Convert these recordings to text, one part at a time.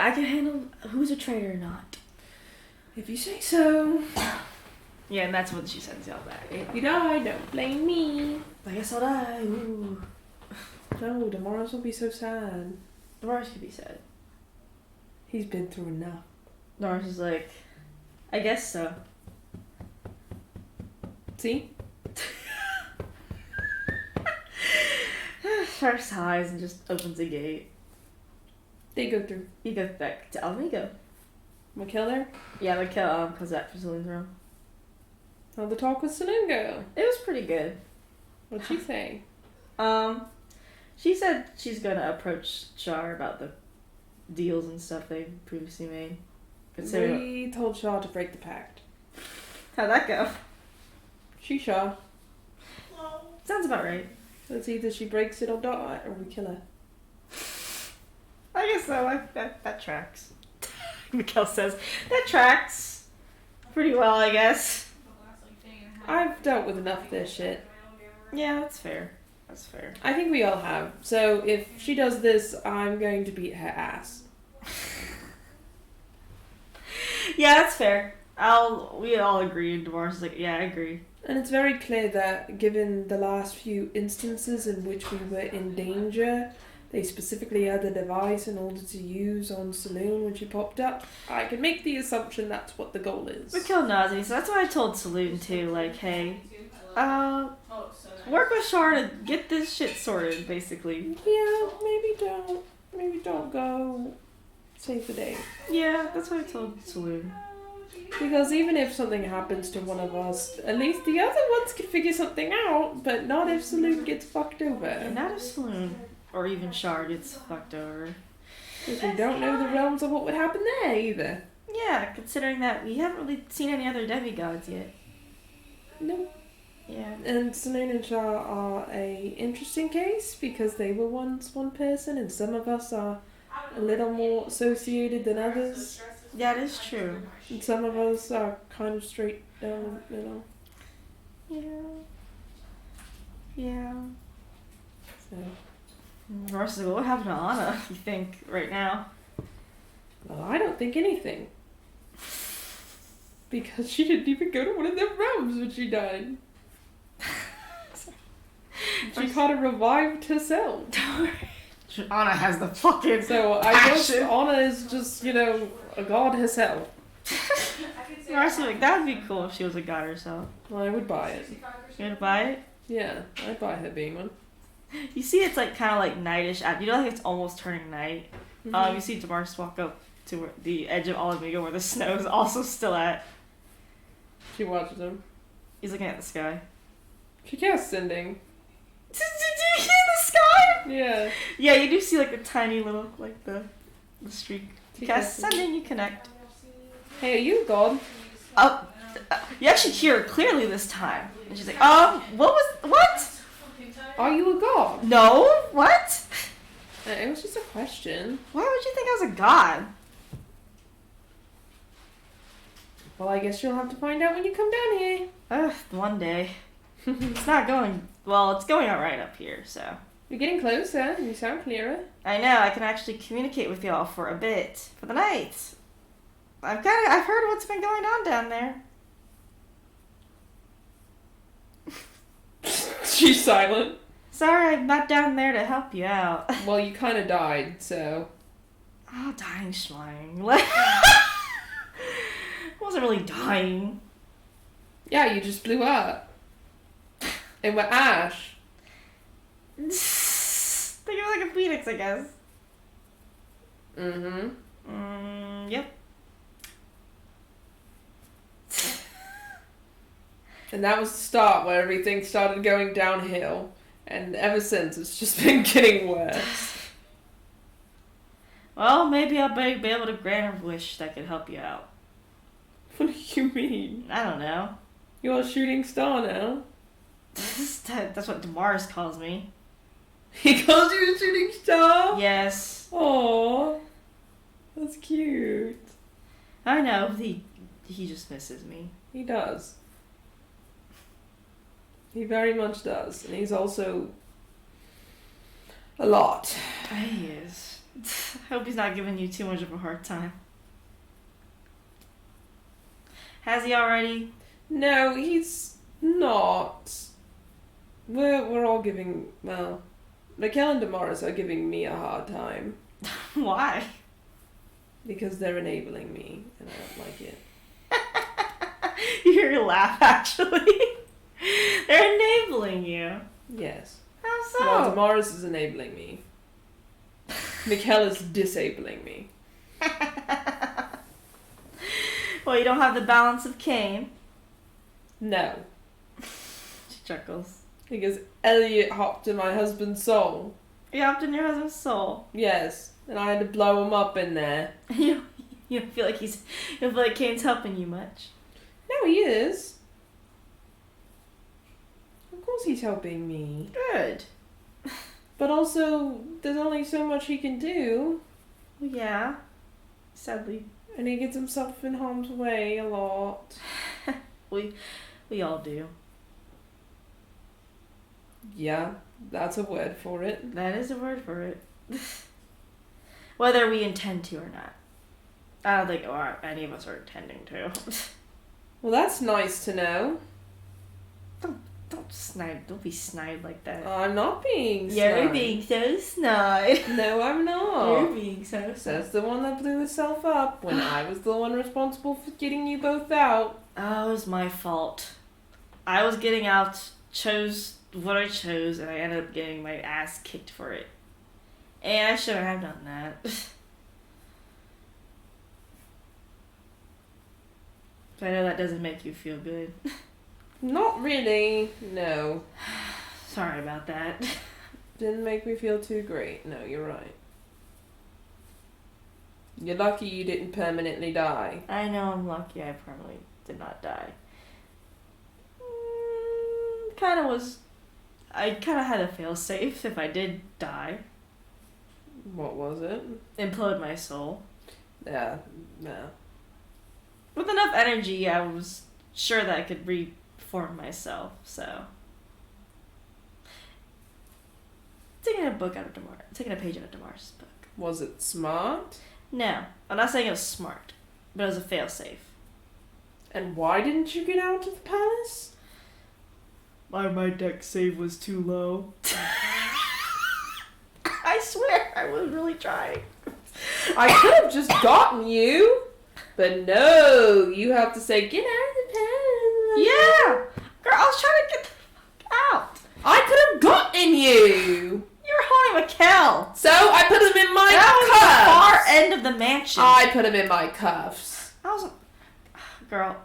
I can handle who's a traitor or not. If you say so. Yeah, and that's what she sends y'all back. If you die, don't blame me. I guess I'll die. Ooh. No, tomorrow's will be so sad. Doris could be sad. He's been through enough. Doris is like, I guess so. See? Shark sighs and just opens the gate. They go through. He goes back to Almigo. We kill there? Yeah, Mikkel comes back from Saloon's room. How'd the talk with Saloon go? It was pretty good. What'd she say? She said she's gonna approach Char about the deals and stuff they previously made. We told Shaw to break the pact. How'd that go? She Shaw. Sounds about right. It's either she breaks it or die, or we kill her. I guess so. That tracks. Mikkel says, that tracks pretty well, I guess. I've dealt with enough of this shit. Yeah, that's fair. That's fair. I think we all have. So if she does this, I'm going to beat her ass. Yeah, that's fair. We all agree. And Damaris is like, yeah, I agree. And it's very clear that given the last few instances in which we were in danger, they specifically had the device in order to use on Saloon when she popped up. I can make the assumption that's what the goal is. Mikkel nods, so that's what I told Saloon too. Like, hey, work with Char to get this shit sorted, basically. Yeah, maybe don't go save the day. Yeah, that's what I told Saloon. Because even if something happens to one of us, at least the other ones can figure something out, but not if Saloon gets fucked over. And not if Saloon, or even Char, gets fucked over. Because we don't know the realms of what would happen there either. Yeah, considering that we haven't really seen any other demigods yet. No. Yeah. And Saloon and Char are a interesting case because they were once one person and some of us are a little more associated than others. That is true. And some of us are kind of straight down the middle. Yeah. Yeah. So. Ross is like, what happened to Anna, you think, right now? Well, I don't think anything. Because she didn't even go to one of their realms when she died. She kind of revived herself. Anna has the fucking So I guess Anna is just, a god herself. Ross is like, that would be cool if she was a god herself. Well, I would buy it. You gonna buy it? Yeah, I'd buy her being one. You see it's like kind of like nightish. You know, like it's almost turning night. Mm-hmm. You see Damaris walk up to the edge of Alamigo where the snow is also still at. She watches him. He's looking at the sky. She casts sending. Did you hear the sky? Yeah. Yeah, you do see like a tiny little, like the streak. She Cast sending, you connect. Hey, are you a god? You actually hear her clearly this time. And she's like, what? Are you a god? No, what? It was just a question. Why would you think I was a god? Well, I guess you'll have to find out when you come down here. One day. It's not going, well, it's going alright up here, so. You're getting closer, and you sound clearer. I know, I can actually communicate with y'all for a bit. For the night. I've heard what's been going on down there. She's silent. Sorry, I'm not down there to help you out. Well, you kind of died, so. Oh, dying schlying. I wasn't really dying. Yeah, you just blew up. And we're ash. Think of it like a phoenix, I guess. Mm-hmm. Yep. And that was the start where everything started going downhill. And ever since, it's just been getting worse. Well, maybe I'll be able to grant a wish that could help you out. What do you mean? I don't know. You're a shooting star now. That's what Damaris calls me. He calls you a shooting star? Yes. Aww. That's cute. I know. He just misses me. He does. He very much does. And he's also a lot. He is. I hope he's not giving you too much of a hard time. Has he already? No, he's not. We're all giving, well, Raquel and Damaris are giving me a hard time. Why? Because they're enabling me, and I don't like it. You hear your laugh, actually. They're enabling you. Yes. How so? Well, Damaris is enabling me. Raquel is disabling me. Well, you don't have the balance of Cain. No. She chuckles. Because Elliot hopped in my husband's soul. You hopped in your husband's soul. Yes. And I had to blow him up in there. You don't feel like you don't feel like Cain's helping you much. No, he is. Of course he's helping me. Good. But also, there's only so much he can do. Well, yeah. Sadly. And he gets himself in harm's way a lot. We all do. Yeah, that's a word for it. That is a word for it. Whether we intend to or not. I don't think any of us are intending to. Well, that's nice to know. Don't be snide like that. I'm not being You're snide. being so snide. No, I'm not. You're being so snide. Says the one that blew herself up when I was the one responsible for getting you both out. Oh, it was my fault. I was getting out, chose what I chose, and I ended up getting my ass kicked for it. And I shouldn't have done that. But I know that doesn't make you feel good. Not really. No. Sorry about that. Didn't make me feel too great. No, you're right. You're lucky you didn't permanently die. I know I'm lucky I probably did not die. I kind of had a fail-safe if I did die. What was it? Implode my soul. Yeah, no. With enough energy, I was sure that I could reform myself, so. Taking a page out of Damar's book. Was it smart? No, I'm not saying it was smart, but it was a fail-safe. And why didn't you get out of the palace? My deck save was too low. I swear, I was really trying. I could have just gotten you. But no, you have to say, get out of the palace. Yeah! Girl, I was trying to get the fuck out. I could have gotten you. You were holding Mikkel. So I put him in my That was cuffs. the far end of the mansion. I put him in my cuffs. I was... Girl,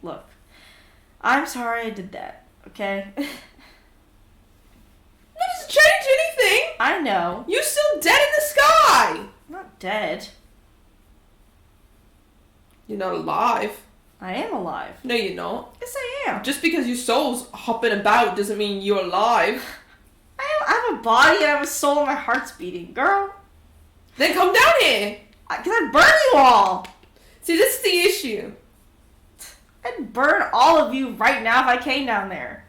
look. I'm sorry I did that, okay? That doesn't change anything. I know. You're still dead in the sky. I'm not dead. You're not alive. I am alive. No, you're not. Yes, I am. Just because your soul's hopping about doesn't mean you're alive. I have a body and I have a soul and my heart's beating, girl. Then come down here. Because I'd burn you all. See, this is the issue. I'd burn all of you right now if I came down there.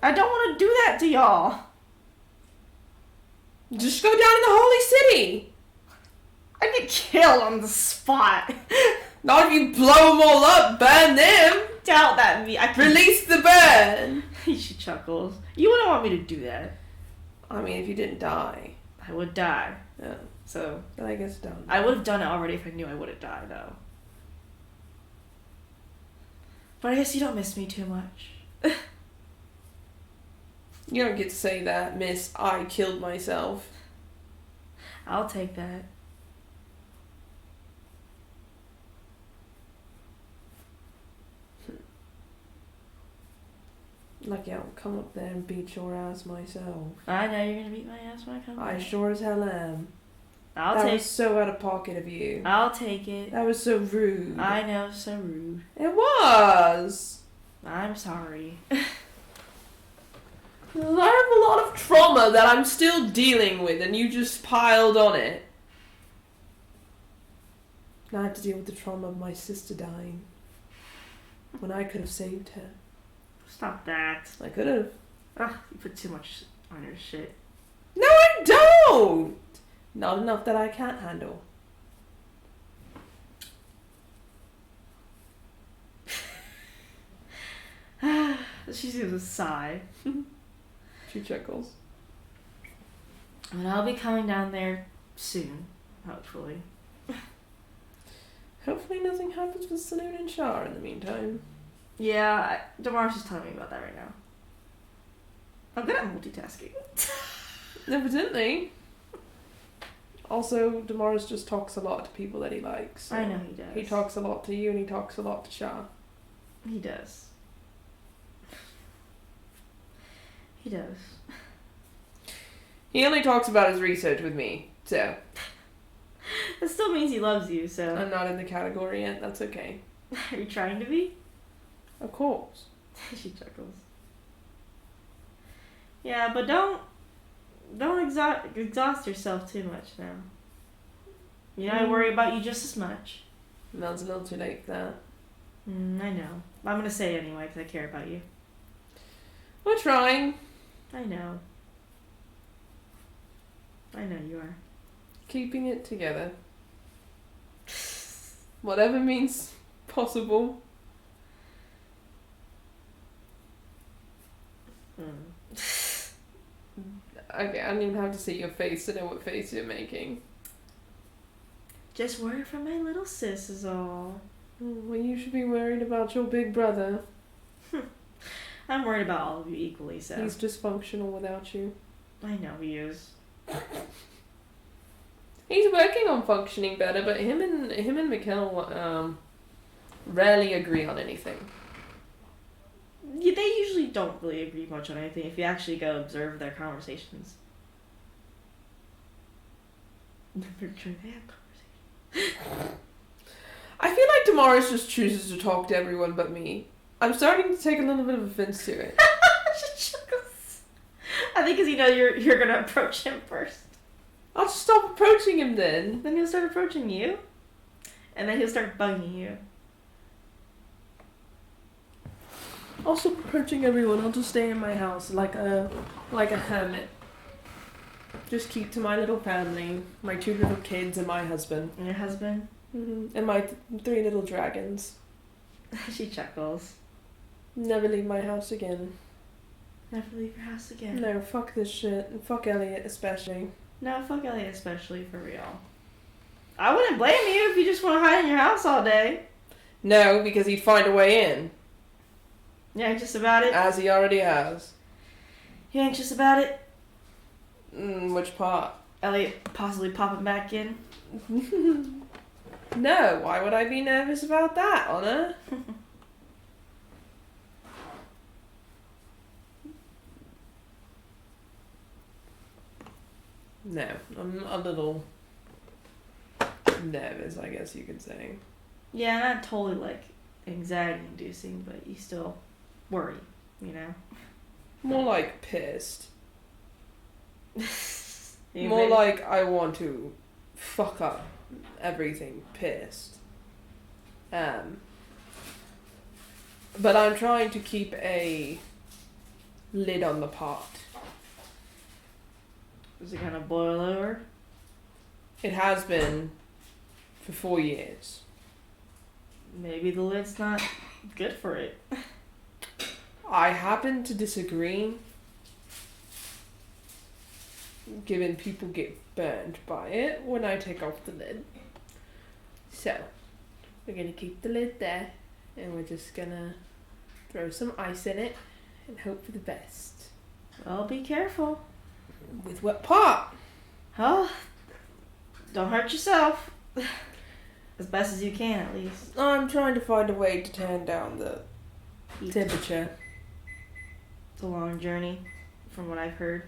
I don't want to do that to y'all. Just go down in the holy city. I'd get killed on the spot. Not if you blow them all up, burn them. Doubt that me. I can... Release the burn. She chuckles. You wouldn't want me to do that. I mean, if you didn't die. I would die. Yeah. So, Then I guess don't. I would have done it already if I knew I wouldn't die, though. But I guess you don't miss me too much. You don't get to say that, miss. I killed myself. I'll take that. Lucky I'll come up there and beat your ass myself. I know you're gonna beat my ass when I come I back. sure as hell am. I'll That take. was so out of pocket of you. I'll take it. That was so rude. I know, so rude. It was. I'm sorry. I have a lot of trauma that I'm still dealing with, and you just piled on it. Now I have to deal with the trauma of my sister dying. When I could have saved her. Stop that. I could have. Ugh, you put too much on your shit. No, I don't! Not enough that I can't handle. She seems a sigh. She chuckles. But I'll be coming down there soon, hopefully. Hopefully nothing happens with Saloon and Shar in the meantime. Yeah, Damar's just telling me about that right now. I'm good at multitasking. Evidently. Also, Damaris just talks a lot to people that he likes. So I know he does. he talks a lot to you and he talks a lot to Shah. He does. He does. He only talks about his research with me, so. That still means he loves you, so. I'm not in the category yet, that's okay. Are you trying to be? Of course. She chuckles. Yeah, but don't exhaust yourself too much now. You know, I worry about you just as much. Now it's a little too late for that. I know. I'm gonna say it anyway because I care about you. We're trying. I know. I know you are. Keeping it together. Whatever means possible. Okay, I don't even have to see your face to know what face you're making. Just worried for my little sis is all. Well, you should be worried about your big brother. I'm worried about all of you equally, so. He's dysfunctional without you. I know he is. He's working on functioning better, but him and Mikkel rarely agree on anything. Yeah, they usually don't really agree much on anything if you actually go observe their conversations. They're trying to have conversations. I feel like Damaris just chooses to talk to everyone but me. I'm starting to take a little bit of offense to it. She chuckles. I think because you know you're gonna approach him first. I'll just stop approaching him then. Then he'll start approaching you. And then he'll start bugging you. I'll stop approaching everyone. I'll just stay in my house like a hermit. Just keep to my little family, my 2 little kids and my husband. And your husband? Mm-hmm. And my 3 little dragons. She chuckles. Never leave my house again. Never leave your house again. No, fuck this shit. And fuck Elliot especially. No, fuck Elliot especially, for real. I wouldn't blame you if you just want to hide in your house all day. No, because he'd find a way in. You anxious about it? As he already has. You anxious about it? Which part? Elliot possibly popping back in? No, why would I be nervous about that, Honor? No, I'm a little nervous, I guess you could say. Yeah, not totally like anxiety inducing, but you still worry, you know? More like pissed. More like I want to fuck up everything pissed. But I'm trying to keep a lid on the pot. Is it gonna boil over? It has been for 4 years. Maybe the lid's not good for it. I happen to disagree. Given people get burned by it when I take off the lid. So, we're gonna keep the lid there and we're just gonna throw some ice in it and hope for the best. Well, be careful. With what part? Oh, don't hurt yourself. As best as you can, at least. I'm trying to find a way to turn down the temperature. It's a long journey, from what I've heard.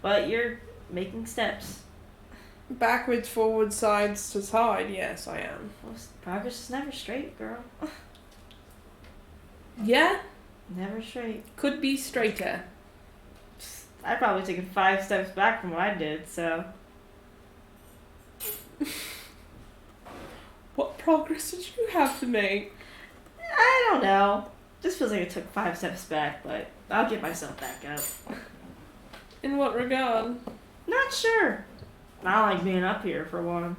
But you're making steps. Backwards, forwards, sides to side, yes, I am. Well, progress is never straight, girl. Yeah? Never straight. Could be straighter. I've probably taken 5 steps back from what I did, so. What progress did you have to make? I don't know. Just feels like I took 5 steps back, but I'll get myself back up. In what regard? Not sure. I don't like being up here for one.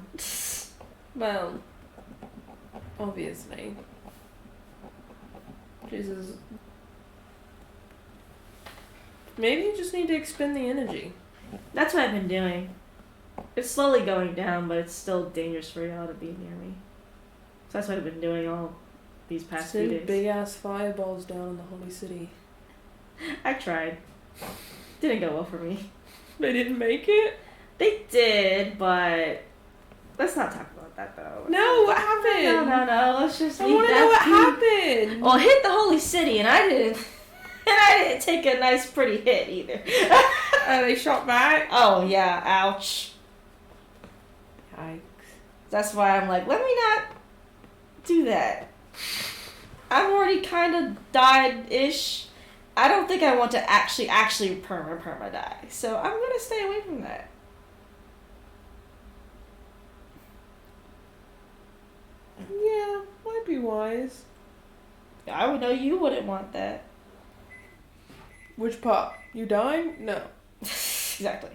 Well, obviously. Jesus. Maybe you just need to expend the energy. That's what I've been doing. It's slowly going down, but it's still dangerous for y'all to be near me. So that's what I've been doing all these past few days. Big ass fireballs down in the holy city. I tried. Didn't go well for me. They didn't make it? They did, but let's not talk about that though. No, what happened? No. Let's just I leave want to that know what be. happened. Well, hit the holy city, and I didn't. And I didn't take a nice, pretty hit either. They shot back? Oh yeah, ouch. Yikes. That's why I'm like, let me not do that. I've already kind of died-ish. I don't think I want to actually perma die. So I'm gonna stay away from that. Yeah, might be wise. I would know you wouldn't want that. Which part? You dying? No. Exactly.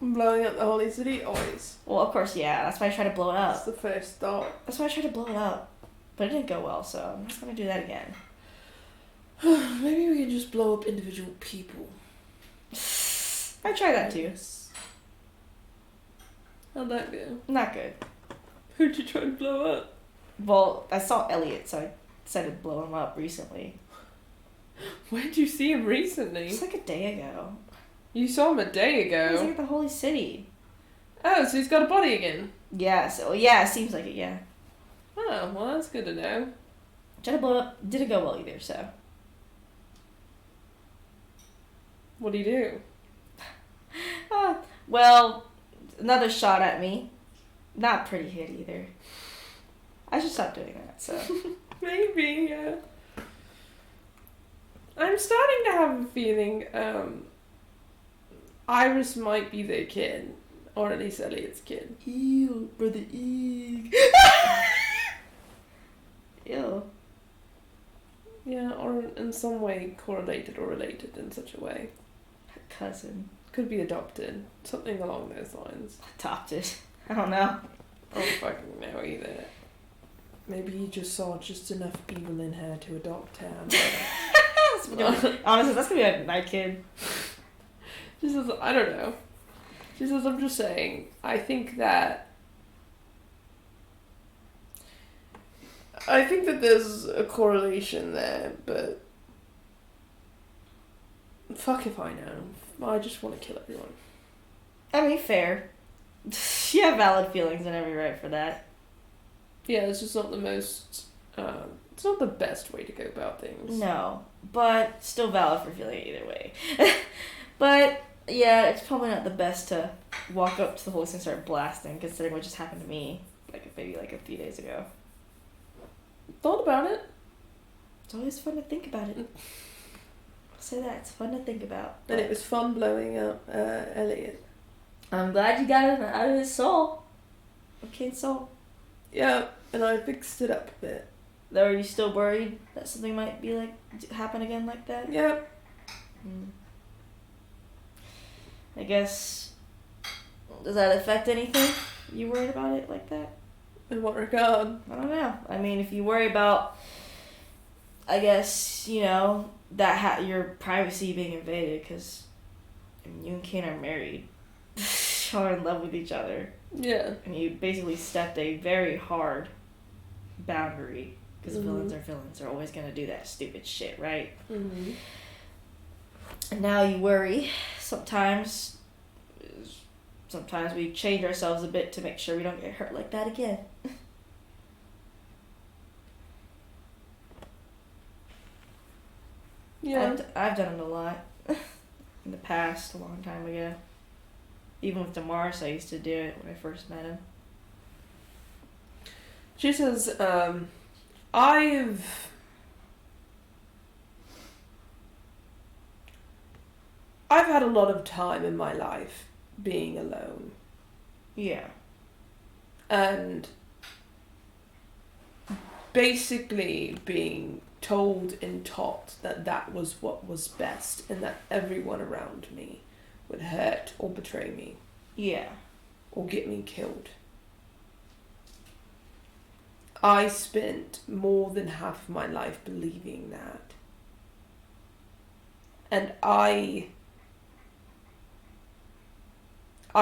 Blowing up the holy city? Always. Well, of course, yeah. That's why I tried to blow it That's up. the first thought. That's why I tried to blow it up. But it didn't go well, so I'm not gonna do that again. Maybe we can just blow up individual people. I tried that too. How'd that go? Not good. Who'd you try to blow up? Well, I saw Elliot, so I decided to blow him up recently. Where'd you see him recently? It's like a day ago. You saw him a day He was ago. like at the holy city. Oh, so he's got a body again? Yeah, so yeah, it seems like it, yeah. Oh, well, that's good to know. Tried to blow it up, didn't go well either, so. What'd he do? Well, another shot at me. Not pretty hit either. I should stop doing that, so. Maybe, yeah. I'm starting to have a feeling Iris might be their kid. Or at least Elliot's kid. Ew, brother, ew. Ew. Yeah, or in some way correlated or related in such a way. Cousin. Could be adopted. Something along those lines. Adopted. I don't know. I don't fucking know either. Maybe he just saw just enough evil in her to adopt her. Honestly, that's gonna be my kid. She says, I don't know. She says, I'm just saying, I think that there's a correlation there, but fuck if I know. I just want to kill everyone. I mean, fair. You have valid feelings and every right for that. Yeah, it's just not the most, it's not the best way to go about things. No, but still valid for feeling either way. But, yeah, it's probably not the best to walk up to the holy city and start blasting, considering what just happened to me, maybe a few days ago. Thought about it. It's always fun to think about it. I'll say that, it's fun to think about. And it was fun blowing up Elliot. I'm glad you got it out of his soul. Okay, soul. Yeah, and I fixed it up a bit. Are you still worried that something might be happen again like that? Yeah. I guess. Does that affect anything? You worried about it like that? In what regard? I don't know. I mean, if you worry about, I guess, that your privacy being invaded, because you and Kane are married. Y'all are in love with each other. Yeah. And you basically stepped a very hard boundary, because villains are villains. They're always going to do that stupid shit, right? Mm-hmm. And now you worry. Sometimes we change ourselves a bit to make sure we don't get hurt like that again. Yeah. I've done it a lot in the past, a long time ago. Even with Damaris, I used to do it when I first met him. She says, I've had a lot of time in my life being alone. Yeah. And basically being told and taught that was what was best and that everyone around me would hurt or betray me. Yeah. or get me killed. I spent more than half of my life believing that. And I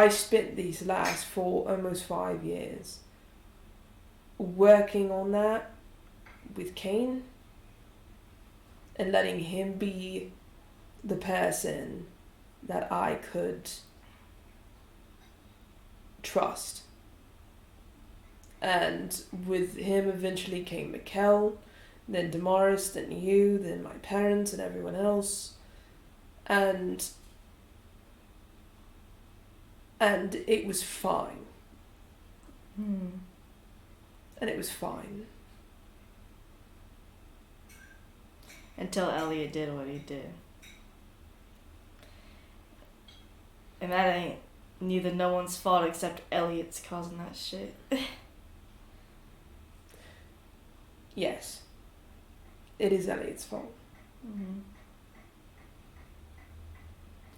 spent these last almost 5 years working on that with Cain and letting him be the person that I could trust. And with him eventually came Mikkel, then Damaris, then you, then my parents and everyone else. And it was fine. And it was fine. Until Elliot did what he did. And that ain't neither no one's fault except Elliot's causing that shit. Yes. It is Elliot's fault. Mm-hmm.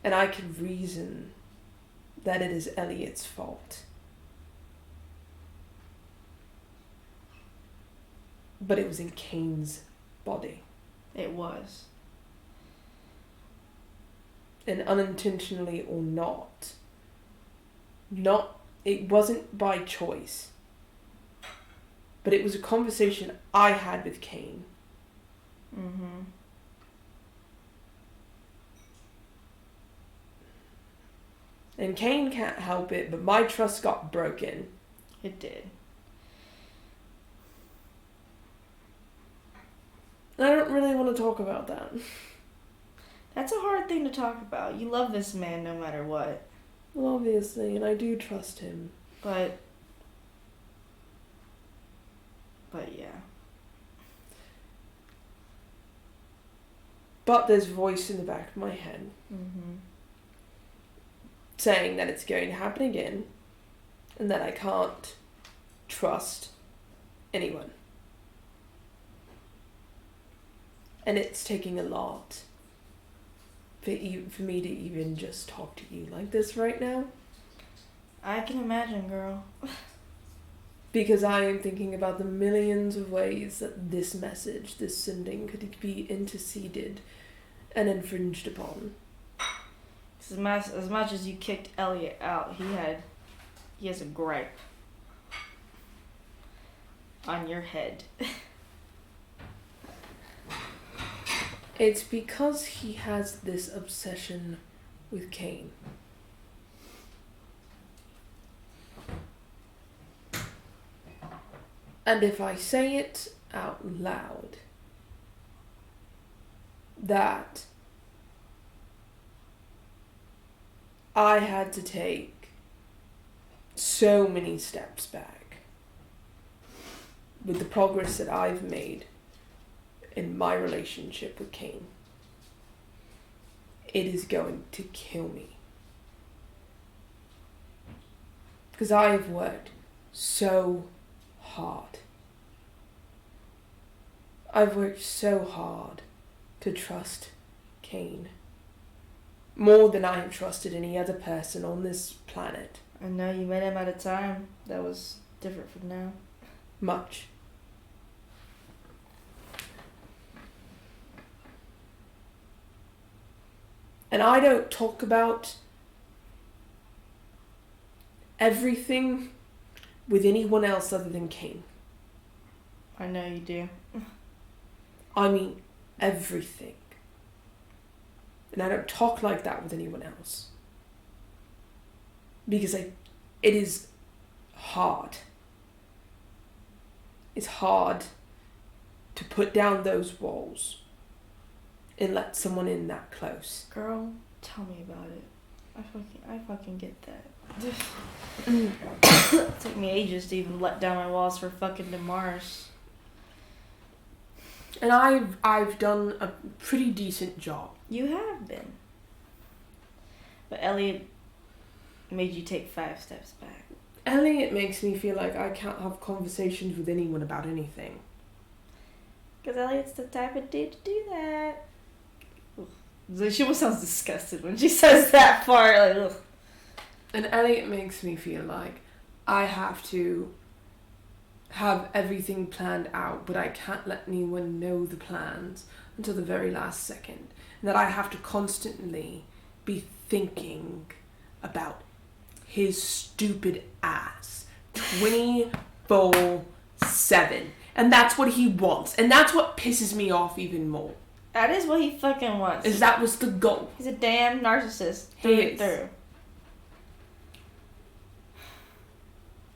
And I can reason that it is Elliot's fault. But it was in Cain's body. It was. And unintentionally or not, it wasn't by choice. But it was a conversation I had with Cain. Mm-hmm. And Cain can't help it, but my trust got broken. It did. I don't really want to talk about that. That's a hard thing to talk about. You love this man no matter what. Well, obviously, and I do trust him. But yeah. But there's a voice in the back of my head saying that it's going to happen again and that I can't trust anyone. And it's taking a lot for me to even just talk to you like this right now. I can imagine, girl. Because I am thinking about the millions of ways that this message, this sending, could be interceded and infringed upon. As much as you kicked Elliot out, he has a gripe on your head. It's because he has this obsession with Cain. And if I say it out loud, that I had to take so many steps back with the progress that I've made in my relationship with Cain, it is going to kill me. Because I have worked so hard. I've worked so hard to trust Cain. More than I have trusted any other person on this planet. I know you met him at a time that was different from now. Much. And I don't talk about everything with anyone else other than Cain. I know you do. I mean everything. And I don't talk like that with anyone else. Because it is hard. It's hard to put down those walls and let someone in that close. Girl, tell me about it. I fucking get that. It took me ages to even let down my walls for fucking Damaris. And I've done a pretty decent job. You have been. But Elliot made you take 5 steps back. Elliot makes me feel like I can't have conversations with anyone about anything. Because Elliot's the type of dude to do that. Ugh. She almost sounds disgusted when she says that part. Like, ugh. And Elliot makes me feel like I have to have everything planned out, but I can't let anyone know the plans until the very last second. And that I have to constantly be thinking about his stupid ass 24/7. And that's what he wants. And that's what pisses me off even more. That is what he fucking wants. Is that was the goal. He's a damn narcissist. He Through. is.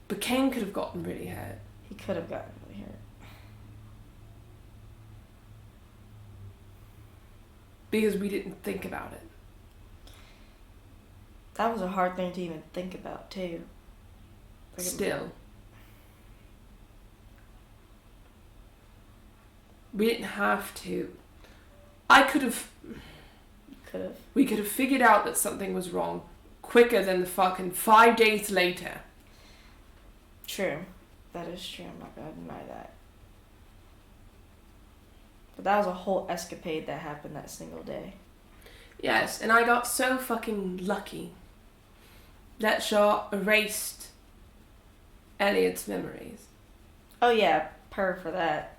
But Kane could have gotten really hurt. He could have gotten really hurt. Because we didn't think about it. That was a hard thing to even think about, too. Like, Still. We didn't have to. We could have figured out that something was wrong quicker than the fucking 5 days later. True. That is true. I'm not going to deny that. But that was a whole escapade that happened that single day. Yes, and I got so fucking lucky. That shot erased Elliot's memories. Oh, yeah. Per for that.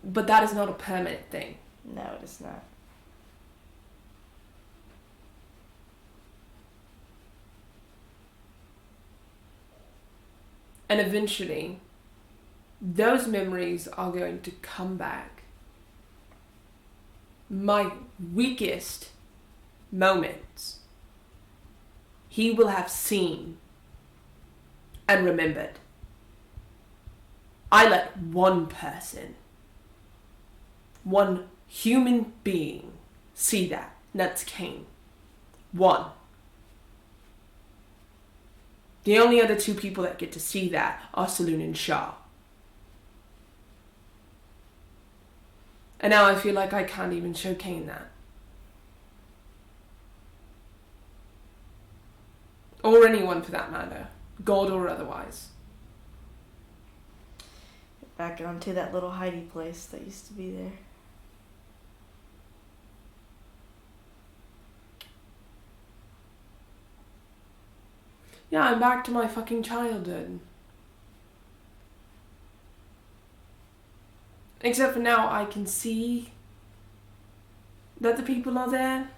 But that is not a permanent thing. No, it is not. And eventually, those memories are going to come back. My weakest moments, he will have seen and remembered. I let one person, one human being, see that. And that's Kane. One. The only other two people that get to see that are Saloon and Shaw. And now I feel like I can't even show Kane that. Or anyone for that matter. God or otherwise. Back onto that little hidey place that used to be there. Yeah, I'm back to my fucking childhood. Except for now I can see that the people are there.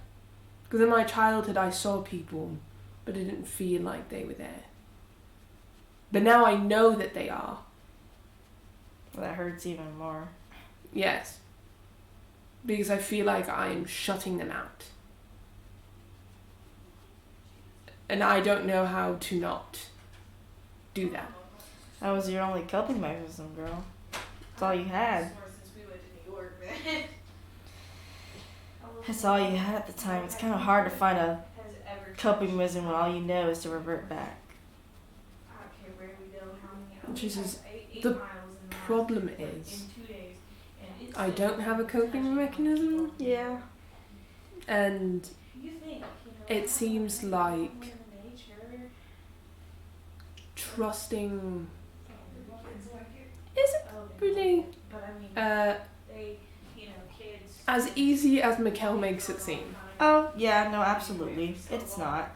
Because in my childhood I saw people, but it didn't feel like they were there. But now I know that they are. That hurts even more. Yes. Because I feel like I'm shutting them out. And I don't know how to not do that. That was your only coping mechanism, girl. That's all you had. That's all you had at the time. It's kind of hard to find a coping mechanism when all you know is to revert back. Jesus, the problem is, I don't have a coping mechanism. Yeah. And it seems like trusting isn't really as easy as Mikkel makes it seem. Oh, yeah, no, absolutely. It's not.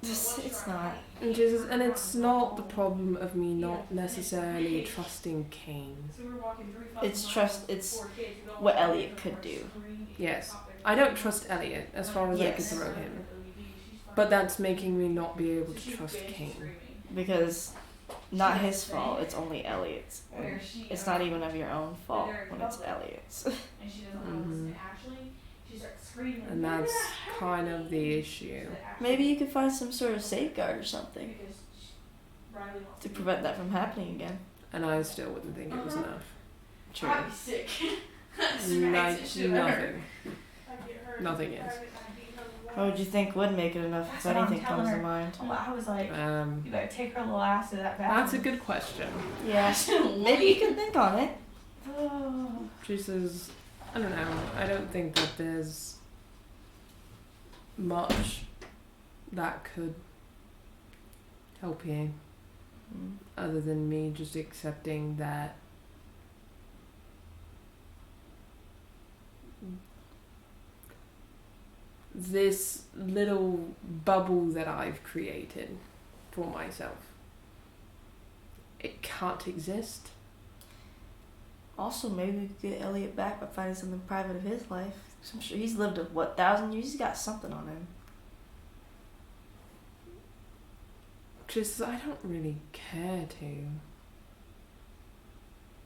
It's not. And it's not the problem of me not necessarily trusting Kane. It's what Elliot could do. Yes. I don't trust Elliot as far as I can throw him. But that's making me not be able to trust Kane. Because not his fault, it's only Elliot's. And it's not even of your own fault when it's Elliot's. Mm-hmm. And that's kind of the issue. Maybe you could find some sort of safeguard or something to prevent that from happening again. And I still wouldn't think it was enough. True. Nothing. Nothing is. What would you think would make it enough if anything comes to mind? Oh, I was like, you better take her little ass to that bathroom. That's a good question. Yeah. Maybe you can think on it. She says, I don't know. I don't think that there's much that could help you. Other than me just accepting that this little bubble that I've created for myself, it can't exist. Also, maybe we could get Elliot back by finding something private of his life. I'm sure he's lived 1,000 years. He's got something on him. Just, I don't really care to.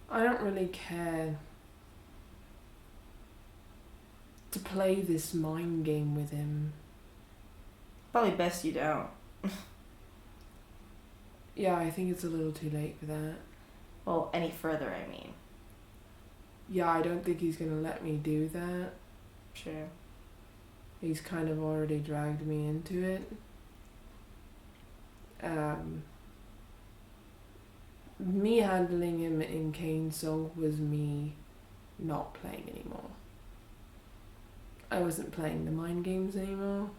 I don't really care to play this mind game with him. Probably best you don't. Yeah, I think it's a little too late for that. Well, any further, I mean. Yeah, I don't think he's gonna let me do that. Sure. He's kind of already dragged me into it. Me handling him in Kane's Soul was me not playing anymore. I wasn't playing the mind games anymore.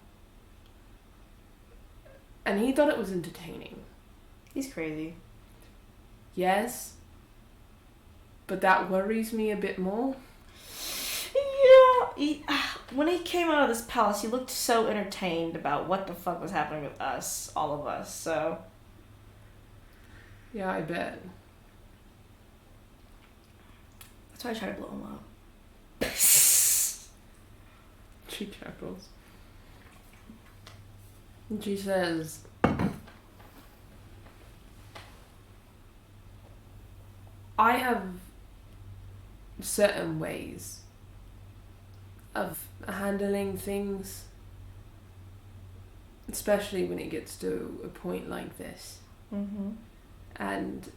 And he thought it was entertaining. He's crazy. Yes. But that worries me a bit more. Yeah. When he came out of this palace, he looked so entertained about what the fuck was happening with us, all of us, so. Yeah, I bet. That's why I try to blow him up. She chuckles. And she says, I have certain ways of handling things, especially when it gets to a point like this. Mm-hmm. And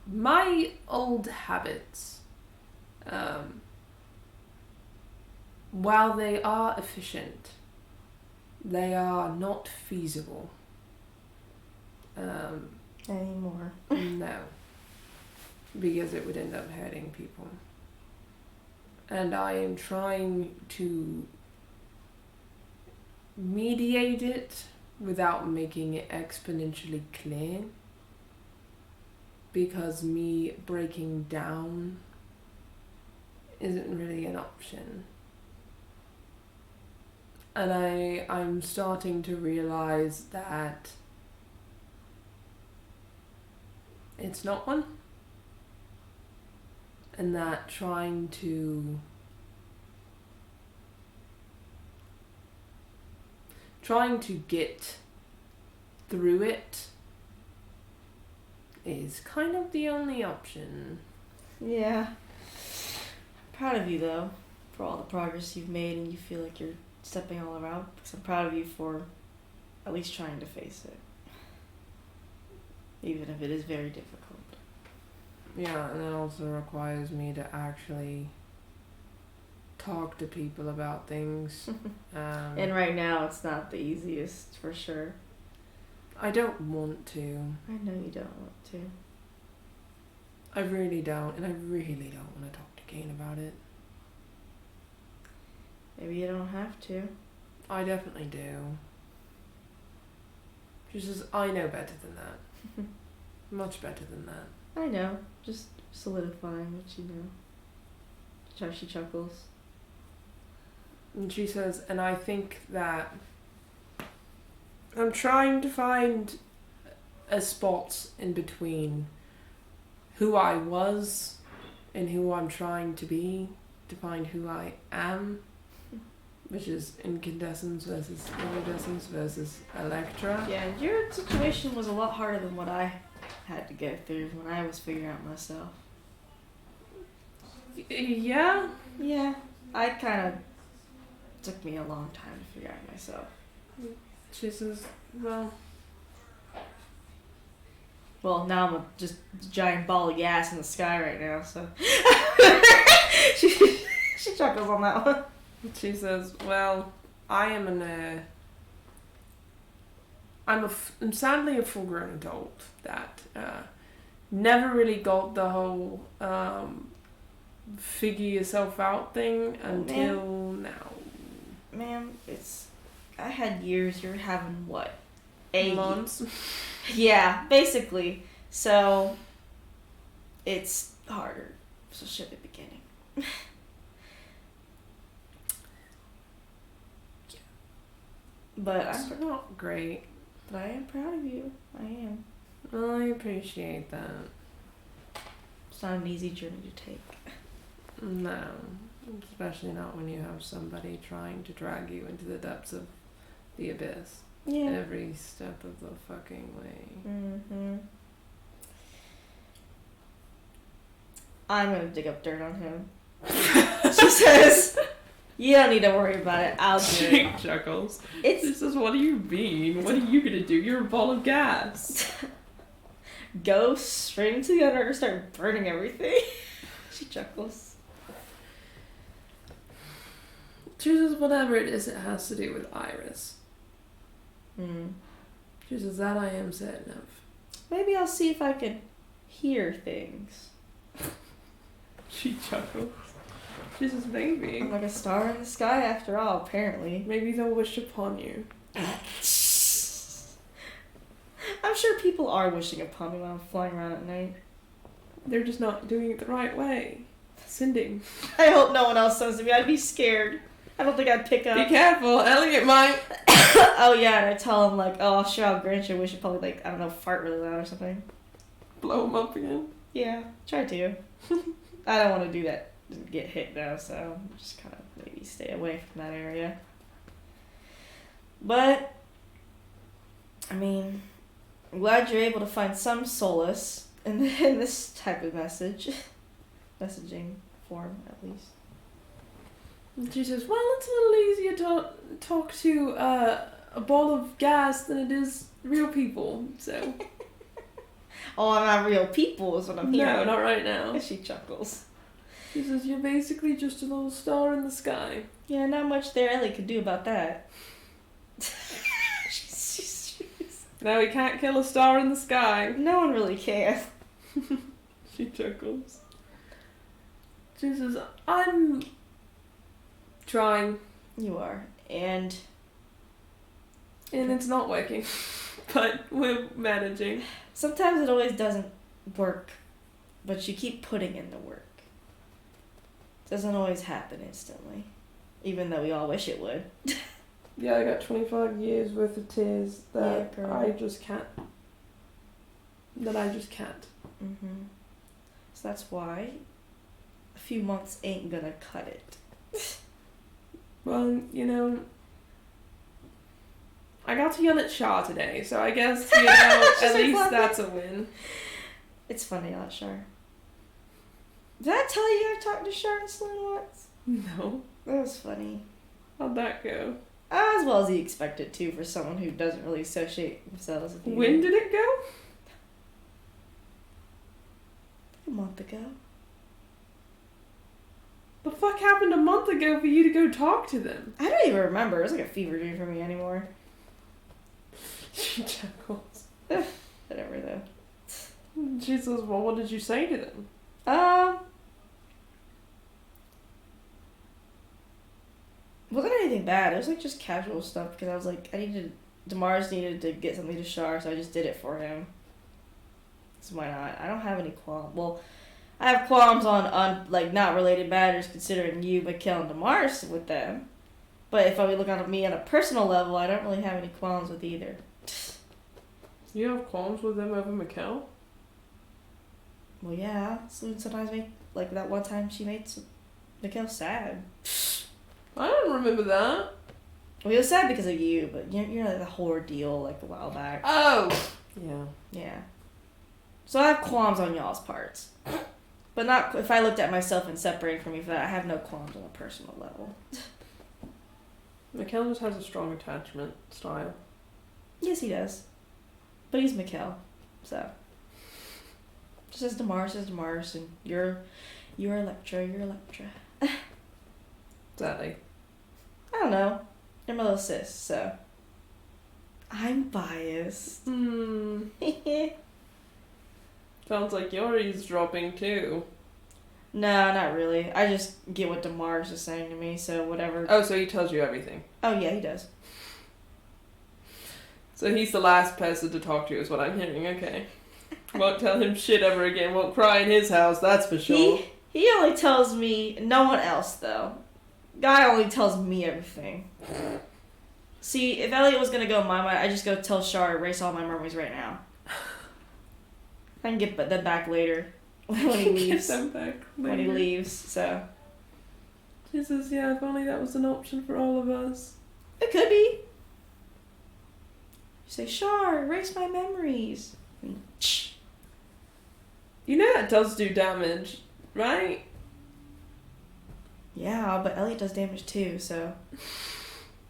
my old habits, while they are efficient, they are not feasible. Anymore. No. Because it would end up hurting people. And I am trying to mediate it without making it exponentially clear. Because me breaking down isn't really an option. And I'm starting to realize that it's not one. And that trying to get through it is kind of the only option. Yeah. I'm proud of you, though, for all the progress you've made, and you feel like you're stepping all around. Because I'm proud of you for at least trying to face it. Even if it is very difficult. Yeah, and it also requires me to actually talk to people about things. And right now, it's not the easiest, for sure. I don't want to. I know you don't want to. I really don't, and I really don't want to talk to Kane about it. Maybe you don't have to. I definitely do. She says, I know better than that. Much better than that. I know. Just solidifying what you know. She chuckles. And she says, and I think that I'm trying to find a spot in between who I was and who I'm trying to be, to find who I am, which is incandescence versus iridescence versus Electra. Yeah, your situation was a lot harder than what I had to go through when I was figuring out myself. Yeah? Yeah, I kind of took me a long time to figure out myself. She says, well, now I'm a just giant ball of gas in the sky right now, so she chuckles on that one. She says, well, I am I'm sadly a full-grown adult that never really got the whole figure yourself out thing until now. Man, I had years. You're having what? Months? Yeah, basically. So it's it's harder, especially at the beginning. But It's not great. But I am proud of you. I am. Well, I appreciate that. It's not an easy journey to take. No. Especially not when you have somebody trying to drag you into the depths of the abyss. Yeah. Every step of the fucking way. Mm-hmm. I'm gonna dig up dirt on him. She says, "You don't need to worry about it. I'll do it." Jake chuckles. It's This is what do you mean? What are you gonna do? You're a ball of gas. go straight into the underground and start burning everything. She chuckles. Chooses whatever it is it has to do with Iris. Hmm. Chooses that I am certain of. Maybe I'll see if I can hear things. She chuckles. She says maybe. I'm like a star in the sky after all, apparently. Maybe they'll wish upon you. I'm sure people are wishing upon me when I'm flying around at night. They're just not doing it the right way. Sending. I hope no one else sends to me. I'd be scared. I don't think I'd pick up. Be careful, Elliot might. Oh yeah, and I tell him like, oh, sure, I'll grant your wish. You probably like, I don't know, fart really loud or something. Blow him up again. Yeah, try to. I don't want to do that. Get hit though, so just kind of maybe stay away from that area. But I mean, I'm glad you're able to find some solace in this type of messaging form at least. And she says, well, it's a little easier to talk to a ball of gas than it is real people, so. Oh, I'm not real people is what I'm hearing. No, not right now. She chuckles. She says, you're basically just a little star in the sky. Yeah, not much there Ellie could do about that. Now we can't kill a star in the sky. No one really can. She chuckles. She says, I'm trying. You are. And it's not working. But we're managing. sometimes it always doesn't work, but you keep putting in the work. It doesn't always happen instantly, even though we all wish it would. Yeah, I got 25 years worth of tears that Yeah, girl. I just can't. That I just can't. Mm-hmm. So that's why a few months ain't gonna cut it. Well, you know, I got to yell at Shaw today, so I guess, you know, She's at like least laughing. that's a win. It's funny, not sure. Did I tell you I talked to Char and Saloon once? No. That was funny. How'd that go? As well as you expect it to for someone who doesn't really associate themselves with you. When did it go? A month ago. The fuck happened a month ago for you to go talk to them? I don't even remember. It was like a fever dream for me anymore. She chuckles. Whatever though. She says, well, what did you say to them? Wasn't anything bad. It was like just casual stuff because I was like, Demars needed to get something to Char, so I just did it for him. So why not? I don't have any qualms. Well, I have qualms on like not related matters considering you, Mikkel, and Demars with them. But if I would look at me on a personal level, I don't really have any qualms with either. You have qualms with them over Mikkel? Well, yeah. Sloan sometimes like that one time she made Mikkel sad. I don't remember that. Well, he was sad because of you, but you know the whole ordeal like a while back. Oh! Yeah. Yeah. So I have qualms on y'all's parts. But not if I looked at myself and separated from you for that, I have no qualms on a personal level. Mikkel just has a strong attachment style. Yes, he does. But he's Mikkel, so. Just as Demars, and you're Electra. Daddy. I don't know. You're my little sis, so. I'm biased. Hmm. Sounds like you're eavesdropping too. No, not really. I just get what Demars is saying to me, so whatever. Oh, so he tells you everything. Oh, yeah, he does. So he's the last person to talk to, is what I'm hearing. Okay. Won't tell him shit ever again. Won't cry in his house, that's for sure. He only tells me, no one else, though. Guy only tells me everything. See, if Elliot was gonna go in my mind, I just go tell Shar erase all my memories right now. I can get them back later when he leaves. Get them back later. When he leaves, so. She says, yeah, if only that was an option for all of us. It could be. You say, Shar, erase my memories. You know that does do damage, right? Yeah, but Elliot does damage too, so.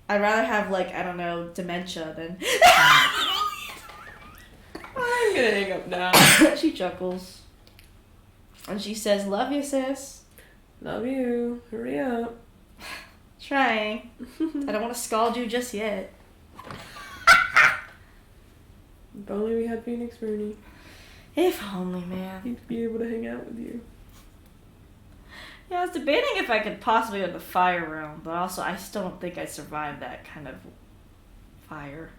I'd rather have, like, I don't know, dementia than. I'm gonna hang up now. She chuckles. And she says, love you, sis. Love you. Hurry up. Trying. I don't want to scald you just yet. If only we had Phoenix Bernie. If only, man. He'd be able to hang out with you. Yeah, I was debating if I could possibly go to the fire realm, but also I still don't think I'd survive that kind of fire.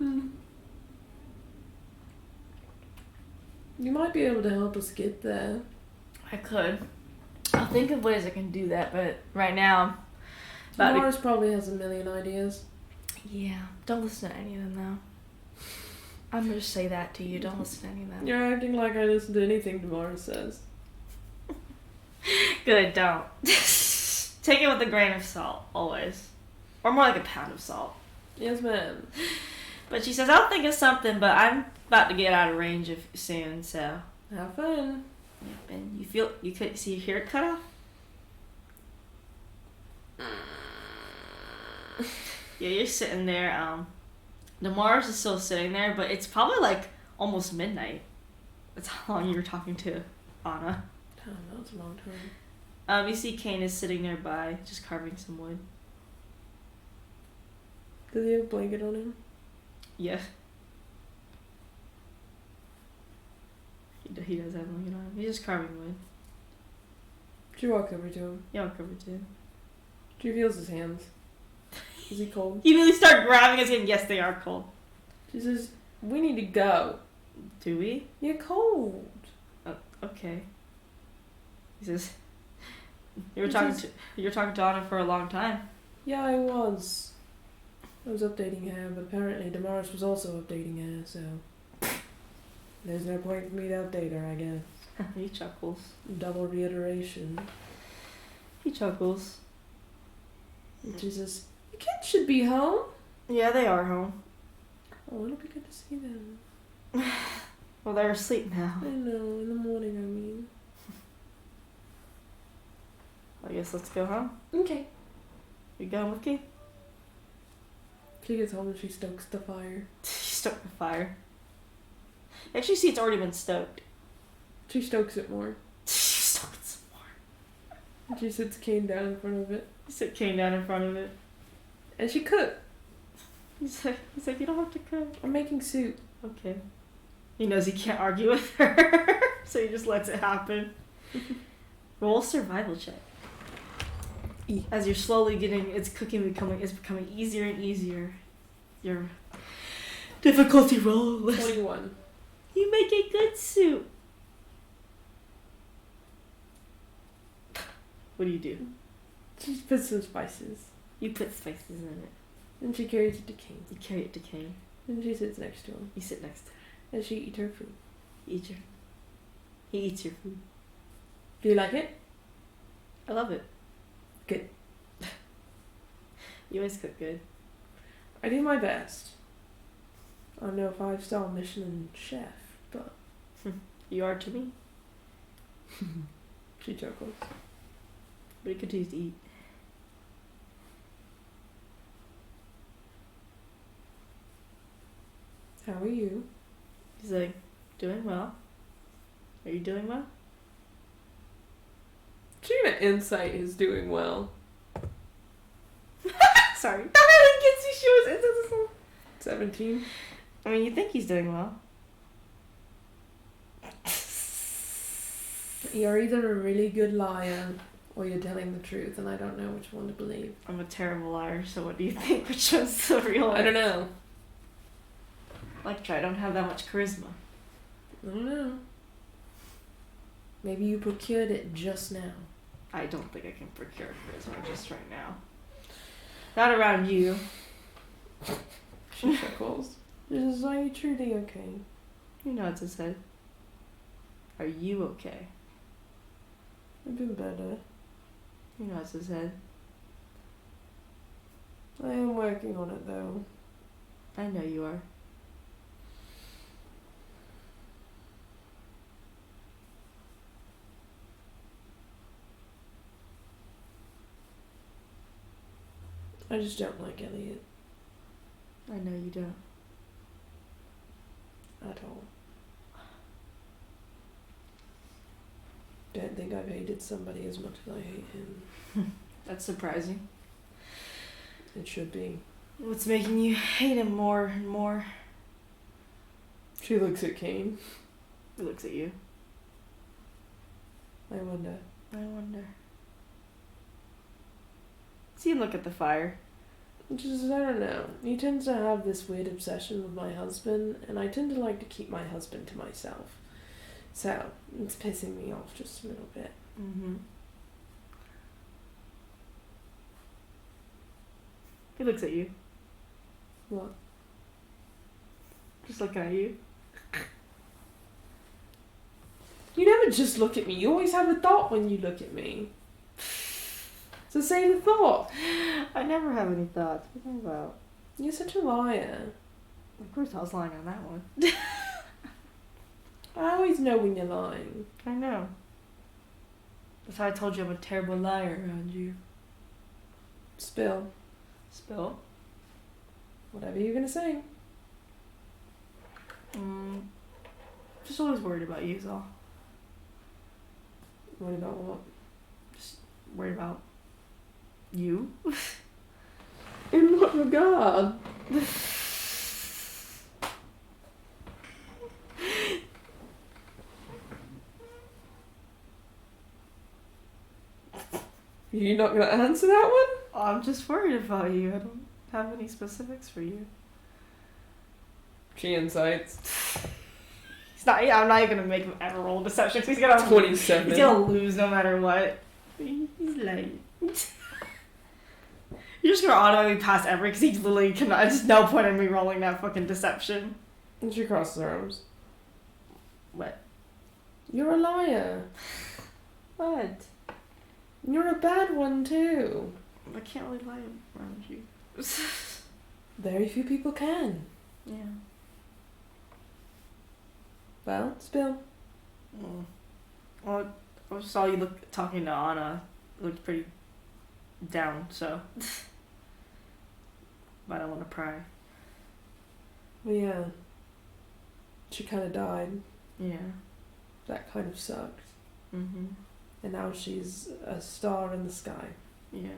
You might be able to help us get there. I could. I'll think of ways I can do that, but right now... Mars probably has a million ideas. Yeah, don't listen to any of them, though. I'm gonna just say that to you. Don't listen to any of them. You're acting like I listen to anything Mars says. Good, don't. Take it with a grain of salt, always. Or more like a pound of salt. Yes, ma'am. But she says, I'll think of something, but I'm about to get out of range soon, so... Have fun. Yep, and you could see your hair cut off? Yeah, you're sitting there, the Mars is still sitting there, but it's probably like almost midnight. That's how long you were talking to Anna. I don't know, it's a long time. You see Kane is sitting nearby, just carving some wood. Does he have a blanket on him? Yeah. He does have a blanket on him. He's just carving wood. She walks over to him. Yeah, I'll cover too. She feels his hands. Is he cold? You really start grabbing his hand. Yes, they are cold. She says, we need to go. Do we? You're cold. Okay. He says, you were talking to Anna for a long time. Yeah, I was. I was updating her, but apparently Damaris was also updating her, so there's no point for me to update her, I guess. He chuckles. Double reiteration. He chuckles. And she says, the kids should be home. Yeah, they are home. Oh, it'll be good to see them. Well, they're asleep now. I know, in the morning, I mean. I guess let's go home. Okay. You going with me? She gets home and she stokes the fire. She stoked the fire. Actually, see, it's already been stoked. She stokes it more. She stoked some more. And she sits Kane down in front of it. You sit Kane down in front of it. And she cooked. He's like, you don't have to cook. I'm making soup. Okay. He knows he can't argue with her, so he just lets it happen. Roll a survival check. As you're slowly getting, it's becoming easier and easier. Your difficulty roll. 21. You make a good soup. What do you do? She puts some spices. You put spices in it. And she carries it to Kane. You carry it to Kane. And she sits next to him. You sit next to her. And she eats her food. He eats your food. Do you like it? I love it. Good. You always cook good. I do my best. I'm no 5-star Michelin chef, but... You are to me. She chuckles. But he continues to eat. How are you? He's like, doing well. Are you doing well? She's gonna insight his doing well. Sorry. That really gets you. She was into 17. I mean, you think he's doing well. You're either a really good liar or you're telling the truth, and I don't know which one to believe. I'm a terrible liar, so what do you think? Which one's the real one? I don't know. Like, I don't have that much charisma. I don't know. Maybe you procured it just now. I don't think I can procure charisma just right now. Not around you. She chuckles. Is are you truly okay? He nods his head. Are you okay? I've been better. He nods his head. I am working on it though. I know you are. I just don't like Elliot I know you don't. at all. Don't think I've hated somebody as much as I hate him. That's surprising. It should be. What's making you hate him more and more? She looks at Kane. He looks at you. I wonder. I wonder. See him look at the fire. Just, I don't know. He tends to have this weird obsession with my husband, and I tend to like to keep my husband to myself. So, it's pissing me off just a little bit. Mm-hmm. He looks at you. What? Just looking at you. You never just look at me. You always have a thought when you look at me. So say the thought. I never have any thoughts. What are you talking about? You're such a liar. Of course I was lying on that one. I always know when you're lying. I know. That's how I told you I'm a terrible liar around you. Spill. Spill? Whatever you're gonna say. Just always worried about you is all. What about what? Just worried about you. In what regard? You're not gonna answer that one? I'm just worried about you. I don't have any specifics for you. She insights. He's not. I'm not even gonna make him ever roll deception. 'Cause he's gonna 27. He's gonna lose no matter what. He's late. You're just gonna automatically pass every because he literally cannot. There's no point in me rolling that fucking deception. And she crosses her arms. What? You're a liar. What? You're a bad one too. I can't really lie around you. Very few people can. Yeah. Well, spill. Well, I saw you talking to Anna. It looked pretty down, so. But I don't want to pry. Well, yeah. She kind of died. Yeah. That kind of sucked. Mm-hmm. And now she's a star in the sky. Yeah.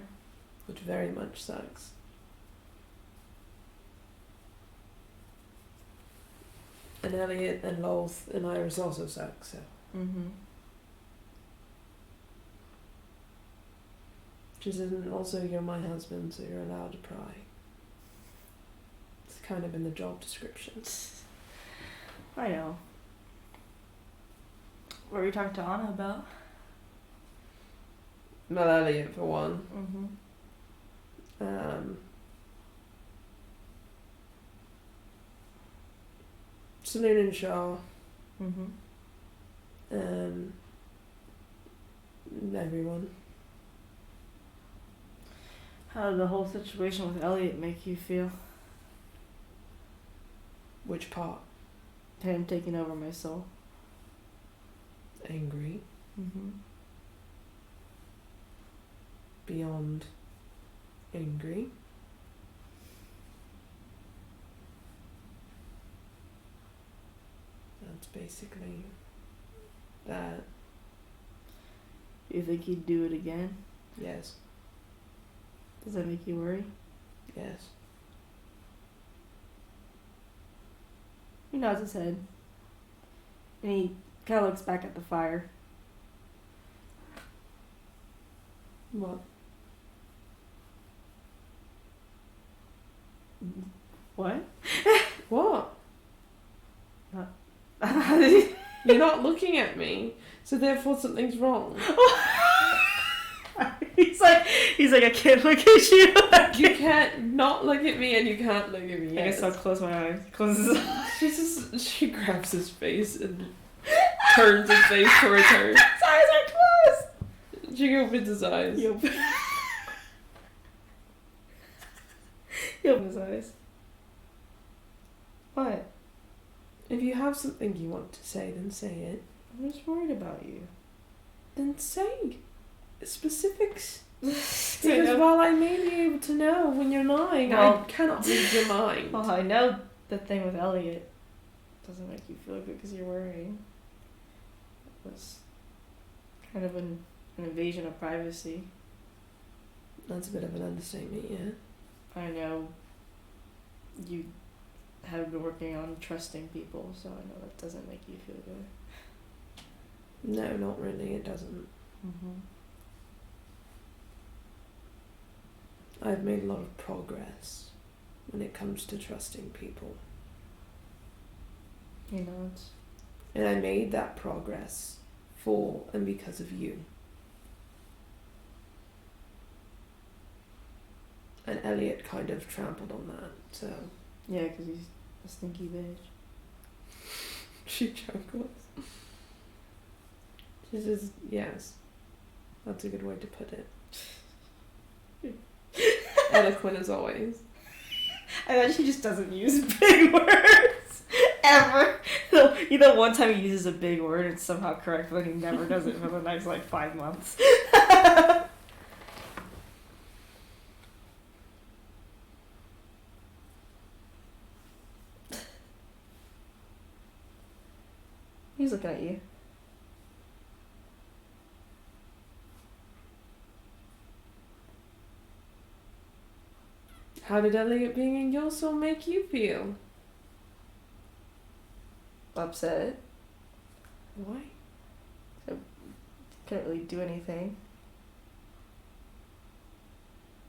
Which very much sucks. And Elliot and Loth and Iris also suck, so. Mm-hmm. She says, and also you're my husband, so you're allowed to pry. It's kind of in the job description. I know. What were you talking to Anna about? Well, Elliot, for one. Mm-hmm. Saloon and Shaw. Mm-hmm. Everyone. How did the whole situation with Elliot make you feel? Which part? Him taking over my soul. Angry. Mm-hmm. Beyond angry. That's basically that. You think he'd do it again? Yes. Does that make you worry? Yes. He nods his head. And he kind of looks back at the fire. What? What? What? He's You're not looking at me, so therefore something's wrong. like, he's like, I can't look at you. You can't not look at me, and you can't look at me. I guess I'll close my eyes. Close his eyes. She grabs his face and turns his face towards her. His eyes are closed. She opens his eyes. He opens his eyes. What? If you have something you want to say, then say it. I'm just worried about you. Then say specifics. Because while I may be able to know when you're lying, I cannot read your mind. Well, I know the thing with Elliot doesn't make you feel good because you're worrying. It was kind of an invasion of privacy. That's a bit of an understatement, yeah. I know you have been working on trusting people, so I know that doesn't make you feel good. No, not really, it doesn't. Mm-hmm. I've made a lot of progress when it comes to trusting people. You know, it's... And I made that progress for and because of you. And Elliot kind of trampled on that, so... Yeah, because he's a stinky bitch. She chuckles. She says, yes. That's a good way to put it. Eloquent as always. I bet she just doesn't use big words. Ever. So, either one time he uses a big word and it's somehow correct, but he never does it for the next, 5 months. He's looking at you. How did Elliot being in your soul make you feel? Upset. Why? Couldn't really do anything.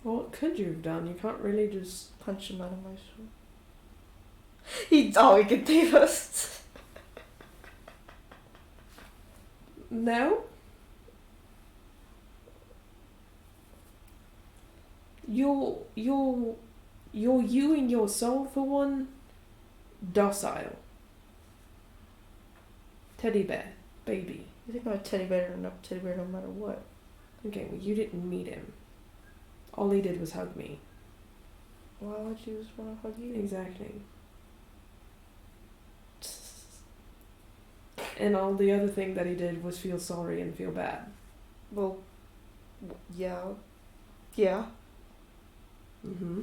Well, what could you have done? You can't really just... Punch him out of my soul. He's all he could think of. No? You're you and your soul, for one, docile. Teddy bear, baby. You think I'm a teddy bear no matter what. Okay, well, you didn't meet him. All he did was hug me. Why would you just want to hug you? Exactly. And all the other thing that he did was feel sorry and feel bad. Well, yeah. Yeah. Mm-hmm.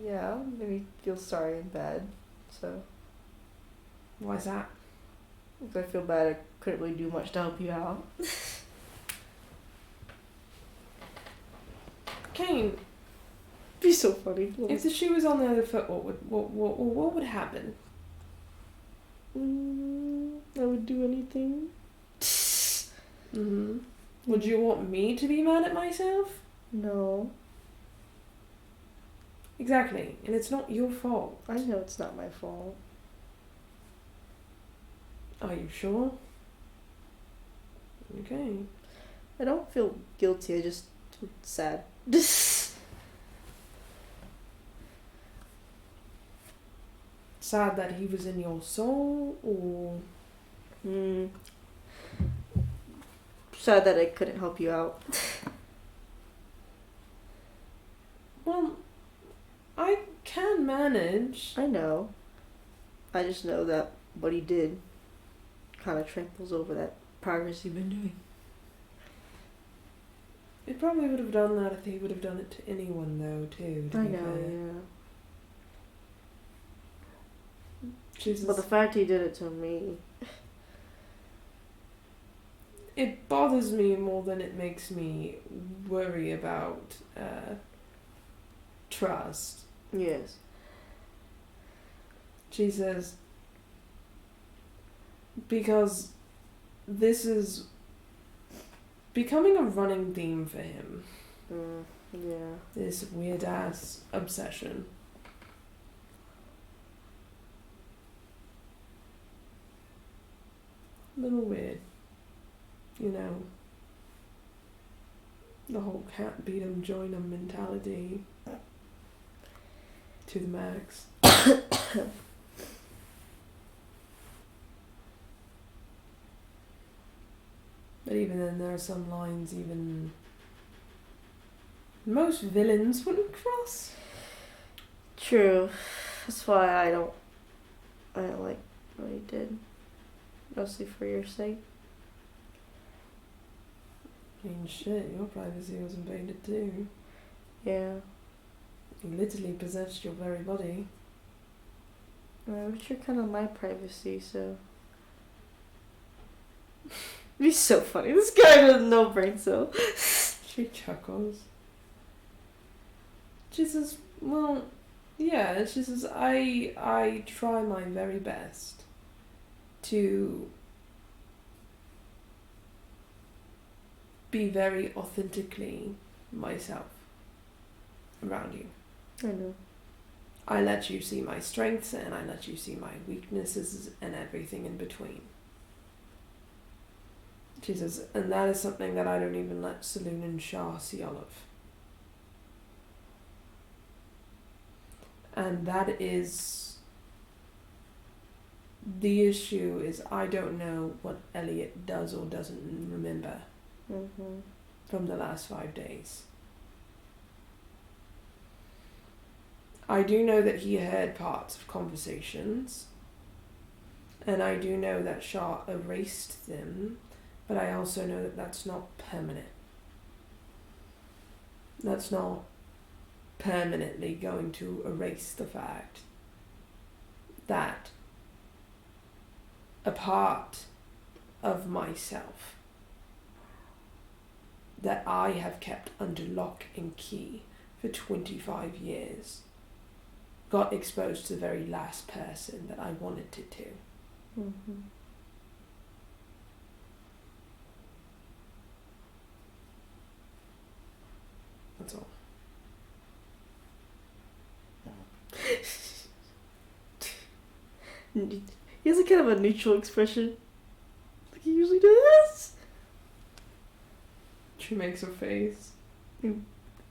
Yeah, maybe feel sorry and bad, so. Why's that? Because I feel bad I couldn't really do much to help you out. Kane, Be so funny. if the shoe was on the other foot, what would happen? I would do anything. Mm-hmm. Would you want me to be mad at myself? No. Exactly, and it's not your fault. I know it's not my fault. Are you sure? Okay. I don't feel guilty, I just feel sad. Sad that he was in your soul, or... Sad that I couldn't help you out. Well, I can manage. I know. I just know that what he did kind of tramples over that progress you've been doing. It probably would have done that if he would have done it to anyone, though, too. I know, yeah. Jesus. But the fact he did it to me... It bothers me more than it makes me worry about trust. Yes. She says, because this is becoming a running theme for him. Yeah. This weird ass obsession. A little weird, you know. The whole can't beat 'em, join 'em mentality. To the max. But even then, there are some lines even most villains wouldn't cross. True. That's why I don't like what he did. Mostly for your sake. I mean, shit, your privacy was invaded too. Yeah. He literally possessed your very body. But you're kind of my privacy, so. He's so funny. This guy has no brain cell. She chuckles. She says, well, yeah, she says, I try my very best to be very authentically myself around you. I know. I let you see my strengths and I let you see my weaknesses and everything in between. She says, and that is something that I don't even let Saloon and Shah see all of. And that is the issue, is I don't know what Elliot does or doesn't remember from the last 5 days. I do know that he heard parts of conversations, and I do know that Shah erased them, but I also know that that's not permanent. That's not permanently going to erase the fact that a part of myself that I have kept under lock and key for 25 years got exposed to the very last person that I wanted it to. That's all. He has a kind of a neutral expression. Like he usually does. She makes a face. He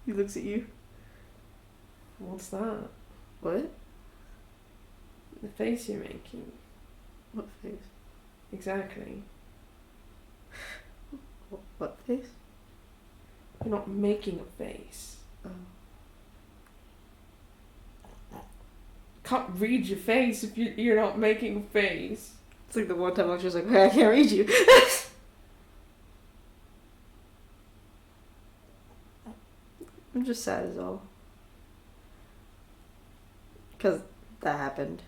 looks at you. What's that? What? The face you're making. What face? Exactly. What face? You're not making a face. Oh. Can't read your face if you're not making a face. It's like the one time I was just like, hey, I can't read you. I'm just sad as all. Because that happened.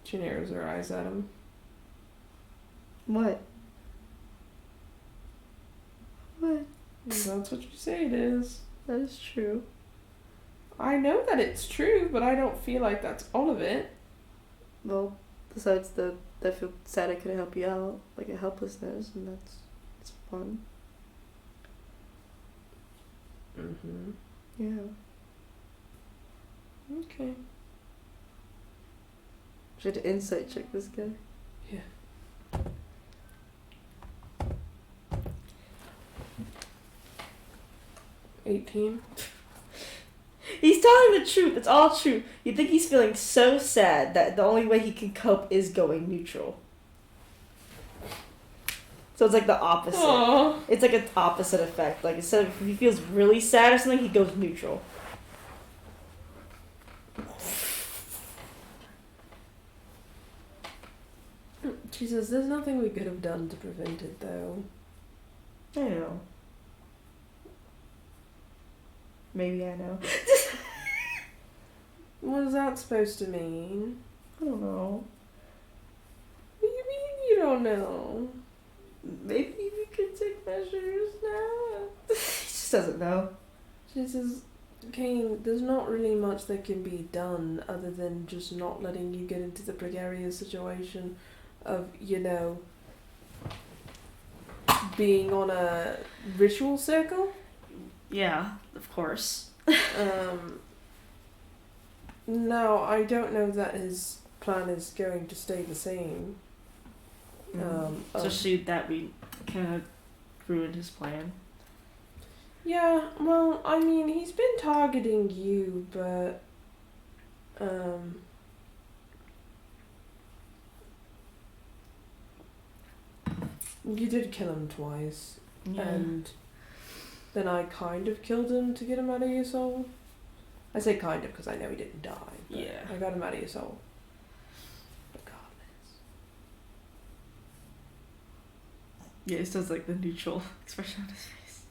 She narrows her eyes at him. What? What? That's what you say it is. That is true. I know that it's true, but I don't feel like that's all of it. Well, besides I feel sad I couldn't help you out, like a helplessness, and it's fun. Mm-hmm. Yeah. Okay. Should to insight check this guy. Yeah. $18. He's telling the truth. It's all true. You think he's feeling so sad that the only way he can cope is going neutral. So it's like the opposite. Aww. It's like an opposite effect. Like instead of if he feels really sad or something, he goes neutral. She says, there's nothing we could have done to prevent it, though. I know. Maybe I know. What is that supposed to mean? I don't know. What do you mean you don't know? Maybe we could take measures now. He just doesn't know. She says, Kane, there's not really much that can be done other than just not letting you get into the precarious situation of, being on a ritual circle. Yeah, of course. No, I don't know that his plan is going to stay the same. Especially that we kind of ruined his plan. Yeah, well, I mean, he's been targeting you, but you did kill him twice, and then I kind of killed him to get him out of your soul. I say kind of because I know he didn't die. But Yeah. I got him out of your soul. Regardless. Yeah, he does like the neutral expression on his face.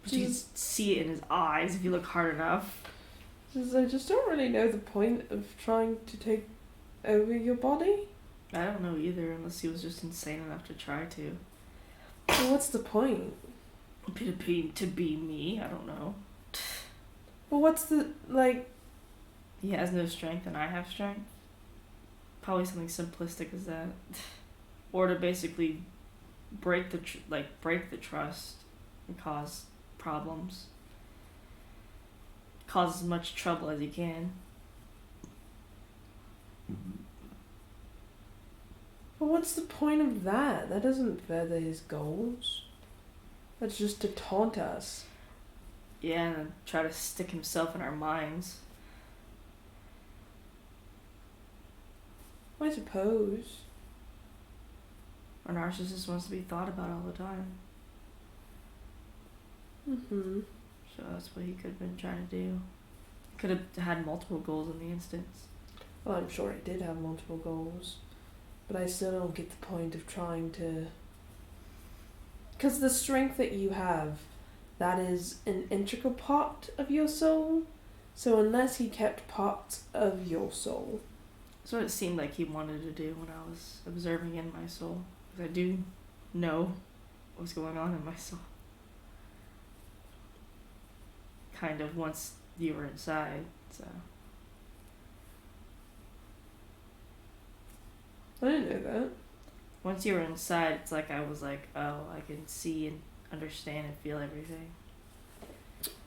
But you can see it in his eyes if you look hard enough. I just don't really know the point of trying to take over your body. I don't know either, unless he was just insane enough to try to. Well, what's the point? To be me, I don't know. Well, what's the, like... He has no strength and I have strength. Probably something simplistic as that. Or to basically break the trust and cause problems. Cause as much trouble as he can. But what's the point of that? That doesn't further his goals. That's just to taunt us. Yeah, and try to stick himself in our minds. I suppose. Our narcissist wants to be thought about all the time. Mm-hmm. So that's what he could have been trying to do. Could have had multiple goals in the instance. Well, I'm sure he did have multiple goals. But I still don't get the point of trying to... Because the strength that you have, that is an integral part of your soul. So unless he kept parts of your soul... That's what it seemed like he wanted to do when I was observing in my soul. Because I do know what's going on in my soul. Kind of once you were inside, so... I didn't know that. Once you were inside, it's like I was like, oh, I can see and understand and feel everything.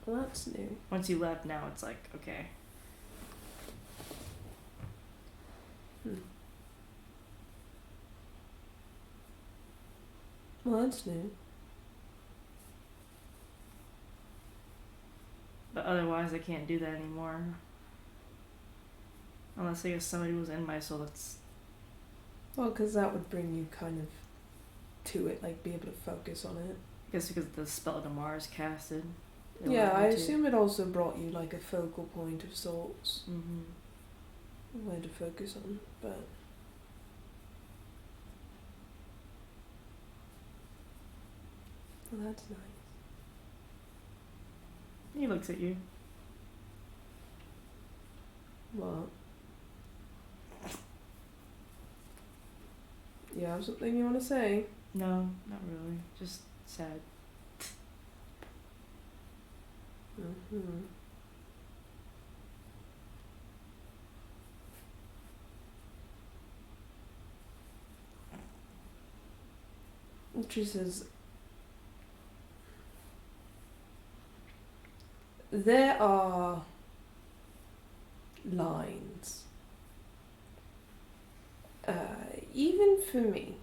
Well, that's new. Once you left, now it's like, okay. Well, that's new. But otherwise, I can't do that anymore. Unless I guess somebody was in my soul that's... Well, because that would bring you kind of to it, like be able to focus on it. I guess because the spell to Mars casted. Yeah, I assume it also brought you like a focal point of sorts. Mm-hmm. Where to focus on, but... Well, that's nice. He looks at you. What? You have something you want to say? No, not really. Just sad. Mm-hmm. She says, there are lines, even for me,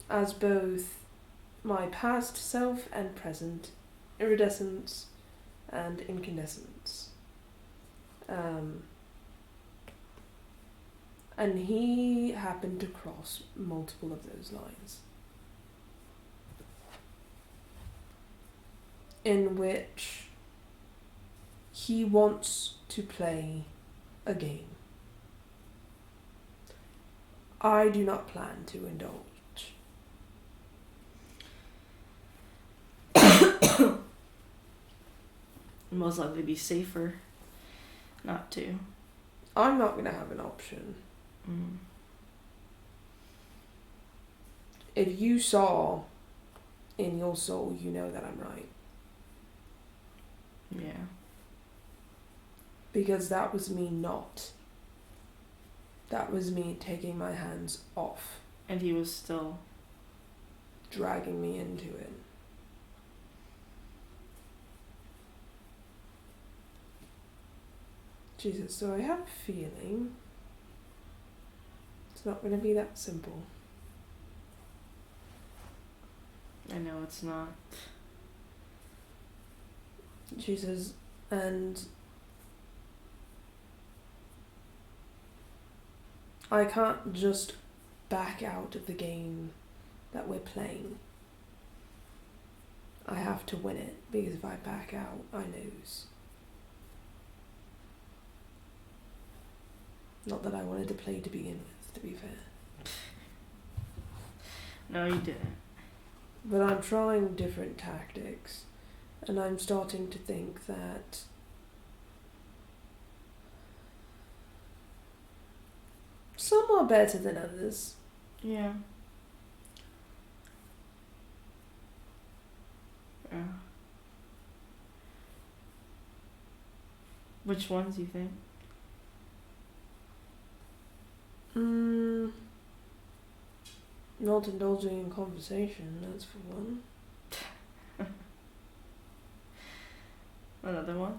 as both my past self and present, iridescence and incandescence. And he happened to cross multiple of those lines. In which he wants to play a game. I do not plan to indulge. Most likely be safer not to. I'm not going to have an option. If you saw in your soul, you know that I'm right. Yeah. Because that was me not. That was me taking my hands off. And he was still... dragging me into it. Jesus, so I have a feeling It's not going to be that simple. I know it's not. She says, and I can't just back out of the game that we're playing. I have to win it, because if I back out, I lose. Not that I wanted to play to begin with, to be fair. No, you didn't. But I'm trying different tactics, and I'm starting to think that some are better than others. Yeah. Yeah. Which ones do you think? Not indulging in conversation, that's for one. Another one?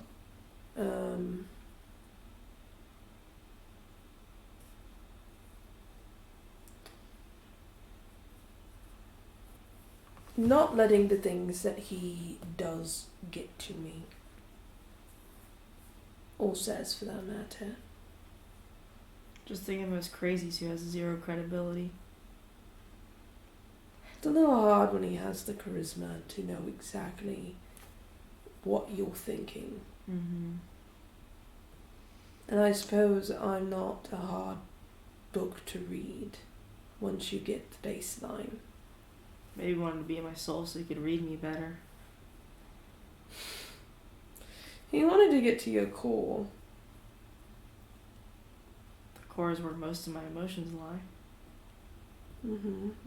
Not letting the things that he does get to me. Or says, for that matter. Just think of him as crazy, so he has zero credibility. It's a little hard when he has the charisma to know exactly what you're thinking. Mm-hmm. And I suppose I'm not a hard book to read once you get the baseline. Maybe he wanted to be in my soul so he could read me better. He wanted to get to your core. The core is where most of my emotions lie.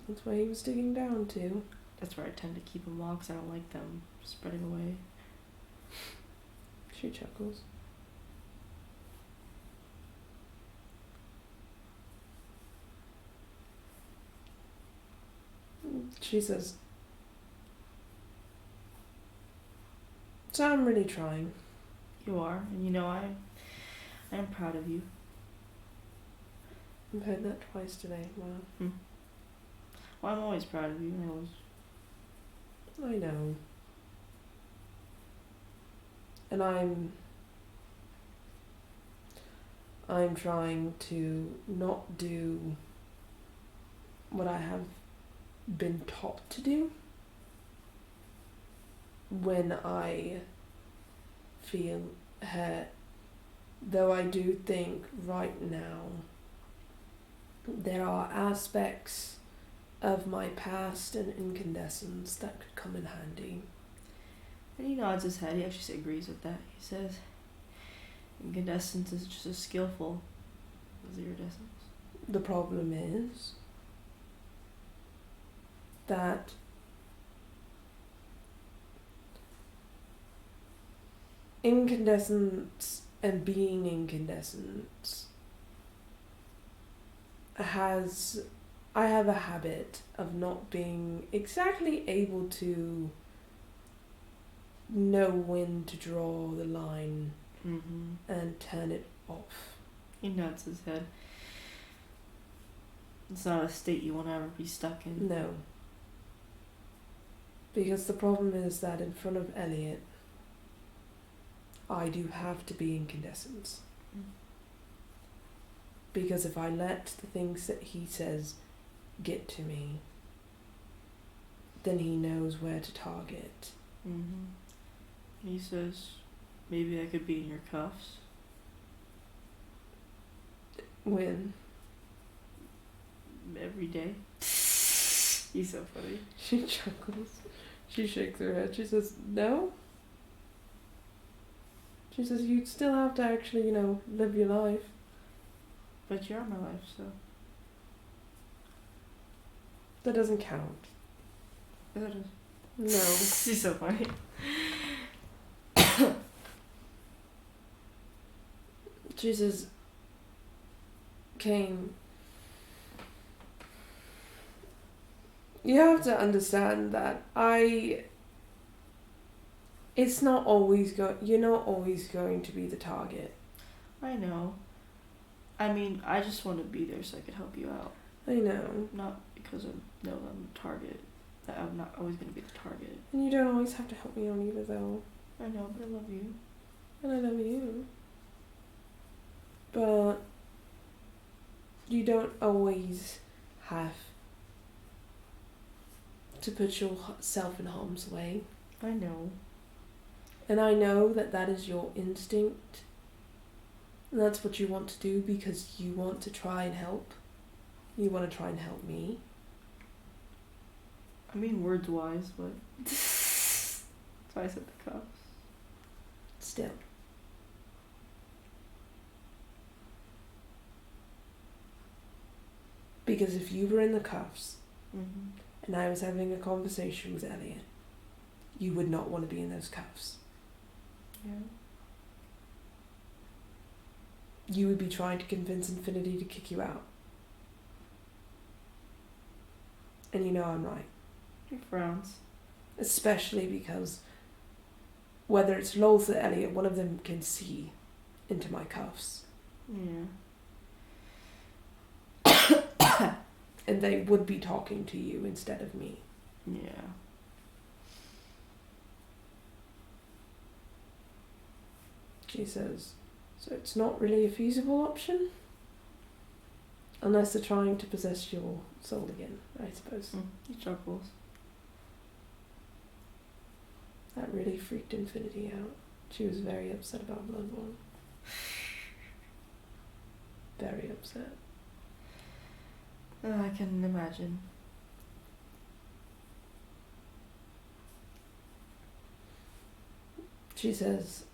That's why he was digging down to. That's where I tend to keep them all because I don't like them spreading away. She chuckles. She says, so I'm really trying. You are, and you know I am proud of you. I've heard that twice today. Wow. Well, I'm always proud of you. I know. And I'm trying to not do what I have been taught to do when I feel hurt. Though I do think right now there are aspects of my past and incandescence that could come in handy. And he nods his head. He actually agrees with that. He says, incandescence is just as skillful as iridescence. The problem is that incandescence and being incandescent I have a habit of not being exactly able to know when to draw the line and turn it off. He nods his head. It's not a state you want to ever be stuck in. No. Because the problem is that in front of Elliot, I do have to be incandescent. Because if I let the things that he says get to me, then he knows where to target. He says, maybe I could be in your cuffs. When? Every day. He's so funny. She chuckles. She shakes her head. She says, no. She says, you'd still have to actually, live your life. But you are my life, so. That doesn't count. That is. No. She's so funny. She says, Kane, you have to understand that it's not always you're not always going to be the target. I know. I mean, I just want to be there so I can help you out. I know. Not because I know I'm the target. That I'm not always going to be the target. And you don't always have to help me out either, though. I know, but I love you. And I love you. But you don't always have to put yourself in harm's way. I know. And I know that that is your instinct. And that's what you want to do because you want to try and help. You want to try and help me. I mean, words wise, but. That's why I said the cuffs. Still. Because if you were in the cuffs and I was having a conversation with Elliot, you would not want to be in those cuffs. Yeah. You would be trying to convince Infinity to kick you out. And you know I'm right. He frowns. Especially because whether it's Loth or Elliot, one of them can see into my cuffs. Yeah. And they would be talking to you instead of me. Yeah. She says, so it's not really a feasible option? Unless they're trying to possess your soul again, I suppose. He chuckles. That really freaked Infinity out. She was very upset about Bloodborne. Very upset. I can imagine. She says,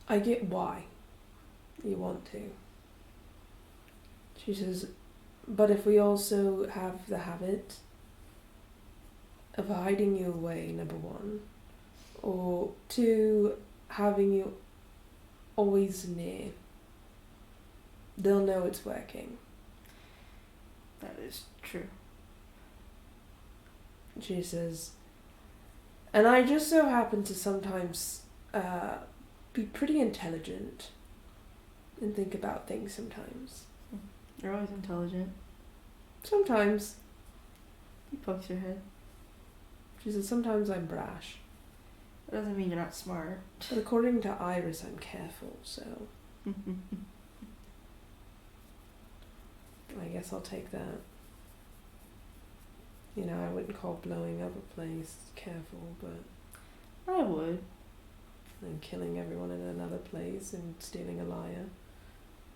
I get why you want to. She says, but if we also have the habit of hiding you away, number one, or two, having you always near, they'll know it's working. That is true. She says, and I just so happen to sometimes be pretty intelligent and think about things sometimes. You're always intelligent. Sometimes. He pokes your head. She says, sometimes I'm brash. That doesn't mean you're not smart. But according to Iris, I'm careful, so I guess I'll take that. You know, I wouldn't call blowing up a place careful, but I would. and killing everyone in another place and stealing a liar.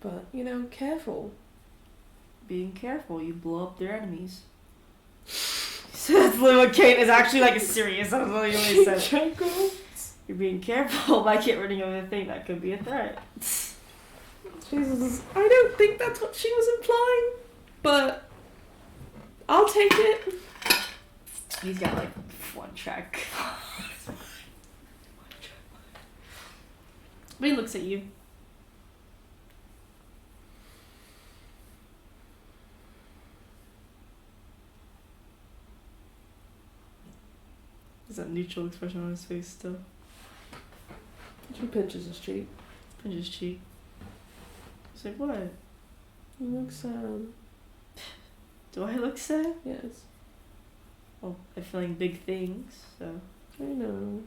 But, you know, careful. Being careful, you blow up their enemies. So that's literally what Kate is actually like serious. That's what you always said. You're being careful by getting rid of the thing that could be a threat. Jesus, I don't think that's what she was implying, but I'll take it. He's got like one track. But he looks at you. There's that neutral expression on his face still. She pinches his cheek. Pinches cheek. He's like, what? You look sad. Do I look sad? Yes. Well, I'm feeling big things, so. I know.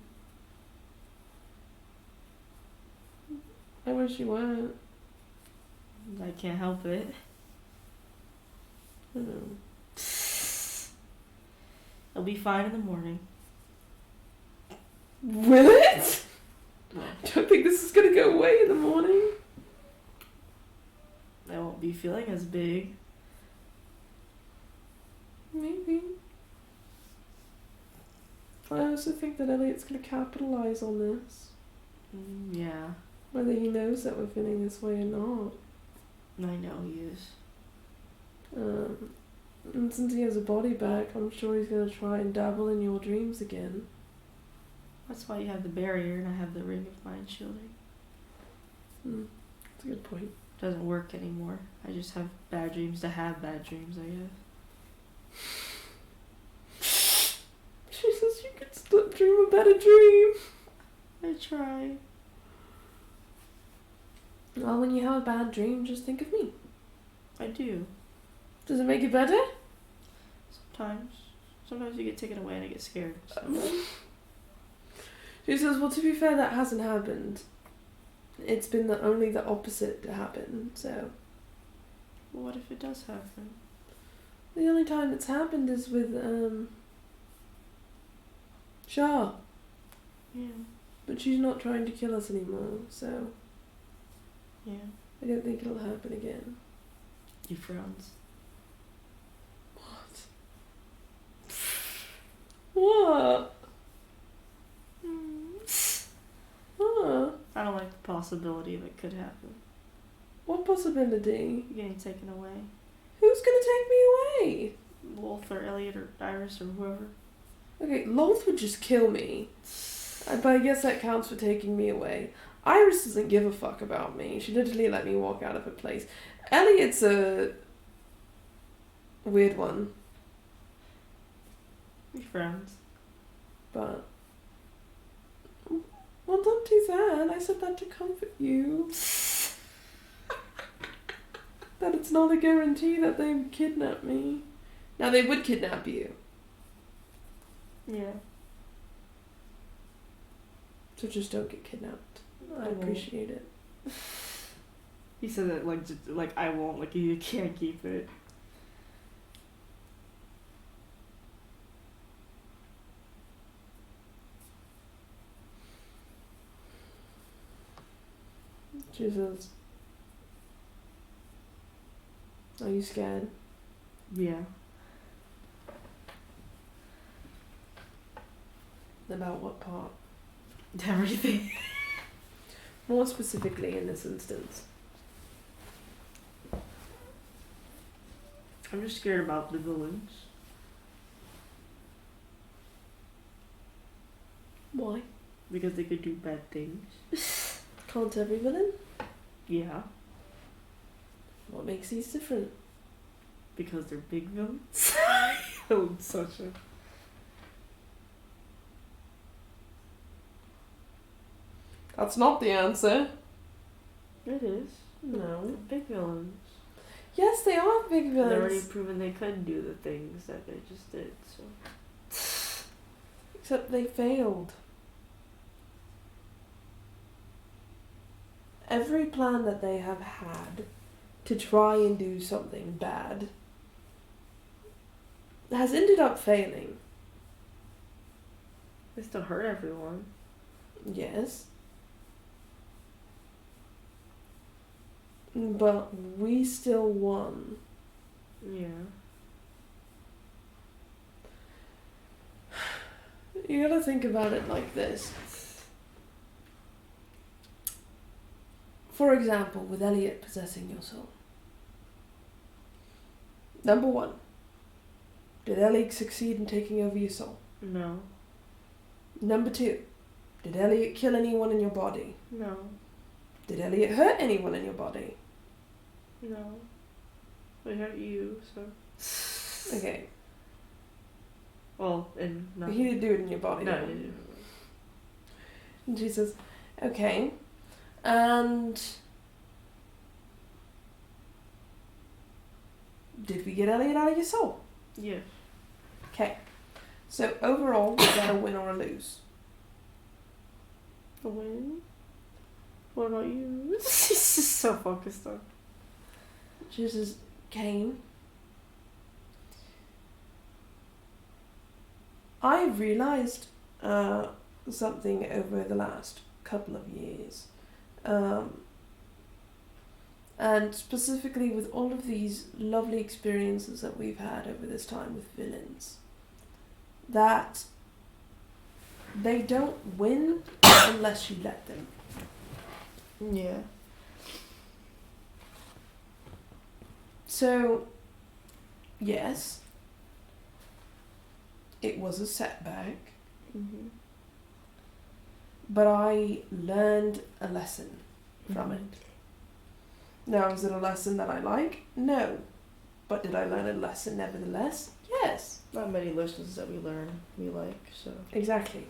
I wish you weren't. I can't help it. I know. It'll be fine in the morning. Will it? No. I don't think this is gonna go away in the morning. I won't be feeling as big. Maybe. I also think that Elliot's gonna capitalize on this. Yeah. Whether he knows that we're feeling this way or not. I know he is. And since he has a body back, I'm sure he's gonna try and dabble in your dreams again. That's why you have the barrier and I have the ring of mind shielding. That's a good point. Doesn't work anymore. I just have bad dreams to have bad dreams, I guess. She says you could still dream a better dream. I try. Well, when you have a bad dream, just think of me. I do. Does it make it better? Sometimes. Sometimes you get taken away and I get scared. So. She says, well, to be fair, that hasn't happened. It's been only the opposite to happen, so... Well, what if it does happen? The only time it's happened is with, Shah. Yeah. But she's not trying to kill us anymore, so... Yeah. I don't think it'll happen again. He frowns. What? I don't like the possibility of it could happen. What possibility? You're getting taken away. Who's gonna take me away? Wolf or Elliot or Iris or whoever. Okay, Loth would just kill me. But I guess that counts for taking me away. Iris doesn't give a fuck about me. She literally let me walk out of her place. Elliot's a weird one. He frowns. But... Well, don't do that. I said that to comfort you. That it's not a guarantee that they would kidnap me. Now, they would kidnap you. Yeah. So just don't get kidnapped. I won't. appreciate it. He said that like I won't, like you can't keep it. She says, are you scared? Yeah. About what part? Everything. More specifically in this instance. I'm just scared about the villains. Why? Because they could do bad things. Can't every villain? Yeah. What makes these different? Because they're big villains. Oh, such a... That's not the answer. It is. No. They're big villains. Yes, they are big villains. They've already proven they could do the things that they just did, so... Except they failed. Every plan that they have had to try and do something bad has ended up failing. They still hurt everyone. Yes. But we still won. Yeah. You gotta think about it like this. For example, with Elliot possessing your soul. Number one, did Elliot succeed in taking over your soul? No. Number two, did Elliot kill anyone in your body? No. Did Elliot hurt anyone in your body? No. They hurt you, so... Okay. Well, and no. He didn't do it in your body. No, though. he didn't. And she says, okay. And did we get Elliot out of your soul? Yeah. Okay. So overall, was that a win or a lose? A win? What about you? He's just so focused on. She says, Kane, I realised something over the last couple of years. And specifically with all of these lovely experiences that we've had over this time with villains, that they don't win unless you let them. Yeah. So, yes, it was a setback, Mm-hmm. but I learned a lesson from it. Now, is it a lesson that I like? No. But did I learn a lesson nevertheless? Yes. Not many lessons that we learn we like, so... Exactly.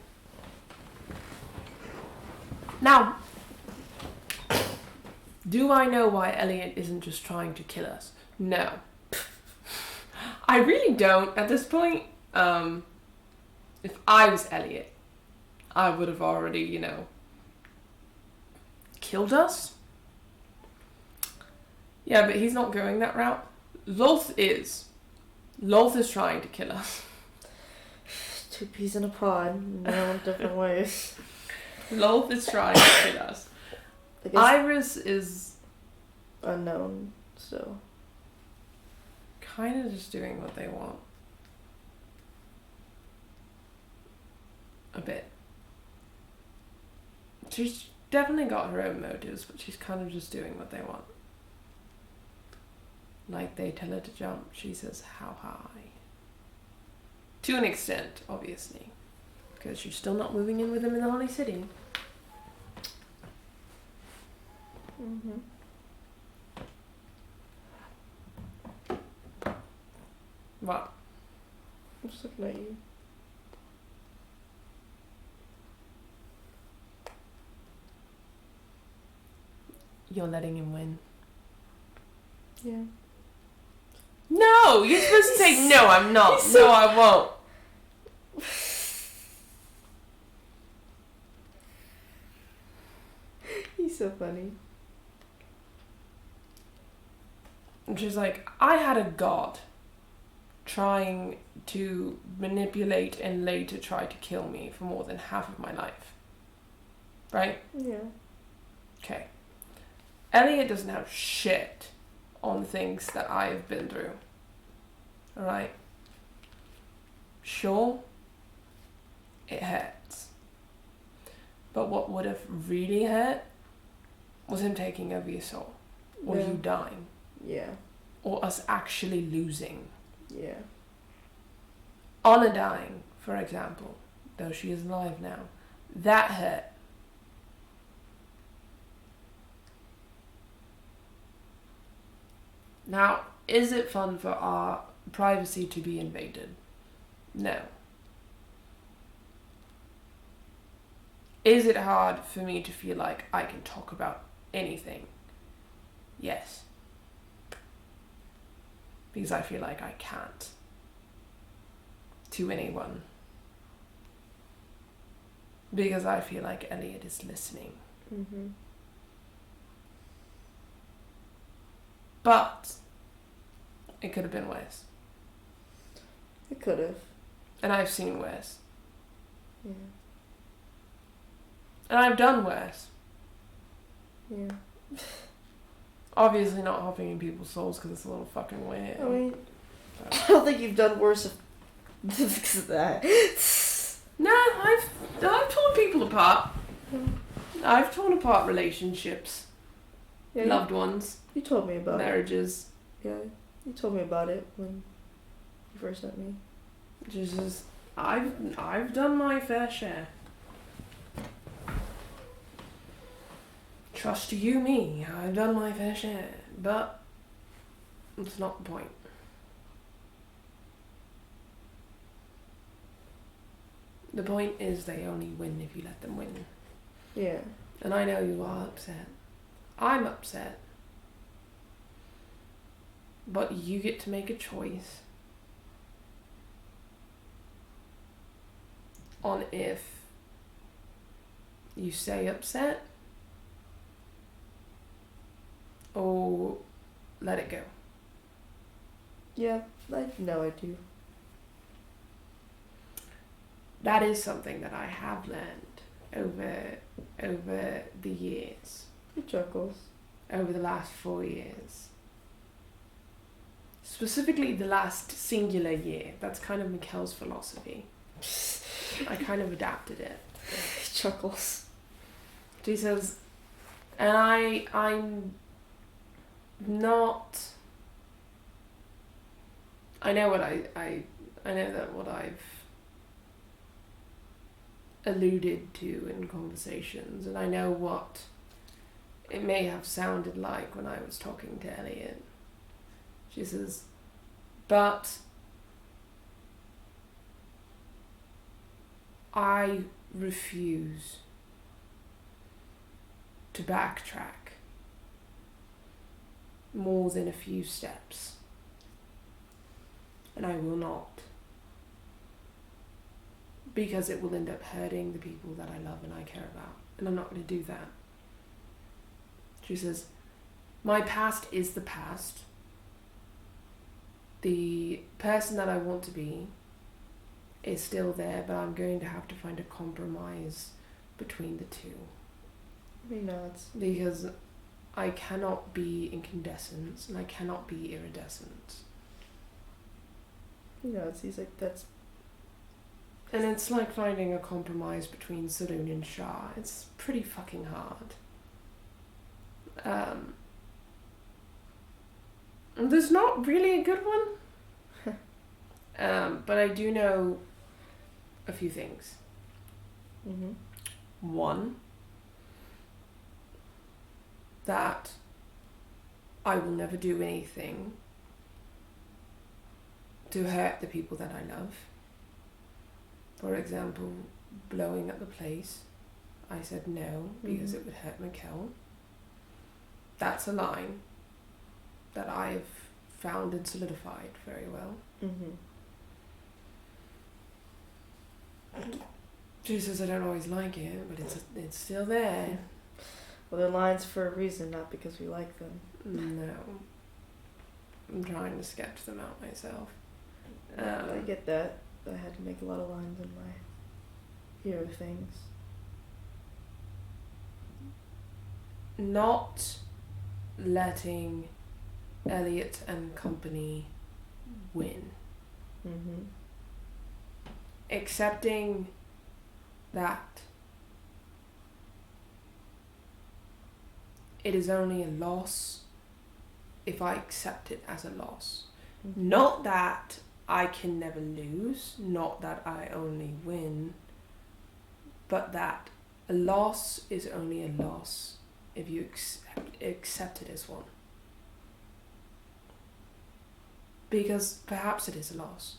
Now, Do I know why Elliot isn't just trying to kill us? No. I really don't at this point. If I was Elliot, I would have already, killed us. Yeah, but he's not going that route. Lolth is. Lolth is trying to kill us. Two peas in a pod, in different ways. Lolth is trying to kill us. Iris is unknown, so kind of just doing what they want. A bit. She's definitely got her own motives, but she's kind of just doing what they want. Like, they tell her to jump, she says, how high? To an extent, obviously. Because she's still not moving in with them in the Holy City. Mm-hmm. What? I'm just looking at you. You're letting him win. Yeah. No! You're supposed to say, no, I'm not. So... No, I won't. He's so funny. And she's like, I had a god trying to manipulate and later try to kill me for more than half of my life. Right? Yeah. Okay. Elliot doesn't have shit on things that I have been through. Alright? Sure, it hurts. But what would have really hurt was him taking over your soul. Or you dying. Yeah. Or us actually losing. Yeah. Anna dying, for example, though she is alive now. That hurt. Now, is it fun for our privacy to be invaded? No. Is it hard for me to feel like I can talk about anything? Yes. Because I feel like I can't. To anyone. Because I feel like Elliot is listening. Mm-hmm. But it could have been worse. It could have. And I've seen worse. Yeah. And I've done worse. Yeah. Obviously not hopping in people's souls because it's a little fucking weird. I mean, I don't think you've done worse because of that. No, I've torn people apart. I've torn apart relationships. Yeah, Loved ones. You told me about marriages. it. Yeah, you told me about it when you first met me. Jesus, I've done my fair share. Trust you me, I've done my fair share, but it's not the point. The point is they only win if you let them win. Yeah. And I know you are upset. I'm upset. But you get to make a choice on if you stay upset or let it go. Yeah, I know I do. That is something that I have learned over the years. He chuckles. Over the last 4 years. Specifically the last singular year. That's kind of Mikkel's philosophy. I kind of adapted it. He chuckles. She says, and I'm not... I know what I know that what I've alluded to in conversations, and I know what it may have sounded like when I was talking to Elliot. She says, but I refuse to backtrack more than a few steps. And I will not. Because it will end up hurting the people that I love and I care about. And I'm not going to do that. She says, my past is the past. The person that I want to be is still there, but I'm going to have to find a compromise between the two. Because I cannot be incandescence and I cannot be iridescence. He's like, that's... And it's like finding a compromise between Saloon and Shah. It's pretty fucking hard. There's not really a good one. But I do know a few things. Mm-hmm. One, that I will never do anything to hurt the people that I love. For example, blowing up the place. I said no because it would hurt Mikkel. That's a line that I've found and solidified very well. Mm-hmm. She says I don't always like it, but it's still there. Well, they're lines for a reason, not because we like them. No. I'm trying to sketch them out myself. I get that. I had to make a lot of lines in my hero things. Not letting Elliot and company win. Mm-hmm. Accepting that it is only a loss if I accept it as a loss. Mm-hmm. Not that I can never lose, not that I only win, but that a loss is only a loss if you accept it as one. Because perhaps it is a loss,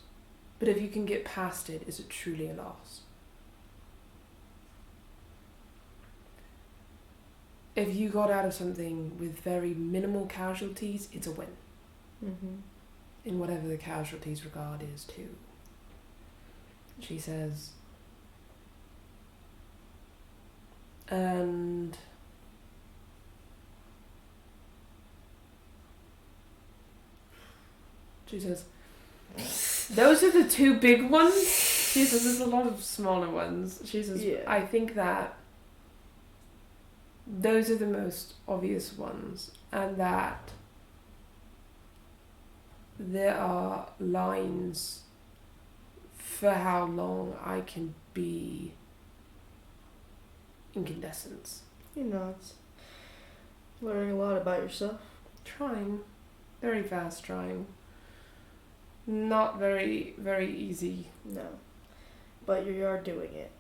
but if you can get past it, is it truly a loss? If you got out of something with very minimal casualties, it's a win. Mm-hmm. In whatever the casualties regard is too. She says, and she says, those are the two big ones. She says there's a lot of smaller ones. She says, yeah. I think that those are the most obvious ones, and that there are lines for how long I can be incandescence. It's learning a lot about yourself. Trying. Very fast trying. Not very, very easy. No. But you are doing it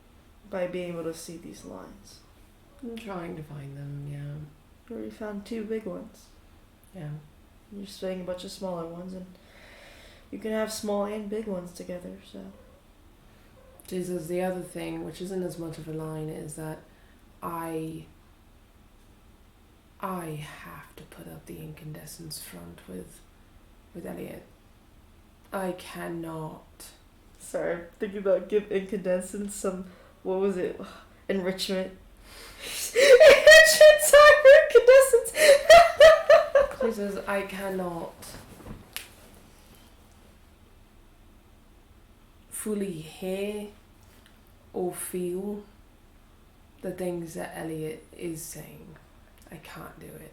by being able to see these lines. I'm trying to find them, yeah. You already found 2 big ones. Yeah. You're saying a bunch of smaller ones, and you can have small and big ones together, so. Jesus, the other thing, which isn't as much of a line, is that I have to put up the incandescence front with Elliot. I cannot. Sorry, I'm thinking about give incandescence some, what was it? Enrichment. Enrichment, sorry, incandescence. Jesus, I cannot fully hear or feel the things that Elliot is saying. I can't do it.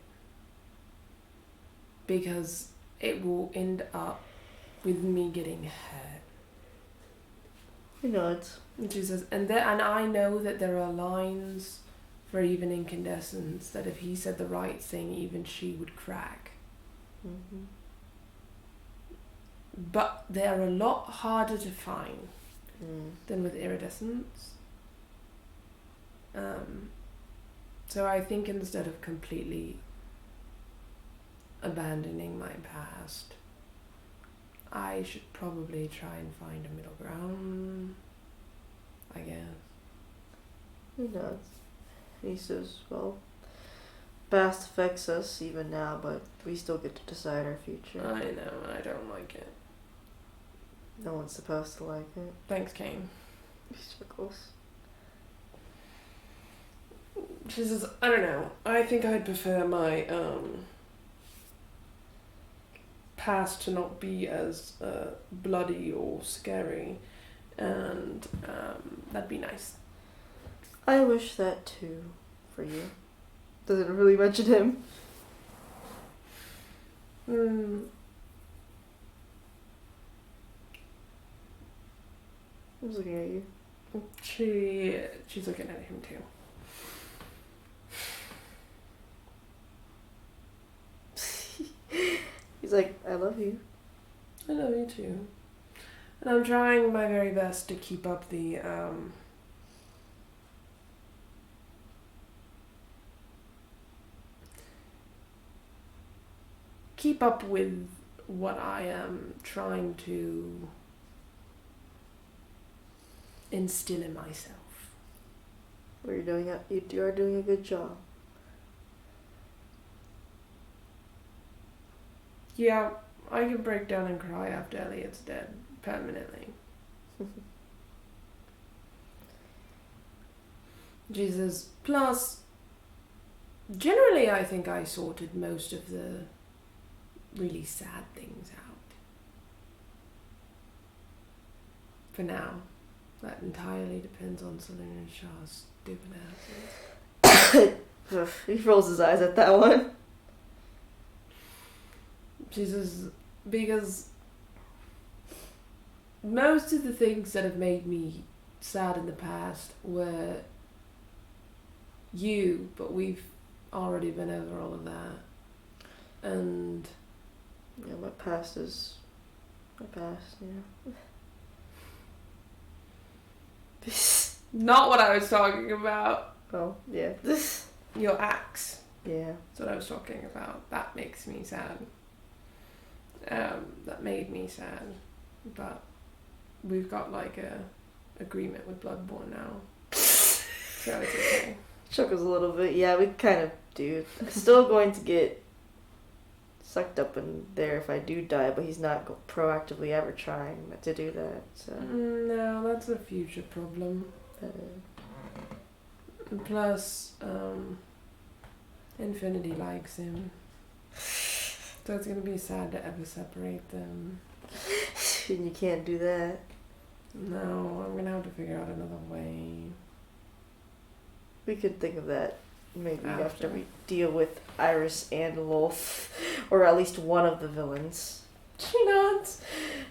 Because it will end up with me getting hurt. It's... She says, and I know that there are lines for even incandescence that if he said the right thing, even she would crack. Mm-hmm. But they're a lot harder to find than with iridescence. So I think instead of completely abandoning my past, I should probably try and find a middle ground, I guess. He says, well, past affects us even now, but we still get to decide our future. I know, and I don't like it. No one's supposed to like it. Thanks, Kane. Circles. She says, I don't know. I think I'd prefer my past to not be as bloody or scary, and that'd be nice. I wish that too, for you. Doesn't really mention him. Who's looking at you? She's looking at him too. He's like, I love you. I love you too. And I'm trying my very best to keep up the keep up with what I am trying to instill in myself. Well, you are doing a good job. Yeah, I can break down and cry after Elliot's dead, permanently. Jesus. Plus, generally I think I sorted most of the really sad things out. For now. That entirely depends on Selena and Shaw's stupid asses. He rolls his eyes at that one. Jesus, because most of the things that have made me sad in the past were you, but we've already been over all of that. And yeah, my past is my past, yeah. Not what I was talking about. Oh, yeah. Your axe. Yeah. That's what I was talking about. That makes me sad. That made me sad. But we've got like a agreement with Bloodborne now. So it's okay. Chuckles a little bit. Yeah, we kind of do. Still going to get sucked up in there if I do die, but he's not proactively ever trying to do that. So no, that's a future problem. And plus, Infinity likes him. So it's gonna be sad to ever separate them. And you can't do that. No, I'm gonna have to figure out another way. We could think of that maybe after we deal with Iris and Wolf, or at least one of the villains. She nods.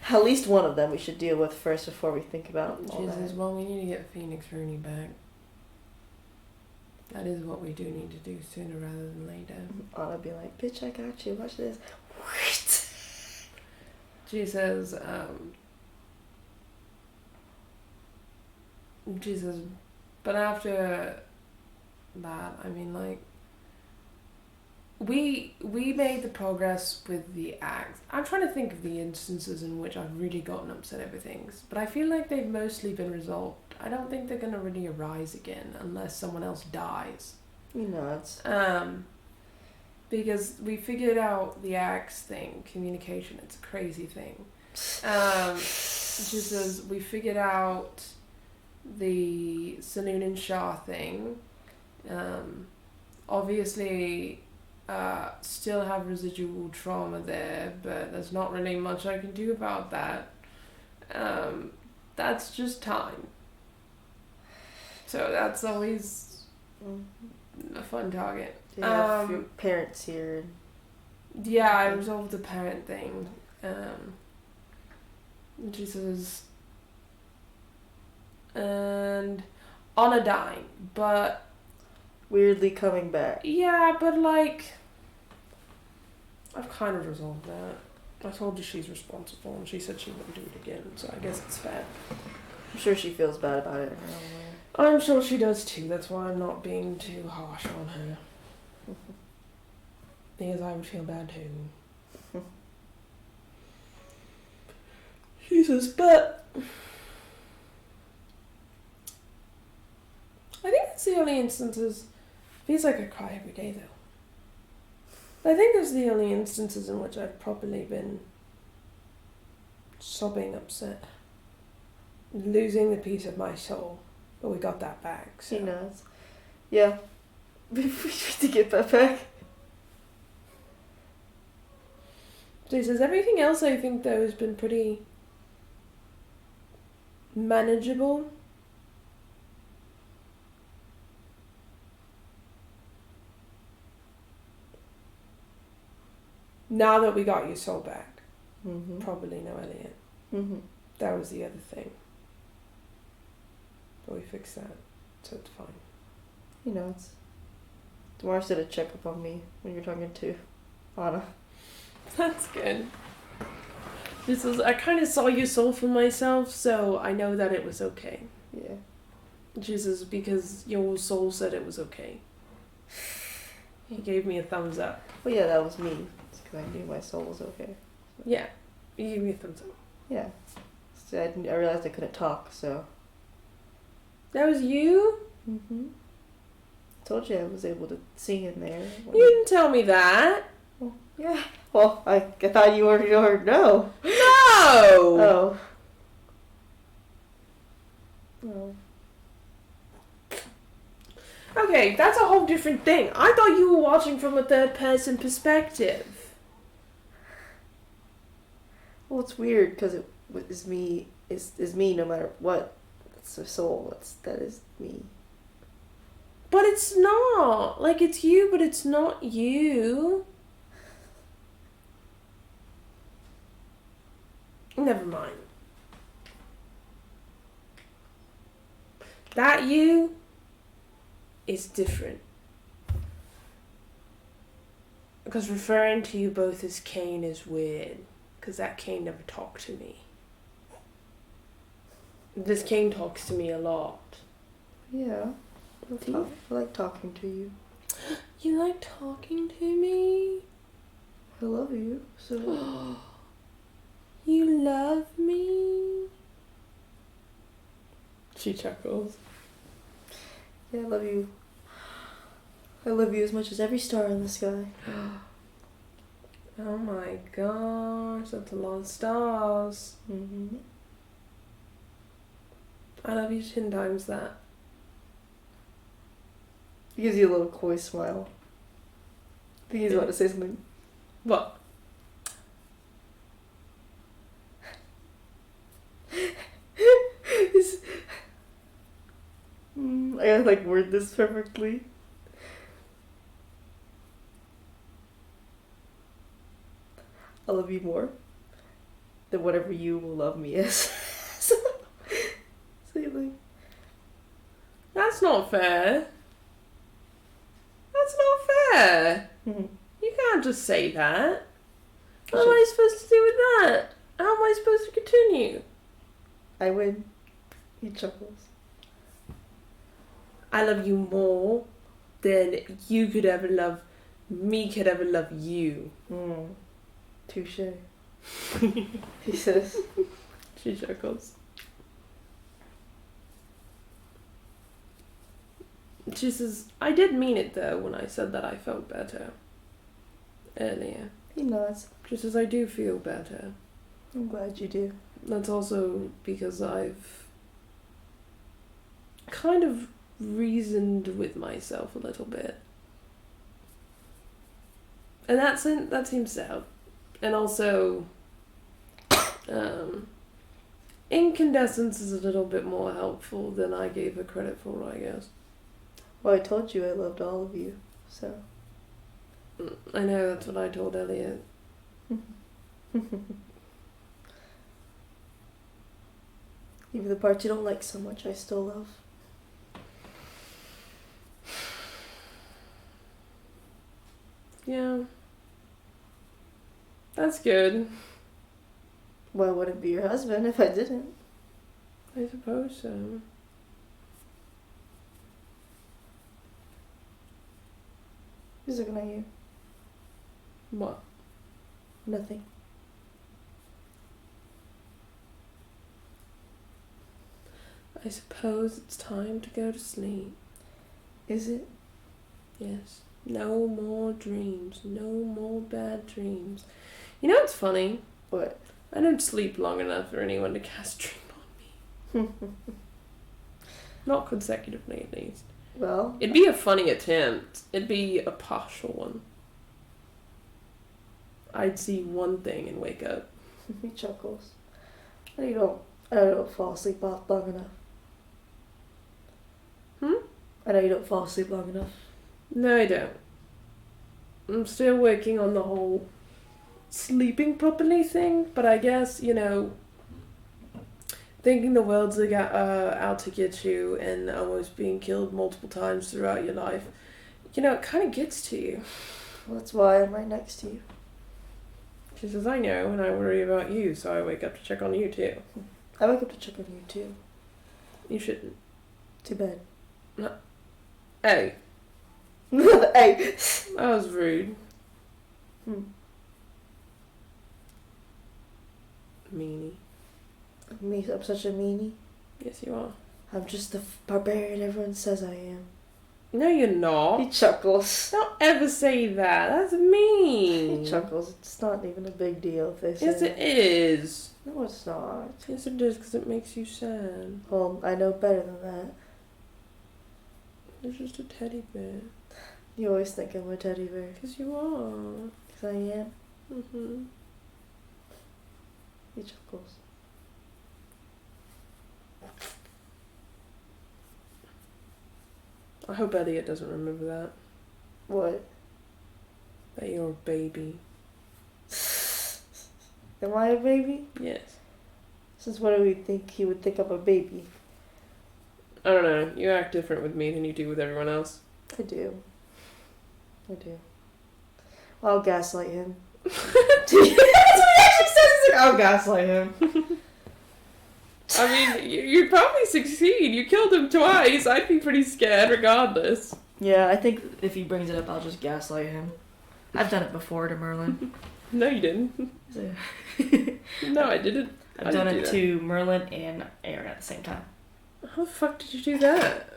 At least one of them we should deal with first before we think about all Jesus, that. well, we need to get Phoenix Rooney back. That is what we do need to do sooner rather than later. Anna be like, bitch, I got you. Watch this. She says, Jesus, but after that, I mean, like, we made the progress with the axe. I'm trying to think of the instances in which I've really gotten upset over things, but I feel like they've mostly been resolved. I don't think they're gonna really arise again unless someone else dies. You know, it's because we figured out the axe thing, communication. It's a crazy thing. She says we figured out the Saloon and Shah thing. Obviously, still have residual trauma there, but there's not really much I can do about that. That's just time. So that's always a fun target. yeah, your parents here. Yeah, I resolved the parent thing. She says, and Anna dying, but Weirdly coming back. yeah, but like, I've kind of resolved that. I told you she's responsible, and she said she wouldn't do it again, so I guess it's fair. I'm sure she feels bad about it. I'm sure she does too. That's why I'm not being too harsh on her. Because I would feel bad too. Jesus, but I think that's the only instances. Feels like I cry every day though. I think those are the only instances in which I've properly been sobbing upset. Losing the piece of my soul. But we got that back, so. He knows. Yeah. We need to get that back. So he says, everything else I think though has been pretty manageable. Now that we got your soul back. Mm-hmm. Probably no Elliot. Mm-hmm. That was the other thing. But we fixed that, so it's fine. He knows. Tomorrow's did a checkup on me when you're talking to Anna. That's good. I kind of saw your soul for myself, so I know that it was okay. Yeah. Jesus, because your soul said it was okay. He gave me a thumbs up. Well, yeah, that was me. It's because I knew my soul was okay. So. Yeah, you gave me a thumbs up. Yeah. So I realized I couldn't talk, so. That was you? Mm-hmm. Told you I was able to sing in there. You didn't tell me that. Well, yeah. Well, I thought you already know. No! Oh. Oh. Okay, that's a whole different thing. I thought you were watching from a third-person perspective. Well, it's weird because it is me. Is me no matter what. It's a soul. That is me. But it's not. Like, it's you, but it's not you. Never mind. That you is different. Because referring to you both as Kane is weird. Because that Kane never talked to me. This Kane talks to me a lot. Yeah. I like talking to you. You like talking to me? I love you, so... You love me? She chuckles. Yeah, I love you. I love you as much as every star in the sky. Oh my gosh, that's a lot of stars. Mm-hmm. I love you 10 times that. He gives you a little coy smile. I think he's about to say something. What? I gotta like word this perfectly. I love you more than whatever you will love me as. Say like. That's not fair. That's not fair. Mm-hmm. You can't just say that. What am I supposed to do with that? How am I supposed to continue? I win. He chuckles. I love you more than you could ever love me, could ever love you. Touche. He says. She chuckles. She says, I did mean it though when I said that I felt better earlier. He nods. She says, I do feel better. I'm glad you do. That's also because I've kind of reasoned with myself a little bit. And that seems to help. And also, incandescence is a little bit more helpful than I gave her credit for, I guess. Well, I told you I loved all of you, so. I know, that's what I told Elliot. Even the parts you don't like so much, I still love. Yeah. That's good. Well, I wouldn't be your husband if I didn't. I suppose so. Who's looking at you? What? Nothing. I suppose it's time to go to sleep. Is it? Yes. No more dreams. No more bad dreams. You know what's funny? What? I don't sleep long enough for anyone to cast dream on me. Not consecutively, at least. Well, it'd be a funny attempt. It'd be a partial one. I'd see one thing and wake up. he chuckles. I don't fall asleep long enough. I know you don't fall asleep long enough. No, I don't. I'm still working on the whole sleeping properly thing, but I guess, thinking the world's out to get you and almost being killed multiple times throughout your life, it kind of gets to you. Well, that's why I'm right next to you. She says, I know, and I worry about you, so I wake up to check on you, too. I wake up to check on you, too. You shouldn't. Too bad. Hey. Hey. That was rude. Meanie. I'm such a meanie. Yes, you are. I'm just the barbarian everyone says I am. No, you're not. He chuckles. Don't ever say that. That's mean. He chuckles. It's not even a big deal if they say Yes, it is. No, it's not. Yes, it is, because it makes you sad. Well, I know better than that. It's just a teddy bear. You always think I'm a teddy bear. Because you are. Because I am. Mm-hmm. He chuckles. I hope Elliot doesn't remember that. What? That you're a baby. Am I a baby? Yes. Since when do we think he would think I'm a baby? I don't know. You act different with me than you do with everyone else. I do. Well, I'll gaslight him. That's what he actually says. He's like, I'll gaslight him. I mean, you'd probably succeed. You killed him twice. I'd be pretty scared regardless. Yeah, I think if he brings it up, I'll just gaslight him. I've done it before to Merlin. No, you didn't. No, I didn't. I've done it to Merlin and Aaron at the same time. How the fuck did you do that?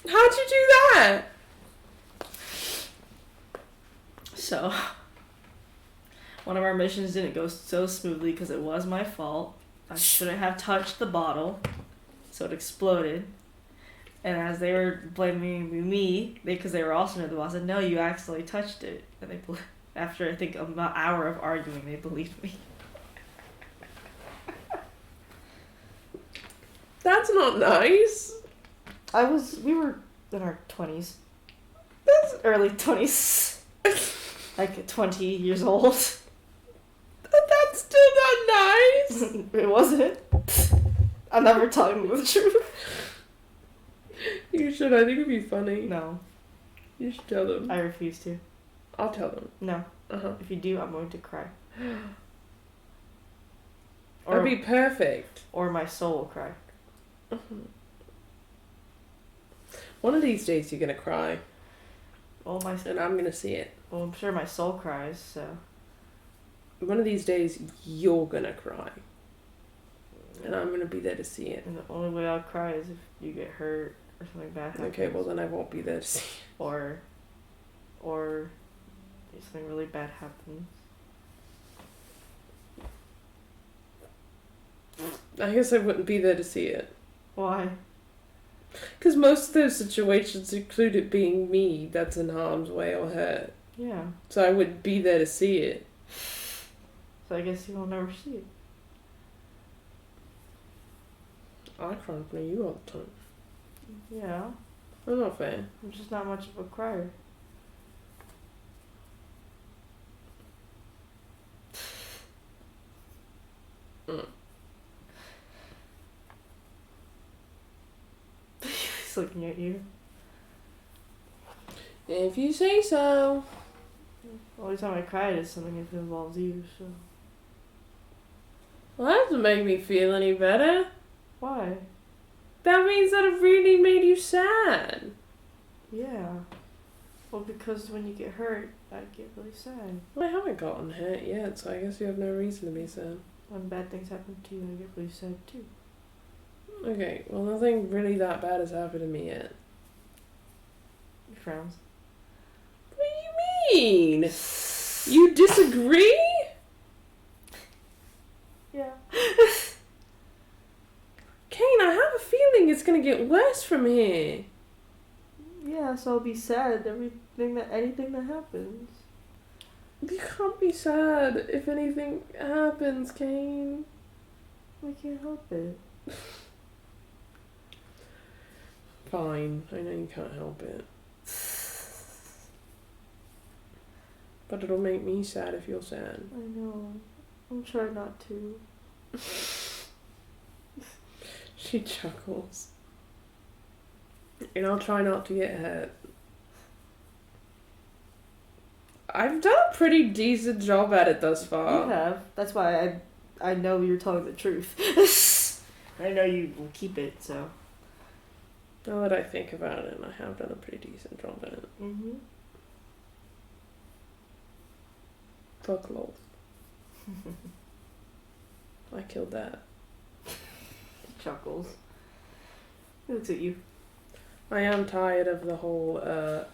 How'd you do that? So, one of our missions didn't go so smoothly because it was my fault. I shouldn't have touched the bottle, so it exploded. And as they were blaming me, because they were also near the boss, said, "No, you actually touched it." And they, after I think an hour of arguing, they believed me. That's not nice. We were in our 20s. That's early 20s. Like 20 years old. That's still not nice. It wasn't. I'm never telling them the truth. You should. I think it'd be funny. No. You should tell them. I refuse to. I'll tell them. No. Uh-huh. If you do, I'm going to cry. That'd be perfect. Or my soul will cry. One of these days you're gonna cry. Well, and I'm gonna see it. Well, I'm sure my soul cries, so. One of these days you're gonna cry. And I'm gonna be there to see it. And the only way I'll cry is if you get hurt or something bad happens. Okay, well then I won't be there to see it. Or if something really bad happens. I guess I wouldn't be there to see it. Why? Because most of those situations include it being me that's in harm's way or hurt. Yeah. So I wouldn't be there to see it. So I guess you will never see it. I cry in front of you all the time. Yeah. That's not fair. I'm just not much of a crier. He's looking at you. If you say so. The only time I cried is something that involves you, so. Well, that doesn't make me feel any better. Why? That means that it really made you sad. Yeah. Well, because when you get hurt, I get really sad. Well, I haven't gotten hurt yet, so I guess you have no reason to be sad. When bad things happen to you, I get really sad too. Okay, well, nothing really that bad has happened to me yet. He frowns. What do you mean? You disagree? Yeah. Kane, I have a feeling it's gonna get worse from here. Yeah, so I'll be sad anything that happens. You can't be sad if anything happens, Kane. I can't help it. Fine, I know you can't help it. But it'll make me sad if you're sad. I know. I'm trying not to. She chuckles. And I'll try not to get hurt. I've done a pretty decent job at it thus far. You have. That's why I know you're telling the truth. I know you will keep it, so. Now that I think about it, I have done a pretty decent job at it. Mm-hmm. Fuck lol. I killed that. He chuckles. He looks at you. I am tired of the whole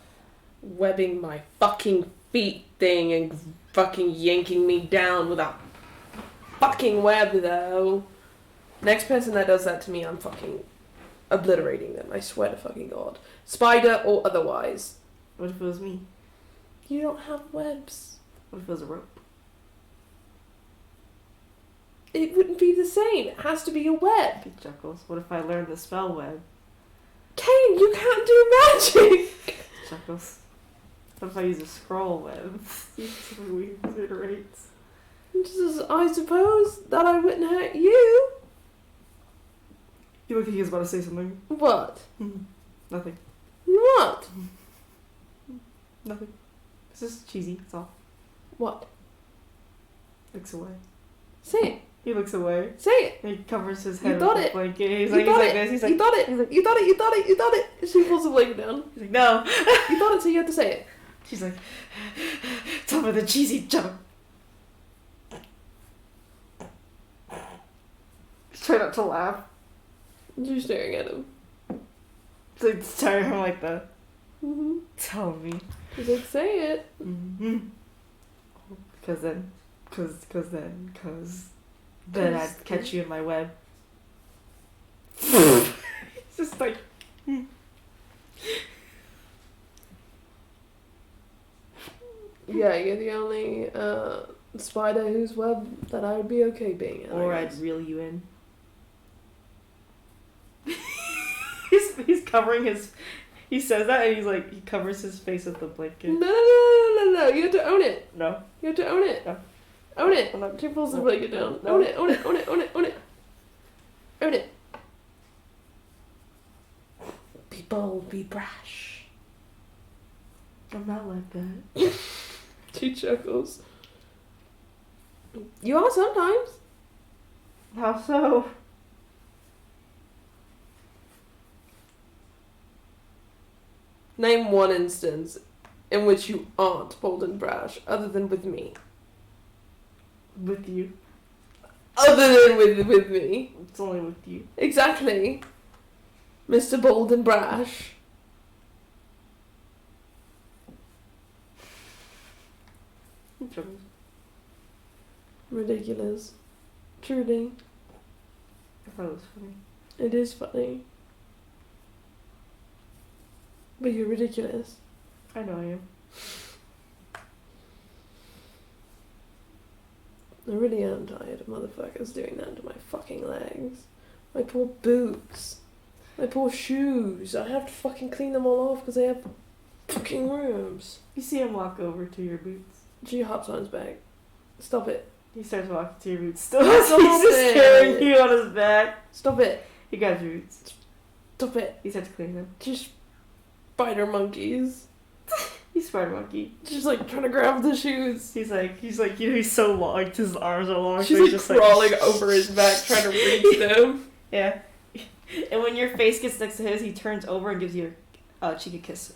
webbing my fucking feet thing and fucking yanking me down with a fucking web though. Next person that does that to me, I'm fucking obliterating them. I swear to fucking God. Spider or otherwise. What if it was me? You don't have webs. What if it was a rope? It wouldn't be the same. It has to be a web. He chuckles. What if I learned the spell web? Kane, you can't do magic! Chuckles. What if I use a scroll web? He reiterates. I suppose that I wouldn't hurt you. You look like he was about to say something. What? Nothing. What? Nothing. It's just cheesy, that's all. What? Looks away. Say it. He looks away. Say it. He covers his head You thought with a it. blanket. He's You like, thought he's like it. this. He's like, You thought it. he's like, You thought it. You thought it. You thought it. She pulls the blanket down. he's like, no. You thought it, so you had to say it. She's like, some of the cheesy junk. Try not to laugh. You're staring at him. It's like staring at him like that. Mm-hmm. Tell me. He's like, say it. Mm-hmm. Cause then I'd catch you in my web. It's just like. Yeah, you're the only spider whose web that I would be okay being in. Or I I'd guess. reel you in. he's covering his. He says that and he's like, he covers his face with the blanket. No. You have to own it. No. You have to own it. No. Own it. I'm not- She pulls the no. blanket down. No. Own it. Own it. Own it. Own it. Own it. Own it. Be bold. Be brash. I'm not like that. She chuckles. You are sometimes. How so? Name one instance in which you aren't bold and brash, other than with me. With you. Other than with me. It's only with you. Exactly. Mr. Bold and Brash. Ridiculous. Truly. I thought it was funny. It is funny. But you're ridiculous. I know I am. I really am tired of motherfuckers doing that to my fucking legs. My poor boots. My poor shoes. I have to fucking clean them all off because they have fucking worms. You see him walk over to your boots. She hops on his back. Stop it. He starts walking to your boots. Still, Stop he's just it. carrying you on his back. Stop it. He grabs your boots. Stop it. He starts cleaning them. Just spider monkeys. He's Spider Monkey. Just like trying to grab the shoes. He's like, you know, he's so long. His arms are long. She's so like he's just crawling over his back trying to reach them. Yeah. And when your face gets next to his, he turns over and gives you a cheeky kiss.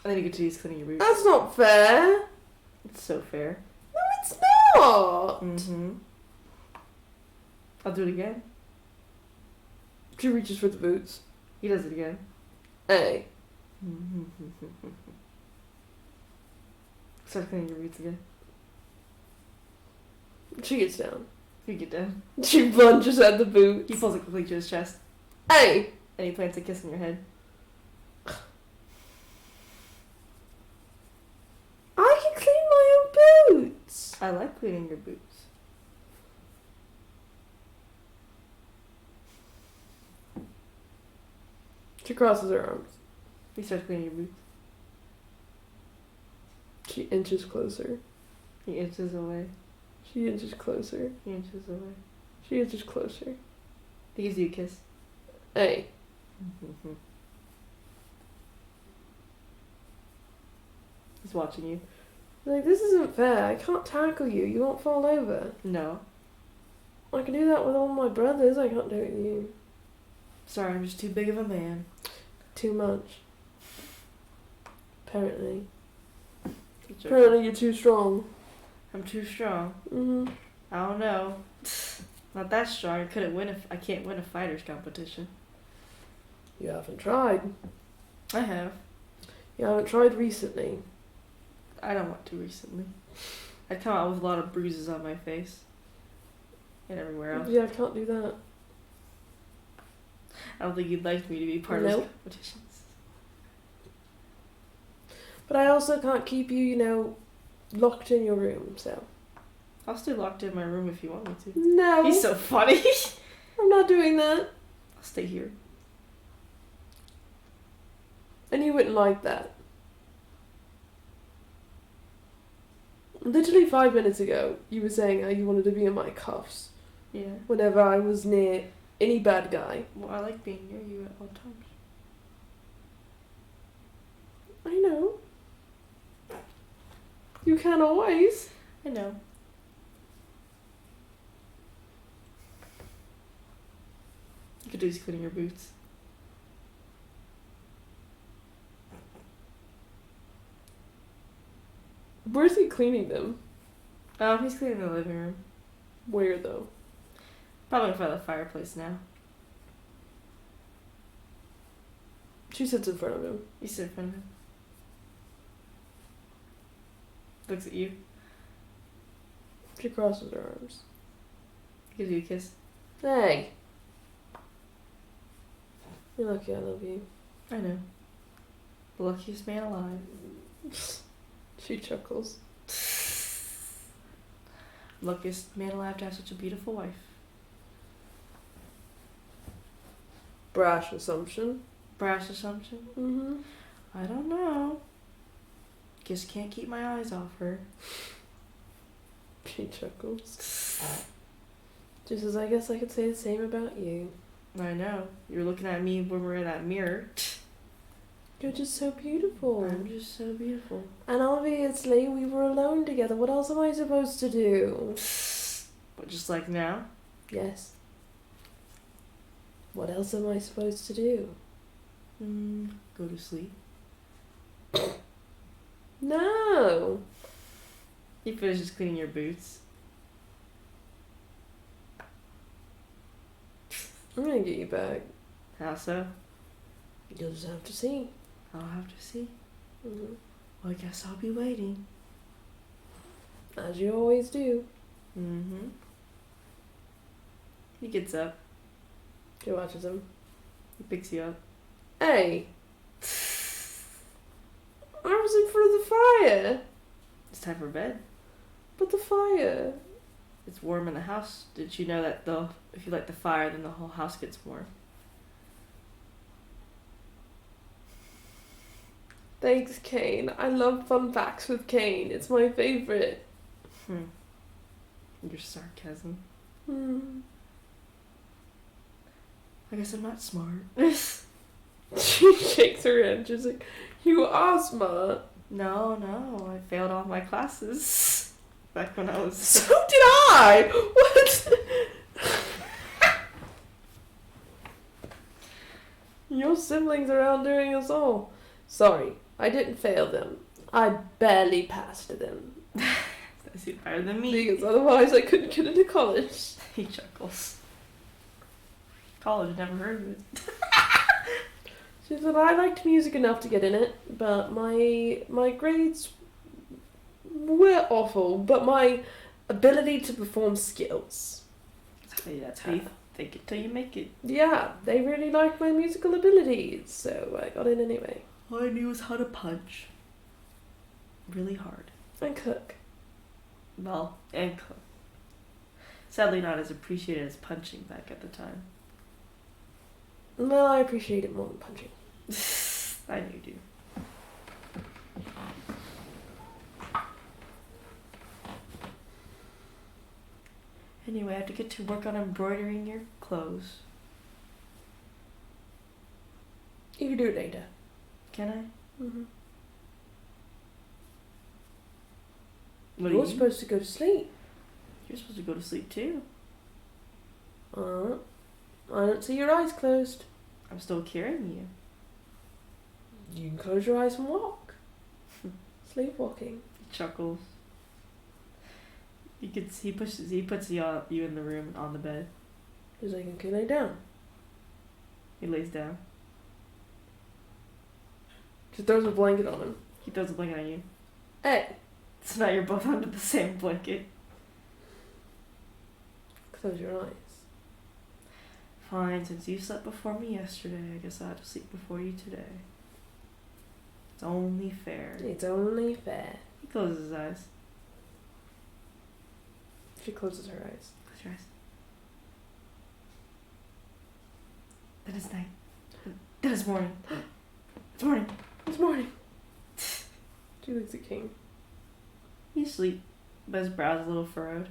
And then you get to use cleaning your boots. That's not fair. It's so fair. No, it's not. Mm-hmm. I'll do it again. She reaches for the boots. He does it again. Hey. Start cleaning your boots again. She gets down. You get down. She lunges at the boots. He pulls it quickly to his chest. Hey! And he plants a kiss on your head. I can clean my own boots! I like cleaning your boots. She crosses her arms. He starts cleaning your boots. She inches closer. He inches away. She inches closer. He inches away. She inches closer. He gives you a kiss. Hey. He's watching you. Like, this isn't fair. I can't tackle you. You won't fall over. No. I can do that with all my brothers. I can't do it with you. Sorry, I'm just too big of a man. Too much. Apparently. Joking. Apparently you're too strong. I'm too strong. Mm-hmm. I don't know. Not that strong. I can't win a fighter's competition. You haven't tried. I have. You haven't tried recently. I don't want to recently. I come out with a lot of bruises on my face. And everywhere else. Yeah, I can't do that. I don't think you'd like me to be part of Nope. those competitions. But I also can't keep you, locked in your room, so. I'll stay locked in my room if you want me to. No. He's so funny. I'm not doing that. I'll stay here. And you wouldn't like that. Literally 5 minutes ago, you were saying how you wanted to be in my cuffs Yeah. whenever I was near any bad guy. Well, I like being near you at all times. I know. You can always. I know. You could do is cleaning your boots. Where's he cleaning them? He's cleaning the living room. Where, though? Probably in front of the fireplace now. She sits in front of him. You sit in front of him. Looks at you. She crosses her arms. Gives you a kiss. Hey. You're lucky I love you. I know. The luckiest man alive. She chuckles. Luckiest man alive to have such a beautiful wife. Brash assumption. Brash assumption? Mm-hmm. I don't know. Just can't keep my eyes off her. She chuckles. Just as I guess I could say the same about you. I know. You're looking at me when we're in that mirror. You're just so beautiful. I'm just so beautiful. And obviously we were alone together. What else am I supposed to do? But just like now? Yes. What else am I supposed to do? Go to sleep. No. He finishes cleaning your boots. I'm gonna get you back. How so? You'll just have to see. I'll have to see. Mm-hmm. Well, I guess I'll be waiting. As you always do. Mm-hmm. He gets up. She watches him. He picks you up. Hey. I was in front of the fire. It's time for bed. But the fire. It's warm in the house. Did you know that if you light the fire, then the whole house gets warm? Thanks, Kane. I love fun facts with Kane. It's my favorite. Your sarcasm. I guess I'm not smart. She shakes her head. She's like, you are smart. No. I failed all my classes. Back when I was... So did I! What? Your siblings are outdoing us all. Sorry, I didn't fail them. I barely passed them. That's better than me. Because otherwise I couldn't get into college. He chuckles. college, never heard of it. She said, I liked music enough to get in it, but my grades were awful, but my ability to perform skills. That's how you think it till you make it. Yeah, they really liked my musical abilities, so I got in anyway. All I knew was how to punch. Really hard. And cook. Well, and cook. Sadly not as appreciated as punching back at the time. Well, I appreciate it more than punching. I know you do. Anyway, I have to get to work on embroidering your clothes. You can do it later. Can I? Mm-hmm. What You're are you? supposed to go to sleep. You're supposed to go to sleep too. I don't see your eyes closed. I'm still carrying you. You can close your eyes and walk. Sleepwalking. He chuckles. He puts you in the room on the bed. He's like, okay, lay down. He lays down. She throws a blanket on him. He throws a blanket on you. Hey, So now you're both under the same blanket. close your eyes. Fine, since you slept before me yesterday, I guess I have to sleep before you today. It's only fair. It's only fair. He closes his eyes. She closes her eyes. Close your eyes. Then it's night. Then it's morning. It's morning. It's morning. She looks at King. He's asleep, but his brow's a little furrowed.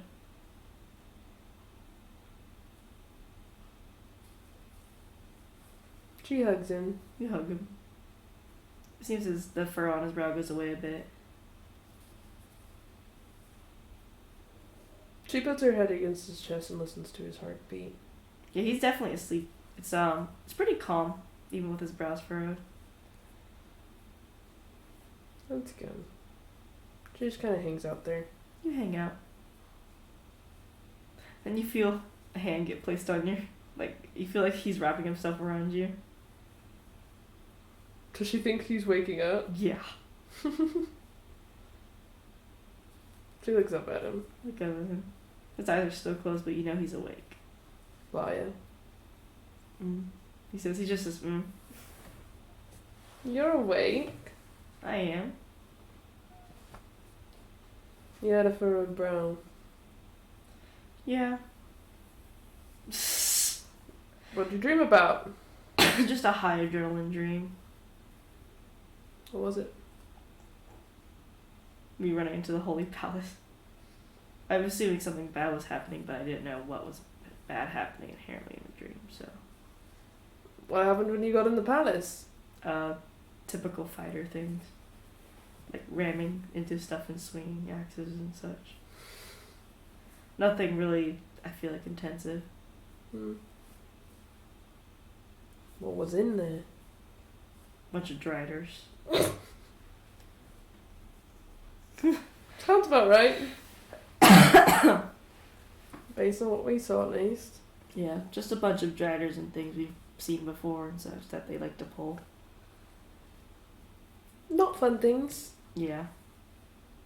She hugs him. You hug him. It seems as the fur on his brow goes away a bit. She puts her head against his chest and listens to his heartbeat. Yeah, he's definitely asleep. It's pretty calm, even with his brows furrowed. That's good. She just kind of hangs out there. You hang out. Then you feel a hand get placed on you. Like, you feel like he's wrapping himself around you. Does she think he's waking up? Yeah. She looks up at him. Look at him. His eyes are still closed, but you know he's awake. Liar. He says he just says, You're awake. I am. You had a furrowed brow. Yeah. What'd you dream about? Just a high adrenaline dream. What was it? Me running into the Holy Palace. I'm assuming something bad was happening, but I didn't know what was bad happening inherently in the dream, so. What happened when you got in the palace? Typical fighter things. Like ramming into stuff and swinging axes and such. Nothing really, I feel like, intensive. What was in there? Bunch of driders. Sounds about right. Based on what we saw, at least. Yeah, just a bunch of driders and things we've seen before and such that they like to pull. Not fun things. Yeah.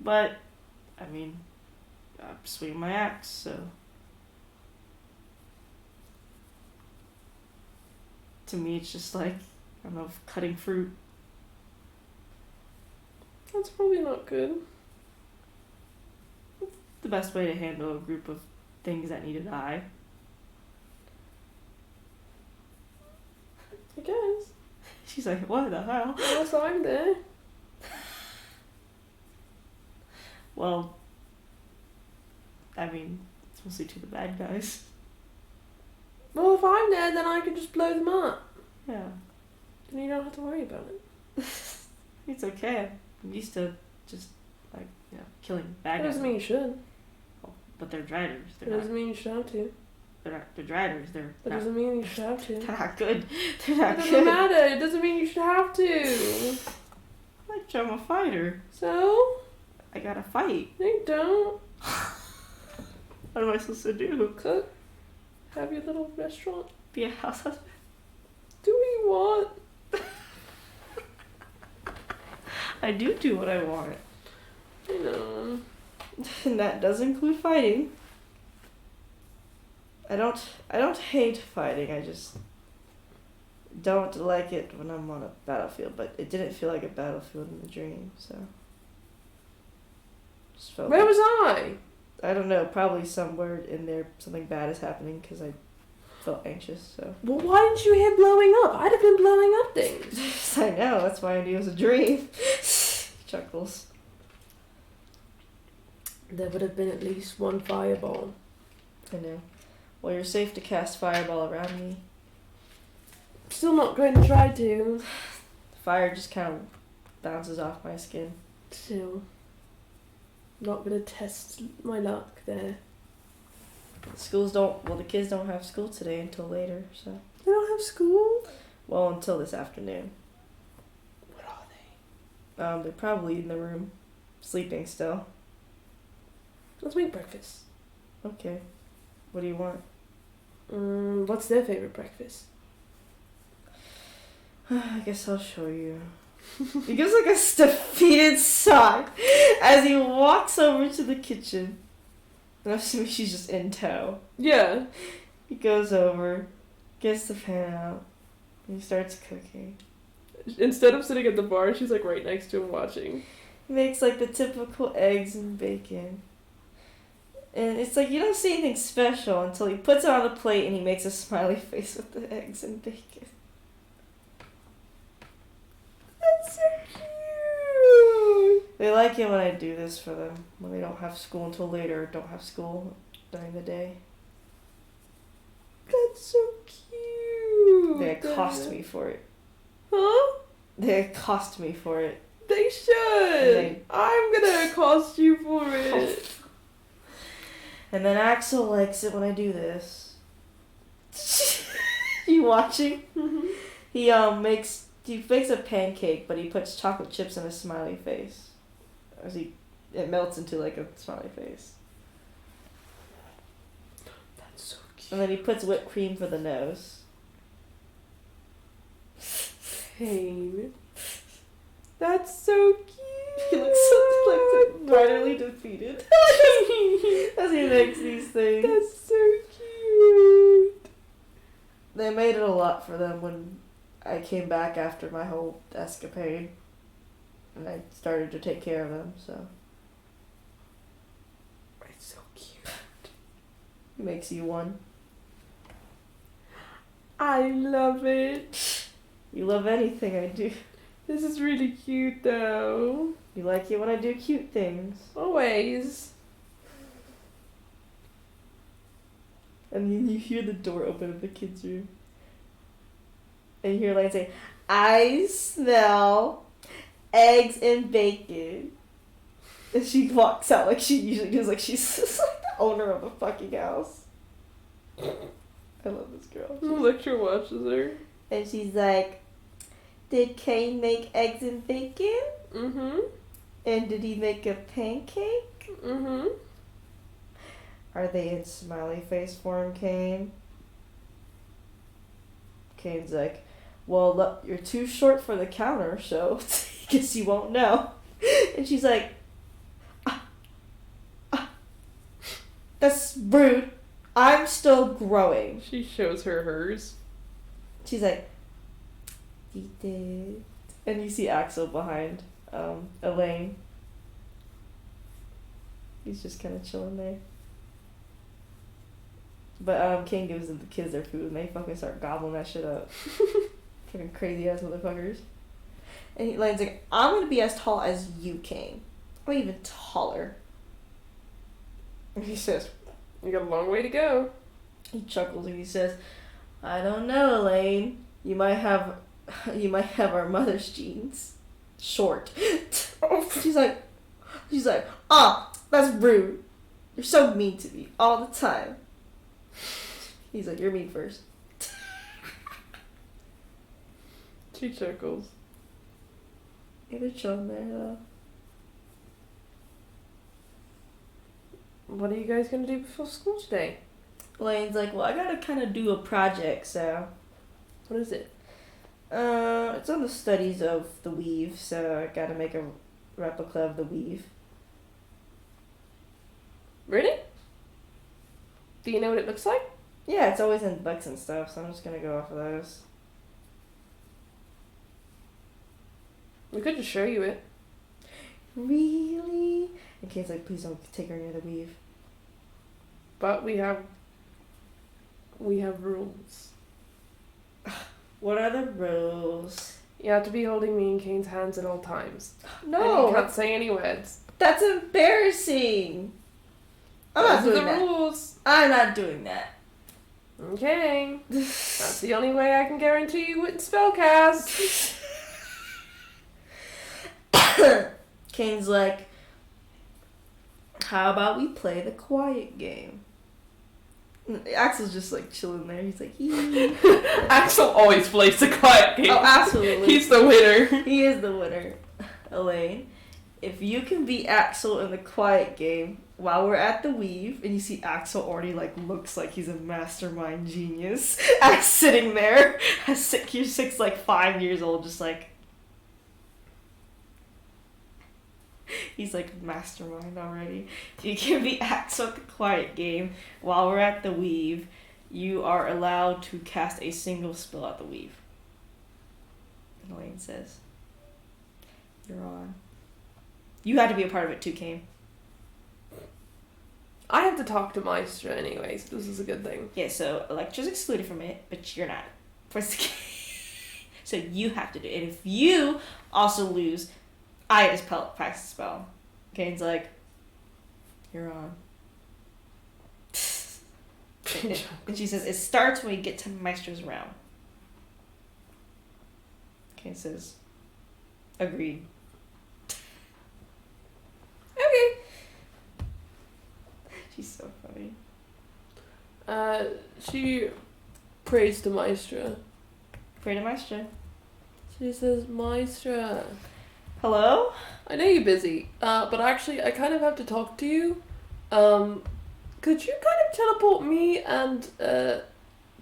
But, I mean, I'm swinging my axe, so. To me, it's just like, I don't know, cutting fruit. That's probably not good. The best way to handle a group of things that need to die. I guess. She's like, what the hell? Unless I'm there. Well, I mean, it's mostly to the bad guys. Well, if I'm there, then I can just blow them up. Yeah. Then you don't have to worry about it. It's okay. I'm used to just, like, you know, killing bad That guys. doesn't mean you should. But they're driders. It doesn't mean you should have to. They're driders. They're That not, doesn't mean you should have to. they're not good. They're It not doesn't good. matter. It doesn't mean you should have to. I'm a fighter. So? I gotta fight. No, you don't. What am I supposed to do? Cook. Have your little restaurant. Be a house husband. Do we want? I do what I want. I know. And that does include fighting. I don't hate fighting, I just don't like it when I'm on a battlefield, but it didn't feel like a battlefield in the dream, so just felt Where like, was I? I don't know, probably somewhere in there something bad is happening because I felt anxious, so. Well, why didn't you hear blowing up? I'd have been blowing up things. I know, that's why I knew it was a dream. Chuckles. There would have been at least one fireball. I know. Well, you're safe to cast fireball around me. Still not going to try to. Fire just kind of bounces off my skin. Still. Not going to test my luck there. The kids don't have school today until later, so. They don't have school? Well, until this afternoon. What are they? They're probably in the room, sleeping still. Let's make breakfast. Okay. What do you want? What's their favourite breakfast? I guess I'll show you. He gives like a defeated sigh as he walks over to the kitchen. And I'm assuming she's just in tow. Yeah. He goes over, gets the pan out, and he starts cooking. Instead of sitting at the bar, she's like right next to him watching. He makes like the typical eggs and bacon. And it's like you don't see anything special until he puts it on the plate and he makes a smiley face with the eggs and bacon. That's so cute! They like it when I do this for them, when they don't have school until later or don't have school during the day. That's so cute! They accost me for it. Huh? They accost me for it. They should! I'm gonna accost you for it! And then Axel likes it when I do this. You watching? Mm-hmm. He makes a pancake, but he puts chocolate chips in a smiley face. It melts into like a smiley face. That's so cute. And then he puts whipped cream for the nose. Pain. That's so cute. He looks like utterly defeated as he makes these things. That's so cute. They made it a lot for them when I came back after my whole escapade. And I started to take care of them, so. It's so cute. He makes you one. I love it. You love anything I do. This is really cute though. You like it when I do cute things. Always. And then you hear the door open of the kids' room. And you hear Lane say, I smell eggs and bacon. And she walks out like she usually does, like she's just like the owner of a fucking house. I love this girl. Electra watches her. And she's like, did Kane make eggs and bacon? Mm-hmm. And did he make a pancake? Mm-hmm. Are they in smiley face form, Kane? Kane's like, well, look, you're too short for the counter, so guess you won't know. And she's like, that's rude. I'm still growing. She shows her hers. She's like, he did. And you see Axel behind Elaine. He's just kind of chilling there. But King gives the kids their food and they fucking start gobbling that shit up. Fucking crazy ass motherfuckers. And Elaine's like, I'm gonna be as tall as you, King. Or even taller. And he says, You got a long way to go. he chuckles and he says, I don't know, Elaine. You might have our mother's genes. Short. She's like, that's rude. You're so mean to me all the time. He's like, you're mean first. She chuckles. Yeah, they're chilling there though. What are you guys gonna do before school today? Elaine's like, well, I gotta kind of do a project, so. What is it? It's on the studies of the weave, so I gotta make a replica of the weave. Really? Do you know what it looks like? Yeah, it's always in books and stuff, so I'm just gonna go off of those. We could just show you it. Really? And Kate's like, please don't take her near the weave. But we have rules. What are the rules? You have to be holding me in Kane's hands at all times. No, And you can't say any words. that's embarrassing. I'm not Those doing are the that. rules. I'm not doing that. Okay. That's the only way I can guarantee you wouldn't spellcast. Kane's like, how about we play the quiet game? Axel's just like chilling there. He's like, hee. Axel always plays the quiet game. Oh, absolutely. He's the winner. He is the winner. Elaine, if you can beat Axel in the quiet game while we're at the weave, and you see Axel already like looks like he's a mastermind genius, as sitting there, he's 5 years old, just like. He's like mastermind already. If you can beat Axel at the quiet game while we're at the weave, you are allowed to cast a single spell at the weave. And Elaine says, you're on. You had to be a part of it too, Kane. I have to talk to Maestra anyway, so this is a good thing. Yeah, so Electra's excluded from it, but you're not. So you have to do it. And if you also lose, I just practice the spell. Kane's like, you're on. And she says, it starts when we get to Maestra's round. Kane says, agreed. Okay. She's so funny. She prays to Maestra. Pray to Maestra. She says, Maestra, Hello? I know you're busy, but actually I kind of have to talk to you. Could you kind of teleport me and the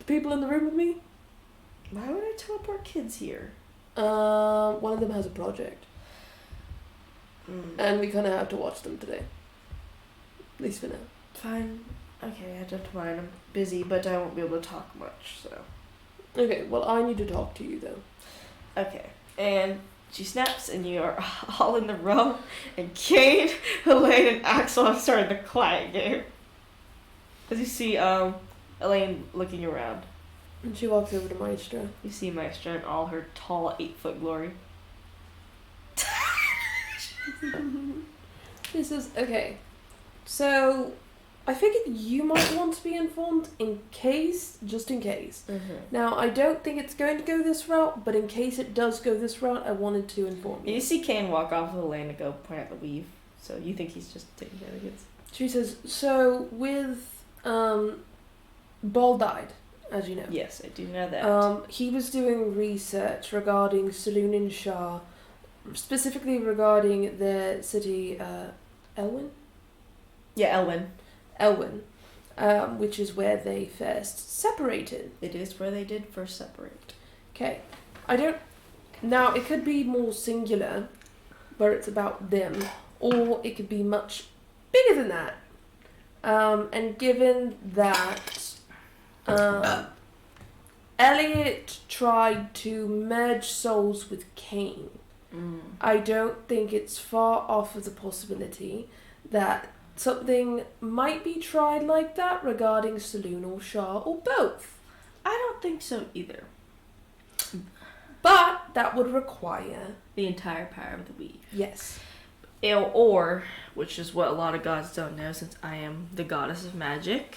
people in the room with me? Why would I teleport kids here? One of them has a project, Mm. and we kind of have to watch them today. At least for now. Fine. Okay, I don't mind. I'm busy, but I won't be able to talk much, so. Okay, well I need to talk to you though. Okay. And she snaps, and you are all in the row, and Kane, Elaine, and Axel have started the quiet game. As you see, Elaine looking around. And she walks over to Maestra. You see Maestra in all her tall 8-foot glory. She says, okay, so I figured you might want to be informed just in case. Mm-hmm. Now, I don't think it's going to go this route, but in case it does go this route, I wanted to inform you. You see Kane walk off of Elaine to go point at the weave, so you think he's just taking care of the kids. She says, so with, Ball died, as you know. Yes, I do know that. He was doing research regarding Saloon and Shah, specifically regarding the city, Elwyn? Yeah, Elwyn. Which is where they first separated. It is where they did first separate. Okay. Now, it could be more singular, where it's about them, or it could be much bigger than that. And given that Elliot tried to merge souls with Cain, I don't think it's far off of the possibility that something might be tried like that regarding Saloon or Shah or both. I don't think so either. But that would require... The entire power of the weave. Yes. Or, which is what a lot of gods don't know since I am the goddess of magic,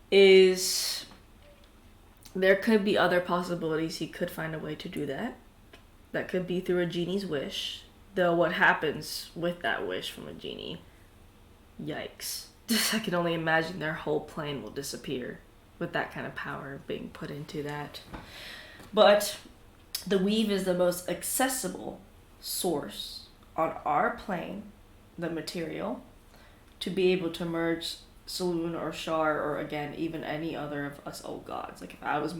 is there could be other possibilities he could find a way to do that. That could be through a genie's wish. Though what happens with that wish from a genie, yikes. I can only imagine their whole plane will disappear with that kind of power being put into that. But the weave is the most accessible source on our plane, the material, to be able to merge Saloon or Shar or again even any other of us old gods. Like if I was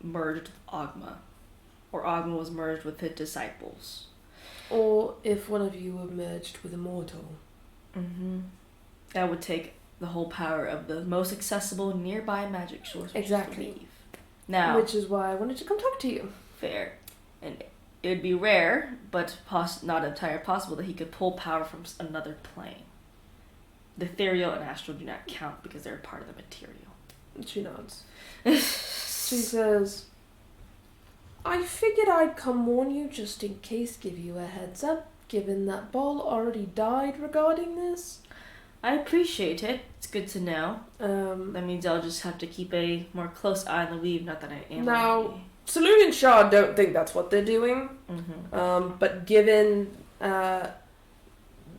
merged with Ogma, or Ogma was merged with his disciples, or if one of you were merged with a mortal. That would take the whole power of the most accessible nearby magic source. Exactly. Now, which is why I wanted to come talk to you. Fair, and it would be rare, but not entirely possible that he could pull power from another plane. The ethereal and astral do not count because they're part of the material. She nods. She says, I figured I'd come warn you just in case, give you a heads up, given that Ball already died regarding this. I appreciate it. It's good to know. That means I'll just have to keep a more close eye on the weave, not that I am. Now, Saloon and Shaw don't think that's what they're doing. But given... they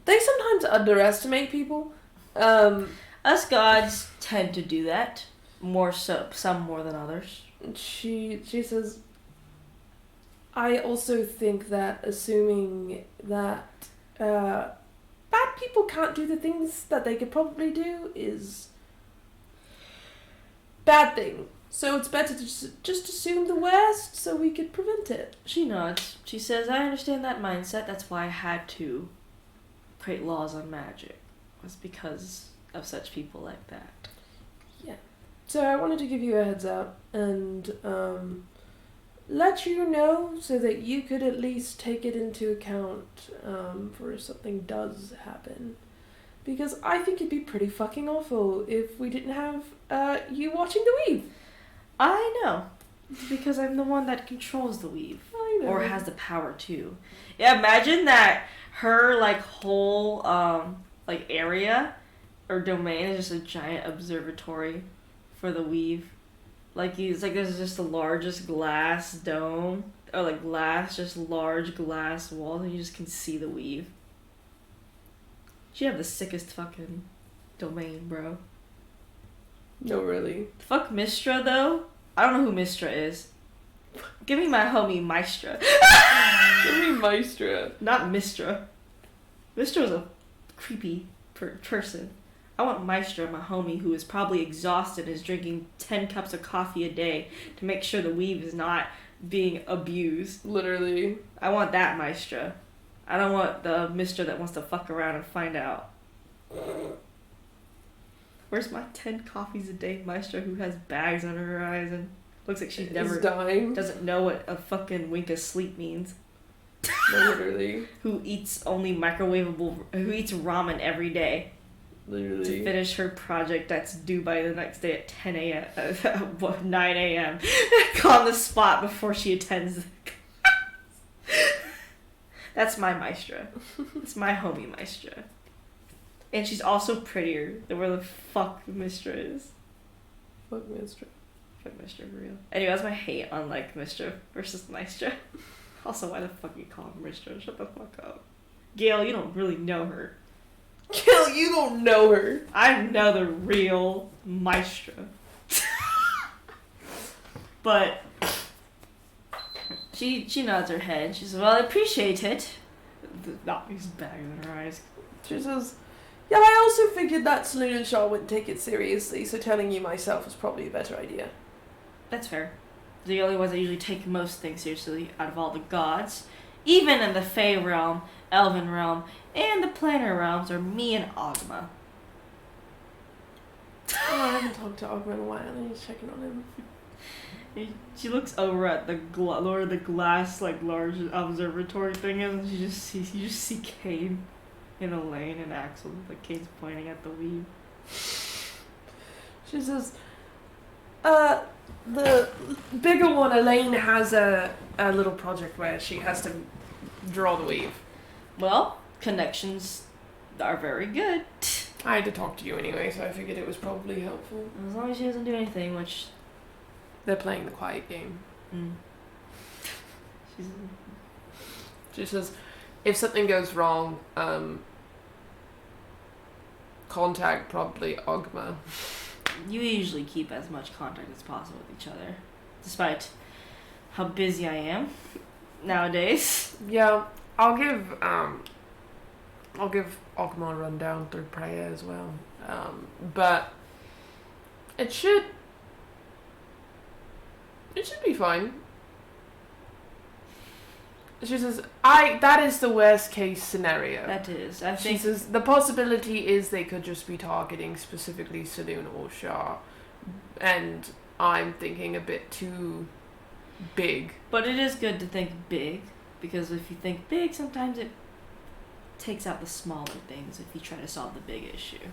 sometimes underestimate people. Us gods tend to do that. More so, some more than others. She says, I also think that assuming that bad people can't do the things that they could probably do is bad thing. So it's better to just assume the worst so we could prevent it. She nods. She says, I understand that mindset. That's why I had to create laws on magic. Was because of such people like that. Yeah. So I wanted to give you a heads up and let you know so that you could at least take it into account for if something does happen. Because I think it'd be pretty fucking awful if we didn't have you watching the weave. I know. Because I'm the one that controls the weave. I know. Or has the power to. Yeah, imagine that her whole area or domain is just a giant observatory for the weave. There's just the largest glass dome or large glass walls and you just can see the weave. She have the sickest fucking domain, bro. No, really. Fuck Mistra though. I don't know who Mistra is. Give me my homie Maestra. Give me Maestra. Not Mistra. Mistra is a creepy person. I want Maestra, my homie, who is probably exhausted, is drinking 10 cups of coffee a day to make sure the weave is not being abused. Literally. I want that Maestra. I don't want the Mistra that wants to fuck around and find out. Where's my 10 coffees a day Maestra who has bags under her eyes and looks like she's never dying? Doesn't know what a fucking wink of sleep means. No, literally. Who eats only who eats ramen every day. Literally. To finish her project that's due by the next day at 10 a.m. 9 a.m. on the spot before she attends the class. That's my Maestra. It's my homie Maestra. And she's also prettier than where the fuck Mistra is. Fuck Mistra. Fuck Mistra for real. Anyway, that's my hate on Mistra versus Maestra. Also, why the fuck you call her Mistra? Shut the fuck up. Gail, you don't really know her. Gail, you don't know her. I know the real Maestra. But she nods her head. She says, well, I appreciate it. These bags in her eyes. She says, yeah, I also figured that Saloon and Shaw wouldn't take it seriously, so telling you myself was probably a better idea. That's fair. The only ones that usually take most things seriously out of all the gods, even in the Fey realm, Elven realm, and the Planar realms, are me and Ogma. Oh, I haven't talked to Ogma in a while. I'm just checking on him. She looks over at the where the glass large observatory thing is, and you just see Kane in a lane and Axel. Kane's pointing at the weave. She says, the bigger one, Elaine, has a little project where she has to draw the weave. Well, connections are very good. I had to talk to you anyway, so I figured it was probably helpful. As long as she doesn't do anything, which... They're playing the quiet game. She says, if something goes wrong, contact probably Ogma. You usually keep as much contact as possible with each other, despite how busy I am nowadays. Yeah, I'll give Ogmar rundown through prayer as well. But it should be fine. She says, that is the worst case scenario. That is. She says, the possibility is they could just be targeting specifically Saloon or Shah. And I'm thinking a bit too big. But it is good to think big, because if you think big, sometimes it takes out the smaller things if you try to solve the big issue.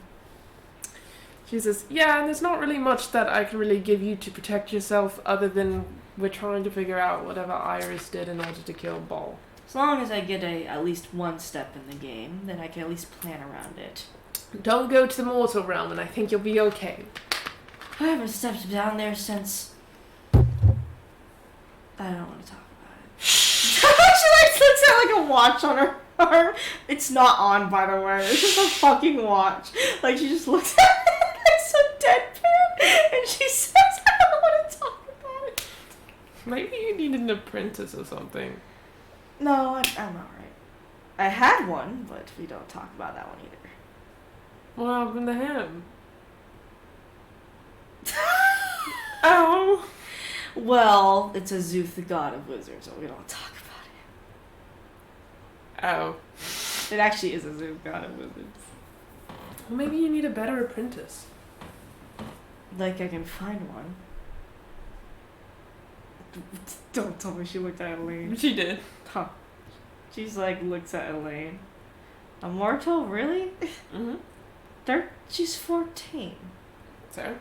She says, yeah, and there's not really much that I can really give you to protect yourself other than we're trying to figure out whatever Iris did in order to kill Ball. As long as I get at least one step in the game, then I can at least plan around it. Don't go to the mortal realm and I think you'll be okay. I haven't stepped down there since... I don't want to talk about it. She looks at a watch on her arm. It's not on, by the way. It's just a fucking watch. She just looks at it like so deadpan, and she says, I don't want to talk about it. Maybe you need an apprentice or something. No, I'm alright. I had one, but we don't talk about that one either. What happened to him? Oh. Well, it's a Zuth, the god of wizards, so we don't talk about it. Oh. It actually is a Zuth, god of wizards. Well, maybe you need a better apprentice. I can find one. Don't tell me she looked at Elaine. She did. Huh. She's looks at Elaine. A mortal, really? Mm-hmm. She's 14. So?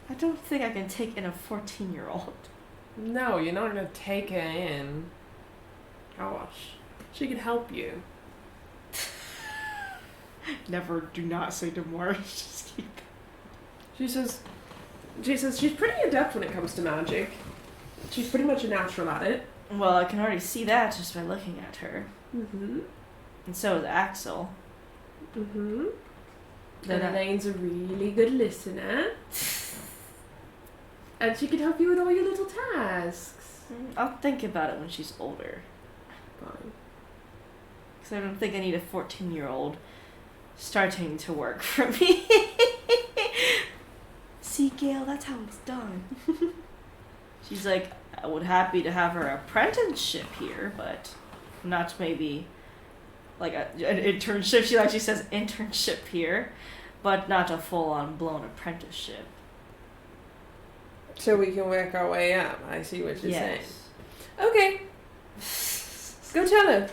I don't think I can take in a 14-year-old. No, you're not gonna take her in. Gosh. She could help you. Never, do not say Demore. Just keep... She says she's pretty adept when it comes to magic. She's pretty much a natural at it. Well, I can already see that just by looking at her. Mm-hmm. And so is Axel. Mm-hmm. And Elaine's a really good listener. And she can help you with all your little tasks. I'll think about it when she's older. Fine. Because I don't think I need a 14-year-old starting to work for me. See, Gail, that's how it's done. She's like, I would happy to have her apprenticeship here, but not maybe an internship. She actually says internship here, but not a full-on blown apprenticeship. So we can work our way up. I see what you're saying. Okay. Go tell her.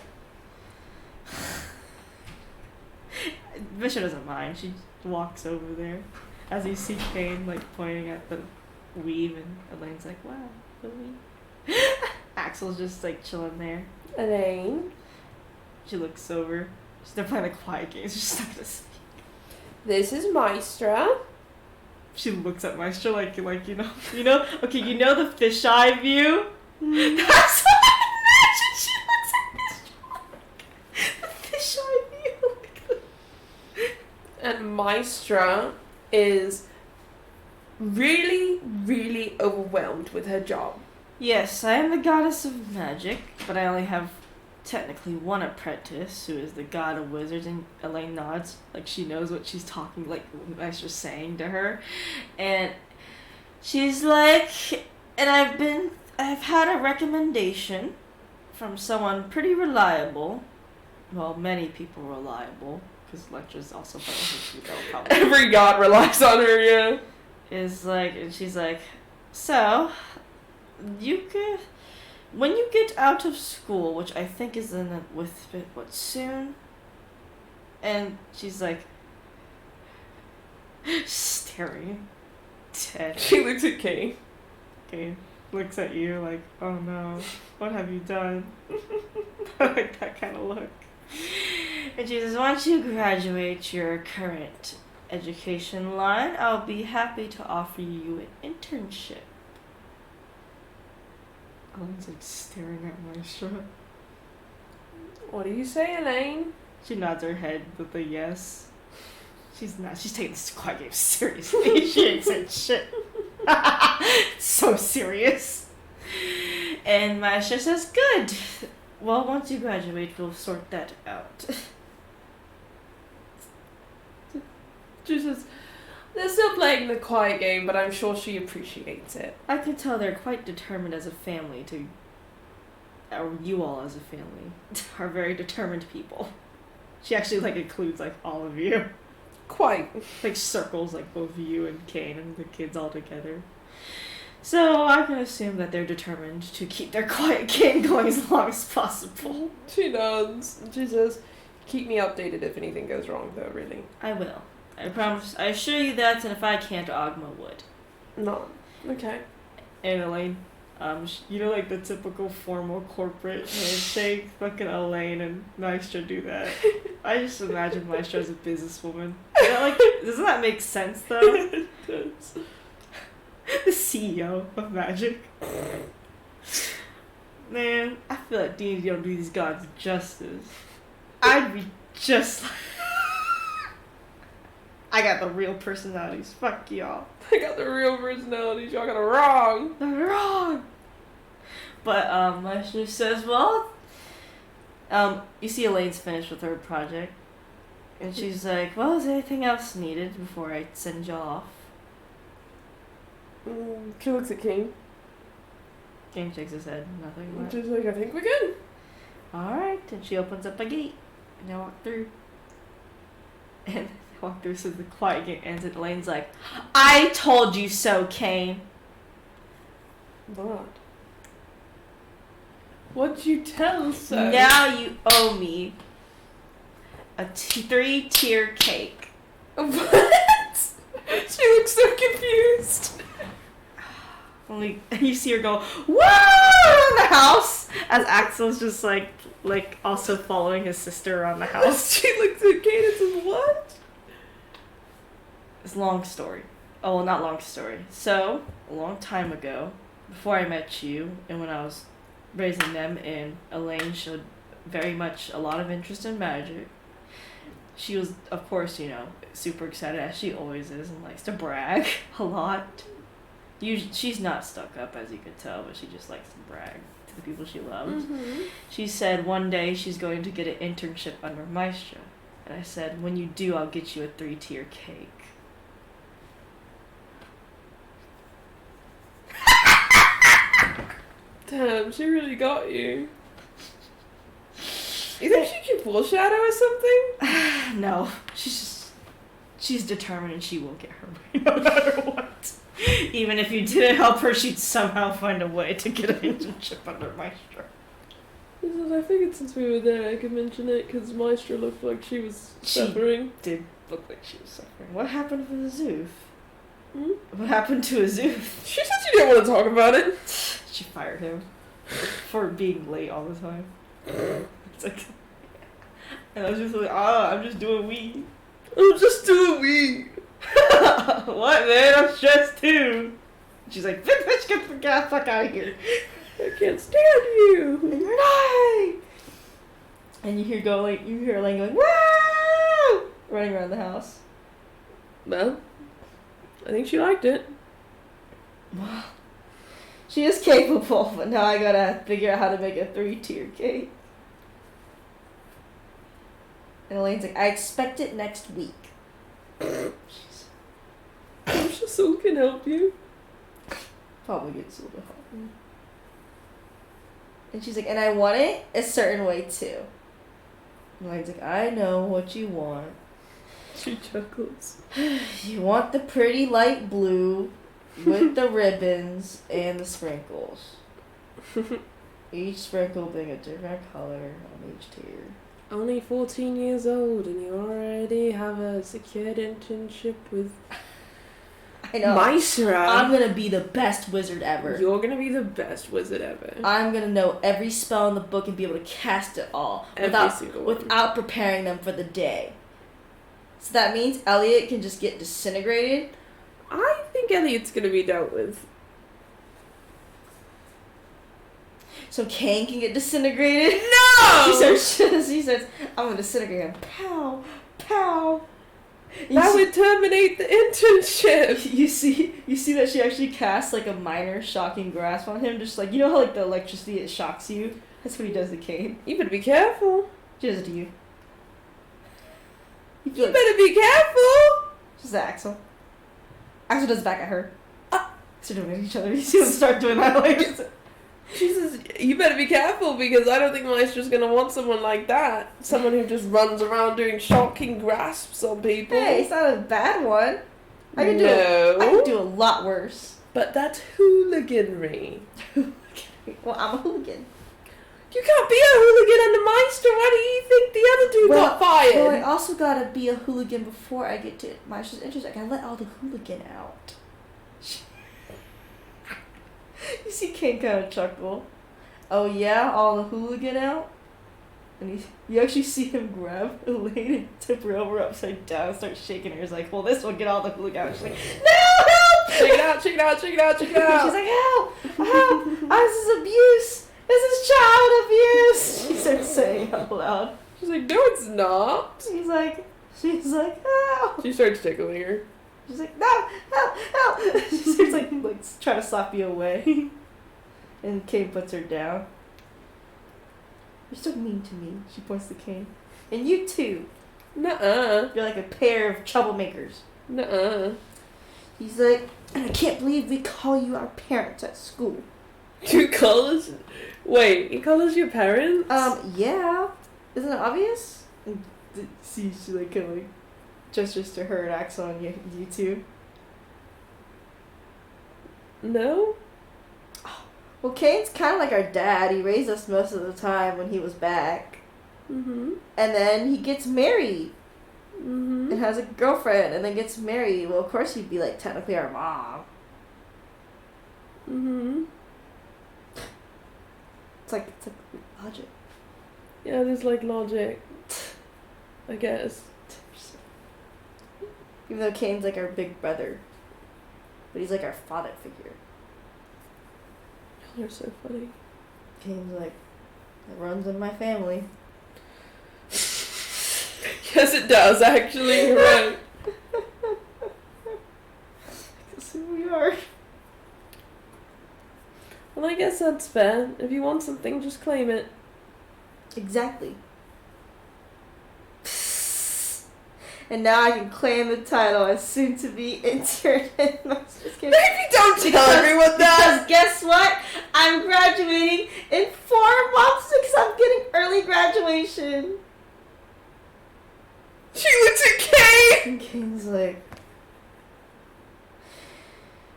Bishop doesn't mind. She walks over there as you see Kane pointing at the weave, and Elaine's like, wow, the weave. Axel's just chilling there. Elaine. She looks over. They're playing quiet games. She's not gonna speak. This is Maestra. She looks at Maestro okay, you know the fisheye view? That's what I imagine she looks at Maestro. The fisheye view. And Maestra is really, really overwhelmed with her job. Yes, I am the goddess of magic, but I only have technically one apprentice who is the god of wizards, and Elaine nods she knows what she's talking, what Maestra's saying to her, and she's and I've had a recommendation from someone pretty reliable, well, many people reliable, because Lectra's also probably every god relies on her, yeah. And she's so you could, when you get out of school, which I think is soon, and she's staring dead. She looks at Kay. Kay looks at you oh no, what have you done? That kind of look. And she says, once you graduate your current education line, I'll be happy to offer you an internship. Elaine's staring at Maestra. What do you say, Elaine? She nods her head with a yes. She's taking this quiet game seriously. She ain't saying shit. So serious. And Maestra says, good. Well, once you graduate, we'll sort that out. She says, they're still playing the quiet game, but I'm sure she appreciates it. I can tell they're quite determined as a family to... Or you all as a family are very determined people. She actually, like, includes, like, all of you. Quite. Like, circles, like, both you and Kane and the kids all together. So, I can assume that they're determined to keep their quiet game going as long as possible. She nods. She says, keep me updated if anything goes wrong, though, really. I will. I promise. I assure you that, and if I can't, Ogma would. No. Okay. And Elaine, you know, like the typical formal corporate handshake. Fucking Elaine and Maestra do that. I just imagine Maestra as a businesswoman. You know, like, doesn't that make sense though? It does. The CEO of Magic. Man, I feel like D&D don't do these gods justice. I'd be just like... I got the real personalities. Fuck y'all. I got the real personalities. Y'all got it wrong. They're wrong. But Maestra says, well, you see Elaine's finished with her project, and she's like, well, is there anything else needed before I send y'all off? She looks at King. King shakes his head. Nothing. What? She's like, I think we're good. All right, and she opens up a gate, and they walk through. And they walk through, so the quiet gate ends, and Elaine's like, I told you so, Kane. What? What'd you tell so? Now you owe me a 3-tier cake. What? She looks so confused. Only you see her go, whoa, around the house, as Axel's just like also following his sister around the house. She looks at Kate and says, what? It's a long story. Oh, well, not long story. So, a long time ago, before I met you, and when I was raising them, and Elaine showed very much a lot of interest in magic. She was, of course, you know, super excited, as she always is, and likes to brag a lot. She's not stuck up, as you could tell, but she just likes to brag to the people she loves. Mm-hmm. She said one day she's going to get an internship under Maestra. And I said, when you do, I'll get you a 3-tier cake. Damn, she really got you. You think she can foreshadow or something? No, she's determined and she will get her way no matter what. Even if you didn't help her, she'd somehow find a way to get an internship under Maestra. I figured since we were there I could mention it because Maestra looked like she was suffering. She did look like she was suffering. What happened with Azuf? Hmm? What happened to Azuf? She said she didn't want to talk about it. She fired him for being late all the time. It's like, and I was just like, I'm just doing weed. I'm just doing weed. What, man? I'm stressed too. She's like, bitch, get the fuck out of here. I can't stand you. And you're not. And you hear Elaine going, woo! Running around the house. Well, I think she liked it. Well, she is capable, but now I gotta figure out how to make a 3-tier cake. And Elaine's like, I expect it next week. I'm sure Soul can help you. Probably get Soul to help me. And she's like, and I want it a certain way too. And Elaine's like, I know what you want. She chuckles. You want the pretty light blue with the ribbons and the sprinkles. Each sprinkle being a different color on each tier. Only 14 years old and you already have a secured internship with I know. Maestra. I'm gonna be the best wizard ever. You're gonna be the best wizard ever. I'm gonna know every spell in the book and be able to cast it all Single without preparing them for the day. So that means Elliot can just get disintegrated. I think Elliot's gonna be dealt with. So Kane can get disintegrated. No! She says, I'm gonna disintegrate him. Pow, pow. That would terminate the internship. You see that she actually casts like a minor shocking grasp on him, just like, you know how like the electricity, it shocks you? That's what he does to Kane. You better be careful. She does it to you. You better be careful. Just Axel. Axel does back at her. So doing it at each other. You see them start doing that like. Jesus, you better be careful because I don't think Maestra's gonna want someone like that. Someone who just runs around doing shocking grasps on people. Hey, it's not a bad one. I can do a lot worse. But that's hooliganry. Well, I'm a hooligan. You can't be a hooligan under Maestra. Why do you think the other dude got fired? Well, I also gotta be a hooligan before I get to Maestra's interest. I gotta let all the hooligan out. You see Kane kind of chuckle. Oh yeah, all the hooligan out? And you actually see him grab Elaine and tip her over upside down and start shaking her. He's like, well, this will get all the hooligan out. She's like, no, help! Check it out, check it out, check it out, check it out. She's like, help! Help! This is abuse! This is child abuse! She starts saying out loud. She's like, no, it's not. She's like, help! She starts tickling her. She's like, no, help! She starts like trying to slap you away. And Kane puts her down. You're so mean to me, she points to Kane. And you too. Nuh-uh. You're like a pair of troublemakers. Nuh-uh. He's like, I can't believe we call you our parents at school. You call us? Wait, you call us your parents? Yeah. Isn't it obvious? And see, she like kind of like gestures to her and Axel and you two. No? Well, Kane's kind of like our dad. He raised us most of the time when he was back. Mm-hmm. And then he gets married. Mm-hmm. And has a girlfriend and then gets married. Well, of course he'd be like technically our mom. Mm-hmm. It's like logic. Yeah, there's like logic. I guess. Even though Kane's like our big brother. But he's like our father figure. You're so funny. Kane's like, it runs in my family. Yes, it does, actually. You're right. That's who we are. Well, I guess that's fair. If you want something, just claim it. Exactly. And now I can claim the title as soon to be intern in Master's Game. Maybe don't tell everyone that! Because guess what? I'm graduating in 4 months because I'm getting early graduation. She looks at Kane! And Kane's like...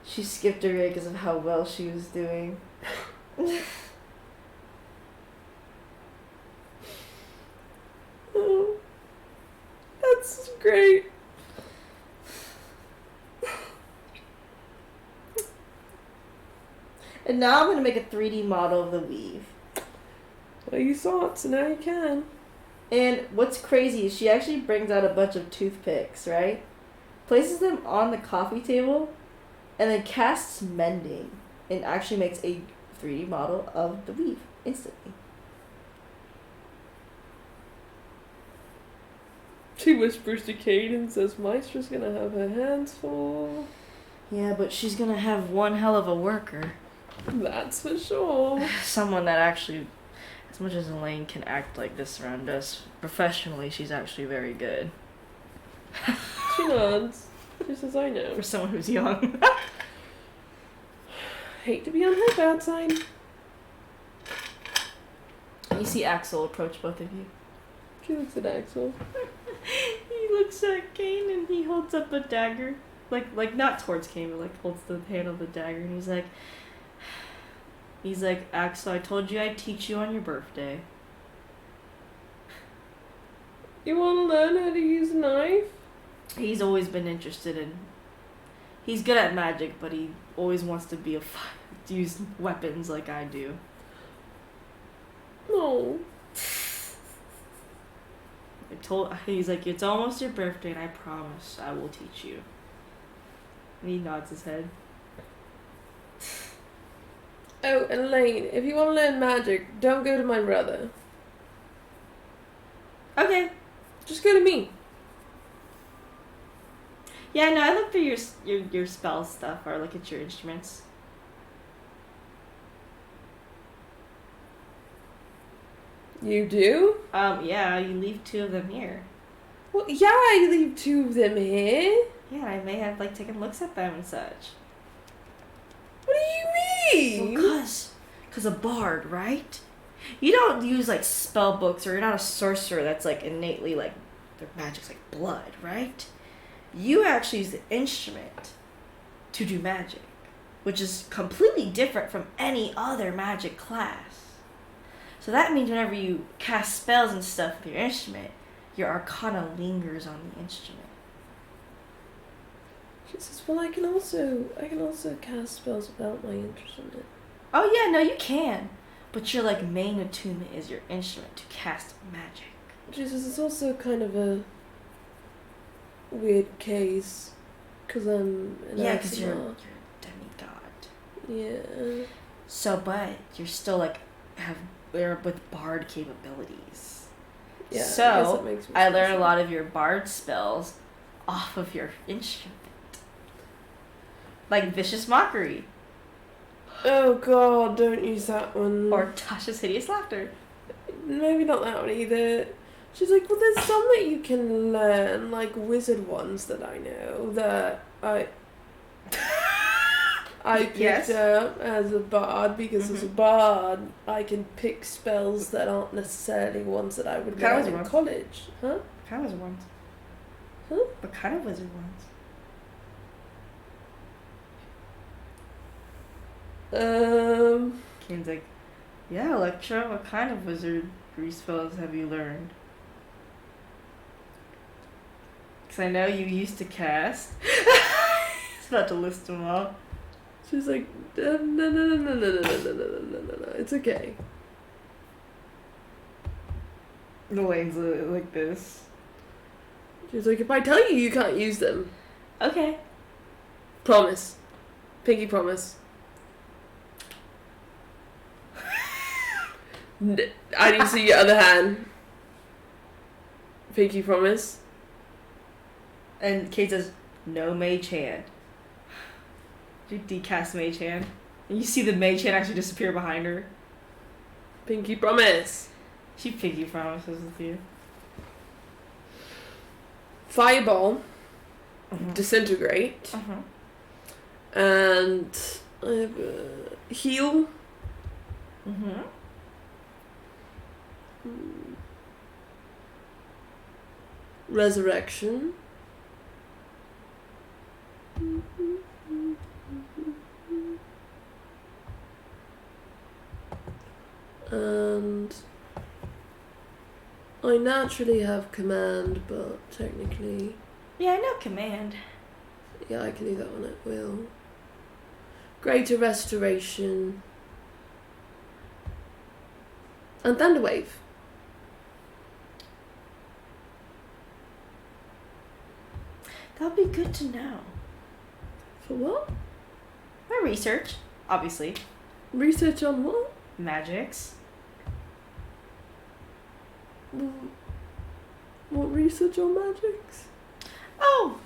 She skipped a year because of how well she was doing. Oh, that's great. And now I'm going to make a 3D model of the weave. Well, you saw it, so now you can. And what's crazy is she actually brings out a bunch of toothpicks, right? Places them on the coffee table, and then casts mending, and actually makes a 3D model of the weave instantly. She whispers to Kate and says, Maestra's gonna have her hands full. Yeah, but she's gonna have one hell of a worker. That's for sure. Someone that actually, as much as Elaine can act like this around us, professionally she's actually very good. She nods. She says, I know. For someone who's young. Hate to be on her bad side. You see Axel approach both of you. She looks at Axel. He looks at Kane and he holds up a dagger. Like not towards Kane, but like holds the handle of the dagger and he's like, Axel, I told you I'd teach you on your birthday. You wanna learn how to use a knife? He's always been interested in... He's good at magic, but he always wants to be to use weapons like I do. No. He's like, it's almost your birthday and I promise I will teach you. And he nods his head. Oh, and Elaine, if you want to learn magic, don't go to my brother. Okay. Just go to me. Yeah, no, I look for your spell stuff or look at your instruments. You do? Yeah, you leave 2 of them here. Well, yeah, I leave 2 of them here. Yeah, I may have like taken looks at them and such. What do you mean? Well, cause a bard, right? You don't use like spell books, or you're not a sorcerer that's like innately like their magic's like blood, right? You actually use the instrument to do magic, which is completely different from any other magic class. So that means whenever you cast spells and stuff with your instrument, your arcana lingers on the instrument. She says, well, I can also cast spells without my instrument. Oh yeah, no, you can. But your like main attunement is your instrument to cast magic. She says, it's also kind of a weird case, because I'm an Because you're Aximar. a demigod. Yeah. So, but you're still like you're with bard capabilities. Yeah, So I guess that makes me I learned a special. lot of your bard spells off of your instrument. Like Vicious Mockery. Oh god, don't use that one. Or Tasha's Hideous Laughter. Maybe not that one either. She's like, well, there's some that you can learn, like wizard ones that I know that I picked Yes. up as a bard because as a bard I can pick spells that aren't necessarily ones that I would What kind of learn in wizard college. Huh? What kind of wizard ones? Huh? What kind of wizard ones? Kane's like, yeah, Electra, what kind of wizardry spells have you learned? Because I know you used to cast. It's about to list them all. She's like, no, it's okay. Elaine's like this. She's like, if I tell you, you can't use them. Okay. Promise. Pinky promise. I need to see your other hand. Pinky promise. And Kate says, no mage hand. You decast mage hand. And you see the mage hand actually disappear behind her. Pinky promise. She pinky promises with you. Fireball. Mhm. Disintegrate. And I have heal. Mm-hmm. Resurrection. And I naturally have command, but technically, Yeah, I know command. yeah, I can do that one at will. Greater restoration. And Thunderwave. That'll be good to know. For what? My research, obviously. Research on what? Magics. What research on magics? Oh,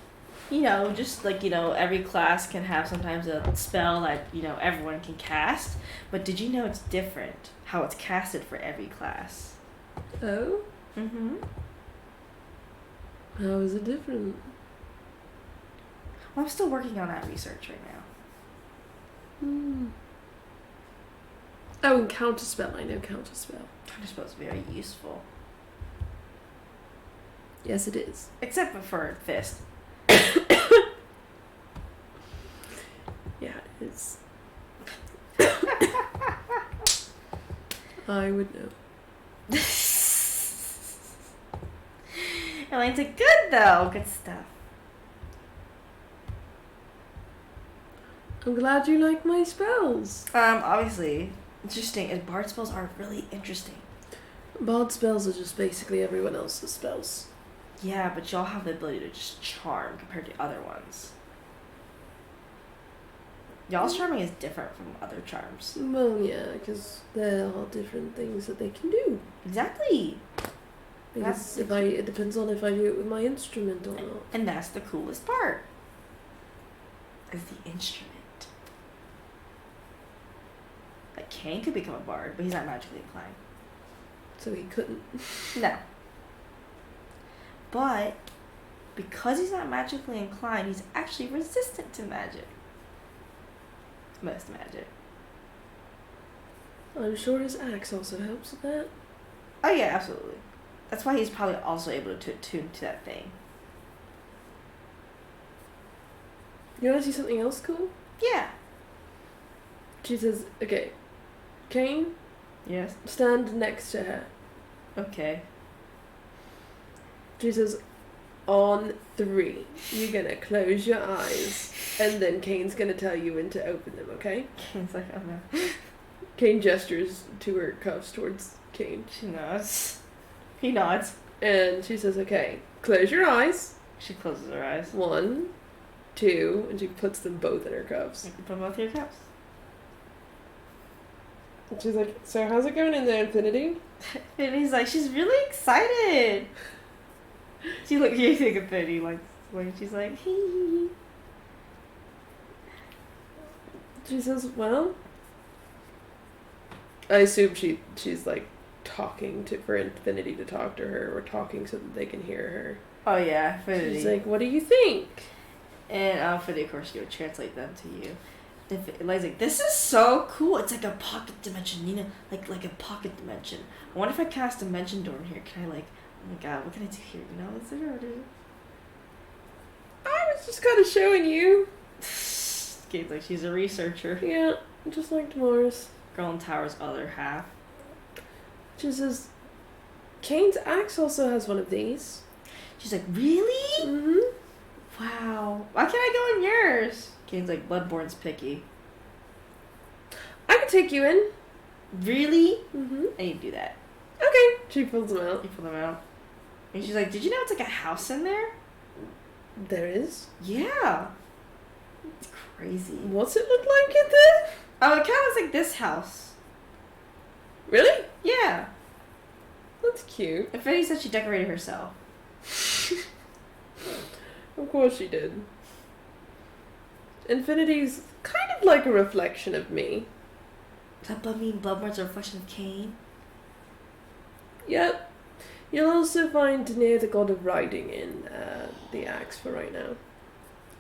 just like, every class can have sometimes a spell that, everyone can cast. But did you know it's different how it's casted for every class? Oh? Mm-hmm. How is it different? Well, I'm still working on that research right now. Oh, and counterspell. I know counterspell. Counterspell's very useful. Yes, it is. Except for Fist. Yeah, it is. I would know. Elaine's like, good though. Good stuff. I'm glad you like my spells. Obviously, interesting. And bard spells are really interesting. Bard spells are just basically everyone else's spells. Yeah, but y'all have the ability to just charm compared to other ones. Y'all's charming is different from other charms. Well, yeah, because there are different things that they can do. Exactly. Because it depends on if I do it with my instrument or not. And that's the coolest part. Is the instrument. Like Kane could become a bard, but he's not magically inclined. So he couldn't. No. But because he's not magically inclined, he's actually resistant to magic. Most magic. I'm sure his axe also helps with that. Oh yeah, absolutely. That's why he's probably also able to attune to that thing. You want to see something else cool? Yeah. She says, okay, Kane, Yes. stand next to her. Okay. She says, on 3, you're gonna close your eyes, and then Kane's gonna tell you when to open them, okay? Kane's like, oh no. Kane gestures to her cuffs towards Kane. She nods. He nods. And she says, okay, close your eyes. She closes her eyes. 1, 2, and she puts them both in her cuffs. You can put both your cups. And she's like, so how's it going in there, Infinity? And he's like, she's really excited. She look, you think Infinity like when she's like, hee hee hee. She says, well, I assume she's like talking to for Infinity to talk to her, or talking so that they can hear her. Oh yeah, Infinity. She's like, what do you think? And Infinity, of course, you would translate them to you. Eli's like, this is so cool. It's like a pocket dimension, you know, like a pocket dimension. I wonder if I cast dimension door in here. Can I like? Oh my god, what can I do here? You know, is it? I was just kind of showing you. Gabe's like, she's a researcher. Yeah, just like Dolores. Girl in Tower's other half. She says, Kane's axe also has one of these. She's like, really? Mm-hmm. Wow. Why can't I go in yours? Kane's like, Bloodborne's picky. I can take you in. Really? Mm-hmm. I need to do that. Okay. She pulls them out. You pull them out. And she's like, did you know it's like a house in there? There is. Yeah. It's crazy. What's it look like in there? Oh, it kind of looks like this house. Really? Yeah. That's cute. Infinity said she decorated herself. Of course she did. Infinity's kind of like a reflection of me. Does that mean Bloodborne's a reflection of Kane? Yep. You'll also find Daenerys the god of writing in the axe for right now.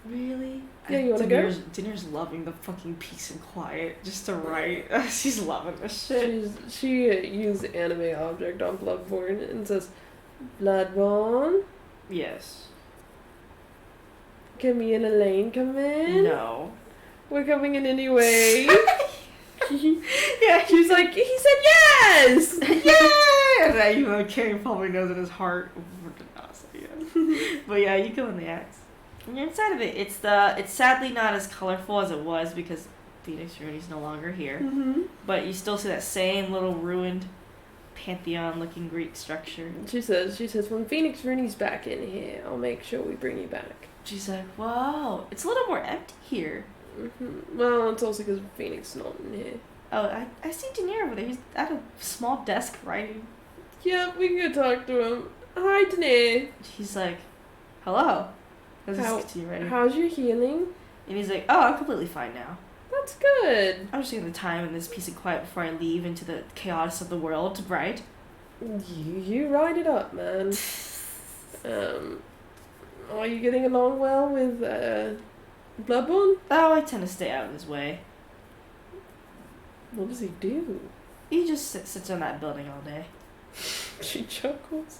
Really? Yeah, you wanna go? Daenerys loving the fucking peace and quiet just to write. She's loving this shit. She used the anime object on Bloodborne and says, Bloodborne? Yes. Can me and Elaine come in? No. We're coming in anyway. Yeah, She's like, he said yes! yay! And that even though Kane probably knows in his heart, we're not say yes. But yeah, you go in the axe. And you're inside of it. It's sadly not as colorful as it was because Phoenix Rooney's no longer here. Mm-hmm. But you still see that same little ruined Pantheon-looking Greek structure. She says, when Phoenix Rooney's back in here, I'll make sure we bring you back. She's like, whoa, it's a little more empty here. Mm-hmm. Well, it's also because Phoenix is not in here. Oh, I see Daenerys over there. He's at a small desk writing. Yep, we can go talk to him. Hi, Daenerys. He's like, hello. Let's just continue writing. How's your healing? And he's like, oh, I'm completely fine now. That's good. I'm just taking the time in this peace and quiet before I leave into the chaos of the world to write. You ride it up, man. Are you getting along well with Bloodborne? Oh, I tend to stay out of his way. What does he do? He just sits on that building all day. She chuckles.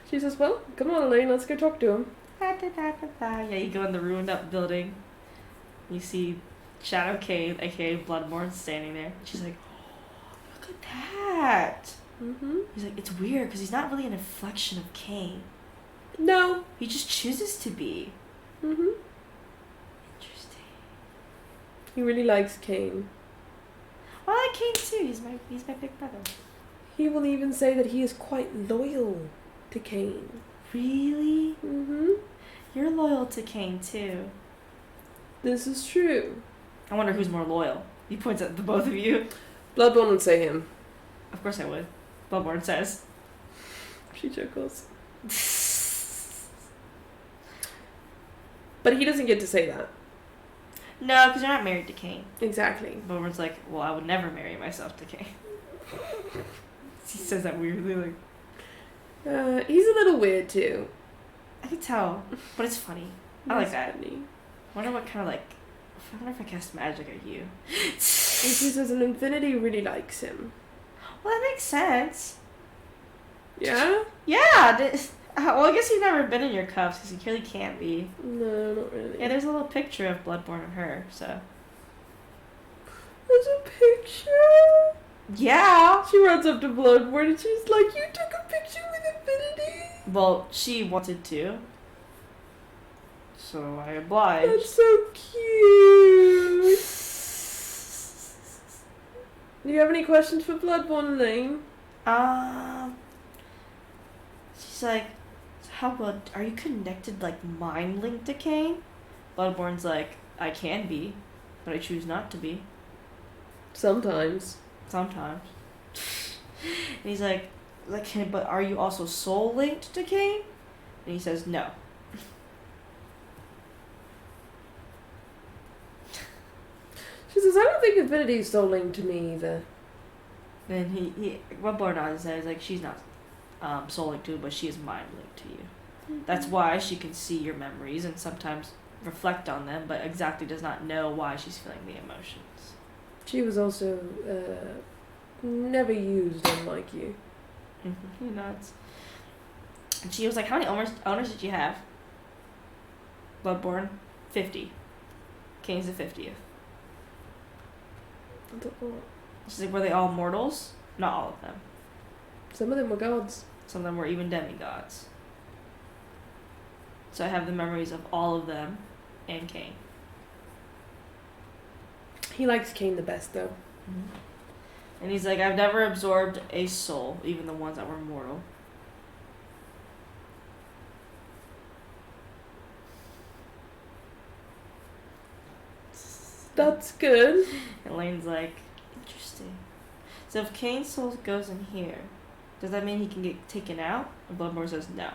She says, well, come on, Elaine, let's go talk to him. Yeah, you go in the ruined up building. You see Shadow Cave, aka Bloodborne, standing there. She's like, oh, look at that. Mm-hmm. He's like, it's weird because he's not really an reflection of Kane. No. He just chooses to be. Mm-hmm. Interesting. He really likes Kane. Well, I like Kane too. He's my big brother. He will even say that he is quite loyal to Kane. Really? Mm-hmm. You're loyal to Kane too. This is true. I wonder who's more loyal. He points at the both of you. Bloodborne would say him. Of course I would. Bloodborne says. She chuckles. But he doesn't get to say that. No, because you're not married to Kane. Exactly. Bloodborne's like, well, I would never marry myself to Kane. He says that weirdly, like... He's a little weird too. I can tell, but it's funny. I like that. Funny. I wonder what kind of like. I wonder if I cast magic at you. And she says an infinity really likes him. Well, that makes sense. Yeah? Yeah. Well, I guess you've never been in your cups because you clearly can't be. No, not really. Yeah, there's a little picture of Bloodborne and her. So. There's a picture. Yeah. She runs up to Bloodborne and she's like, "You took a picture with Infinity." Well, she wanted to. So I obliged. That's so cute. Do you have any questions for Bloodborne, Elaine? She's like, how well are you connected, like mind linked to Cain? Bloodborne's like, I can be, but I choose not to be. Sometimes. Sometimes. And he's like, but are you also soul linked to Cain? And he says no. She says, "I don't think Infinity's so linked to me either." And he Bloodborne nods and says, like, she's not soul linked to you, but she is mind linked to you. Mm-hmm. That's why she can see your memories and sometimes reflect on them, but exactly does not know why she's feeling the emotions. She was also never used, unlike you. Mm-hmm. He nods. And she was like, how many owners did you have? Bloodborne? 50. Cain's the 50th. I don't know. She's like, were they all mortals? Not all of them. Some of them were gods. Some of them were even demigods. So I have the memories of all of them and Cain. He likes Cain the best, though. Mm-hmm. And he's like, I've never absorbed a soul, even the ones that were mortal. That's good. And Lane's like, interesting. So if Cain's soul goes in here, does that mean he can get taken out? And Bloodborne says no.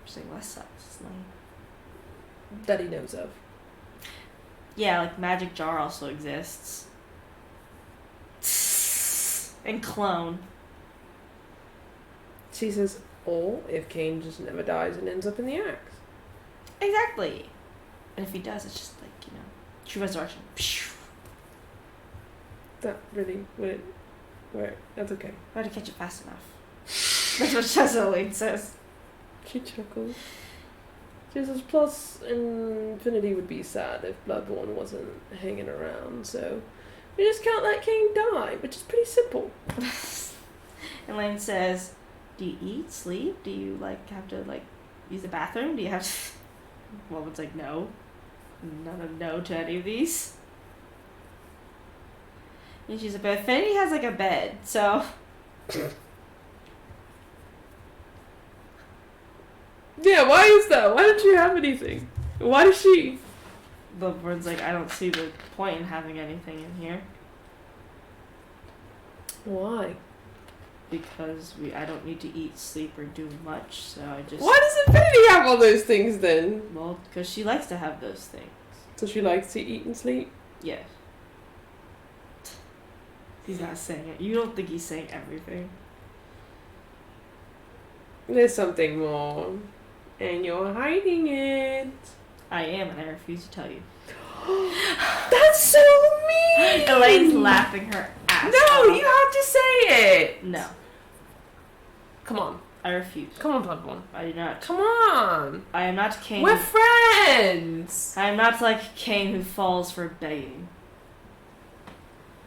She's like, well, that sucks, Lane. That he knows of. Yeah, like Magic Jar also exists. And Clone. She says, or if Cain just never dies and ends up in the axe. Exactly. And if he does, it's just like, true resurrection. That really wouldn't work. That's okay. I had to catch it fast enough. That's what Chesaline says. She chuckles. She says, plus Infinity would be sad if Bloodborne wasn't hanging around, so we just can't let Cain die, which is pretty simple. And Lane says, do you eat, sleep? Do you, have to, use the bathroom? Do you have to... Well, it's like, no. Not a no to any of these. And she's like, but Infinity has, a bed, so... Yeah, why is that? Why don't you have anything? Why does she? Bloodborne's like, I don't see the point in having anything in here. Why? Because I don't need to eat, sleep, or do much, so I just... Why does Infinity have all those things then? Well, because she likes to have those things. So she likes to eat and sleep? Yes. He's not saying it. You don't think he's saying everything. There's something more. And you're hiding it. I am, and I refuse to tell you. That's so mean! Elaine's laughing her ass No, off. you have to say it! No, Come on. I refuse. Come on, Bloodborne. I do not. Come on! I am not Cain. We're friends! I am not like Cain who falls for begging.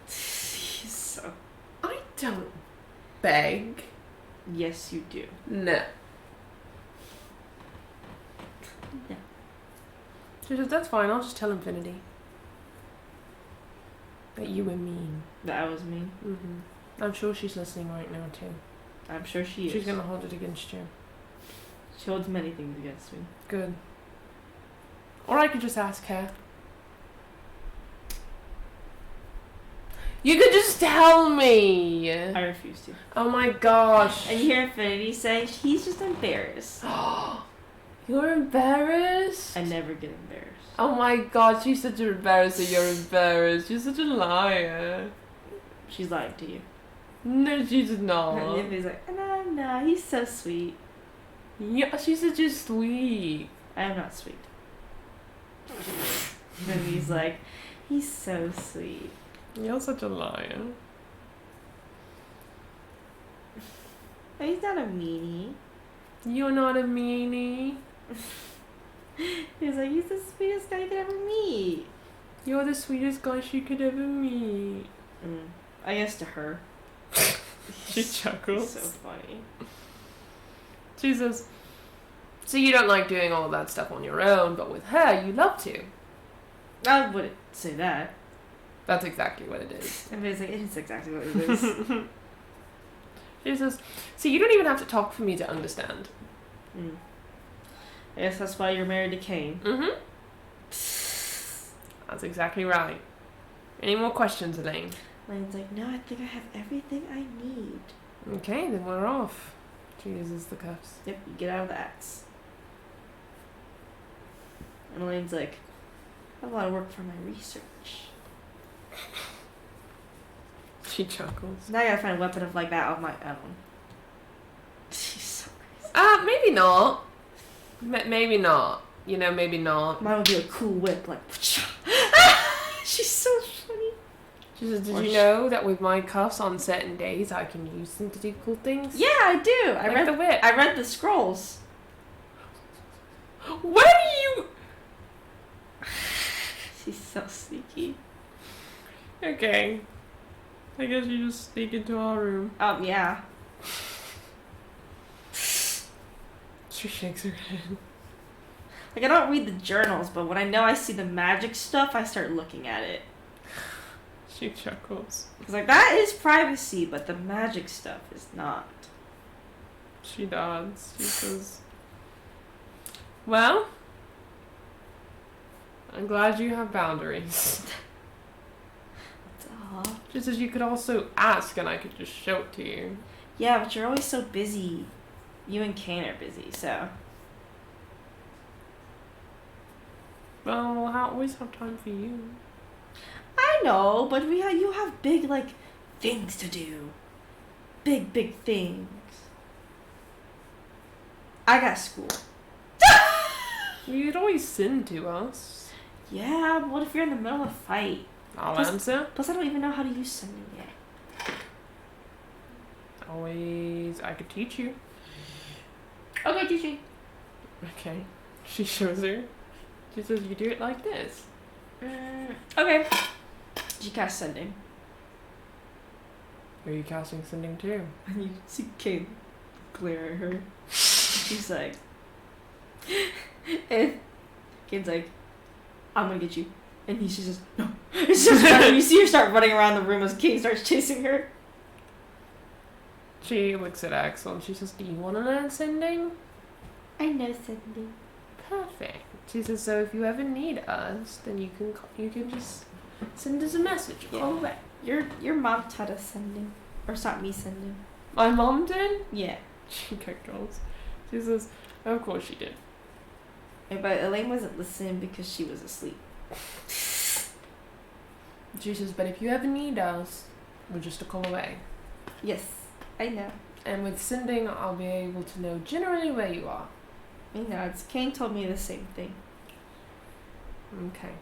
So. I don't beg. Yes, you do. No. No. She says, that's fine, I'll just tell Infinity. That you were mean. That was mean. Mm-hmm. I'm sure she's listening right now, too. I'm sure she is. She's gonna hold it against you. She holds many things against me. Good. Or I could just ask her. You could just tell me! I refuse to. Oh my gosh. And you hear Infinity say, he's just embarrassed. You're embarrassed? I never get embarrassed. Oh my god, she's such an embarrasser. You're embarrassed. You're such a liar. She's lying to you. No, she's not. And Infinite's like, no, he's so sweet. Yeah, she's just sweet. I am not sweet. And he's like, he's so sweet. You're such a liar. But he's not a meanie. You're not a meanie. He's like, he's the sweetest guy you could ever meet. You're the sweetest guy she could ever meet. I guess to her. She chuckles. So funny. Jesus. So you don't like doing all of that stuff on your own, but with her, you love to. I wouldn't say that. That's exactly what it is. I mean, it's like, it is exactly what it is. Jesus. So you don't even have to talk for me to understand. I guess that's why you're married to Kane. Mm-hmm. That's exactly right. Any more questions, Elaine? Elaine's like, no, I think I have everything I need. Okay, then we're off. She uses the cuffs. Yep, you get out of the axe. And Elaine's like, I have a lot of work for my research. She chuckles. Now I gotta find a weapon of like that on my own. She's so crazy. Maybe not. Maybe not. You know, maybe not. Mine would be a cool whip, like, she's so funny. She says, did you know that with my cuffs on certain days, I can use them to do cool things? Yeah, I do. Like the whip. I read the scrolls. Where do you... She's so sneaky. Okay. I guess you just sneak into our room. Yeah. She shakes her head. Like, I don't read the journals, but when I know I see the magic stuff, I start looking at it. She chuckles. Because, like, that is privacy, but the magic stuff is not. She nods. She says, well, I'm glad you have boundaries. Aw. Just as you could also ask and I could just show it to you. Yeah, but you're always so busy. You and Kane are busy, so. Well, I always have time for you. I know, but you have big, like, things to do. Big, big things. I got school. You'd always send to us. Yeah, but what if you're in the middle of a fight? I'll Plus- answer. Plus, I don't even know how to use sending yet. Always, I could teach you. Okay, teach me. Okay. She shows her. She says, you do it like this. Okay. She cast sending. Who are you casting sending to? And you see Kane glare at her. She's like, and Kane's like, I'm gonna get you. And she says, no. It's just running. You see her start running around the room as Kane starts chasing her. She looks at Axel and she says, do you want to learn sending? I know sending. Perfect. She says, so if you ever need us, then you can just send us a message. Yeah. Call back. Your mom taught us sending. Or taught me sending. My mom did? Yeah. She giggles. She says, of course she did. But Elaine wasn't listening because she was asleep. She says, but if you ever need us, we're just a call away. Yes, I know. And with sending, I'll be able to know generally where you are. I know. It's Kane told me the same thing. Okay.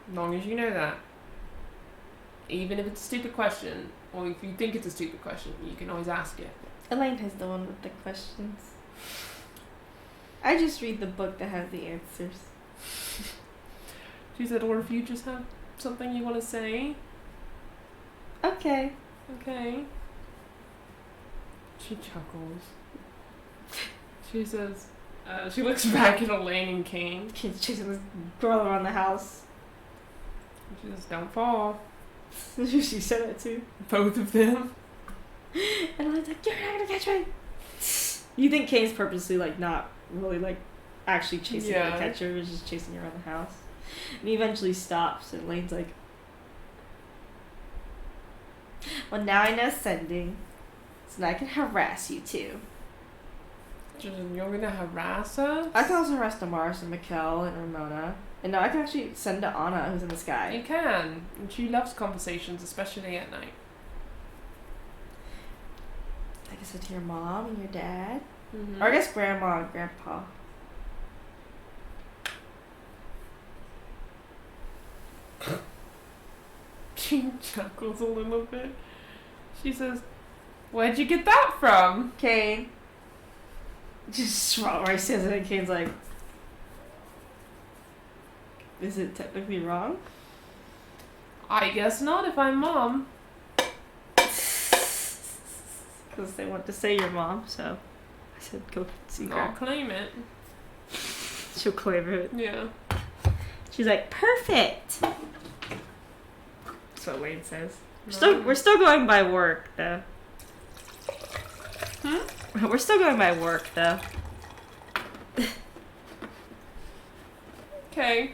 As long as you know that. Even if it's a stupid question, or if you think it's a stupid question, you can always ask it. Elaine has the one with the questions. I just read the book that has the answers. She said, or if you just have something you want to say. Okay. Okay. She chuckles. She says, she looks back at Elaine and Kane. Kane's chasing this girl around the house. She says, don't fall. She said it too. Both of them. And Elaine's like, you're not gonna catch me. You think Kane's purposely like not really like actually chasing her to catch her, he's just chasing her around the house. And he eventually stops and Elaine's like, well, now I know sending, so now I can harass you too. She says, you're gonna harass us? I can also harass Damaris and Mikkel and Ramona. And no, I can actually send to Anna, who's in the sky. You can. And she loves conversations, especially at night. I can send to your mom and your dad. Or I guess grandma and grandpa. She chuckles a little bit. She says, "Where'd you get that from?" Kane. Just right says it, and Kane's like, is it technically wrong? I guess not if I'm mom. Because they want to say your mom, so I said go see I'll her. claim it. She'll claim it. Yeah. She's like, perfect! That's what Wayne says. No. We're still going by work, though. Hmm? We're still going by work, though. Okay.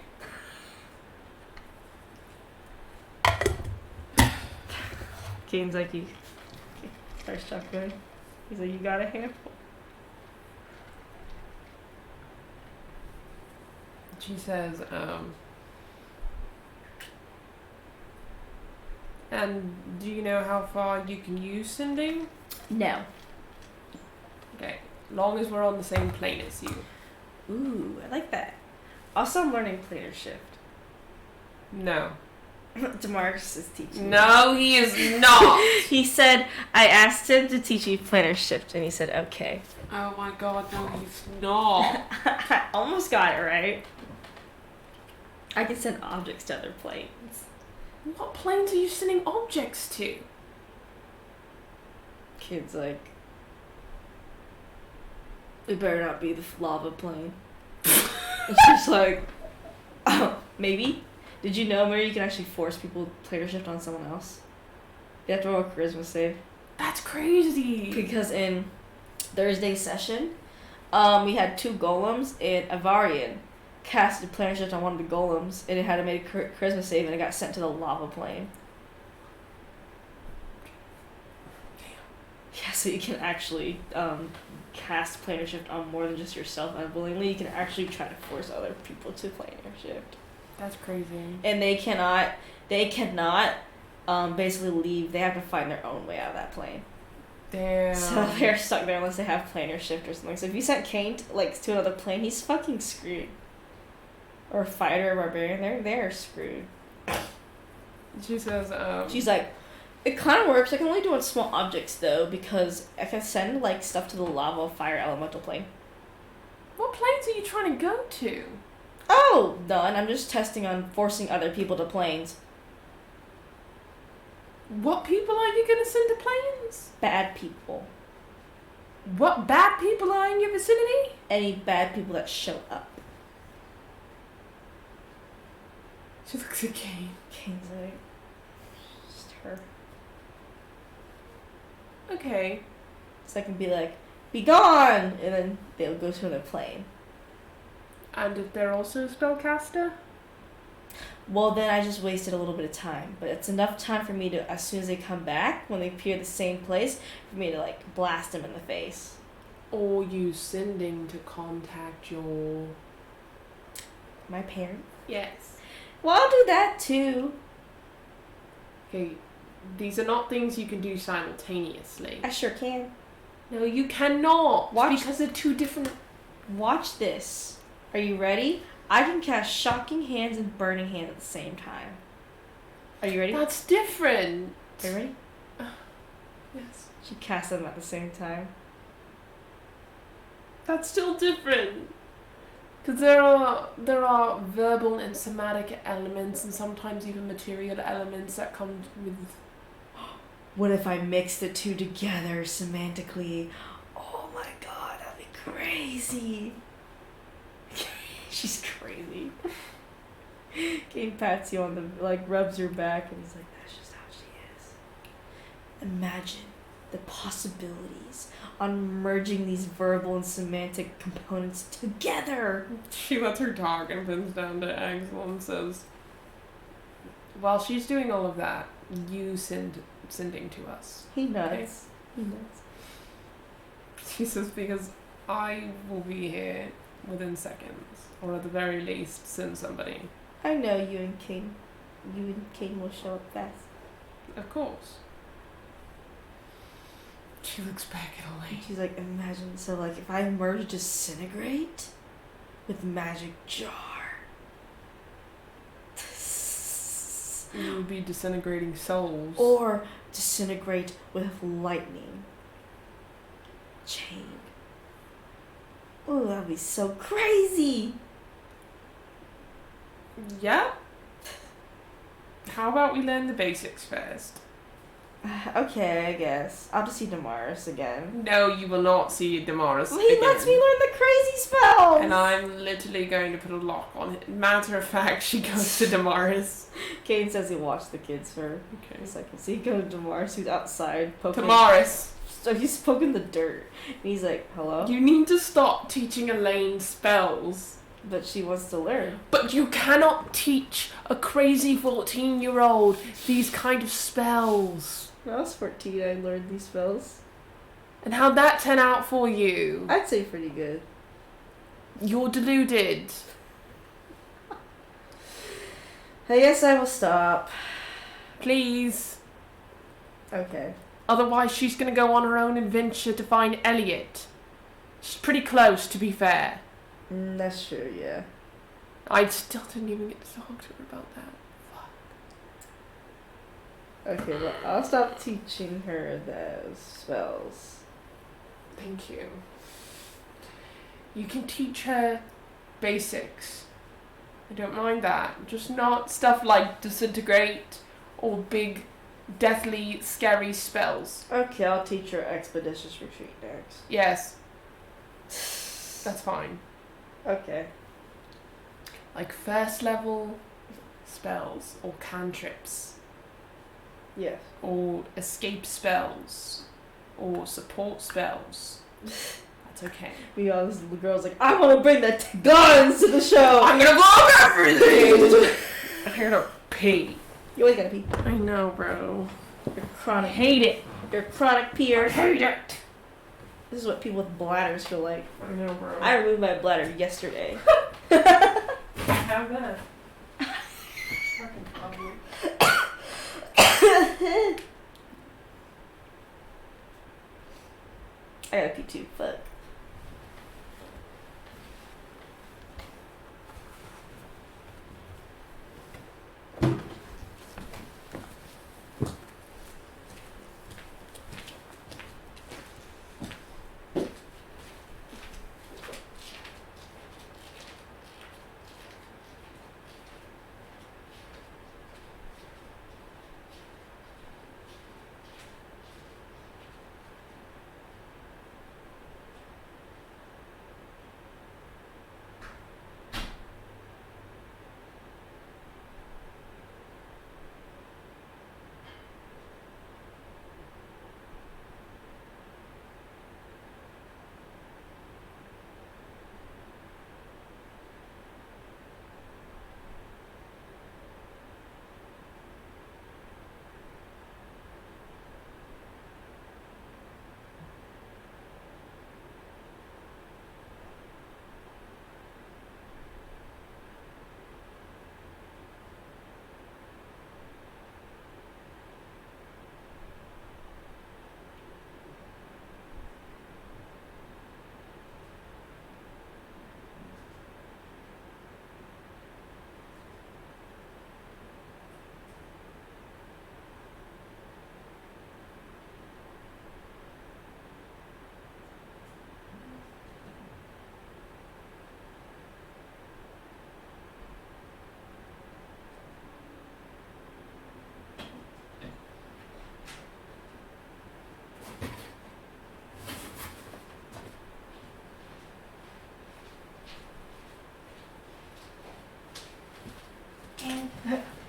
Kane's like, you. Okay, starts shotgun. He's like, you got a handful. She says, and do you know how far you can use sending? No. Okay. Long as we're on the same plane as you. Ooh, I like that. Also, I'm learning planar shift. No. Demarcus is teaching me. No, he is not. He said, I asked him to teach me planar shift, and he said, okay. Oh my god, no, he's not. I almost got it right. I can send objects to other planes. What planes are you sending objects to? Kid's like, it better not be the lava plane. And she's like, oh, maybe? Did you know, Mary, you can actually force people to planar shift on someone else? You have to roll a charisma save. That's crazy. Because in Thursday's session, we had 2 golems, and Avarian casted planar shift on one of the golems, and it had to make a charisma save, and it got sent to the lava plane. Yeah, so you can actually cast planar shift on more than just yourself unwillingly. You can actually try to force other people to planar shift. That's crazy. And they cannot basically leave. They have to find their own way out of that plane. Damn. So they're stuck there unless they have planar shift or something. So if you sent Kane to another plane, he's fucking screwed. Or a fighter or barbarian, they're screwed. She says, She's like, it kind of works. I can only do it on small objects though, because I can send like stuff to the lava, fire, elemental plane. what planes are you trying to go to? Oh, none. I'm just testing on forcing other people to planes. What people are you gonna send to planes? Bad people. What bad people are in your vicinity? Any bad people that show up. She looks at Kane. Kane's like, just her. Okay. So I can be like, be gone! And then they'll go to another plane. And if they're also a spellcaster? Well, then I just wasted a little bit of time. But it's enough time for me to, as soon as they come back, when they appear the same place, for me to, like, blast them in the face. Or you sending to contact your... My parent? Yes. Well, I'll do that, too. Okay, these are not things you can do simultaneously. I sure can. No, you cannot. Watch- Because they're 2 different... Watch this. Are you ready? I can cast Shocking Hands and Burning Hands at the same time. Are you ready? That's different. Are you ready? Yes. She casts them at the same time. That's still different. Because there are verbal and somatic elements, and sometimes even material elements that come with. What if I mix the 2 together semantically? Oh my god, that'd be crazy. She's crazy. Kane pats you on the, like, rubs your back, and he's like, that's just how she is. Imagine the possibilities on merging these verbal and semantic components together. She lets her talk and pins down to Axel and says, while she's doing all of that, you sending to us. He knows. Okay. He knows. She says, because I will be here within seconds. Or at the very least, send somebody. I know you and Kane will show up fast. Of course. She looks back at Elaine. She's like, imagine, so like if I were to disintegrate with magic jar. You would be disintegrating souls. Or disintegrate with lightning. Chain. Oh, that'd be so crazy. Yeah. How about we learn the basics first? Okay, I guess. I'll just see Damaris again. No, you will not see Damaris Well, he again. lets me learn the crazy spells! And I'm literally going to put a lock on it. Matter of fact, she goes to Damaris. Kane says he watched the kids for Okay. a second. So he goes to Damaris, who's outside poking. Damaris, So he's poking the dirt. And he's like, hello? you need to stop teaching Elaine spells. But she wants to learn. But you cannot teach a crazy 14-year-old these kind of spells. When I was 14, I learned these spells. And how'd that turn out for you? I'd say pretty good. You're deluded. I guess I will stop. Please. Okay. Otherwise, she's going to go on her own adventure to find Elliot. She's pretty close, to be fair. That's true, yeah. I still didn't even get to talk to her about that. Okay, well, I'll stop teaching her those spells. Thank you. You can teach her basics. I don't mind that. Just not stuff like disintegrate or big, deathly, scary spells. Okay, I'll teach her expeditious retreat next. Yes. That's fine. Okay. Like first level spells or cantrips Yes. or escape spells or support spells. That's okay. We all, the girl's like, I want to bring the guns to the show. I'm gonna blow up everything! I'm gonna pee. You always gotta pee. I know, bro. You're chronic. Hate it. You're chronic peer. Hate it. This is what people with bladders feel like. I know, bro. I removed my bladder yesterday. How that? Fucking probably. I gotta pee too, fuck.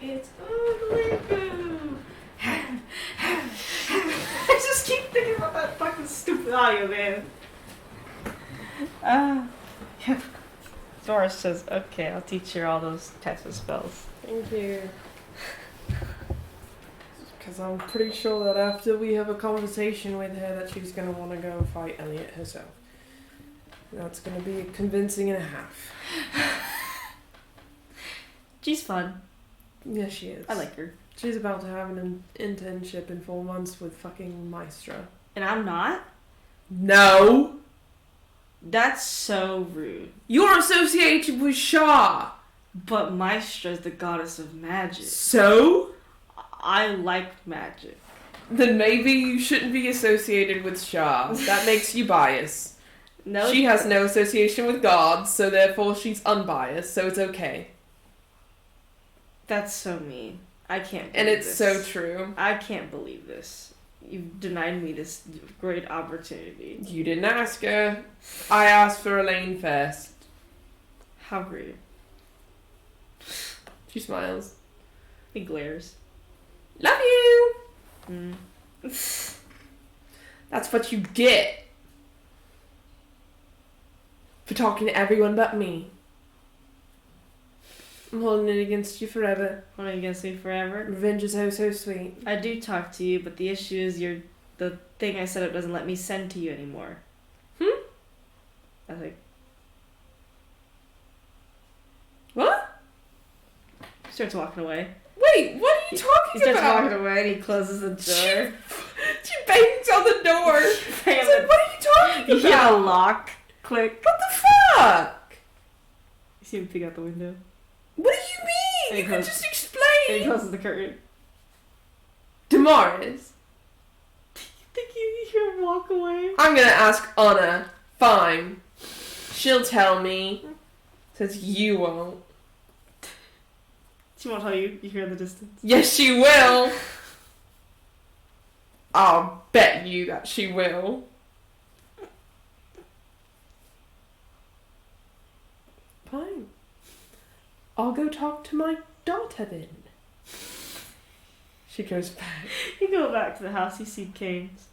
It's ugly boo. I just keep thinking about that fucking stupid audio, man. Yeah. Doris says, okay, I'll teach her all those types of spells. Thank you. Because I'm pretty sure that after we have a conversation with her that she's going to want to go and fight Elliot herself. That's going to be convincing and a half. She's fun. Yeah, she is. I like her. She's about to have an internship in 4 months with fucking Maestra. And I'm not? No. That's so rude. You're associated with Shah. But Maestra is the goddess of magic. So? I like magic. Then maybe you shouldn't be associated with Shah. That makes you biased. No, She has no association with gods, so therefore she's unbiased, so it's okay. That's so mean. I can't believe And it's this. so true. I can't believe this. You've denied me this great opportunity. You didn't ask her. I asked for Elaine first. How rude. She smiles. He glares. Love you! Mm. That's what you get for talking to everyone but me. I'm holding it against you forever. Holding against me forever. Revenge is oh so sweet. I do talk to you, but the issue is the thing I set up doesn't let me send to you anymore. I was like, What? he starts walking away. Wait, what are you He talking starts about? walking away and he closes the door. She bangs on the door. She's like, what are you talking You hear a about? lock. Click. What the fuck? You see him peek out the window. What do you mean? And You he can goes- just And he explain. closes the curtain. Damaris, Think you hear him walk away? I'm gonna ask Anna. Fine. She'll tell me. Says you won't. She won't tell you. You hear in the distance. Yes, she will. I'll bet you that she will. Fine. I'll go talk to my daughter then. She goes back. You go back to the house. You see Canes.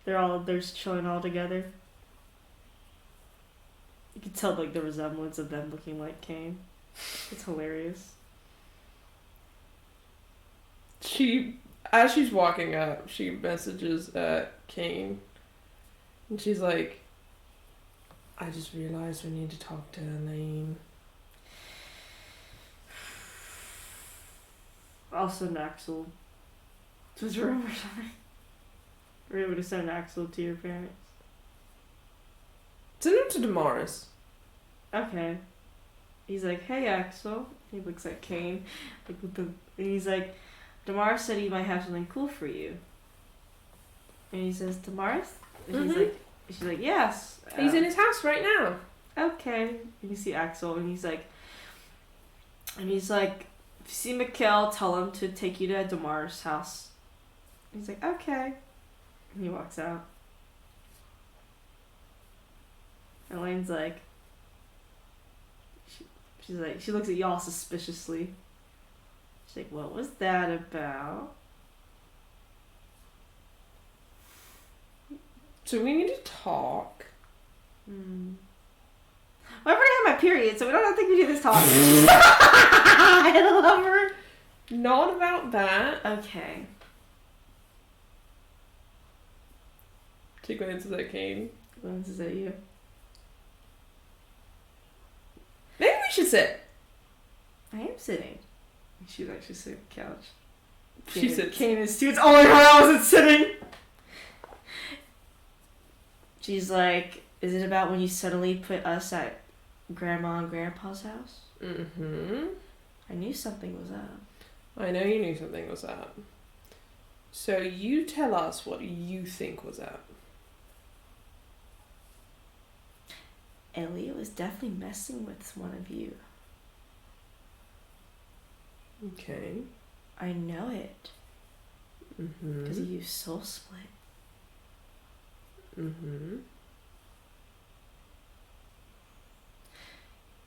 They're just chilling all together. You can tell like the resemblance of them looking like Kane. It's hilarious. As she's walking up, she messages Kane. And she's like, I just realized we need to talk to Elaine. I'll send Axel to his room or something. We're able to send Axel to your parents. Send him to Damaris. Okay. He's like, hey Axel. He looks at Kane. Like with the, and he's like, Damaris said he might have something cool for you. And he says, Damaris? And she's like, yes. He's in his house right now. Okay. And you see Axel and he's like, if you see Mikhail, tell him to take you to Damaris' house. And he's like, okay. And he walks out. Elaine's like, she looks at y'all suspiciously. She's like, what was that about? So we need to talk. Well, I've already had my period, so we don't think we do this talk. I love her. Not about that. Okay. She glances at Kane. Glances at you. Maybe we should sit. I am sitting. She's actually sitting on the couch. She sits. Kane is too. It's only her I wasn't sitting. She's like, is it about when you suddenly put us at Grandma and Grandpa's house? Mm-hmm. I knew something was up. I know you knew something was up. So you tell us what you think was up. Elliot was definitely messing with one of you. Okay. I know it. Mm-hmm. Because you soul split. Mm-hmm.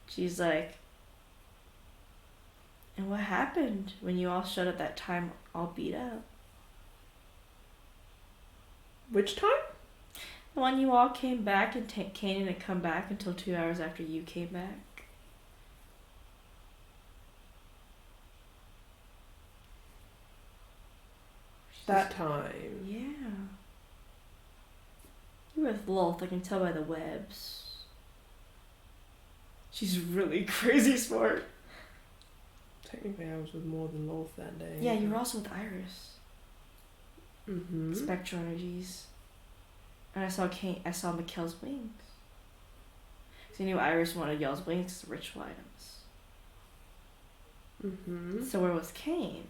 She's like, and what happened when you all showed up that time all beat up? Which time? The one you all came back and Kane didn't come back until 2 hours after you came back. That time. Yeah. You were with Lolth, I can tell by the webs. She's really crazy smart. Technically, I was with more than Lolth that day. Yeah, you were also with Iris. Mm-hmm. Spectral energies. And I saw Mikhail's wings. So you knew Iris wanted y'all's wings as ritual items. Mm-hmm. So where was Kane?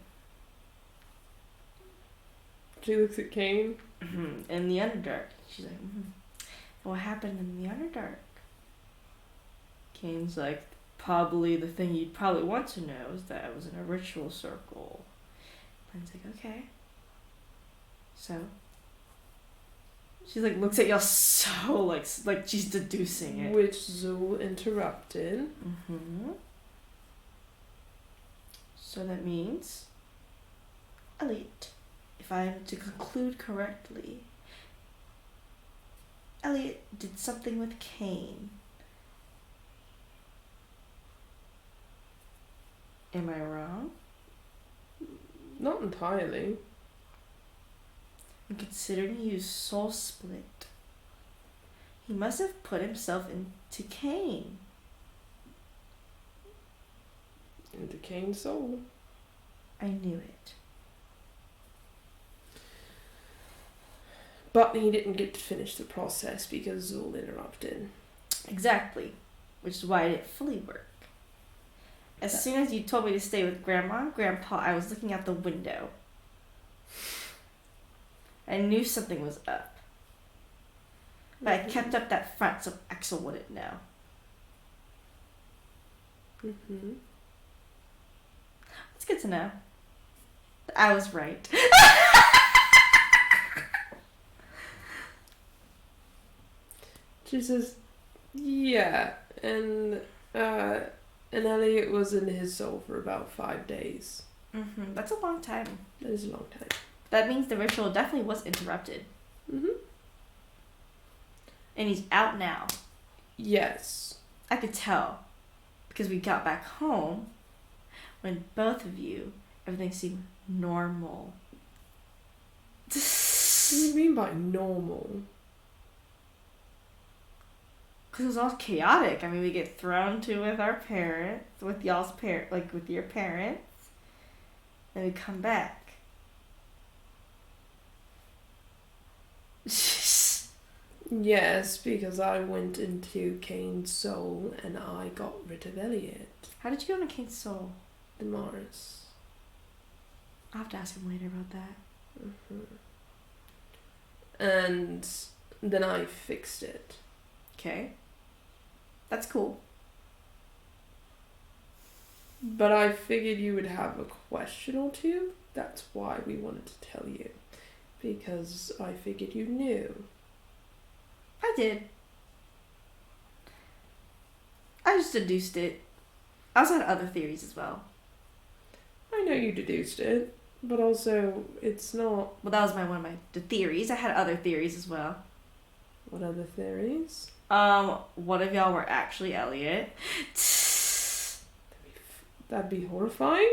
She looks at Kane. Mm-hmm. In the Underdark. She's like, what happened in the Underdark? Kane's like, probably the thing you'd probably want to know is that I was in a ritual circle. Blaine's like, okay. So? She like looks at y'all so like she's deducing it. Which Zul interrupted. Mm-hmm. So that means, Elliot, if I am to conclude correctly, Elliot did something with Kane. Am I wrong? Not entirely. And considering he used Soul Split, he must have put himself into Kane. Into Kane's soul. I knew it. But he didn't get to finish the process because Zul interrupted. Exactly. Which is why it didn't fully work. As soon as you told me to stay with Grandma and Grandpa, I was looking out the window. I knew something was up. But I kept up that front so Axel wouldn't know. Mm-hmm. It's good to know. I was right. She says, yeah, and Elliot was in his soul for about 5 days. Mm-hmm. That's a long time. That is a long time. That means the ritual definitely was interrupted. Mm-hmm. And he's out now. Yes. I could tell. Because we got back home when both of you, everything seemed normal. What do you mean by normal? Because it was all chaotic. I mean, we get thrown to with our parents, with y'all's with your parents. Then we come back. Yes, because I went into Kane's soul and I got rid of Elliot. How did you go into Kane's soul? The Mars. I'll have to ask him later about that. Mm-hmm. And then I fixed it. Okay. That's cool. But I figured you would have a question or two. That's why we wanted to tell you. Because I figured you knew. I did. I just deduced it. I also had other theories as well. I know you deduced it, but also it's not... Well, that was one of my theories. I had other theories as well. What other theories? One of y'all were actually Elliot. That'd be horrifying.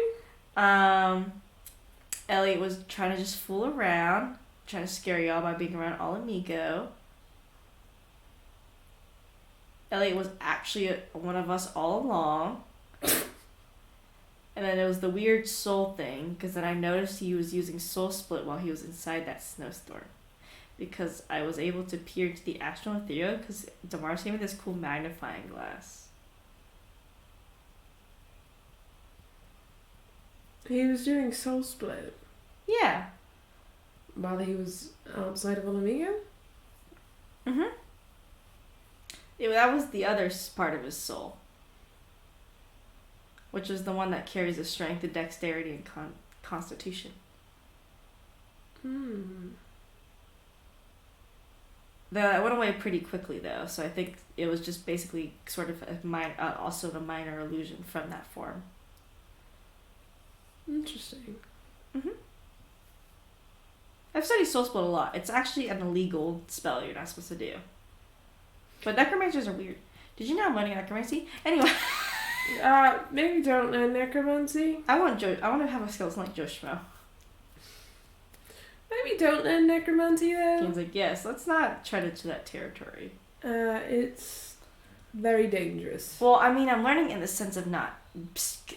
Elliot was trying to just fool around, trying to scare y'all by being around All Amigo. Elliot was actually one of us all along. And then it was the weird soul thing, because then I noticed he was using Soul Split while he was inside that snowstorm. Because I was able to peer into the astral ethereal, because Damar gave me this cool magnifying glass. He was doing Soul Split Yeah. while he was outside of Olamigo? Mm-hmm. Yeah, that was the other part of his soul. Which is the one that carries the strength, the dexterity, and constitution. That went away pretty quickly, though, so I think it was just basically sort of also a minor illusion from that form. Interesting. Mm-hmm. I've studied Soul Split a lot. It's actually an illegal spell you're not supposed to do. But necromancers are weird. Did you know I'm learning necromancy? Anyway. Maybe don't learn necromancy. I want to have a skeleton like Joe Schmo. Maybe don't learn necromancy though. He's like, yes, let's not tread into that territory. It's very dangerous. Well, I mean, I'm learning in the sense of not,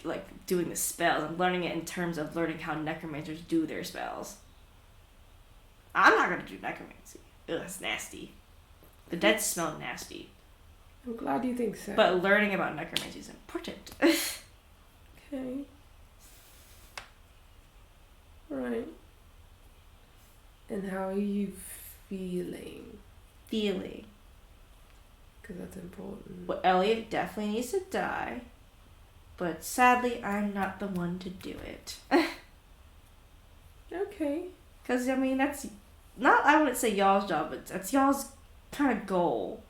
like, doing the spells. I'm learning it in terms of learning how necromancers do their spells. I'm not going to do necromancy. ugh, it's nasty. The dead smell nasty. I'm glad you think so. But learning about necromancy is important. Okay. Right. And how are you feeling? Feeling. Because that's important. Well, Elliot definitely needs to die. But sadly, I'm not the one to do it. Okay. Because, I mean, that's not, I wouldn't say y'all's job, but that's y'all's kind of goal.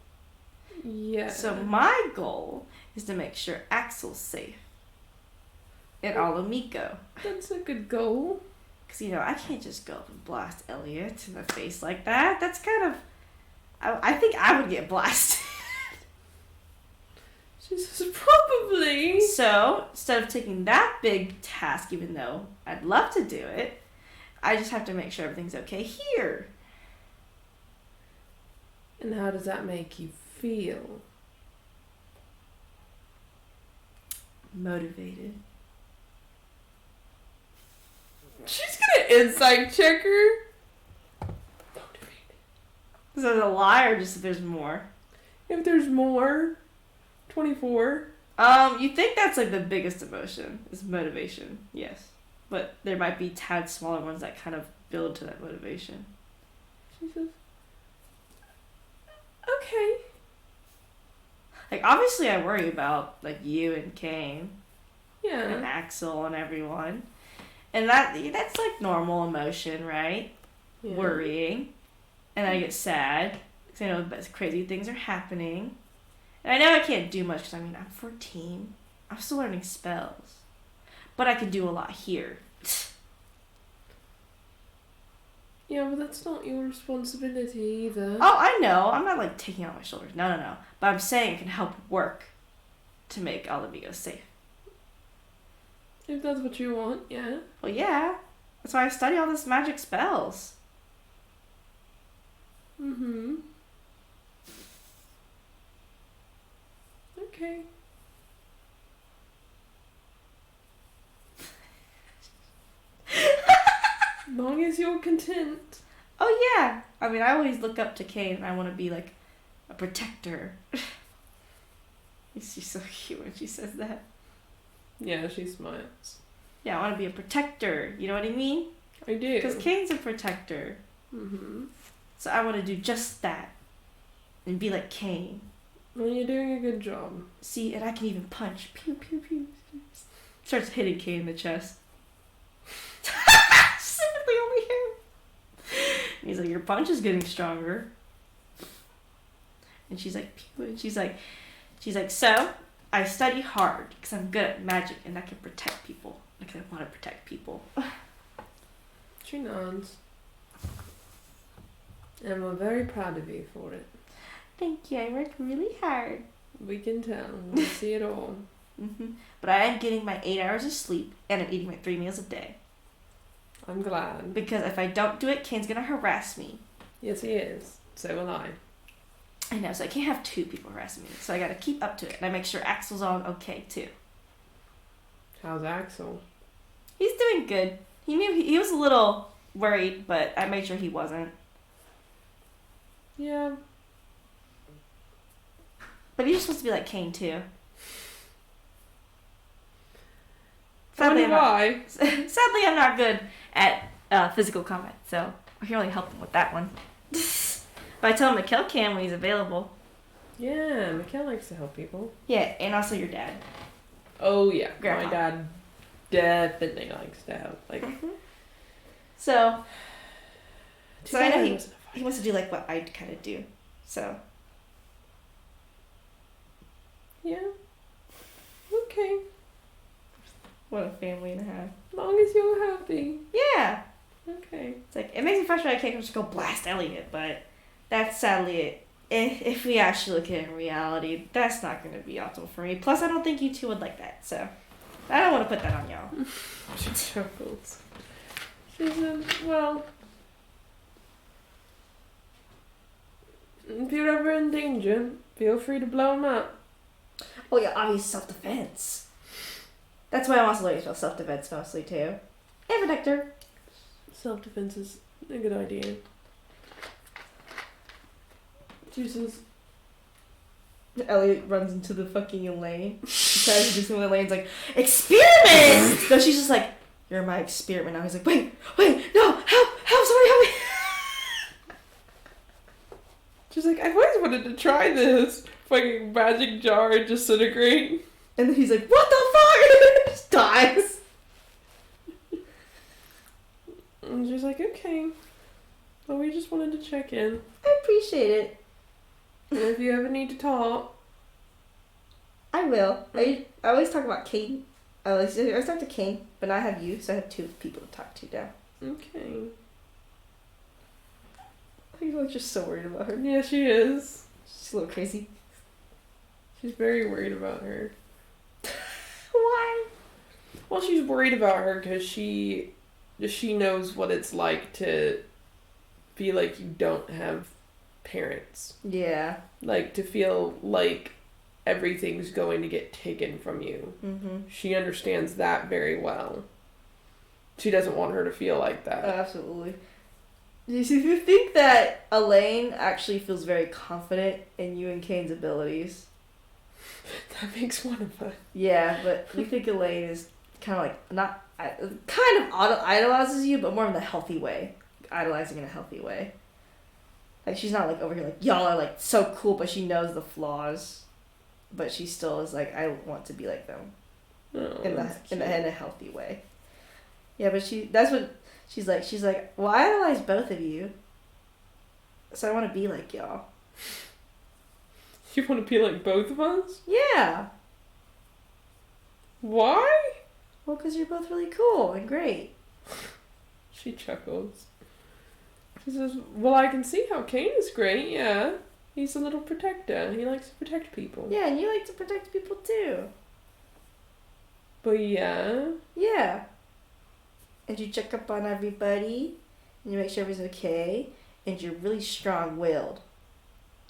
Yeah. So my goal is to make sure Axel's safe. And Alamiko. That's a good goal. Because, you know, I can't just go up and blast Elliot in the face like that. That's kind of... I think I would get blasted. She says, probably. So, instead of taking that big task, even though I'd love to do it, I just have to make sure everything's okay here. And how does that make you feel? Motivated. She's gonna insight check her. Is that a lie or just if there's more? If there's more, 24. You think that's like the biggest emotion is motivation, yes. But there might be tad smaller ones that kind of build to that motivation. She says, okay. Like obviously I worry about like you and Kane and Yeah. Axel and everyone. And that's like normal emotion, right? Yeah. Worrying. And I get sad because I know crazy things are happening. And I know I can't do much because, I mean, I'm 14. I'm still learning spells. But I can do a lot here. Yeah, but that's not your responsibility either. Oh, I know. I'm not, like, taking it on my shoulders. No. But I'm saying it can help work to make all of you safe. If that's what you want, yeah. Well, yeah. That's why I study all this magic spells. Mm-hmm. Okay. As long as you're content. Oh, yeah. I mean, I always look up to Kane and I want to be, like, a protector. She's so cute when she says that. Yeah, she smiles. Yeah, I want to be a protector. You know what I mean? I do. Because Kane's a protector. Mm-hmm. So I want to do just that. And be like Kane. Well, you're doing a good job. See, and I can even punch. Pew, pew, pew. Starts hitting Kane in the chest. Specifically over here. And he's like, your punch is getting stronger. And she's like, pew. And she's like, so, I study hard because I'm good at magic and I can protect people. Like, I want to protect people. She nods. And we're very proud of you for it. Thank you. I work really hard. We can tell. We see it all. Mm-hmm. But I am getting my 8 hours of sleep and I'm eating my 3 meals a day. I'm glad. Because if I don't do it, Kane's going to harass me. Yes, he is. So will I. I know, so I can't have 2 people harassing me. So I got to keep up to it. And I make sure Axel's all okay, too. How's Axel? He's doing good. He was a little worried, but I made sure he wasn't. Yeah. But he's just supposed to be like Kane, too. Sadly, why? Sadly, I'm not good at physical combat, so I can only help him with that one. But I tell him to kill Cam when he's available. Yeah, Mikhail likes to help people. Yeah, and also your dad. Oh, yeah. Grandpa. My dad definitely likes to help. Like, So too I know bad he wasn't a fight. wants to do like what I kind of do. So Yeah. Okay. what a family and a half. As long as you're happy. Yeah. Okay. It's like, it makes me frustrated I can't just go blast Elliot, but that's sadly it. If we actually look at it in reality, that's not going to be optimal for me. Plus, I don't think you two would like that, so I don't want to put that on y'all. She chuckles. She said, well, if you're ever in danger, feel free to blow him up. Oh yeah, obvious self-defense. That's why I also learning about self-defense mostly, too. And protector. Self-defense is a good idea. Jesus. Elliot runs into the fucking Elaine. She tries to do something. Elaine's like, experiment! No, she's just like, you're my experiment now. He's like, wait, no, help, somebody help me. She's like, I've always wanted to try this. Fucking magic jar and disintegrate. And then he's like, what the fuck? Just dies. And she's like, okay. Well, we just wanted to check in. I appreciate it. And if you ever need to talk, I will. I always talk about Kane. I always talk to Kane, but now I have you, so I have 2 people to talk to now. okay. You're like just so worried about her. Yeah, she is. She's a little crazy. She's very worried about her. Why? Well, she's worried about her because she knows what it's like to feel like you don't have parents. Yeah. Like, to feel like everything's going to get taken from you. Mm-hmm. She understands that very well. She doesn't want her to feel like that. Absolutely. You see, if you think that Elaine actually feels very confident in you and Kane's abilities. That makes one of us. Yeah, but you think Elaine is kind of like, not, kind of idolizes you, but more in the healthy way. Idolizing in a healthy way. Like, she's not like over here like, y'all are like so cool, but she knows the flaws. But she still is like, I want to be like them. Oh, in a healthy way. Yeah, but that's what she's like. She's like, well, I idolize both of you, so I want to be like y'all. You want to be like both of us? Yeah. Why? Well, because you're both really cool and great. She chuckles. She says, well, I can see how Kane is great, yeah. He's a little protector. He likes to protect people. Yeah, and you like to protect people too. But yeah. Yeah. And you check up on everybody, and you make sure everything's okay, and you're really strong-willed.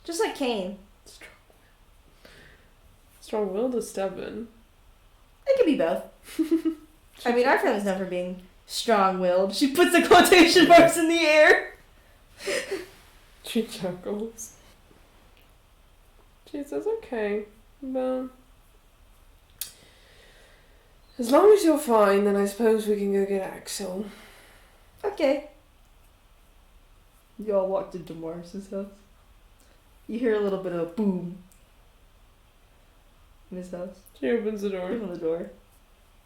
Just like Kane. Strong-willed or stubborn? It could be both. I mean, our family's known for being strong-willed. She puts the quotation marks in the air. She chuckles. She says, okay, well, as long as you're fine, then I suppose we can go get Axel. Okay. You all walked into Morris's house. You hear a little bit of a boom in his house. She opens the door. Open the door.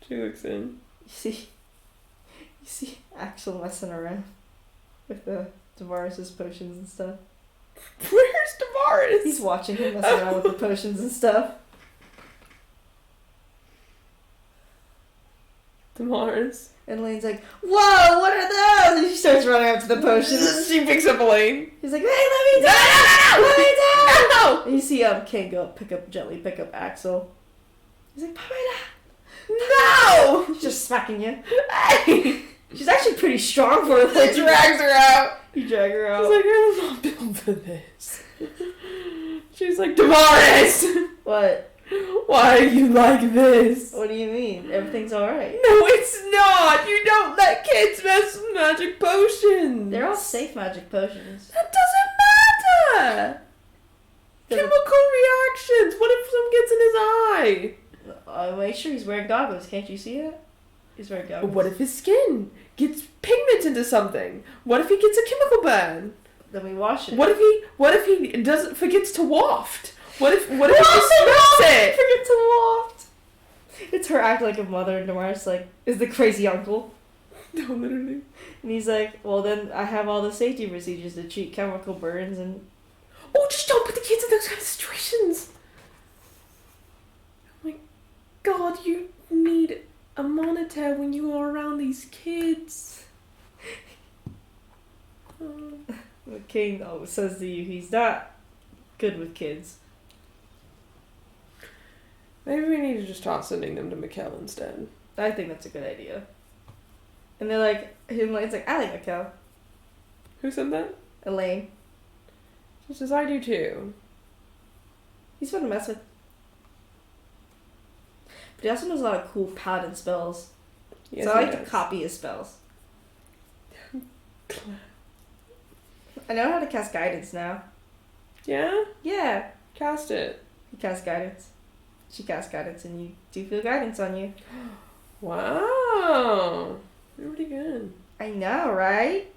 She looks in. You see Axel messing around with the Tavares' potions and stuff. Where's Tavares? He's watching him messing around with the potions and stuff. Tavares. And Elaine's like, whoa, what are those? And she starts running up to the potions. She picks up Elaine. He's like, hey, let me down! Let me down! No! And you see Kane go gently pick up Axel. He's like, put me down! No! She's just smacking you. Hey! She's actually pretty strong for it. He drags her out. You drag her out. She's like, I'm not built for this. She's like, Tavares! What? Why are you like this? What do you mean? Everything's alright. No, it's not! You don't let kids mess with magic potions! They're all safe magic potions. That doesn't matter! Chemical reactions! What if some gets in his eye? Make sure he's wearing goggles. Can't you see it? He's wearing goggles. What if his skin gets pigment into something? What if he gets a chemical burn? Then we wash it. What if he doesn't forgets to waft? What if he smells it? Forget to waft. It's her acting like a mother, and Damaris like is the crazy uncle. No, literally. And he's like, well, then I have all the safety procedures to treat chemical burns and. Oh, just don't put the kids in those kind of situations. Oh my God, you need a monitor when you are around these kids. Kane always says to you, he's not good with kids. Maybe we need to just start sending them to Mikkel instead. I think that's a good idea. And they're like, Elaine's like, I like Mikkel. Who said that? Elaine. She says, I do too. He's fun to mess with. But he also knows a lot of cool paladin spells. Yes, so I like he to does. copy his spells. I know how to cast guidance now. Yeah? Yeah. Cast it. You cast guidance. She casts guidance and you do feel guidance on you. Wow. Pretty good. I know, right?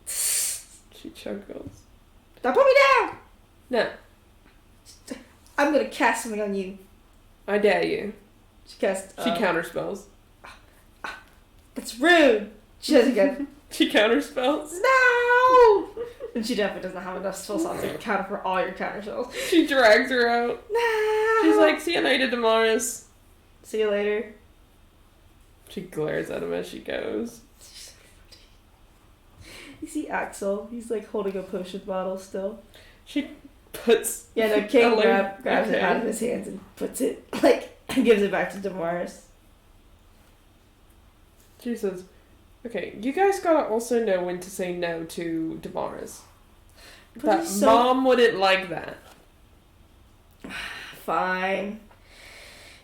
She chuckles. Don't put me down! No. I'm gonna cast something on you. I dare you. She casts. She counterspells. That's rude! She does it again. She counterspells. No! And she definitely doesn't have enough spell slots to counter for all your counter spells. She drags her out. No! She's like, see you later, Damaris. See you later. She glares at him as she goes. You see Axel? He's like holding a potion bottle still. She puts... Yeah, no, King Elaine- grabs it okay. out of his hands and puts it, like, and gives it back to Damaris. She says, okay, you guys gotta also know when to say no to Damaris. But That he's so- mom wouldn't like that. Fine.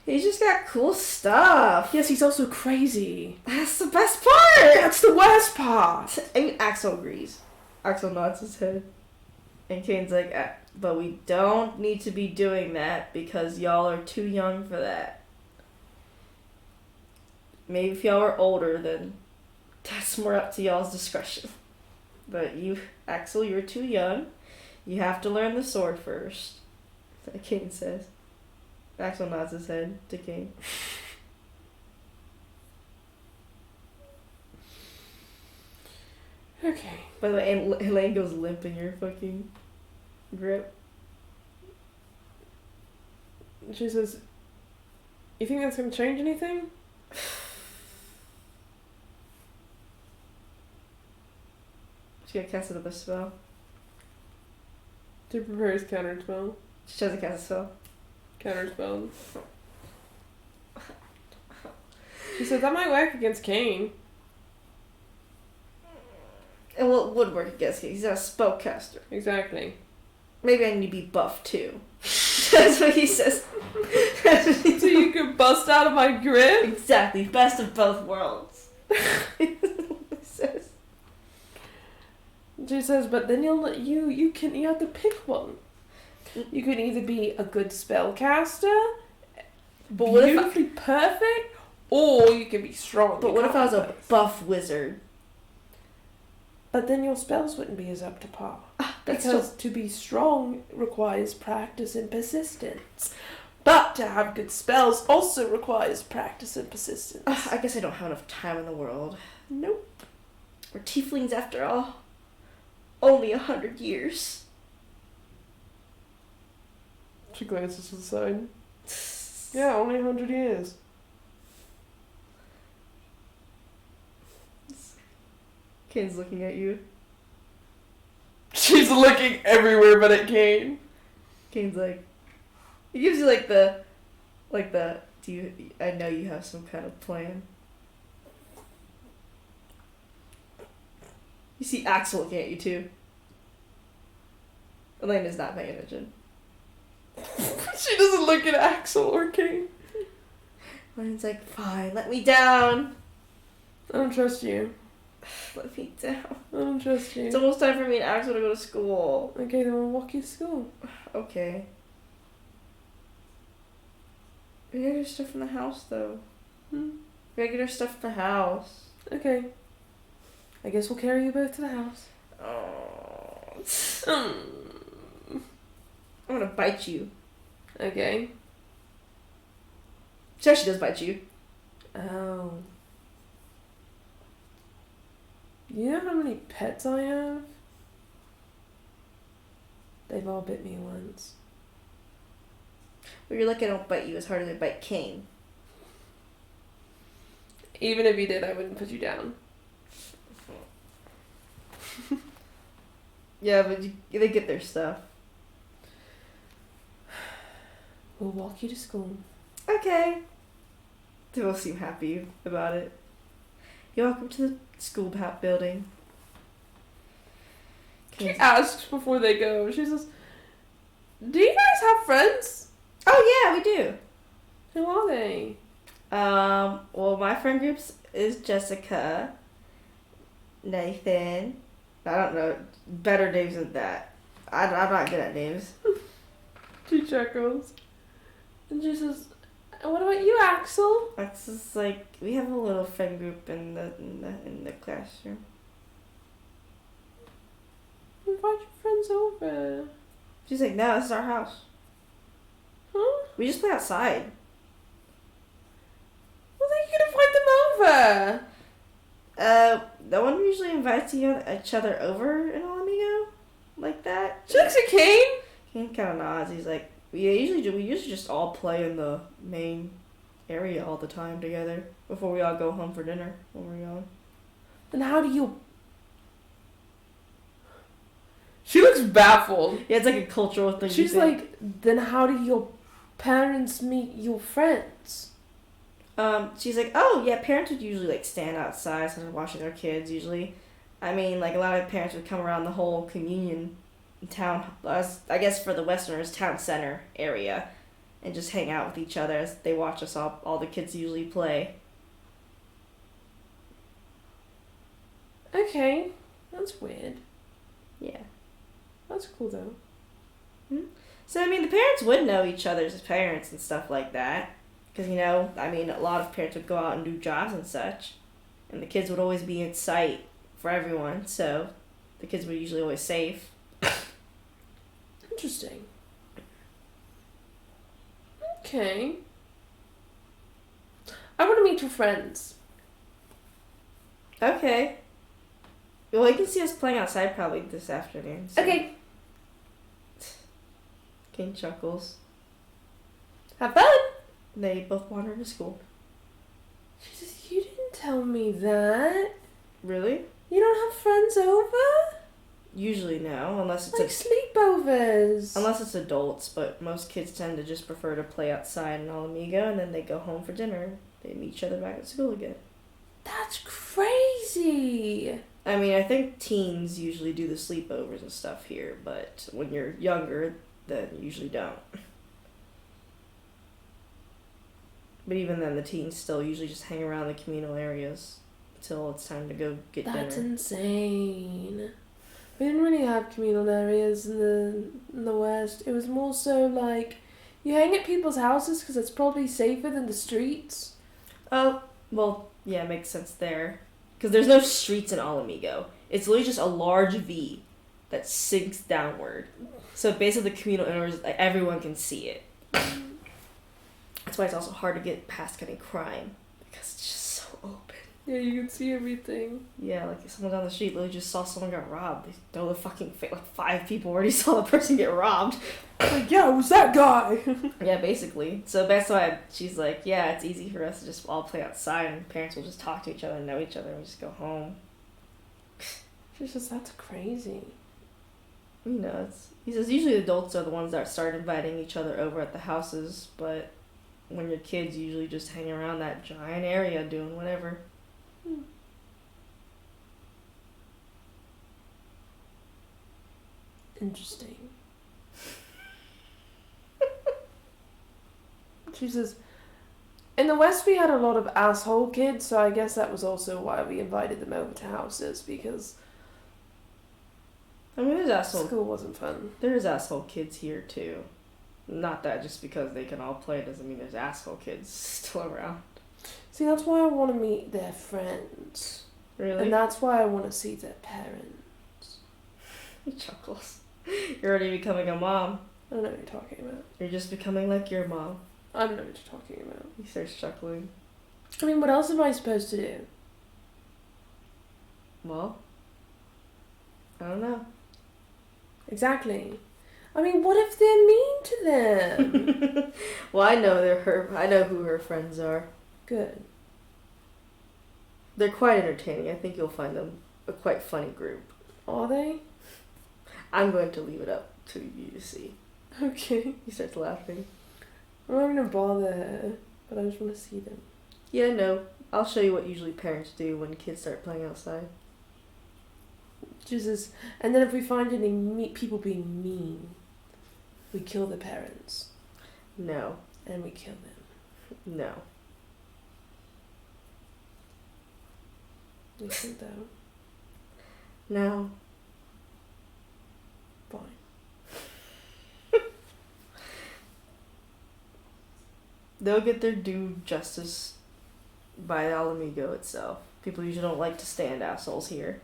He's just got cool stuff. Yes, he's also crazy. That's the best part! That's the worst part! I mean, Axel agrees. Axel nods his head. And Kane's like, but we don't need to be doing that because y'all are too young for that. Maybe if y'all are older, then that's more up to y'all's discretion. But you, Axel, you're too young. You have to learn the sword first. Kane says. Axel nods his head to Kane. Okay. By the way, and Elaine goes limp in your fucking grip. She says, you think that's gonna change anything? She's gonna cast another spell. To prepare his counterspell. She doesn't cast a spell. Counterspell. She said that might work against Kane. And well, it would work against him. He's not a spellcaster. Exactly. Maybe I need to be buff too. That's what he says. That's what he So you could bust out of my grip? Exactly. Best of both worlds. He says. She says, but then you have to pick one. You could either be a good spellcaster, But what if I, beautifully perfect, or you can be strong. but in what if I was a combat. buff wizard? But then your spells wouldn't be as up to par. That's Because to be strong requires practice and persistence. But to have good spells also requires practice and persistence. I guess I don't have enough time in the world. Nope. We're tieflings after all. Only 100 years. She glances to the side. Yeah, only 100 years. Kane's looking at you. She's looking everywhere but at Kane. Kane's like, he gives you like the, do you, I know you have some kind of plan. You see Axel looking at you too. Elaine is not paying attention. She doesn't look at Axel or Kane. Elaine's like, fine, let me down. I don't trust you. Let me down. I don't trust you. It's almost time for me and Axel to go to school. Okay, then we'll walk you to school. Okay. We gotta get our stuff from the house though. We gotta get our stuff from the house. Okay. I guess we'll carry you both to the house. Oh. I'm gonna bite you. Okay. She actually does bite you. Oh. You know how many pets I have? They've all bit me once. But you're lucky I don't bite you as hard as I bite Kane. Even if you did, I wouldn't put you down. Yeah, but they get their stuff. We'll walk you to school. Okay. They both seem happy about it. You're welcome to the school building. She asks before they go. She says, do you guys have friends? Oh yeah, we do. Who are they? Well, my friend groups is Jessica, Nathan. I don't know better names than that. I'm not good at names. She chuckles. And she says, "And what about you, Axel?" That's just like we have a little friend group in the classroom. Invite your friends over. She's like, no, this is our house. Huh? We just play outside. Well, then you can invite them over. No one usually invites each other over in Alamigo like that. She looks at Kane. He kind of nods. He's like, we usually just all play in the main area all the time together before we all go home for dinner when we're gone. And how do you... She looks baffled. Yeah, it's like a cultural thing. She's like, then how do your parents meet your friends? She's like, oh yeah, parents would usually like stand outside, sort of watching their kids. Usually, I mean, like a lot of parents would come around the whole communion town. I guess for the Westerners, town center area, and just hang out with each other as they watch us all the kids usually play. Okay, that's weird. Yeah. That's cool though. So I mean, the parents would know each other's parents and stuff like that. Because, you know, I mean, a lot of parents would go out and do jobs and such. And the kids would always be in sight for everyone. So the kids were usually always safe. Interesting. Okay. I want to meet your friends. Okay. Well, you can see us playing outside probably this afternoon. So. Okay. King chuckles. Have fun. They both wander to school. She says, you didn't tell me that. Really? You don't have friends over? Usually no, unless it's like sleepovers. Unless it's adults, but most kids tend to just prefer to play outside in Alamigo, and then they go home for dinner. They meet each other back at school again. That's crazy. I mean, I think teens usually do the sleepovers and stuff here, but when you're younger, then you usually don't. But even then, the teens still usually just hang around the communal areas until it's time to go get dinner. That's insane. We didn't really have communal areas in the West. It was more so like you hang at people's houses because it's probably safer than the streets. Oh, well, yeah, it makes sense there. Because there's no streets in Alamigo. It's literally just a large V that sinks downward. So basically the communal areas, like, everyone can see it. That's why it's also hard to get past any crime. Because it's just so open. Yeah, you can see everything. Yeah, like if someone down the street literally just saw someone got robbed. They know the fucking like 5 people already saw the person get robbed. Like, yeah, it was that guy. Yeah, basically. So that's why she's like, yeah, it's easy for us to just all play outside and parents will just talk to each other and know each other and we just go home. She says, that's crazy. You know, he says usually adults are the ones that start inviting each other over at the houses, but when you're kids, you usually just hang around that giant area doing whatever. Interesting. She says, in the West we had a lot of asshole kids, so I guess that was also why we invited them over to houses, because I mean, there's asshole. School wasn't fun. There's asshole kids here too. Not that just because they can all play doesn't mean there's asshole kids still around. See, that's why I want to meet their friends. Really? And that's why I want to see their parents. He chuckles. You're already becoming a mom. I don't know what you're talking about. You're just becoming like your mom. I don't know what you're talking about. He starts chuckling. I mean, what else am I supposed to do? Well, I don't know. Exactly. I mean, what if they're mean to them? Well, I know I know who her friends are. Good. They're quite entertaining. I think you'll find them a quite funny group. Are they? I'm going to leave it up to you to see. Okay. He starts laughing. I'm not gonna bother her, but I just want to see them. Yeah, no. I'll show you what usually parents do when kids start playing outside. Jesus. And then if we find any people being mean, we kill the parents. No. And we kill them. No. We should though. No. Fine. they'll get their due justice by Alamigo itself. People usually don't like to stand assholes here.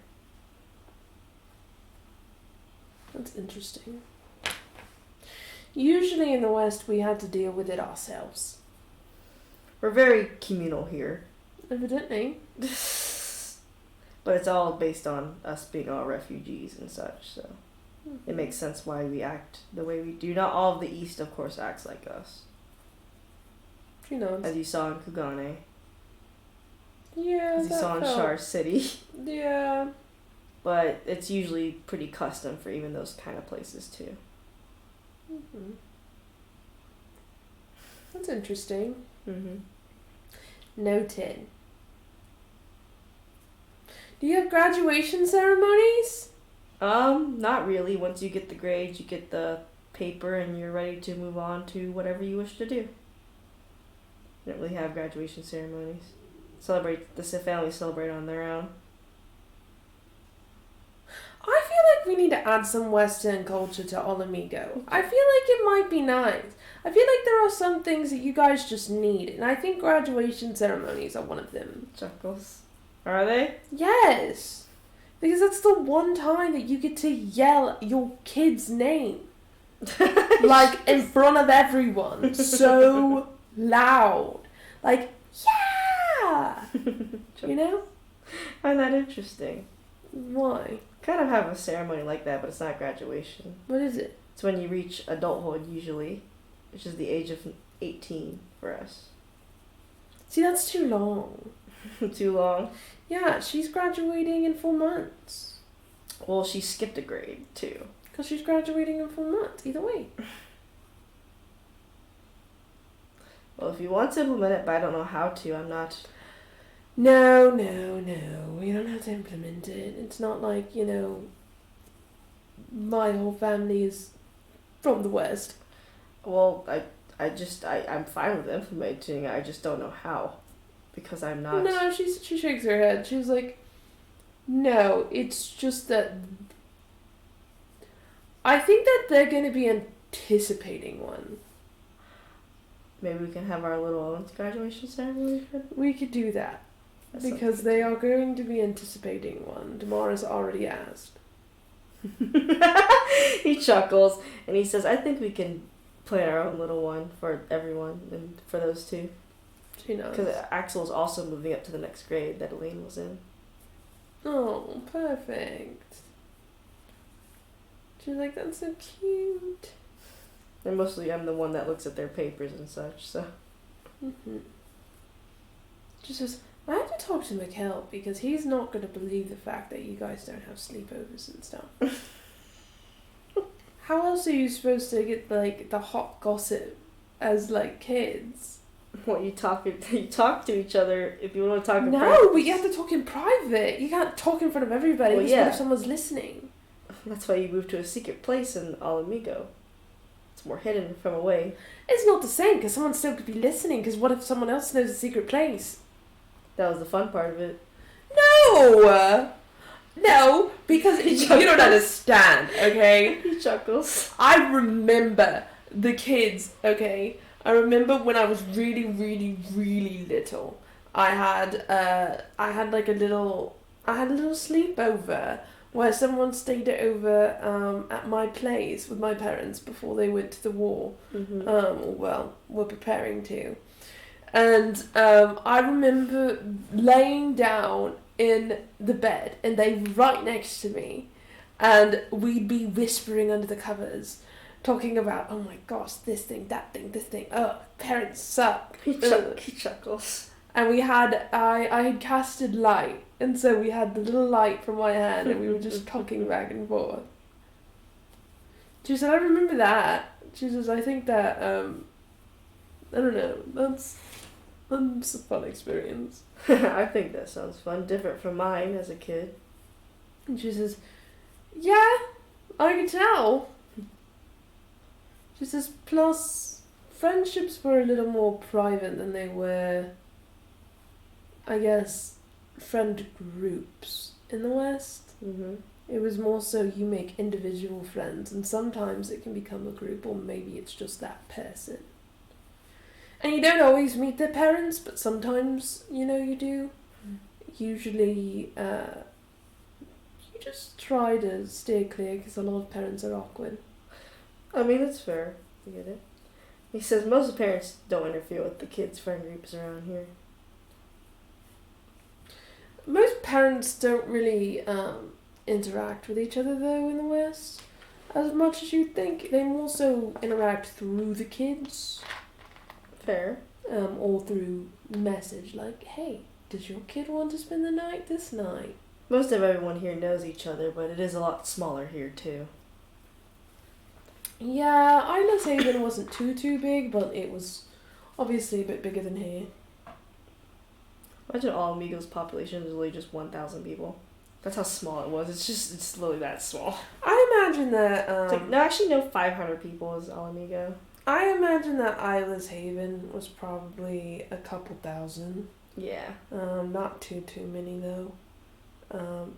That's interesting. Usually in the West, we had to deal with it ourselves. We're very communal here. Evidently. But it's all based on us being all refugees and such, so it makes sense why we act the way we do. Not all of the East, of course, acts like us. Who knows? As you saw in Kugane. Yeah, As you saw in Shar City. Yeah. But it's usually pretty custom for even those kind of places, too. Mm-hmm. That's interesting. Mm-hmm. Noted. Do you have graduation ceremonies? Not really. Once you get the grades, you get the paper, and you're ready to move on to whatever you wish to do. You don't really have graduation ceremonies. The families celebrate on their own. I feel like we need to add some Western culture to Olamigo. I feel like it might be nice. I feel like there are some things that you guys just need, and I think graduation ceremonies are one of them. Chuckles. Are they? Yes! Because that's the one time that you get to yell your kid's name. Like, in front of everyone. So loud. Like, yeah! You know? I find that interesting. Why? Kind of have a ceremony like that, but it's not graduation. What is it? It's when you reach adulthood, usually, which is the age of 18 for us. See, that's too long. Too long? Yeah, she's graduating in 4 months. Well, she skipped a grade, too. Because she's graduating in 4 months, either way. Well, if you want to implement it, but I don't know how to, I'm not... No. We don't have to implement it. It's not like, my whole family is from the West. Well, I'm fine with implementing it, I just don't know how. Because I'm not... No, she shakes her head. She was like, no, it's just that... I think that they're going to be anticipating one. Maybe we can have our little own graduation ceremony. We could do that. Because they are going to be anticipating one. Damara's already asked. He chuckles and he says, I think we can plan our own little one for everyone and for those two. She knows. Because Axel's also moving up to the next grade that Elaine was in. Oh, perfect. She's like, that's so cute. And mostly I'm the one that looks at their papers and such, so. Mm-hmm. She says, I have to talk to Mikkel because he's not going to believe the fact that you guys don't have sleepovers and stuff. How else are you supposed to get, the hot gossip as, kids? What, you talk to each other if you want to talk in private? No, but you have to talk in private. You can't talk in front of everybody Well, because what if someone's listening? That's why you moved to a secret place in Alamigo. It's more hidden from away. It's not the same because someone still could be listening because what if someone else knows a secret place? That was the fun part of it. No, because you don't understand, okay? He chuckles. I remember the kids, okay? I remember when I was really, really, really little. I had a little sleepover where someone stayed over at my place with my parents before they went to the war. Mm-hmm. Were preparing to. And I remember laying down in the bed and they were right next to me and we'd be whispering under the covers talking about, oh my gosh, this thing, that thing, this thing, oh, parents suck. He chuckles. And I had casted light and so we had the little light from my hand and we were just talking back and forth. She said, I remember that. She says, I think that, I don't know, that's a fun experience. I think that sounds fun. Different from mine as a kid. And she says, yeah, I can tell. She says, plus, friendships were a little more private than they were, I guess, friend groups in the West. Mm-hmm. It was more so you make individual friends, and sometimes it can become a group, or maybe it's just that person. And you don't always meet their parents, but sometimes, you do. Usually, you just try to steer clear because a lot of parents are awkward. I mean, that's fair. I get it. He says most parents don't interfere with the kids' friend groups around here. Most parents don't really interact with each other, though, in the West. As much as you'd think. They more so interact through the kids. Fair. Or through message, like, hey, does your kid want to spend the night this night? Most of everyone here knows each other, but it is a lot smaller here, too. Yeah, Isla's Haven wasn't too big, but it was obviously a bit bigger than here. Imagine all Amigos' population is literally just 1,000 people. That's how small it was. It's literally that small. I imagine that... It's like, no, actually, no, 500 people is all Amigo. I imagine that Isla's Haven was probably a couple thousand. Yeah. Not too many, though.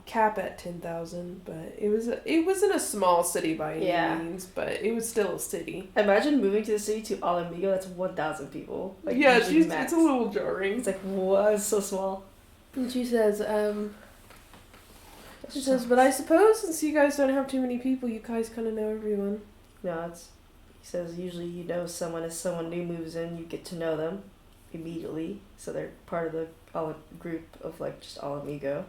Cap at 10,000, but it wasn't a small city by any means, but it was still a city. Imagine moving to the city to All Amigo, that's 1,000 people. Like, yeah, it's a little jarring. It's like, what? It's so small. And she says, but I suppose since you guys don't have too many people, you guys kind of know everyone. No, he says usually you know someone as someone new moves in, you get to know them immediately, so they're part of the group of like just All Amigo.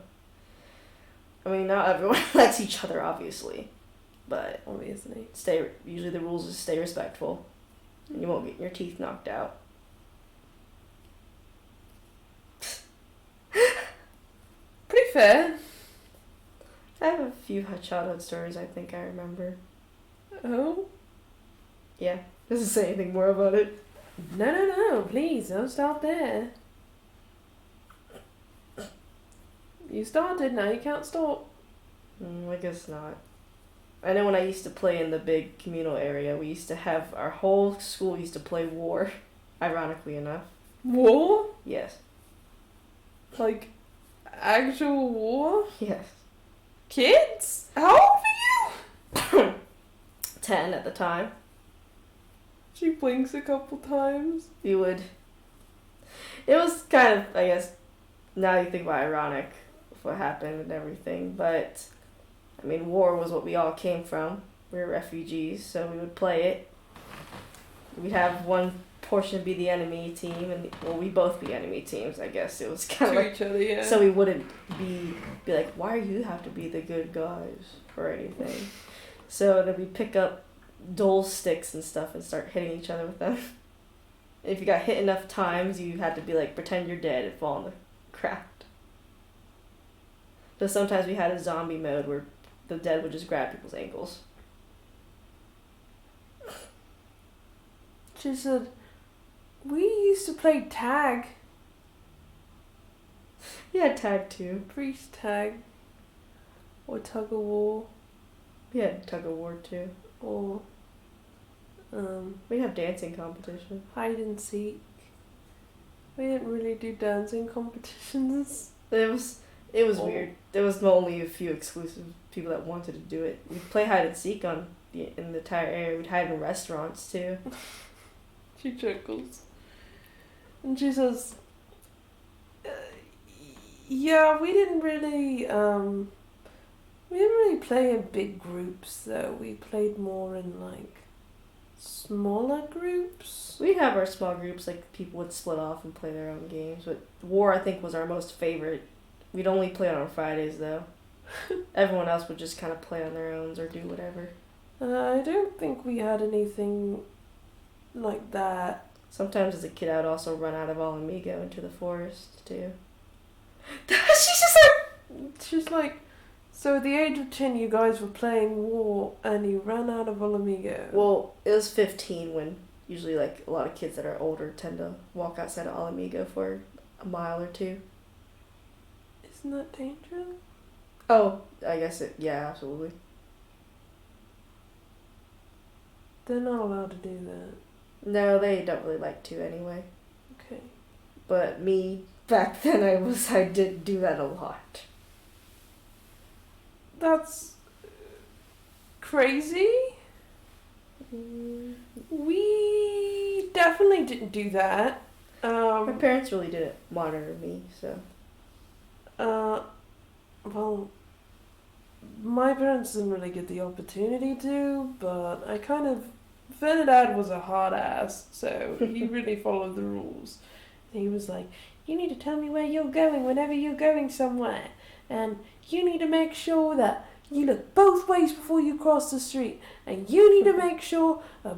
I mean, not everyone likes each other, obviously, but obviously, usually the rules is stay respectful, and you won't get your teeth knocked out. Pretty fair. I have a few childhood stories I think I remember. Oh? Yeah, doesn't say anything more about it. No, please, don't stop there. You started, now you can't stop. I guess not. I know when I used to play in the big communal area, we used to have, our whole school used to play War, ironically enough. War? Yes. Like, actual war? Yes. Kids? How old are you? 10 at the time. She blinks a couple times. You would. It was kind of, I guess, now you think about ironic what happened and everything, but I mean, war was what we all came from. We were refugees, so we would play it. We'd have one portion be the enemy team, and we both be enemy teams. I guess it was kind of like each other, yeah. So we wouldn't be like, why do you have to be the good guys or anything? So then we pick up dole sticks and stuff and start hitting each other with them. If you got hit enough times, you had to be like, pretend you're dead and fall on the ground. So sometimes we had a zombie mode where the dead would just grab people's ankles. She said, we used to play tag. Yeah, tag too. Priest tag. Or tug of war. Yeah, tug of war too. Or we'd have dancing competition. Hide and seek. We didn't really do dancing competitions. It was weird. There was only a few exclusive people that wanted to do it. We'd play hide and seek in the entire area. We'd hide in restaurants too. She chuckles. And she says, yeah, we didn't really play in big groups though. We played more in like smaller groups. We'd have our small groups, like people would split off and play their own games. But War, I think, was our most favorite. We'd only play on Fridays though. Everyone else would just kind of play on their own or do whatever. I don't think we had anything like that. Sometimes as a kid, I would also run out of All Amigo into the forest too. She's like, so at the age of 10, you guys were playing War and you ran out of All Amigo. Well, it was 15 when usually like a lot of kids that are older tend to walk outside of All Amigo for a mile or two. Isn't that dangerous? Oh, I guess yeah, absolutely. They're not allowed to do that. No, they don't really like to anyway. Okay. But me, back then I did do that a lot. That's crazy. We definitely didn't do that. My parents really didn't monitor me, so. Well, my parents didn't really get the opportunity to, but I kind of. Finn Dad was a hard ass, so he really followed the rules. He was like, you need to tell me where you're going whenever you're going somewhere. And you need to make sure that you look both ways before you cross the street. And you need to make sure... My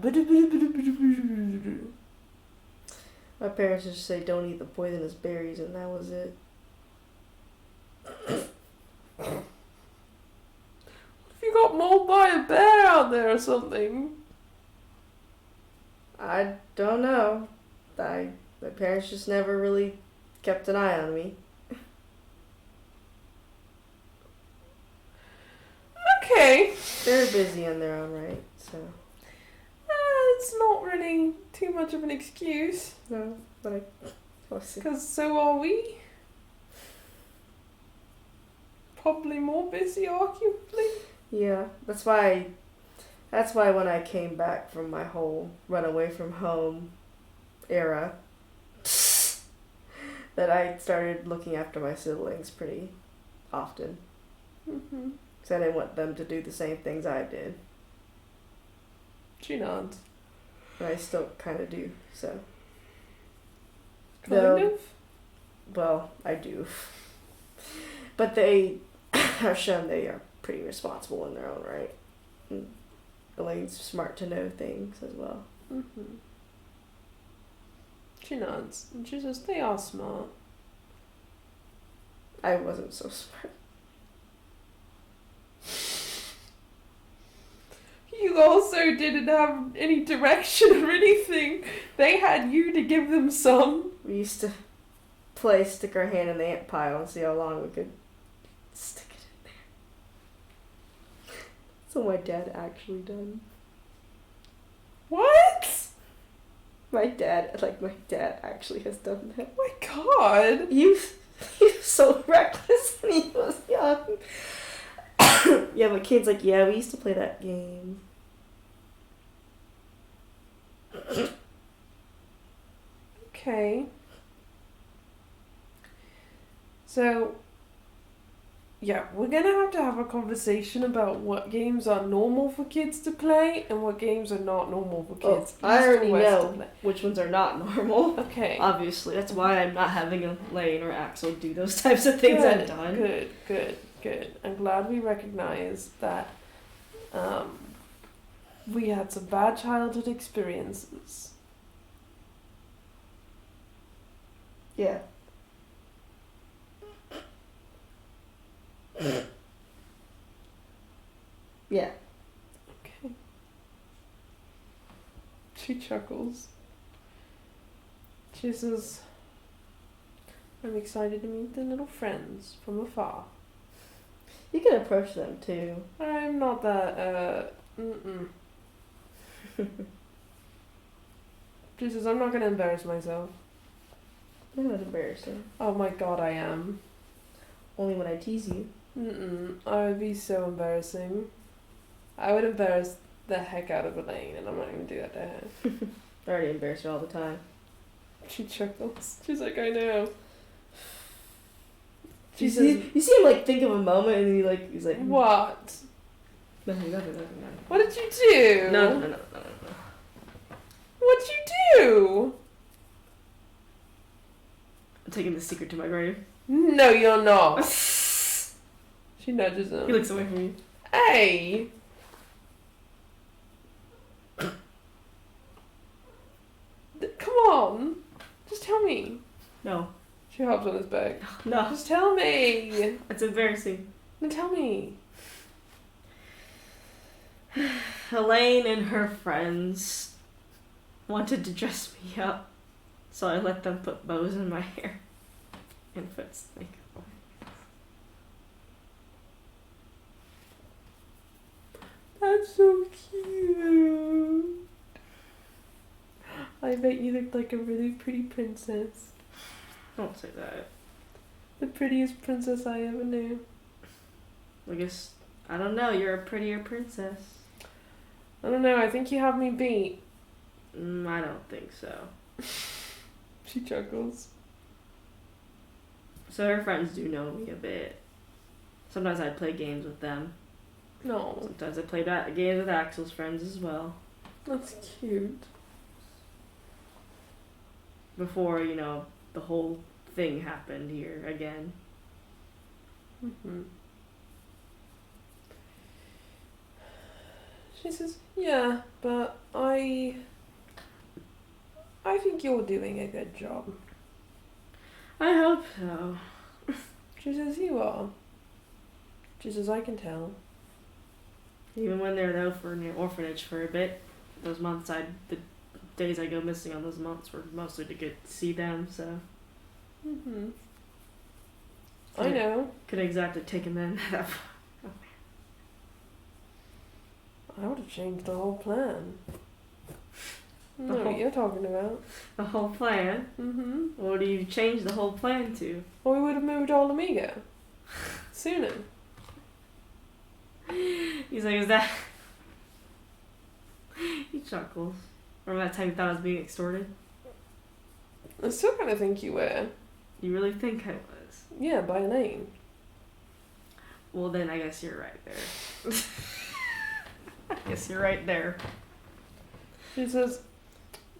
parents just say don't eat the poisonous berries, and that was it. If you got mauled by a bear out there or something... I don't know. My parents just never really kept an eye on me. Okay. They're busy in their own right, so. It's not really too much of an excuse. No, but I'll see. Because so are we. Probably more busy, arguably. Yeah, that's why when I came back from my whole run away from home era, that I started looking after my siblings pretty often. Mm-hmm. Because I didn't want them to do the same things I did. She nods. And I still kind of do, so. Kind of? Well, I do. But they have shown they are pretty responsible in their own right. And Elaine's smart to know things as well. Mm-hmm. She nods. And she says, they are smart. I wasn't so smart. You also didn't have any direction or anything. They had you to give them some. We used to stick our hand in the ant pile and see how long we could stick it in there. So my dad actually done. What? My dad actually has done that. Oh my god. He was so reckless when he was young. Yeah, my kid's like, yeah, we used to play that game. Okay. So, yeah, we're gonna have a conversation about what games are normal for kids to play and what games are not normal for kids. I East or already west to know play. which ones are not normal. Okay. Obviously, that's why I'm not having Elaine or Axel do those types of things I've done. Good. I'm glad we recognize that we had some bad childhood experiences. Yeah. Yeah. Okay. She chuckles. She says, I'm excited to meet the little friends from afar. You can approach them too. I'm not that, She says, I'm not gonna embarrass myself. You're not embarrassing. Oh my god, I am. Only when I tease you. I would be so embarrassing. I would embarrass the heck out of Elaine, and I'm not gonna do that to her. I already embarrass her all the time. She chuckles. She's like, I know. You see him like think of a moment, and he's like, what? Nothing. What did you do? No. What'd you do? I'm taking the secret to my grave. No, you're not. She nudges him. He looks away from you. Hey. Come on. Just tell me. No. She hops on his back. No. Just tell me. It's embarrassing. No, tell me. Elaine and her friends wanted to dress me up, so I let them put bows in my hair and put makeup on. That's so cute. I bet you look like a really pretty princess. Don't say that. The prettiest princess I ever knew. I guess, I don't know, you're a prettier princess. I don't know, I think you have me beat. I don't think so. She chuckles. So her friends do know me a bit. Sometimes I play games with them. No, Sometimes I play games with Axel's friends as well. that's cute. Before, the whole thing happened here again. Mm-hmm. She says, yeah, but I think you're doing a good job. I hope so. She says, you are. She says, I can tell. Even when they're there for an orphanage for a bit, the days I go missing on those months were mostly to get to see them, so. Mm-hmm. I know. Couldn't exactly take them in. I would have changed the whole plan. I know what you're talking about. The whole plan? Mm-hmm. What do you change the whole plan to? Well, we would have moved all Amiga. Sooner. He's like, is that... He chuckles. Remember that time you thought I was being extorted? I still kind of think you were. You really think I was? Yeah, by a name. Well, then I guess you're right there. I guess you're right there. She says,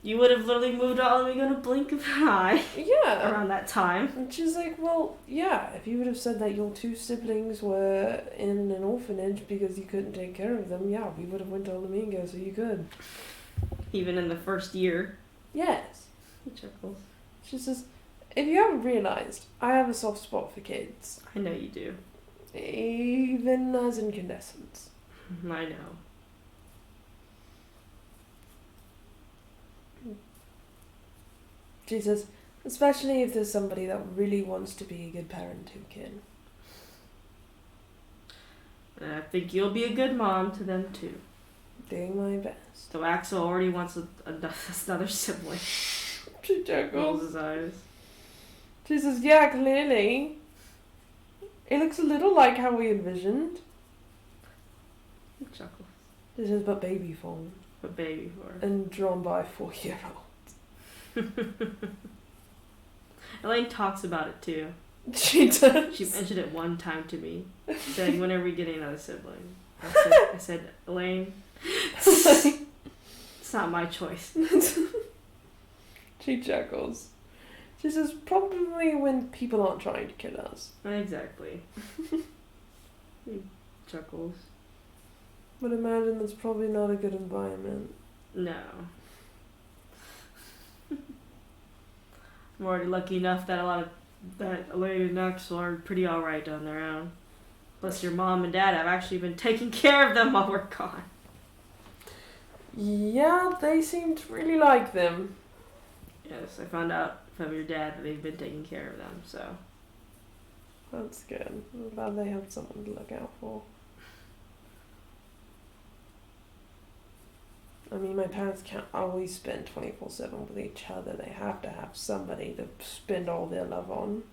You would have literally moved all of me in a blink of an eye yeah. around that time. And she's like, well, yeah, if you would have said that your two siblings were in an orphanage because you couldn't take care of them, yeah, we would have went to Olamingo so you could. Even in the first year. Yes. He chuckles. She says, if you haven't realised, I have a soft spot for kids. I know you do. Even as incandescents. I know. She says, especially if there's somebody that really wants to be a good parent to a kid. And I think you'll be a good mom to them too. Doing my best. So Axel already wants another sibling. She Rolls chuckles. his eyes. She says, yeah, clearly. It looks a little like how we envisioned. He chuckles. She says, but baby form. But baby for. And drawn by a 4-year-old. Elaine talks about it too. She does. She mentioned it one time to me. She said, when are we getting another sibling? I said, Elaine, it's not my choice. She chuckles. She says, probably when people aren't trying to kill us. Exactly. He chuckles. But imagine that's probably not a good environment. No. I'm already lucky enough that Elaine and Axel are pretty alright on their own. Plus your mom and dad have actually been taking care of them while we're gone. Yeah, they seem to really like them. Yes, I found out from your dad that they've been taking care of them, so. That's good. I'm glad they have someone to look out for. I mean, my parents can't always spend 24/7 with each other. They have to have somebody to spend all their love on.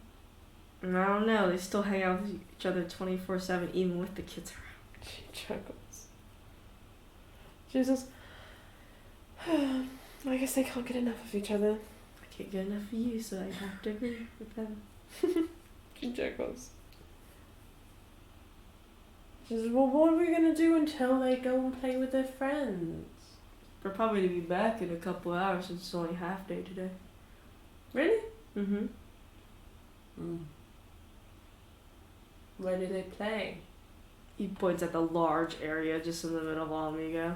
I don't know, they still hang out with each other 24/7 even with the kids around. She chuckles. She says, I guess they can't get enough of each other. I can't get enough of you, so I have to agree with them. She chuckles. She says, well, what are we going to do until they go and play with their friends? We're probably to be back in a couple hours since it's only half day today. Really? Mm-hmm. Where do they play? He points at the large area just in the middle of Alamigo.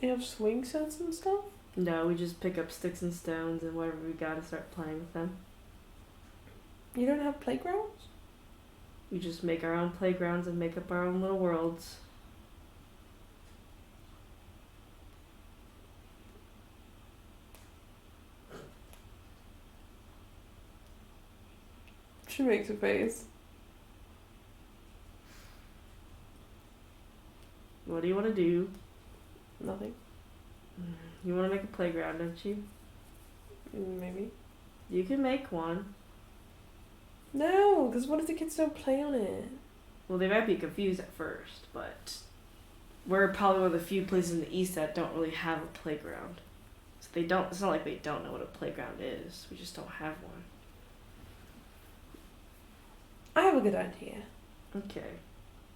They have swing sets and stuff? No, we just pick up sticks and stones and whatever we got to start playing with them. You don't have playgrounds? We just make our own playgrounds and make up our own little worlds. She makes a face. What do you want to do? Nothing. You want to make a playground, don't you? Maybe. You can make one. No, because what if the kids don't play on it? Well, they might be confused at first, but we're probably one of the few places in the East that don't really have a playground. So they don't. It's not like they don't know what a playground is. We just don't have one. I have a good idea. Okay.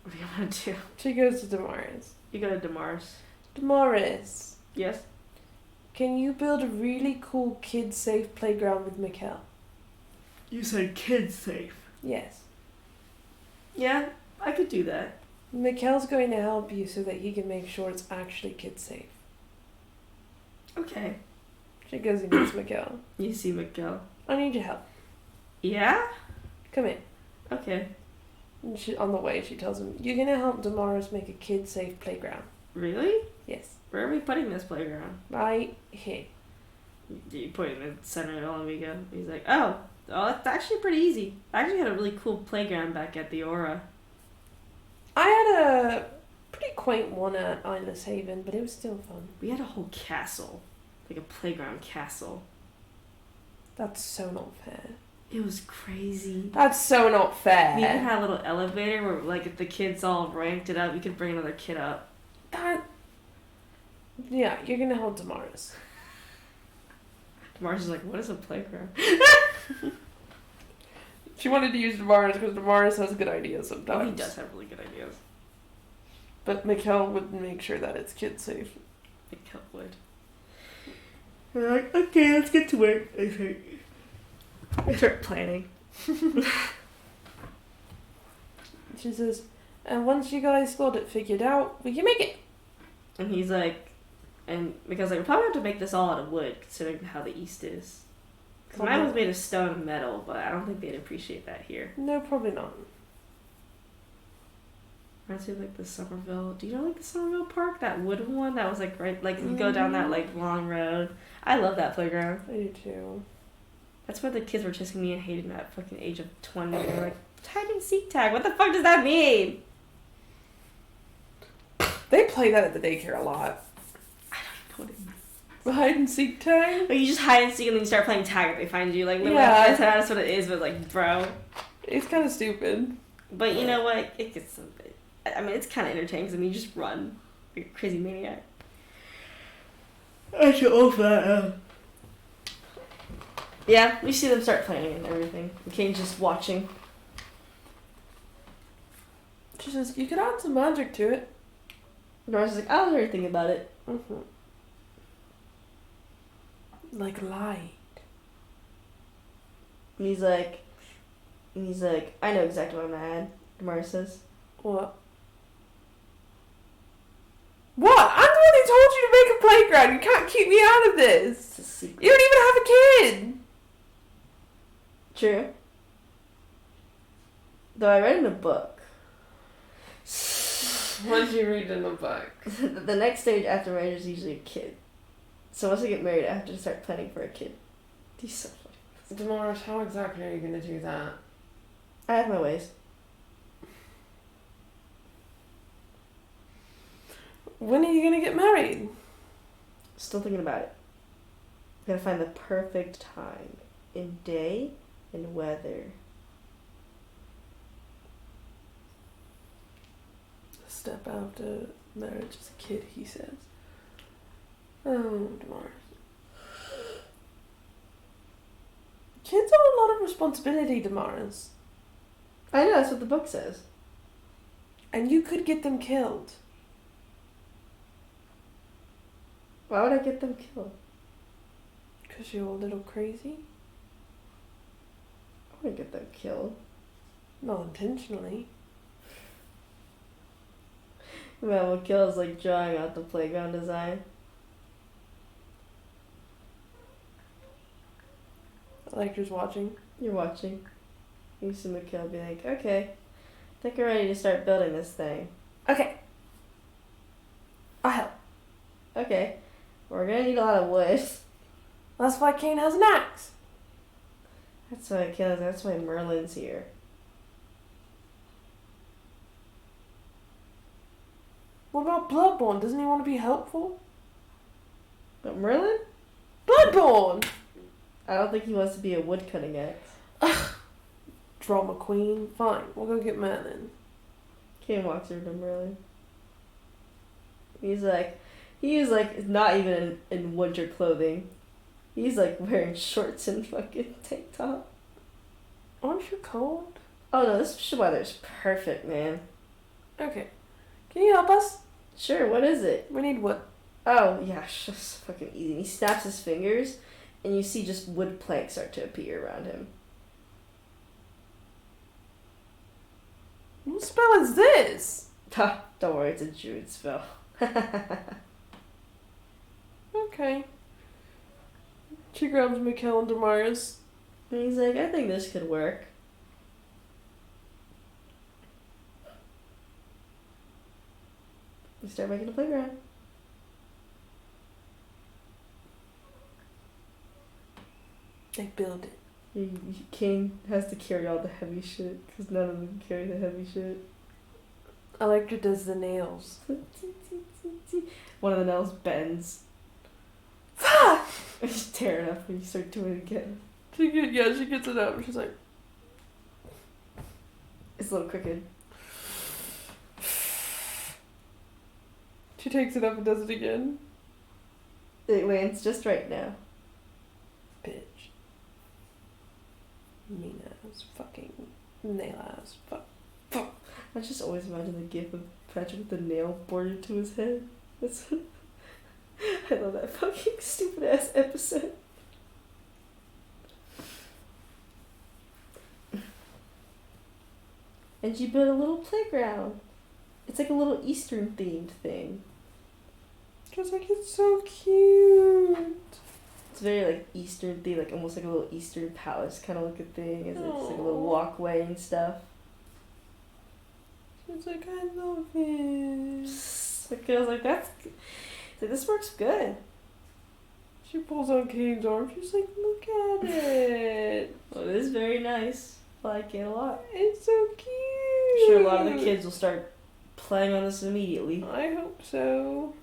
What do you want to do? She goes to Damaris. You go to Damaris. Damaris, Yes. can you build a really cool kid-safe playground with Mikkel? You said kids safe. Yes. Yeah, I could do that. Mikkel's going to help you so that he can make sure it's actually kid-safe. Okay. She goes and meets Mikkel. You see Miguel. I need your help. Yeah? Come in. Okay. And on the way, she tells him, you're going to help Damaris make a kid-safe playground. Really? Yes. Where are we putting this playground? Right here. You put it in the center of Olamigo. He's like, oh, that's actually pretty easy. I actually had a really cool playground back at the Aura. I had a pretty quaint one at Eyeless Haven, but it was still fun. We had a whole castle. Like a playground castle. That's so not fair. It was crazy. That's so not fair. We even had a little elevator where, like, if the kids all ranked it up, you could bring another kid up. Yeah, you're gonna help Damaris. Damaris is like, what is a playground? She wanted to use Damaris because Damaris has good ideas sometimes. Oh, he does have really good ideas. But Mikkel would make sure that it's kid safe. Mikkel would. We're like, okay, let's get to work. I start planning. She says, and once you guys got it figured out, we can make it. And he's like, and because like, we probably have to make this all out of wood, considering how the East is. Because mine was made of stone and metal, but I don't think they'd appreciate that here. No, probably not. Reminds me of like the Somerville. Do you know like the Somerville Park? That wooden one that was like right, like you go down that like long road. I love that playground. I do too. That's where the kids were kissing me and hating at fucking age of 20. And they were like, hide and seek tag. What the fuck does that mean? They play that at the daycare a lot. I don't know what it means. Hide and seek tag? Like you just hide and seek and then you start playing tag if they find you. Like literally, Yeah. that's what it is. But like, bro. It's kind of stupid. But you know what? It gets some. I mean, it's kind of entertaining because I mean, you just run like a crazy maniac. I should off that. Yeah, we see them start planning and everything. Kane's just watching. She says, you could add some magic to it. Doris is like, I was already thinking about it. Mm-hmm. Like light. And he's like, I know exactly what I'm gonna add. Damara says. What? What? I'm the one who told you to make a playground. You can't keep me out of this. It's a secret. You don't even have a kid. True. Though I read in a book. What did you read in the book? The next stage after marriage is usually a kid. So once I get married, I have to start planning for a kid. He's so funny. Damaris, how exactly are you going to do that? I have my ways. When are you going to get married? Still thinking about it. Gotta find the perfect time. In day and weather. A step after marriage as a kid, he says. Oh, Damaris. Kids are a lot of responsibility, Damaris. I know, that's what the book says. And you could get them killed. Why would I get them killed? Because you're a little crazy? I wouldn't get them killed. Not intentionally. Man, what kills like drawing out the playground design. Like just watching. You're watching. You see Mikhail be like, okay, I think we're ready to start building this thing. Okay. I'll help. Okay, we're gonna need a lot of wood. That's why Kane has an axe. That's why Merlin's here. What about Bloodborne? Doesn't he want to be helpful? But Merlin? Bloodborne! I don't think he wants to be a woodcutting axe. Drama queen. Fine, we'll go get Merlin. Kane walks over to Merlin. He is like not even in winter clothing. He's like wearing shorts and fucking tank top. Aren't you cold? Oh no, this weather's perfect, man. Okay. Can you help us? Sure, what is it? We need wood. Oh, yeah, it's just fucking easy. He snaps his fingers, and you see just wood planks start to appear around him. What spell is this? Ha, don't worry, it's a druid spell. Okay. She grabs Mikkel and Damaris. And he's like, I think this could work. We start making a playground. They build it. King has to carry all the heavy shit, because none of them can carry the heavy shit. Electra does the nails. One of the nails bends. He's tearing up when you start doing it again. She gets it up. She's like, It's a little crooked. she takes it up and does it again. It lands just right now. Bitch. Mean ass. Fucking nail ass. Fuck. I just always imagine the gif of Patrick with the nail boarded to his head. That's I love that fucking stupid ass episode. And you built a little playground. It's like a little Eastern themed thing. Just like, it's so cute. It's very like Eastern themed, like almost like a little Eastern palace kind of looking thing. It's like a little Aw. walkway and stuff. She's like, I love it. Like, I was like, that's good. Like, this works good. She pulls on Kane's arm. She's like, look at it. Well, it is very nice. I like it a lot. It's so cute. I'm sure a lot of the kids will start playing on this immediately. I hope so.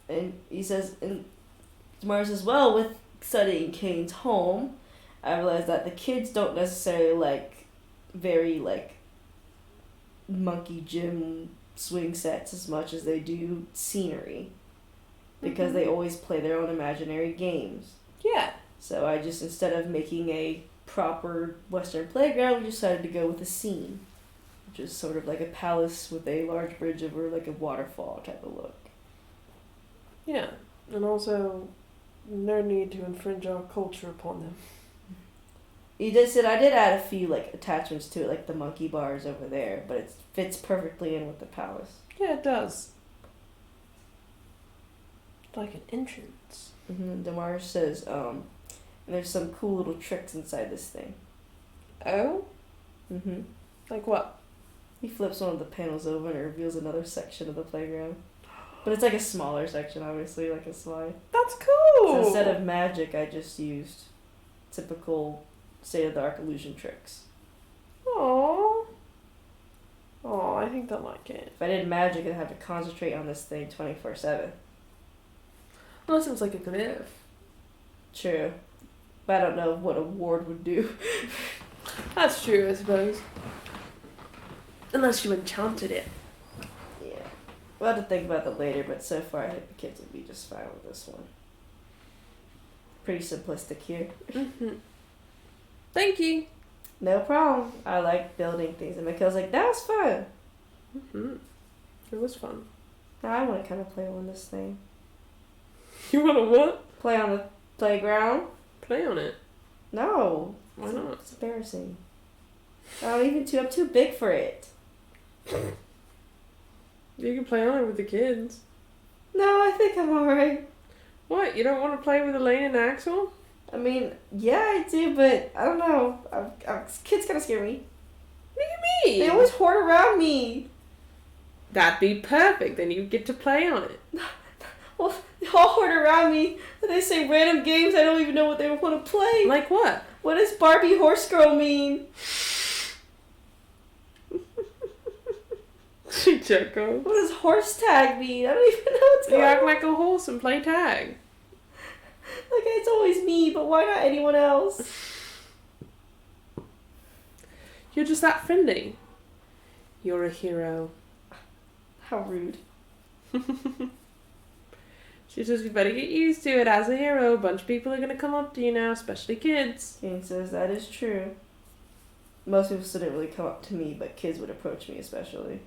And he says, and Mars says, well, with studying Kane's home, I realized that the kids don't necessarily like very like monkey gym swing sets as much as they do scenery. Because they always play their own imaginary games. Yeah. So I just, instead of making a proper Western playground, we decided to go with a scene. Which is sort of like a palace with a large bridge over like a waterfall type of look. Yeah. And also, no need to infringe our culture upon them. He did said I did add a few like attachments to it, like the monkey bars over there, but it fits perfectly in with the palace. Yeah, it does. Like an entrance. Damar says, and there's some cool little tricks inside this thing. Oh? Mm-hmm. Like what? He flips one of the panels over and it reveals another section of the playground. But it's like a smaller section, obviously, like a slide. That's cool! So instead of magic, I just used typical state-of-the-art illusion tricks. Aww. Aw, I think they'll like it. If I did magic, I'd have to concentrate on this thing 24/7. Unless it was like a glyph. True. But I don't know what a ward would do. That's true, I suppose. Unless you enchanted it. Yeah. We'll have to think about that later, but so far I think the kids will be just fine with this one. Pretty simplistic here. Mm-hmm. Thank you. No problem. I like building things. And Mikhail's like, that was fun. Mm-hmm. It was fun. Now I want to kind of play on this thing. You want to what? Play on the playground? Play on it. No. Why not? It's embarrassing. I'm too big for it. You can play on it with the kids. No, I think I'm alright. What? You don't want to play with Elaine and Axel? I mean, yeah, I do, but I don't know. Kids kind of scare me. What do you mean? They always hoard around me. That'd be perfect. Then you get to play on it. Well, they all hoard around me. They say random games. I don't even know what they want to play. Like what? What does Barbie Horse Girl mean? Checo. What does horse tag mean? I don't even know what's You going act on. like a horse and play tag. Like, it's always me, but why not anyone else? You're just that friendly. You're a hero. How rude. She says, you better get used to it as a hero. A bunch of people are going to come up to you now, especially kids. Kane says that is true. Most people still didn't really come up to me, but kids would approach me especially.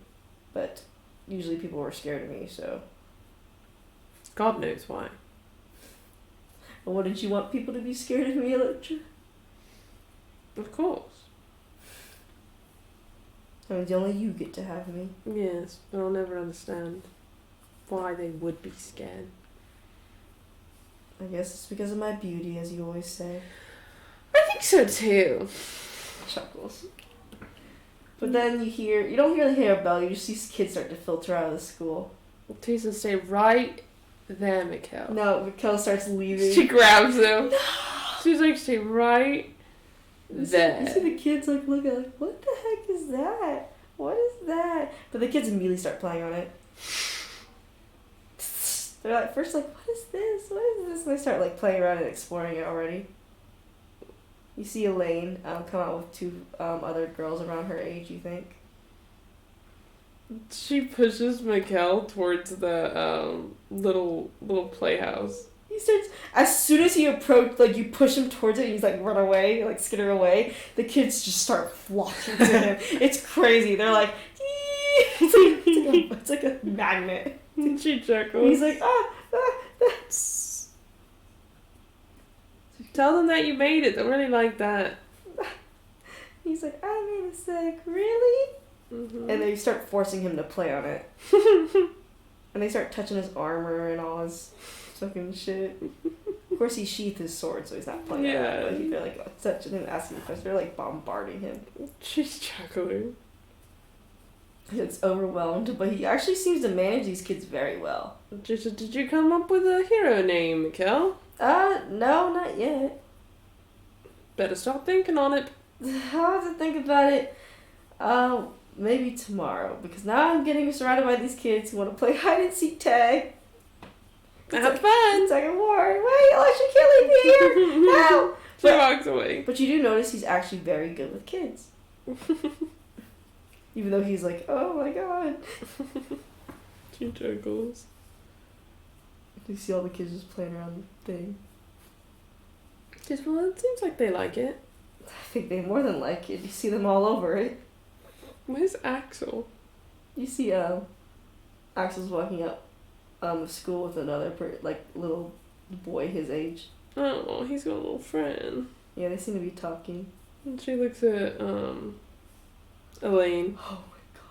But usually people were scared of me, so. God knows why. Well, wouldn't you want people to be scared of me, Electra? Of course. I mean, only you get to have me. Yes, but I'll never understand why they would be scared. I guess it's because of my beauty, as you always say. I think so too. Chuckles. But then you don't really hear a bell, you just see kids start to filter out of the school. Jason, stay right there, Mikkel. No, Mikkel starts leaving. She grabs him. No! She's like, stay right there. You see the kids like look at like, what the heck is that? What is that? But the kids immediately start playing on it. They're like first like, what is this? What is this? And they start like playing around and exploring it already. You see Elaine come out with two other girls around her age, you think? She pushes Mikkel towards the little playhouse. He starts, as soon as he approached, like you push him towards it and he's like run away, like skitter away, the kids just start flocking to him. It's crazy. They're like, it's like a magnet. She chuckles. He's like, Tell them that you made it. They'll really like that. He's like, I made a sick, really? Mm-hmm. And they start forcing him to play on it. And they start touching his armor and all his fucking shit. Of course, he sheathed his sword, so he's not playing on it. But they're like touching him, asking questions. They're like bombarding him. She's chuckling. It's overwhelmed, but he actually seems to manage these kids very well. Did you come up with a hero name, Mikkel? No, not yet. Better start thinking on it. I'll have to think about it. Maybe tomorrow, because now I'm getting surrounded by these kids who want to play hide and seek tag. Have fun. It's like a war. Wait, Alexa, you can't leave me here. No. She walks away. But you do notice he's actually very good with kids. Even though he's like, oh my god. She chuckles. You see all the kids just playing around the thing. Just, well, it seems like they like it. I think they more than like it. You see them all over it. Where's Axel? You see, Axel's walking up of school with another little boy his age. Oh, he's got a little friend. Yeah, they seem to be talking. And she looks at Elaine. Oh my god.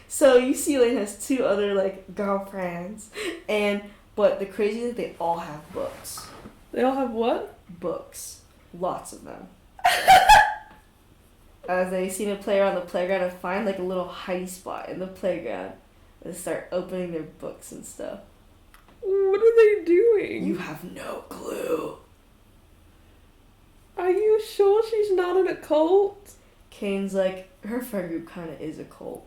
So you see Elaine has two other like girlfriends, but the crazy thing is they all have books. They all have what? Books. Lots of them. As they seem to play around the playground and find like a little hidey spot in the playground and start opening their books and stuff. What are they doing? You have no clue. Are you sure she's not in a cult? Kane's like, her friend group kind of is a cult.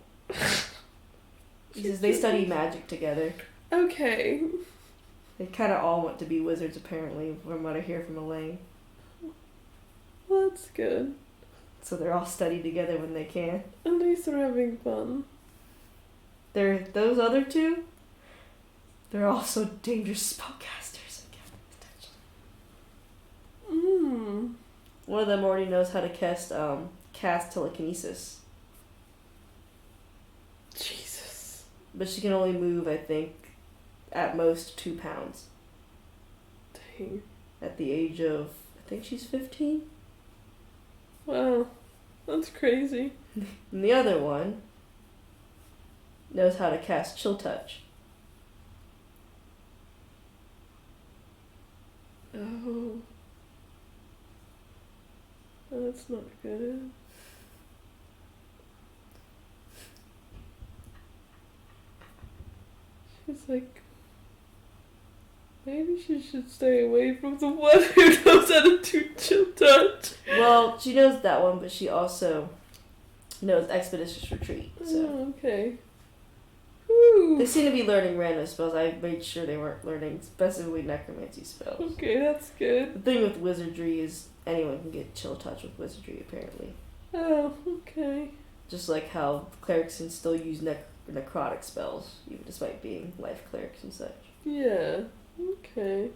He says they study magic together. Okay. They kind of all want to be wizards, apparently, from what I hear from Elaine. Well, that's good. So they're all study together when they can. At least they're having fun. Those other two, they're also dangerous spellcasters. One of them already knows how to cast telekinesis. Jesus. But she can only move, I think, at most 2 pounds. Dang. At the age of, I think she's 15. Wow. That's crazy. And the other one knows how to cast chill touch. Oh. That's not good. She's like, maybe she should stay away from the one who knows how to do chill touch. Well, she knows that one, but she also knows Expeditious Retreat. So. Oh, okay. Whew. They seem to be learning random spells. I made sure they weren't learning specifically necromancy spells. Okay, that's good. The thing with wizardry is anyone can get chill touch with wizardry, apparently. Oh, okay. Just like how clerics can still use necrotic spells, even despite being life clerics and such. Yeah. Okay.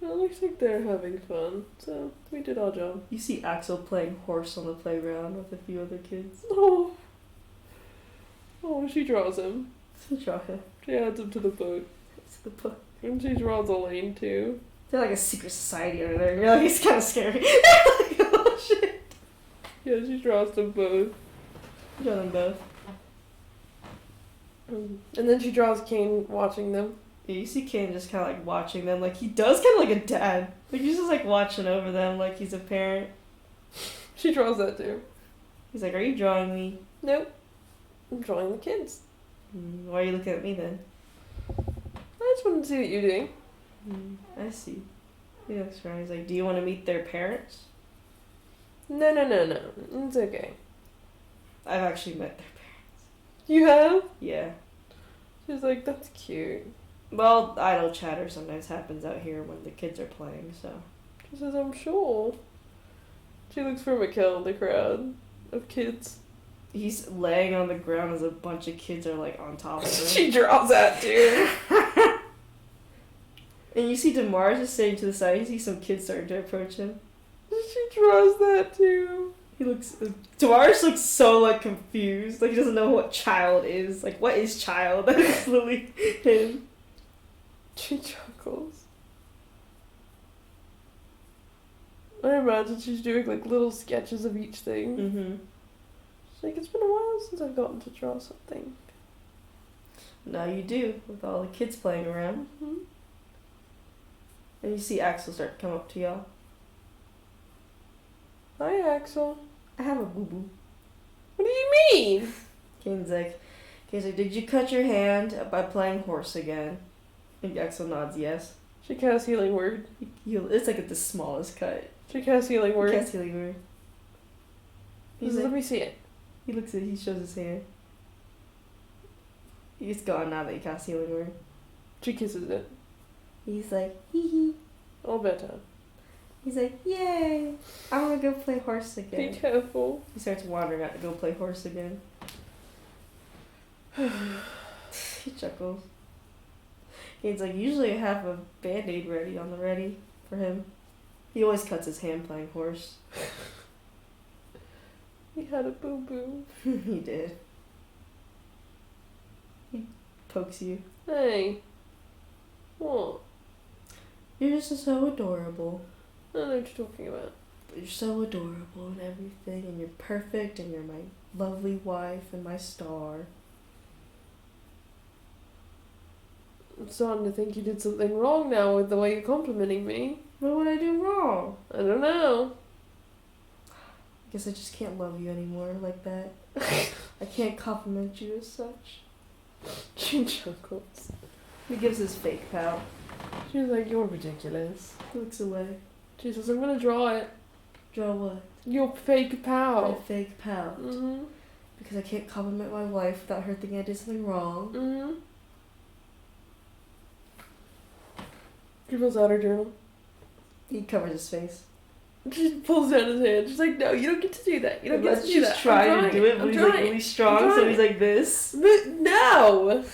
Well, it looks like they're having fun, so we did our job. You see Axel playing horse on the playground with a few other kids. Oh. Oh, she draws him. Draw him. She adds him to the book. It's the book. And she draws Elaine too. They're like a secret society over there. You're like, it's kind of scary. Like, oh shit. Yeah, she draws them both. Draw them both. And then she draws Kane watching them. Yeah, you see Kane just kind of like watching them. Like, he does kind of like a dad. Like, he's just like watching over them like he's a parent. She draws that too. He's like, are you drawing me? Nope. I'm drawing the kids. Why are you looking at me then? I just wanted to see what you're doing. I see. He looks around. He's like, do you want to meet their parents? No. It's okay. I've actually met their parents. You have? Yeah. She's like, that's cute. Well, idle chatter sometimes happens out here when the kids are playing, so. She says, I'm sure. She looks for Mikkel in the crowd of kids. He's laying on the ground as a bunch of kids are like on top of him. She draws that too. And you see Damar just sitting to the side. You see some kids starting to approach him. She draws that too. He looks. Damaris looks so like confused. Like he doesn't know what child is. Like what is child? That's literally him. She chuckles. I imagine she's doing like little sketches of each thing. Mm-hmm. She's like, it's been a while since I've gotten to draw something. Now you do with all the kids playing around. Mm-hmm. And you see Axel start to come up to y'all. Hi, Axel. I have a boo boo. What do you mean? Kane's like, did you cut your hand by playing horse again? And Axel nods yes. She casts healing word. It's like at the smallest cut. She casts healing word. Cast healing word. He's Let like, me see it. he looks at he shows his hand. He's gone now that he cast healing word. She kisses it. He's like, hee hee. All better. He's like, yay! I want to go play horse Be again. careful. He starts wandering out to go play horse again. He chuckles. He's like, usually I have a band-aid ready on the ready for him. He always cuts his hand playing horse. He had a boo-boo. He did. He pokes you. Hey. What? You're just so adorable. I don't know what you're talking about. You're so adorable and everything, and you're perfect, and you're my lovely wife and my star. I'm starting to think you did something wrong now with the way you're complimenting me. What would I do wrong? I don't know. I guess I just can't love you anymore like that. I can't compliment you as such. She chuckles. He gives his fake pout. She's like, you're ridiculous. He looks away. She says, I'm gonna draw it. Draw what? Your fake My pal. fake pout. Mm-hmm. Because I can't compliment my wife without her thinking I did something wrong. Mm-hmm. She pulls out her journal. He covers his face. She pulls down his hand. She's like, no, you don't get to do that. You don't get to do She's that. trying to do it, but he's like really strong, so he's like this. But no!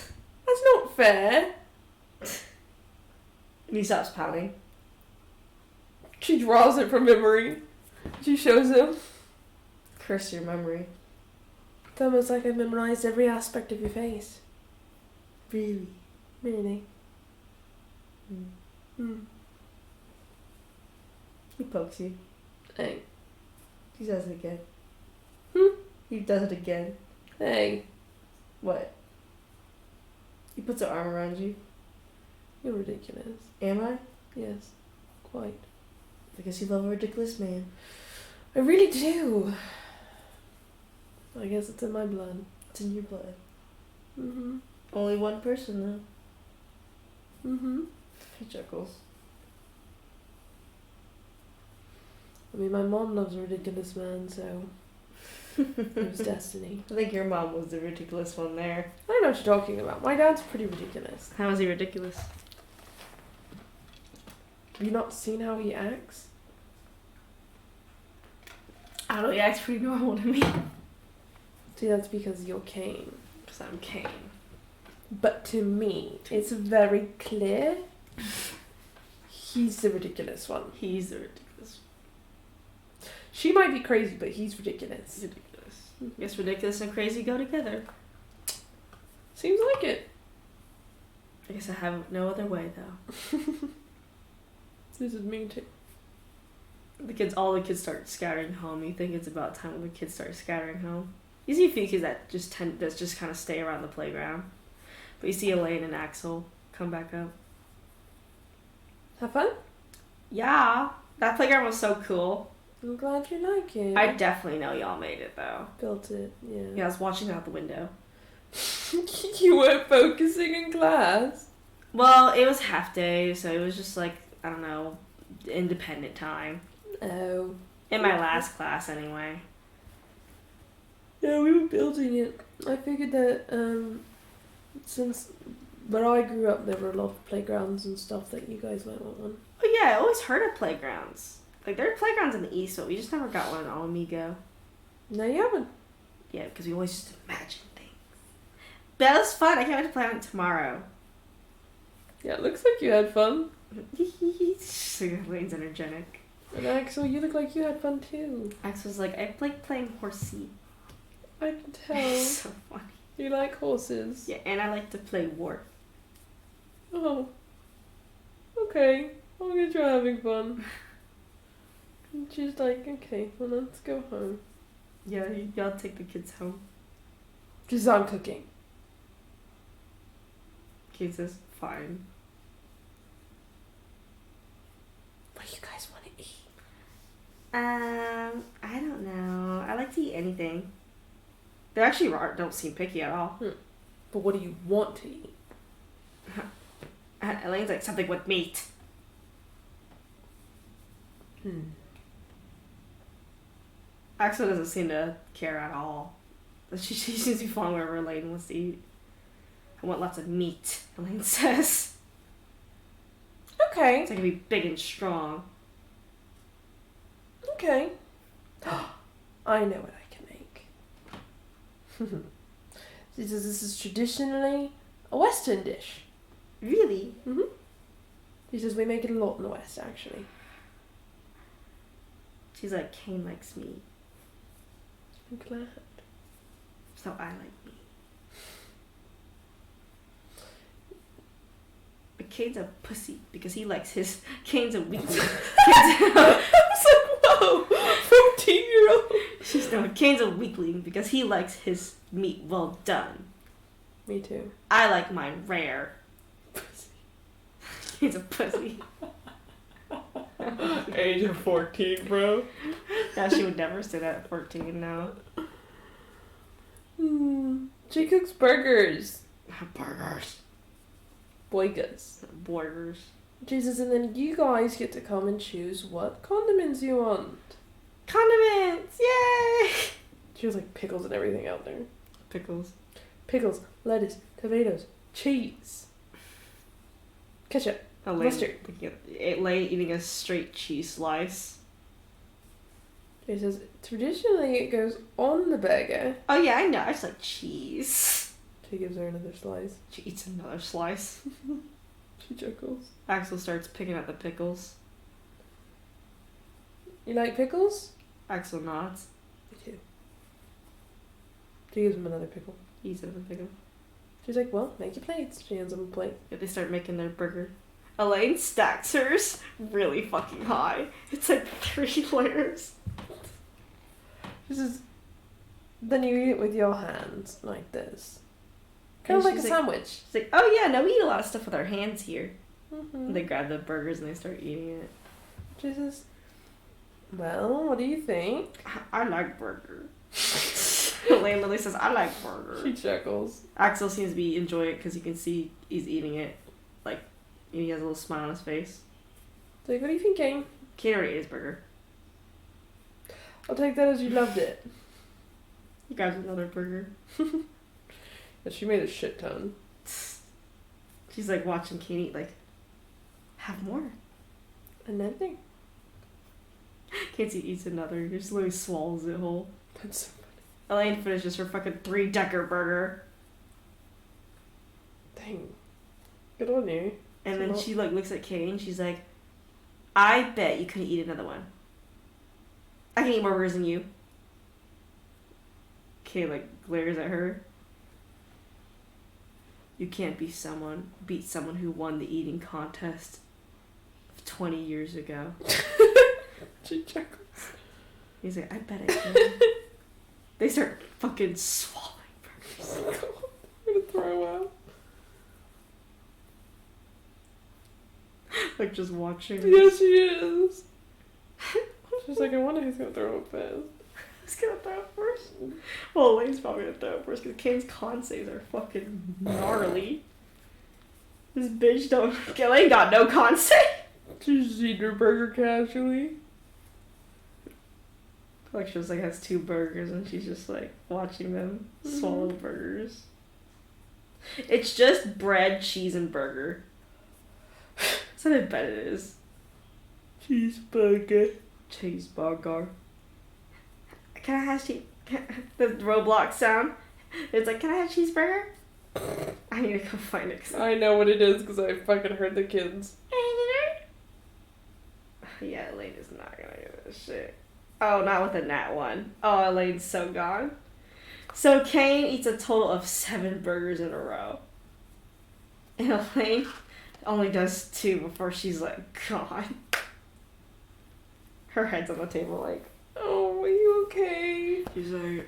That's not fair. And he stops pouting. She draws it from memory. She shows him. Curse your memory. It's almost like I've memorized every aspect of your face. Really? Really. Mm. Hmm. He pokes you. Hey. He does it again. Hmm? He does it again. Hey. What? He puts an arm around you. You're ridiculous. Am I? Yes. Quite. Because you love a ridiculous man. I really do. I guess it's in my blood. It's in your blood. Mm-hmm. Only one person, though. Mm-hmm. He chuckles. I mean, my mom loves a ridiculous man, so it was destiny. I think your mom was the ridiculous one there. I don't know what you're talking about. My dad's pretty ridiculous. How is he ridiculous? Have you not seen how he acts? I don't know, he acts pretty normal to me. See, that's because you're Kane. Because So I'm Kane. But to me, it's very clear he's the ridiculous one. He's the ridiculous. She might be crazy, but he's ridiculous. Ridiculous. Guess ridiculous and crazy go together. Seems like it. I guess I have no other way though. This is me too. All the kids start scattering home. You think it's about time when the kids start scattering home. You see a few kids that just kind of stay around the playground. But you see Elaine and Axel come back up. Have fun? Yeah. That playground was so cool. I'm glad you like it. I definitely know y'all made it though. Built it, yeah. Yeah, I was watching out the window. You weren't focusing in class? Well, it was half day, so it was just like, I don't know, independent time. Oh. In my last class, anyway. Yeah, we were building it. I figured that, since where I grew up, there were a lot of playgrounds and stuff that you guys might want one. Oh yeah, I always heard of playgrounds. Like, there are playgrounds in the east, but we just never got one in Alamigo. No, you haven't. Yeah, because we always just imagine things. But that was fun. I can't wait to play on it tomorrow. Yeah, it looks like you had fun. So Elaine's energetic. And Axel, you look like you had fun too. Axel's like, I like playing horsey. I can tell. So funny. You like horses. Yeah, and I like to play war. Oh. Okay. I'm gonna try having fun. And she's like, okay, well let's go home. Yeah, y'all take the kids home. Because I'm cooking. Kate says, fine. What do you guys want to eat? I don't know. I like to eat anything. They actually don't seem picky at all. But what do you want to eat? Elaine's like, something with meat. Axel doesn't seem to care at all. She seems to be following wherever Elaine wants to eat. I want lots of meat, Elaine says. Okay. It's like to be big and strong. Okay. I know what I can make. She says this is traditionally a Western dish. Really? Mm-hmm. She says we make it a lot in the West, actually. She's like, Kane likes meat, I'm glad. so I like meat. But Kane's a pussy because he likes his... Kane's a weakling. I was like, whoa! 14-year-old! She's no, Kane's a weakling because he likes his meat well done. Me too. I like mine rare. He's a pussy. Age of 14, bro. No, she would never say that at 14, no. She cooks burgers. Burgers. Boigas. Burgers. Jesus, and then you guys get to come and choose what condiments you want. Condiments! Yay! She has like pickles and everything out there. Pickles. Pickles, lettuce, tomatoes, cheese, ketchup, mustard. Elaine eating a straight cheese slice. She says, traditionally it goes on the burger. Oh yeah, I know. I just like cheese. She gives her another slice. She eats another slice. She chuckles. Axel starts picking at the pickles. You like pickles? Axel nods. Me too. She gives him another pickle. He eats another pickle. She's like, well, make your plates. She hands him a plate. Yeah, they start making their burger. Elaine stacks hers really fucking high. It's like 3 layers. This is... Then you eat it with your hands, like this. Kind And of like a she's like- sandwich. She's like, oh yeah, no, we eat a lot of stuff with our hands here. Mm-hmm. And they grab the burgers and they start eating it. She says, well, what do you think? I like burger. Elaine literally says, I like burger. She chuckles. Axel seems to be enjoying it because you can see he's eating it. Like, he has a little smile on his face. So, what are you thinking? Kate already ate his burger. I'll take that as you loved it. He grabs another burger. And she made a shit ton. She's like watching Kate eat, like, have more. Another thing. Kate eats another. He just literally swallows it whole. That's so Elaine finishes her fucking 3-decker burger. Dang. Good on you. And then she like looks at Kane. She's like, I bet you couldn't eat another one. I can eat more burgers than you. Kane like glares at her. You can't beat someone who won the eating contest 20 years ago. She chuckles. He's like, I bet I can. They start fucking swallowing burgers. Oh God, I'm gonna throw up. Like just watching. Yeah, she is. She's like, I wonder who's gonna throw up first. Who's gonna throw up first? Well, Elaine's probably gonna throw up first because Kane's con saves are fucking gnarly. This bitch don't. Elaine got no con save. She's just eating her burger casually. Like she just like has 2 burgers and she's just like watching them swallow burgers. It's just bread, cheese, and burger. That's what I bet it is. Cheeseburger. Cheeseburger. Can I have the Roblox sound? It's like, can I have cheeseburger? I need to go find it. I know what it is because I fucking heard the kids. Yeah, Elaine is not gonna get this shit. Oh, not with the nat one. Oh, Elaine's so gone. So Kane eats a total of 7 burgers in a row. And Elaine only does 2 before she's like, gone. Her head's on the table like, Oh, are you okay? she's like,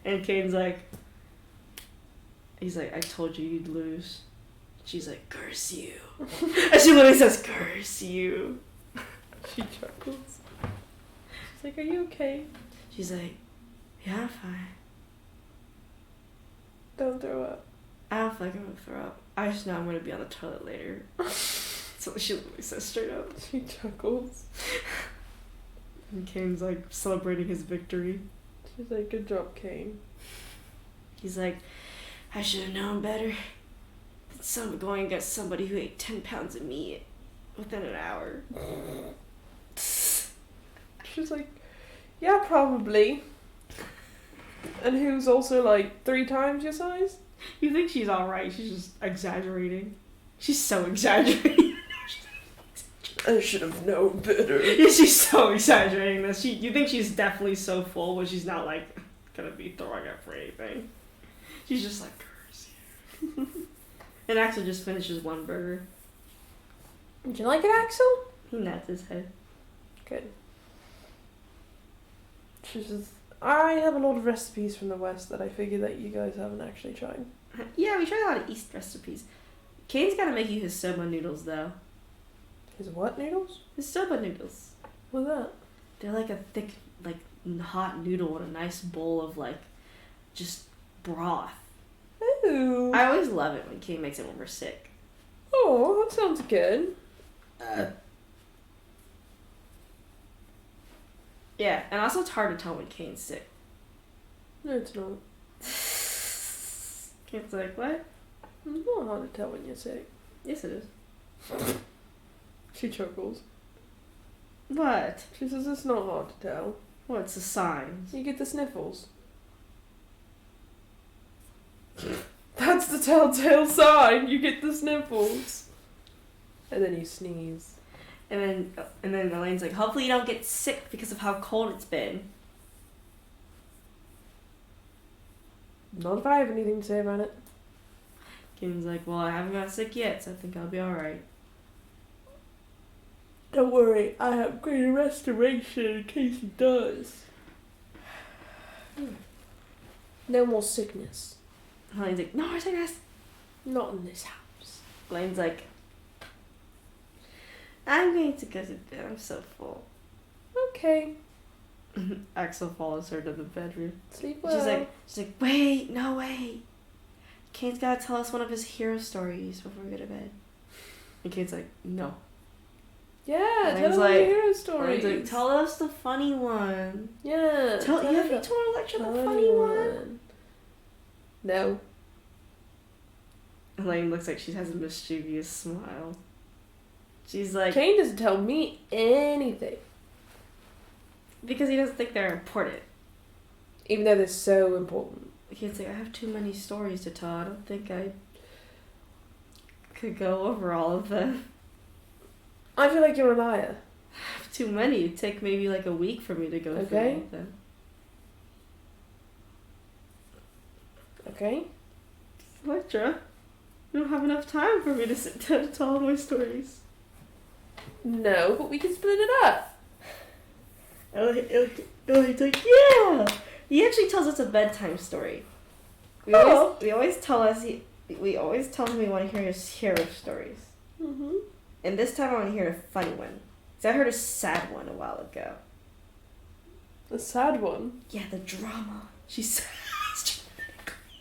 and Kane's like, he's like, I told you you'd lose. She's like, curse you. And she literally says, curse you. She chuckles. She's like, are you okay? She's like, yeah, I'm fine. Don't throw up. I don't feel like I'm gonna throw up. I just know I'm gonna be on the toilet later. That's what she literally says straight up. She chuckles. And Kane's like celebrating his victory. She's like, good job, Kane. He's like, I should have known better. Than going against somebody who ate 10 pounds of meat within an hour. She's like, yeah, probably. And who's also like 3 times your size? You think she's alright, she's just exaggerating. She's so exaggerating. I should have known better. Yeah, she's so exaggerating this. You think she's definitely so full, but she's not like gonna be throwing up for anything. She's just like, curse you. And Axel just finishes 1 burger. Did you like it, Axel? He nods his head. Good. She says, I have a lot of recipes from the West that I figure that you guys haven't actually tried. Yeah, we tried a lot of East recipes. Kane's gotta make you his soba noodles though. His what noodles? His soba noodles. What's that? They're like a thick, like hot noodle in a nice bowl of like just broth. Ooh. I always love it when Kane makes it when we're sick. Oh, that sounds good. Yeah, and also it's hard to tell when Kane's sick. No, it's not. Kane's like, what? It's not hard to tell when you're sick. Yes, it is. She chuckles. What? She says it's not hard to tell. What's the signs? You get the sniffles. That's the telltale sign. You get the sniffles. And then you sneeze. And then Elaine's like, hopefully you don't get sick because of how cold it's been. Not if I have anything to say about it. Kane's like, well, I haven't got sick yet, so I think I'll be alright. Don't worry, I have greater restoration in case he does. No more sickness. Elaine's like, no more sickness. Not in this house. Elaine's like, I'm going to go to bed. I'm so full. Okay. Axel follows her to the bedroom. Sleep well. She's like, wait, no way. Kane's gotta tell us one of his hero stories before we go to bed. And Kane's like, no. Yeah, And tell he's us like- your hero Elaine's stories. like, tell us the funny one. Yeah. Have you the told Electra the funny one? No. Elaine looks like she has a mischievous smile. She's like, Kane doesn't tell me anything. because he doesn't think they're important. Even though they're so important. kid's like, I have too many stories to tell. I don't think I could go over all of them. I feel like you're a liar. I have too many. It'd take maybe like a week for me to go through all of them. Okay. Electra, you don't have enough time for me to sit down and tell all my stories. No, but we can split it up. He's like, yeah! He actually tells us a bedtime story. We always tell him we want to hear his hero stories. Mm-hmm. And this time I want to hear a funny one. Because I heard a sad one a while ago. A sad one? Yeah, the drama. She's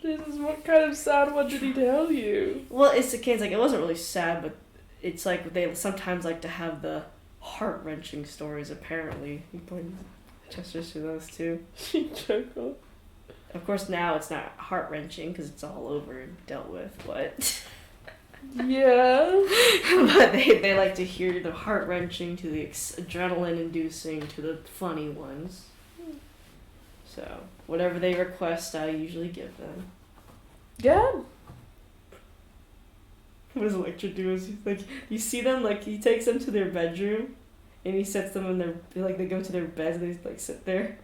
This is what kind of sad one did he tell you? Well, it's the kids, like, it wasn't really sad, but it's like they sometimes like to have the heart-wrenching stories, apparently. He points gestures to those too. She chuckled. Of course, now it's not heart-wrenching because it's all over and dealt with, but... Yeah. But they like to hear the heart-wrenching to the adrenaline-inducing to the funny ones. So, whatever they request, I usually give them. Yeah. What does Electra do is he's like, you see them, like, he takes them to their bedroom, and he sets them in their, like, they go to their beds, and they, like, sit there.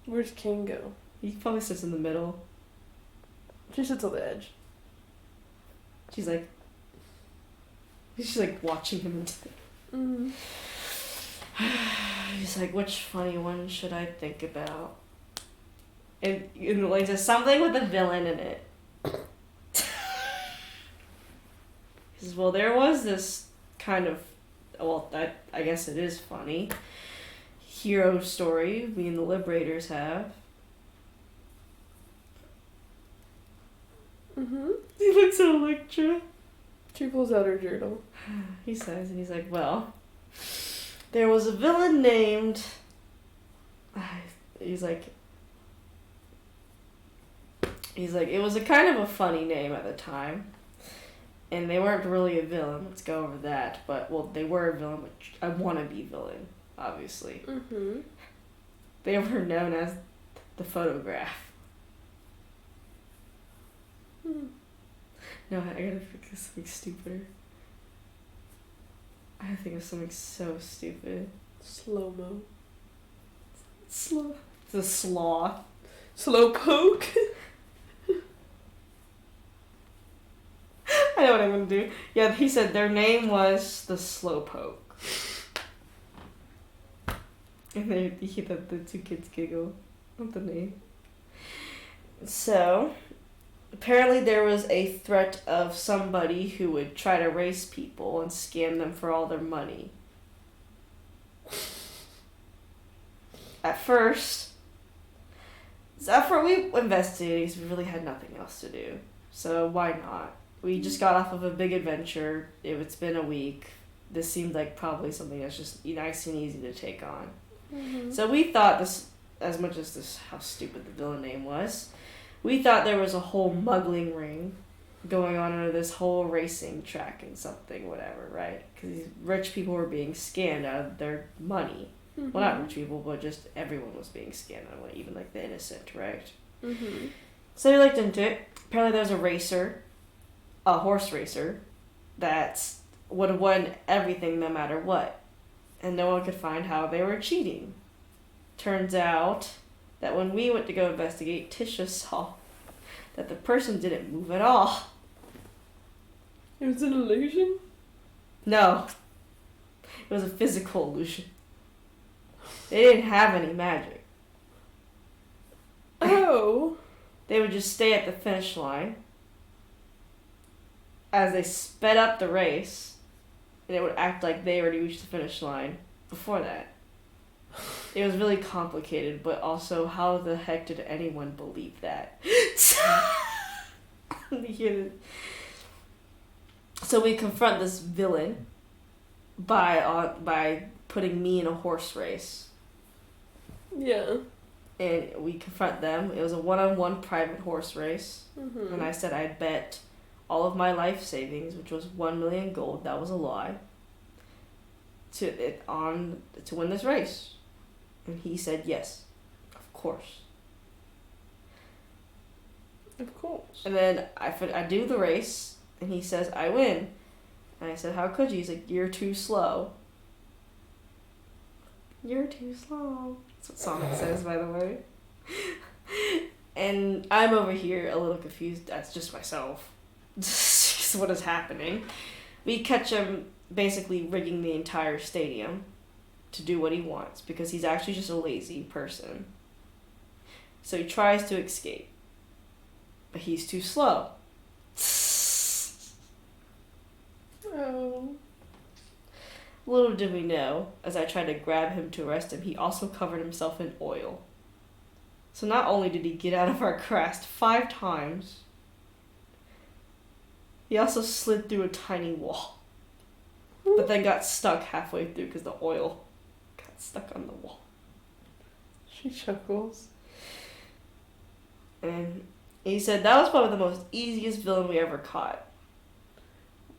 Where's King go? He probably sits in the middle. She sits on the edge. She's like watching him. Mm-hmm. He's like, which funny one should I think about? And like, there's something with a villain in it. He says, well, there was this kind of, well, I guess it is funny, hero story me and the Liberators have. Mm-hmm. He looks at Electra. She pulls out her journal. He says, and he's like, well, there was a villain named... He's like, it was a kind of a funny name at the time. And they weren't really a villain. Let's go over that. But, well, they were a villain, but a wannabe villain, obviously. Mm-hmm. They were known as the Photograph. Hmm. No, I gotta think of something stupider. I gotta think of something so stupid. Slow-mo. The sloth. Slow poke. I know what I'm gonna do. Yeah, he said their name was the Slowpoke. And the two kids giggle at the name. So, apparently there was a threat of somebody who would try to race people and scam them for all their money. At first, we investigated because we really had nothing else to do. So why not? We just got off of a big adventure. It's been a week. This seemed like probably something that's just nice and easy to take on. Mm-hmm. So we thought this, as much as this, how stupid the villain name was, we thought there was a whole muggling ring going on under this whole racing track and something, whatever, right? Because these rich people were being scammed out of their money. Mm-hmm. Well, not rich people, but just everyone was being scammed out of money, even like the innocent, right? Mm-hmm. So we looked into it. Apparently there was a horse racer, that would have won everything no matter what. And no one could find how they were cheating. Turns out that when we went to go investigate, Tisha saw that the person didn't move at all. It was an illusion? No. It was a physical illusion. They didn't have any magic. Oh. They would just stay at the finish line as they sped up the race, and it would act like they already reached the finish line before that. It was really complicated, but also how the heck did anyone believe that? So we confront this villain by putting me in a horse race. Yeah. And we confront them. It was a one-on-one private horse race. Mm-hmm. And I said I'd bet all of my life savings, which was 1 million gold, that was a lie, to win this race. And he said yes, of course. Of course. And then I do the race, and he says, I win. And I said, how could you? He's like, you're too slow. You're too slow. That's what Sonic says, by the way. And I'm over here a little confused. That's just myself. What is happening? We catch him basically rigging the entire stadium to do what he wants because he's actually just a lazy person. So he tries to escape, but he's too slow. Oh. Little did we know, as I tried to grab him to arrest him, he also covered himself in oil. So not only did he get out of our crest 5 times, he also slid through a tiny wall. But then got stuck halfway through because the oil got stuck on the wall. She chuckles. And he said that was probably the most easiest villain we ever caught.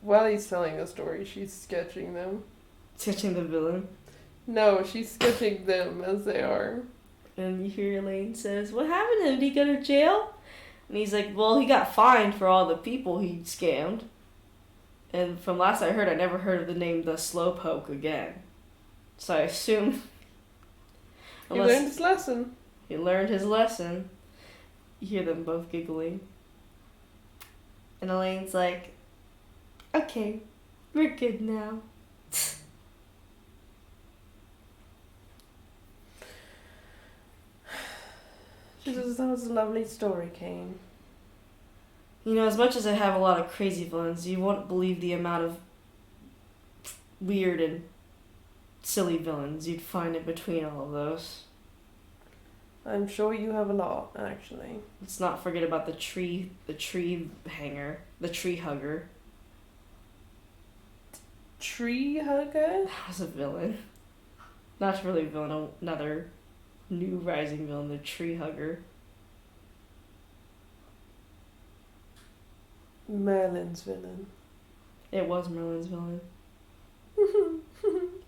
While he's telling the story, she's sketching them. Sketching the villain. No, she's sketching them as they are. And you hear Elaine says, what happened to him? Did he go to jail? And he's like, well, he got fined for all the people he scammed. And from last I heard, I never heard of the name the Slowpoke again. So I assume... He learned his lesson. He learned his lesson. You hear them both giggling. And Elaine's like, okay, we're good now. She says, that was a lovely story, Kane. You know, as much as I have a lot of crazy villains, you won't believe the amount of weird and silly villains you'd find in between all of those. I'm sure you have a lot, actually. Let's not forget about the tree hanger, the tree hugger. Tree hugger? That was a villain. Not really a villain, another new rising villain, the tree hugger. Merlin's villain. It was Merlin's villain.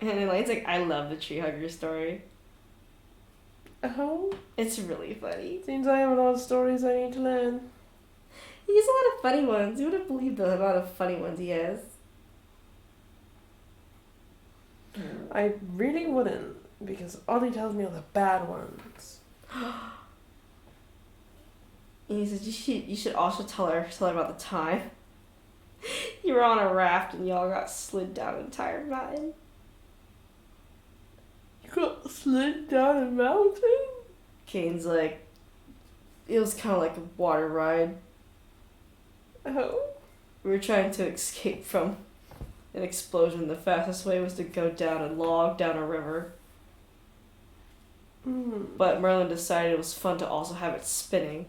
And Elaine's like, I love the tree hugger story. Oh? It's really funny. Seems I have a lot of stories I need to learn. He has a lot of funny ones. You wouldn't believe the amount of funny ones he has. I really wouldn't, because Ollie tells me all the bad ones. And he says, you should also tell her about the time you were on a raft and y'all got slid down an entire mountain. You got slid down a mountain? Kane's like, it was kind of like a water ride. Oh? We were trying to escape from an explosion. The fastest way was to go down a log down a river. But Merlin decided it was fun to also have it spinning.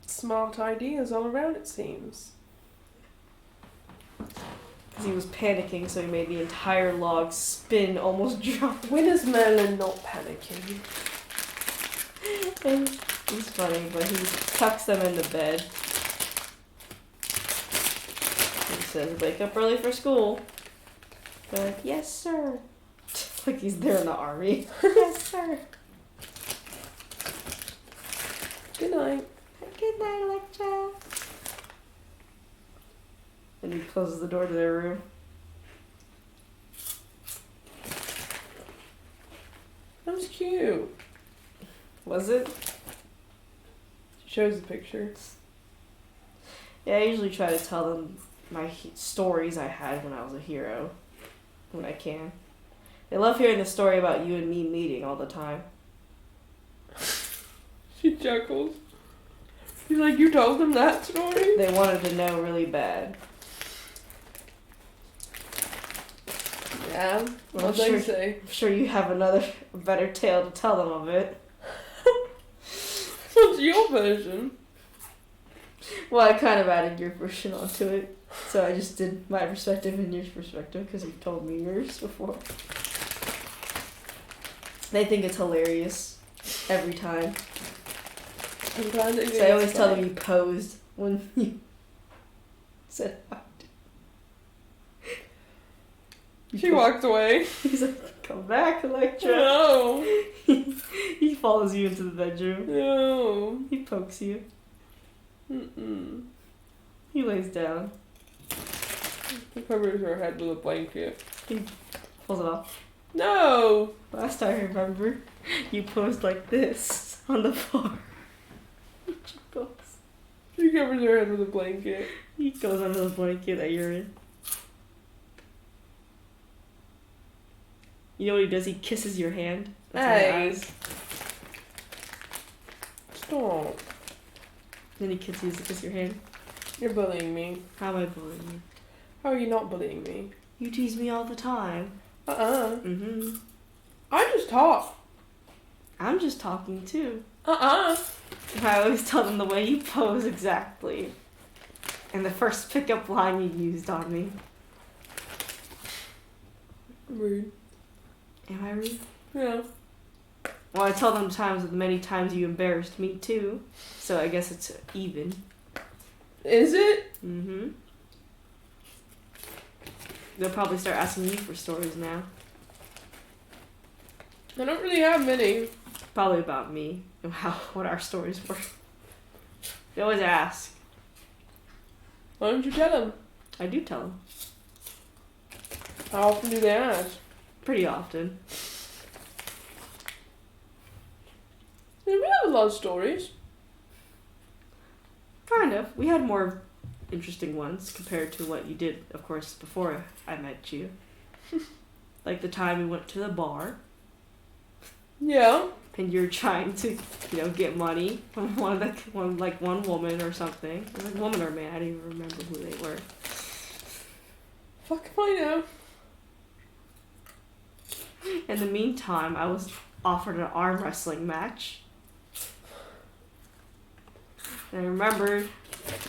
Smart ideas all around, it seems. Because he was panicking, so he made the entire log spin, almost drop. When is Merlin not panicking? And he's funny, but he tucks them into bed. He says, wake up early for school. They're like, yes, sir. Like he's there in the army. Yes, sir. Good night. Good night, Electra. And he closes the door to their room. That was cute. Was it? She shows the picture. Yeah, I usually try to tell them my stories I had when I was a hero. When I can. They love hearing the story about you and me meeting all the time. She chuckles. She's like, you told them that story? They wanted to know really bad. Yeah. Well, What'd they say? I'm sure you have a better tale to tell them of it. What's your version? Well, I kind of added your version onto it. So I just did my perspective and your perspective because you told me yours before. They think it's hilarious every time. I'm glad that So I always tell them you posed when you said hi. She walked away. He's like, Come back, Electra. No. He follows you into the bedroom. No. He pokes you. Mm-mm. He lays down. He covers her head with a blanket. He pulls it off. No. Last I remember, you posed like this on the floor. He chuckles. He covers her head with a blanket. He goes under the blanket that you're in. You know what he does? He kisses your hand. That's how Hey. he does. Stop. Then he kisses your hand. You're bullying me. How am I bullying you? How are you not bullying me? You tease me all the time. Mm-hmm. I just talk. I'm just talking too. Uh-uh. I always tell them the way you pose exactly. And the first pickup line you used on me. Rude. Am I rude? Yeah. Well, I tell them many times you embarrassed me too. So I guess it's even. Is it? Mm-hmm. They'll probably start asking you for stories now. I don't really have many. Probably about me and what our stories were. They always ask. Why don't you tell them? I do tell them. How often do they ask? Pretty often. Yeah, we have a lot of stories. Kind of. We had more interesting ones compared to what you did, of course, before I met you. Like the time we went to the bar. Yeah. And you're trying to, get money from one woman or something. It was like woman or man. I don't even remember who they were. Fuck if I know. In the meantime, I was offered an arm wrestling match. And I remembered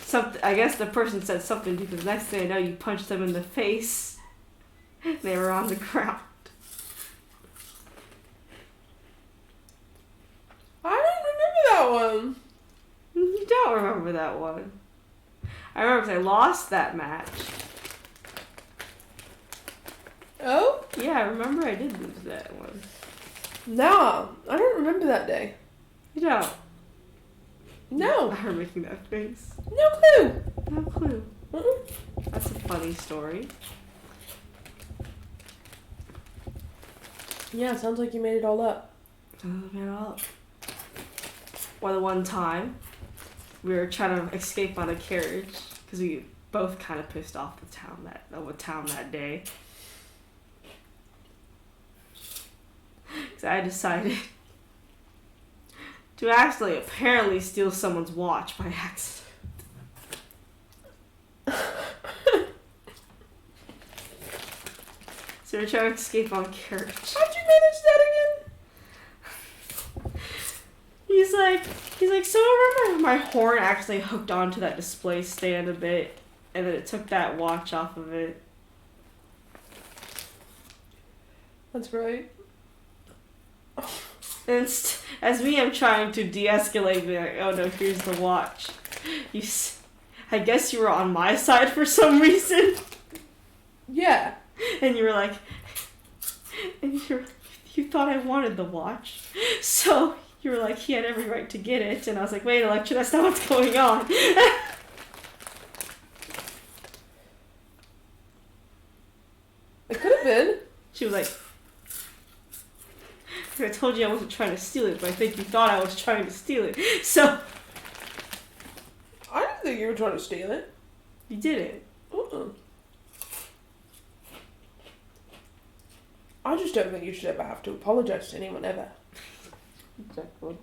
something. I guess the person said something because the next thing I know, you punched them in the face. And they were on the ground. I don't remember that one. You don't remember that one. I remember because I lost that match. Oh? Yeah, I remember I did lose that one. Nah, I don't remember that day. You don't. No. I heard making that face. No clue. No clue. Mm-mm. That's a funny story. Yeah, sounds like you made it all up. Well, the one time we were trying to escape on a carriage because we both kind of pissed off the town that day. Because I decided to actually apparently steal someone's watch by accident. So we're trying to escape on carriage. How'd you manage that again? He's like, so remember my horn actually hooked onto that display stand a bit, and then it took that watch off of it. That's right. And as me, I'm trying to de-escalate, be like, oh no, here's the watch. I guess you were on my side for some reason. Yeah. And you were like, you thought I wanted the watch. So you were like, he had every right to get it. And I was like, wait, Electra, that's not what's going on. It could have been. She was like, I told you I wasn't trying to steal it, but I think you thought I was trying to steal it. So I didn't think you were trying to steal it. you did it. Uh-uh. I just don't think you should ever have to apologize to anyone ever. Exactly.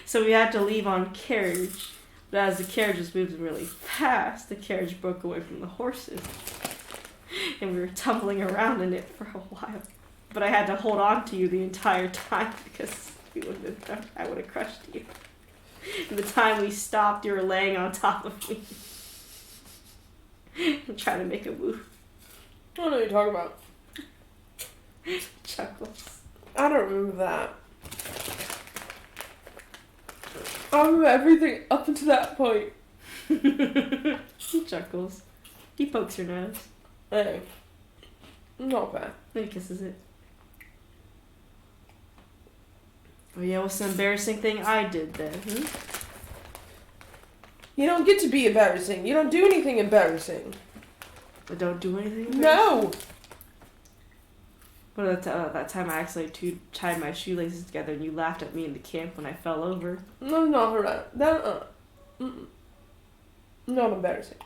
So we had to leave on carriage, but as the carriage was moving really fast, the carriage broke away from the horses, and we were tumbling around in it for a while. But I had to hold on to you the entire time because I would have crushed you. And the time we stopped, you were laying on top of me and trying to make a move. I don't know what you're talking about. Chuckles. I don't remember that. I remember everything up until that point. He chuckles. He pokes your nose. Hey. Not fair. Then he kisses it. Oh yeah, what's the embarrassing thing I did then? You don't get to be embarrassing. You don't do anything embarrassing. I don't do anything? No! What about that time I accidentally tied my shoelaces together and you laughed at me in the camp when I fell over? No, not right. Not embarrassing.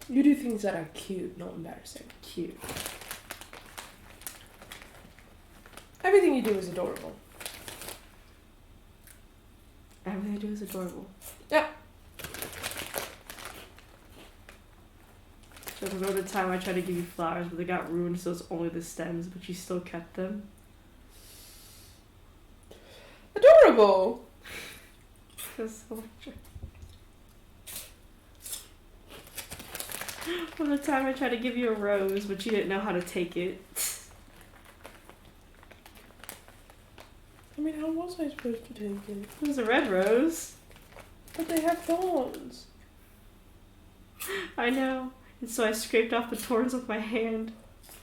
You do things that are cute, not embarrassing. Cute. Everything you do is adorable. Everything I do is adorable. Yeah. So remember the time I tried to give you flowers, but they got ruined, so it's only the stems, but you still kept them? Adorable! That's so true. Or the time I tried to give you a rose, but you didn't know how to take it. I mean, how was I supposed to take it? It was a red rose. But they have thorns. I know. And so I scraped off the thorns with my hand.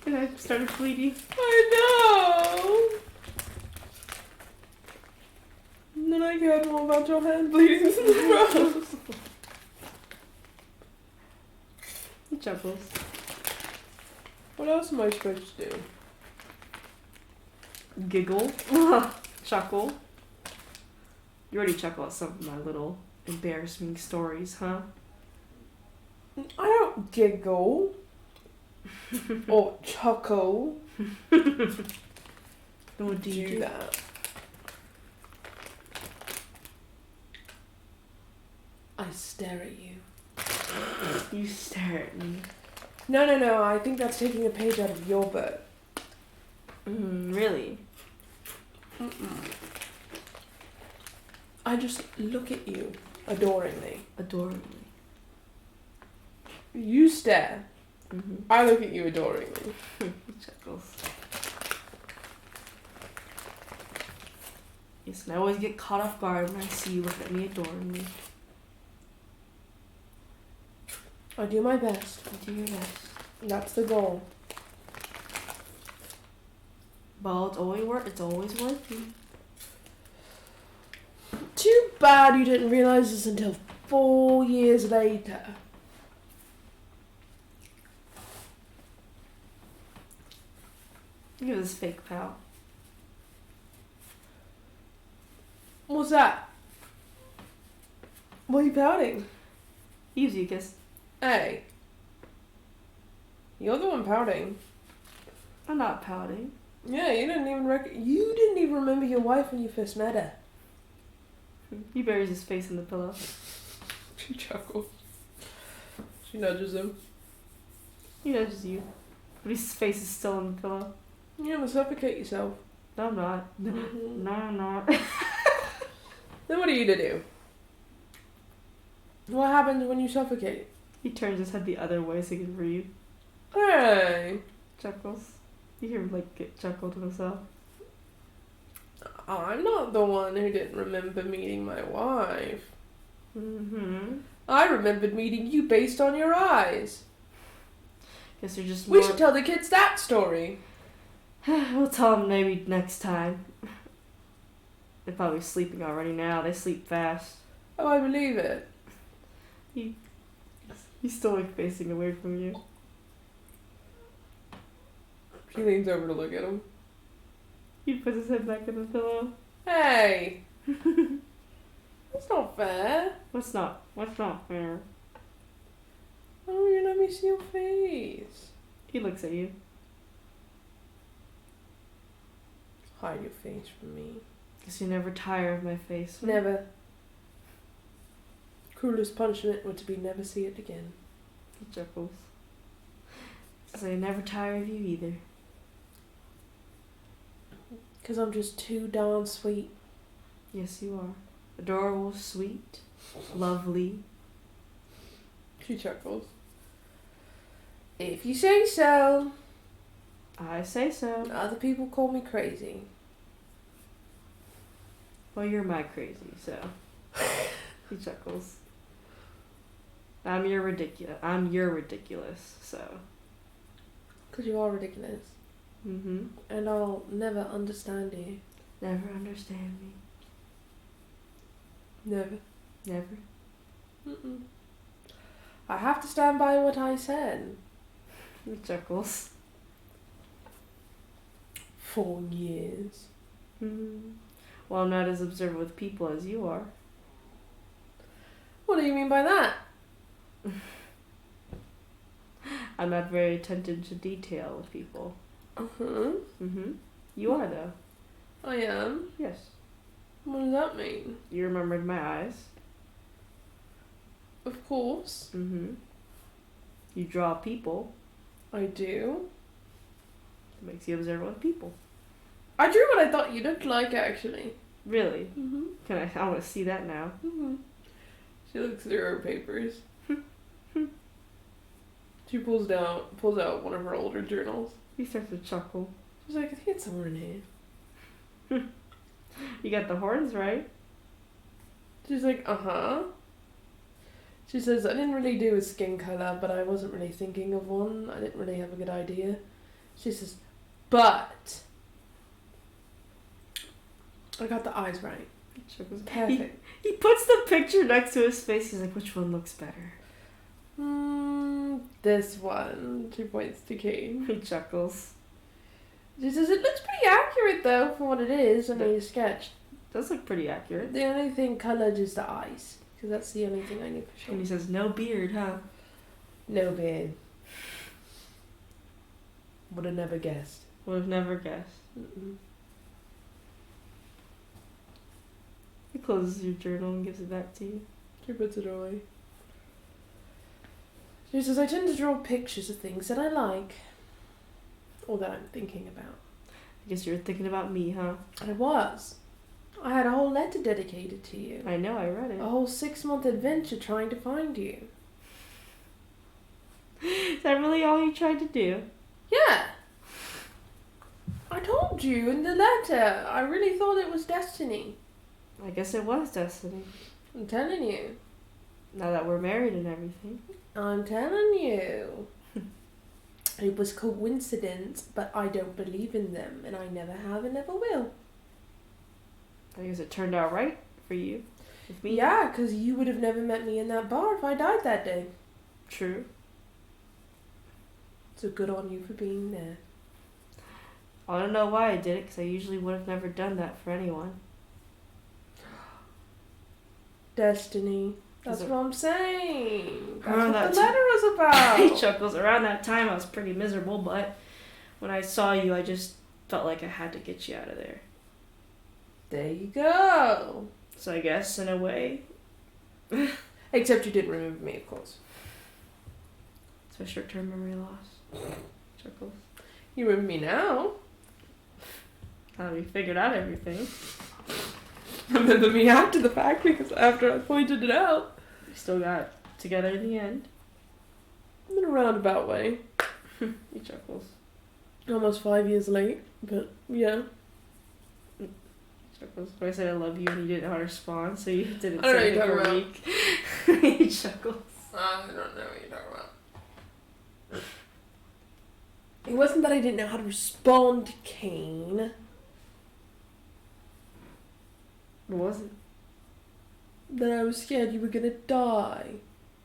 And I started bleeding. I know! And then I cared more about your hand bleeding than the rose. He chuckles. What else am I supposed to do? Giggle. Chuckle. You already chuckle at some of my little embarrassing stories, huh? I don't giggle. Or chuckle. What do you do? That. I stare at you. You stare at me. No. I think that's taking a page out of your book. Really? I just look at you adoringly. Adoringly. You stare. Mm-hmm. I look at you adoringly. He chuckles. Yes, and I always get caught off guard when I see you look at me adoringly. I do my best. You do your best. That's the goal. Well, it's always working. Too bad you didn't realise this until 4 years later. Look at this fake pal. What's that? Why are you pouting? He gives you a kiss. Hey. You're the one pouting. I'm not pouting. Yeah, you didn't even remember your wife when you first met her. He buries his face in the pillow. She chuckles. She nudges him. He nudges you. But his face is still in the pillow. You're gonna suffocate yourself. No, I'm not. Mhm. No, I'm not. Then what are you to do? What happens when you suffocate? He turns his head the other way so he can breathe. Hey. Chuckles. You hear him like get chuckle to himself. I'm not the one who didn't remember meeting my wife. Mm-hmm. I remembered meeting you based on your eyes. Guess you're just We should tell the kids that story. We'll tell them maybe next time. They're probably sleeping already now. They sleep fast. Oh, I believe it. He's still like facing away from you. She leans over to look at him. He puts his head back in the pillow. Hey. That's not fair. What's not fair? Oh, you let me see your face. He looks at you. Hide your face from me. Guess you never tire of my face. Never. Cruelest punishment would to be never see it again. He chuckles. Guess I never tire of you either. 'Cause I'm just too darn sweet. Yes, you are. Adorable, sweet, lovely. She chuckles. If you say so. I say so. Other people call me crazy. Well, you're my crazy, so. He chuckles. I'm your ridiculous, so. 'Cause you are ridiculous. Mm-hmm. And I'll never understand you. Never understand me. Never. Never. Mm-mm. I have to stand by what I said. He chuckles. 4 years. Mm-hmm. Well, I'm not as observant with people as you are. What do you mean by that? I'm not very attentive to detail with people. Uh-huh. Mm-hmm. You are, though. I am? Yes. What does that mean? You remembered my eyes. Of course. Mm-hmm. You draw people. I do. It makes you observant with people. I drew what I thought you looked like, actually. Really? Mm-hmm. I want to see that now. Mm-hmm. She looks through her papers. She pulls out one of her older journals. He starts to chuckle. She's like, I think it's somewhere in here. You got the horns right. She's like, uh-huh. She says, I didn't really do a skin colour, but I wasn't really thinking of one. I didn't really have a good idea. She says, but I got the eyes right. He chuckles. Perfect. He puts the picture next to his face. He's like, which one looks better? This one. She points to Kane. He chuckles. She says, it looks pretty accurate, though, for what it is. I mean, you sketched. Does look pretty accurate. The only thing coloured is the eyes. Because that's the only thing I knew for sure. And he says, no beard, huh? No beard. Would have never guessed. Would have never guessed. Mm-mm. He closes your journal and gives it back to you. She puts it away. She says, I tend to draw pictures of things that I like. Or that I'm thinking about. I guess you were thinking about me, huh? I was. I had a whole letter dedicated to you. I know, I read it. A whole 6-month adventure trying to find you. Is that really all you tried to do? Yeah. I told you in the letter. I really thought it was destiny. I guess it was destiny. I'm telling you. Now that we're married and everything. I'm telling you. It was coincidence, but I don't believe in them, and I never have and never will. I guess it turned out right for you. With me. Yeah, because you would have never met me in that bar if I died that day. True. So good on you for being there. I don't know why I did it, because I usually would have never done that for anyone. Destiny. That's what I'm saying. That's what that the letter was about. He chuckles. Around that time, I was pretty miserable, but when I saw you, I just felt like I had to get you out of there. There you go. So I guess, in a way... Except you didn't remember me, of course. It's my short-term memory loss. Chuckles. You remember me now. We figured out everything. Remember me after the fact, because after I pointed it out. We still got together in the end. In a roundabout way. He chuckles. Almost 5 years late, but yeah. He chuckles. When I said I love you and you didn't know how to respond, so you didn't I don't know say what it you're for a talking week. He chuckles. I don't know what you're talking about. It wasn't that I didn't know how to respond, Kane. What was it? That I was scared you were gonna die.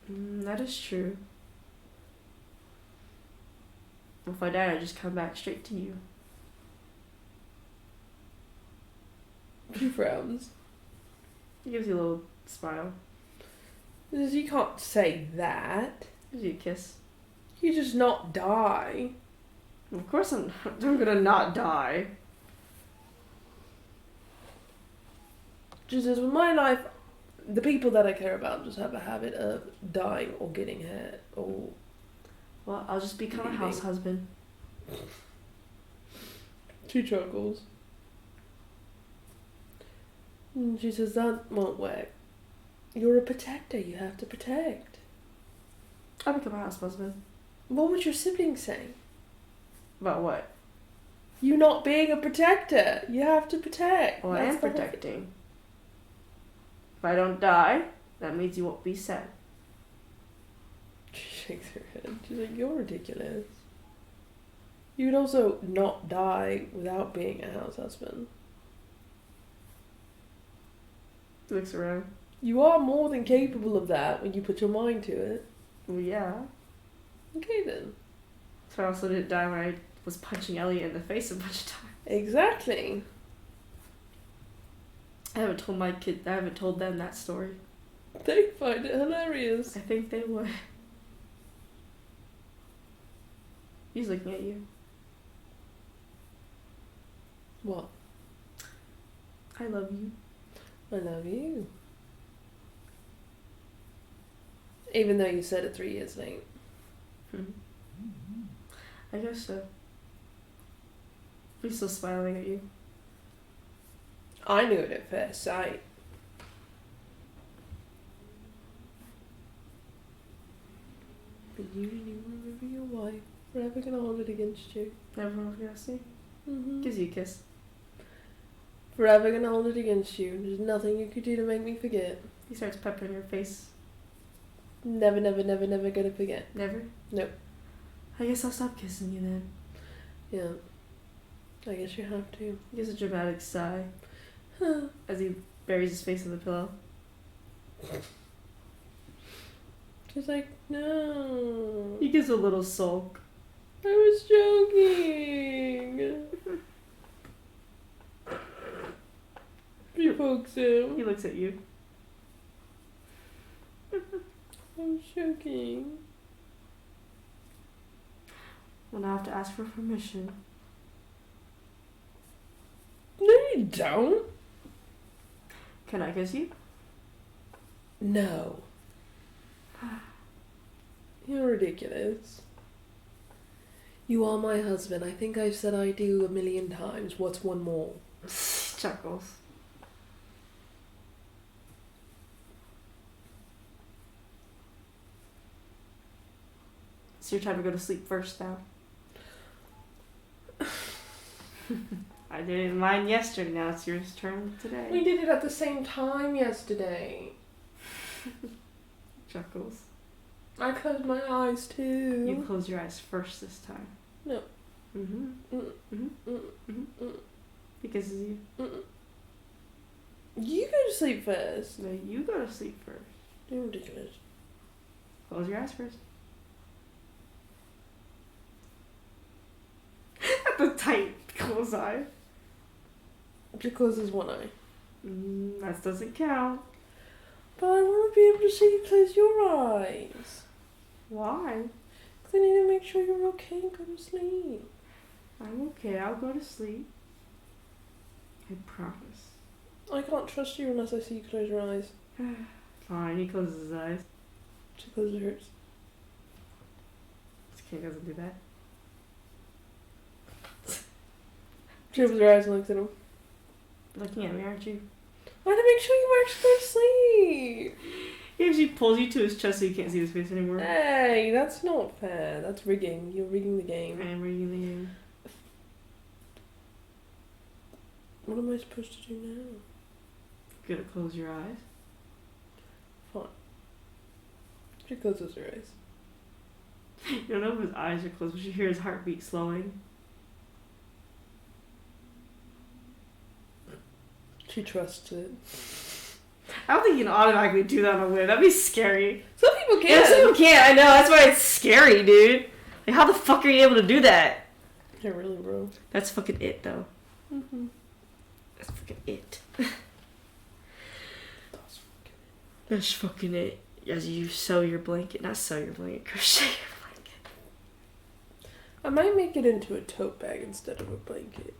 That is true. If I died, I'd just come back straight to you. She frowns. He gives you a little smile. Says, you can't say that. Gives you a kiss. You just not die. Of course I'm gonna not die. She says, with my life, the people that I care about just have a habit of dying or getting hurt or... Well, I'll just become a Leaving. house husband. She chuckles. And she says, that won't work. You're a protector. You have to protect. I'll become a house husband. What would your siblings say? About what? You not being a protector. You have to protect. Well, I am That's the whole protecting. If I don't die, that means you won't be sad. She shakes her head. She's like, you're ridiculous. You would also not die without being a house husband. Looks around. You are more than capable of that when you put your mind to it. Well, yeah. Okay then. So I also didn't die when I was punching Elliot in the face a bunch of times. Exactly. I haven't told them that story. They find it hilarious. I think they would. He's looking at you. What? I love you. I love you. Even though you said it 3 years late. I guess so. He's still smiling at you. I knew it at first sight. But you remember your wife. Forever gonna hold it against you. Everyone's gonna see. Mm-hmm. Gives you a kiss. Forever gonna hold it against you. There's nothing you could do to make me forget. He starts peppering your face. Never, never, never, never gonna forget. Never? Nope. I guess I'll stop kissing you then. Yeah. I guess you have to. He gives a dramatic sigh as he buries his face in the pillow. She's like, no. He gives a little sulk. I was joking. He pokes him. He looks at you. I was joking. Well, now I have to ask for permission. No, you don't. Can I kiss you? No. You're ridiculous. You are my husband. I think I've said I do 1,000,000 times. What's one more? Chuckles. It's your time to go to sleep first now. I didn't mind yesterday, now it's your turn today. We did it at the same time yesterday. Chuckles. I closed my eyes too. You close your eyes first this time. No. Mm-hmm. Mm-hmm. Mm-hmm. Because you. You go to sleep first. No, you go to sleep first. You're ridiculous. Close your eyes first. The tight close eye. She closes one eye. That doesn't count. But I want to be able to see you close your eyes. Why? Because I need to make sure you're okay and go to sleep. I'm okay. I'll go to sleep. I promise. I can't trust you unless I see you close your eyes. Fine. He closes his eyes. She closes hers. This kid doesn't do that. She opens her eyes and looks at him. Looking at me, aren't you? I had to make sure you actually go to sleep. He actually pulls you to his chest so you can't see his face anymore. Hey, that's not fair. That's rigging. You're rigging the game. I am reading the game. What am I supposed to do now? Gonna close your eyes. Fine. She closes her eyes. You don't know if his eyes are closed, but you hear his heartbeat slowing. She trusts it. I don't think you can automatically do that on a whim. That'd be scary. Some people can. Yeah, some people can't. I know. That's why it's scary, dude. Like, how the fuck are you able to do that? Yeah, really, bro. That's fucking it, though. Mm-hmm. That's fucking it. That's fucking it. As you sew your blanket. Not sew your blanket. Crochet your blanket. I might make it into a tote bag instead of a blanket.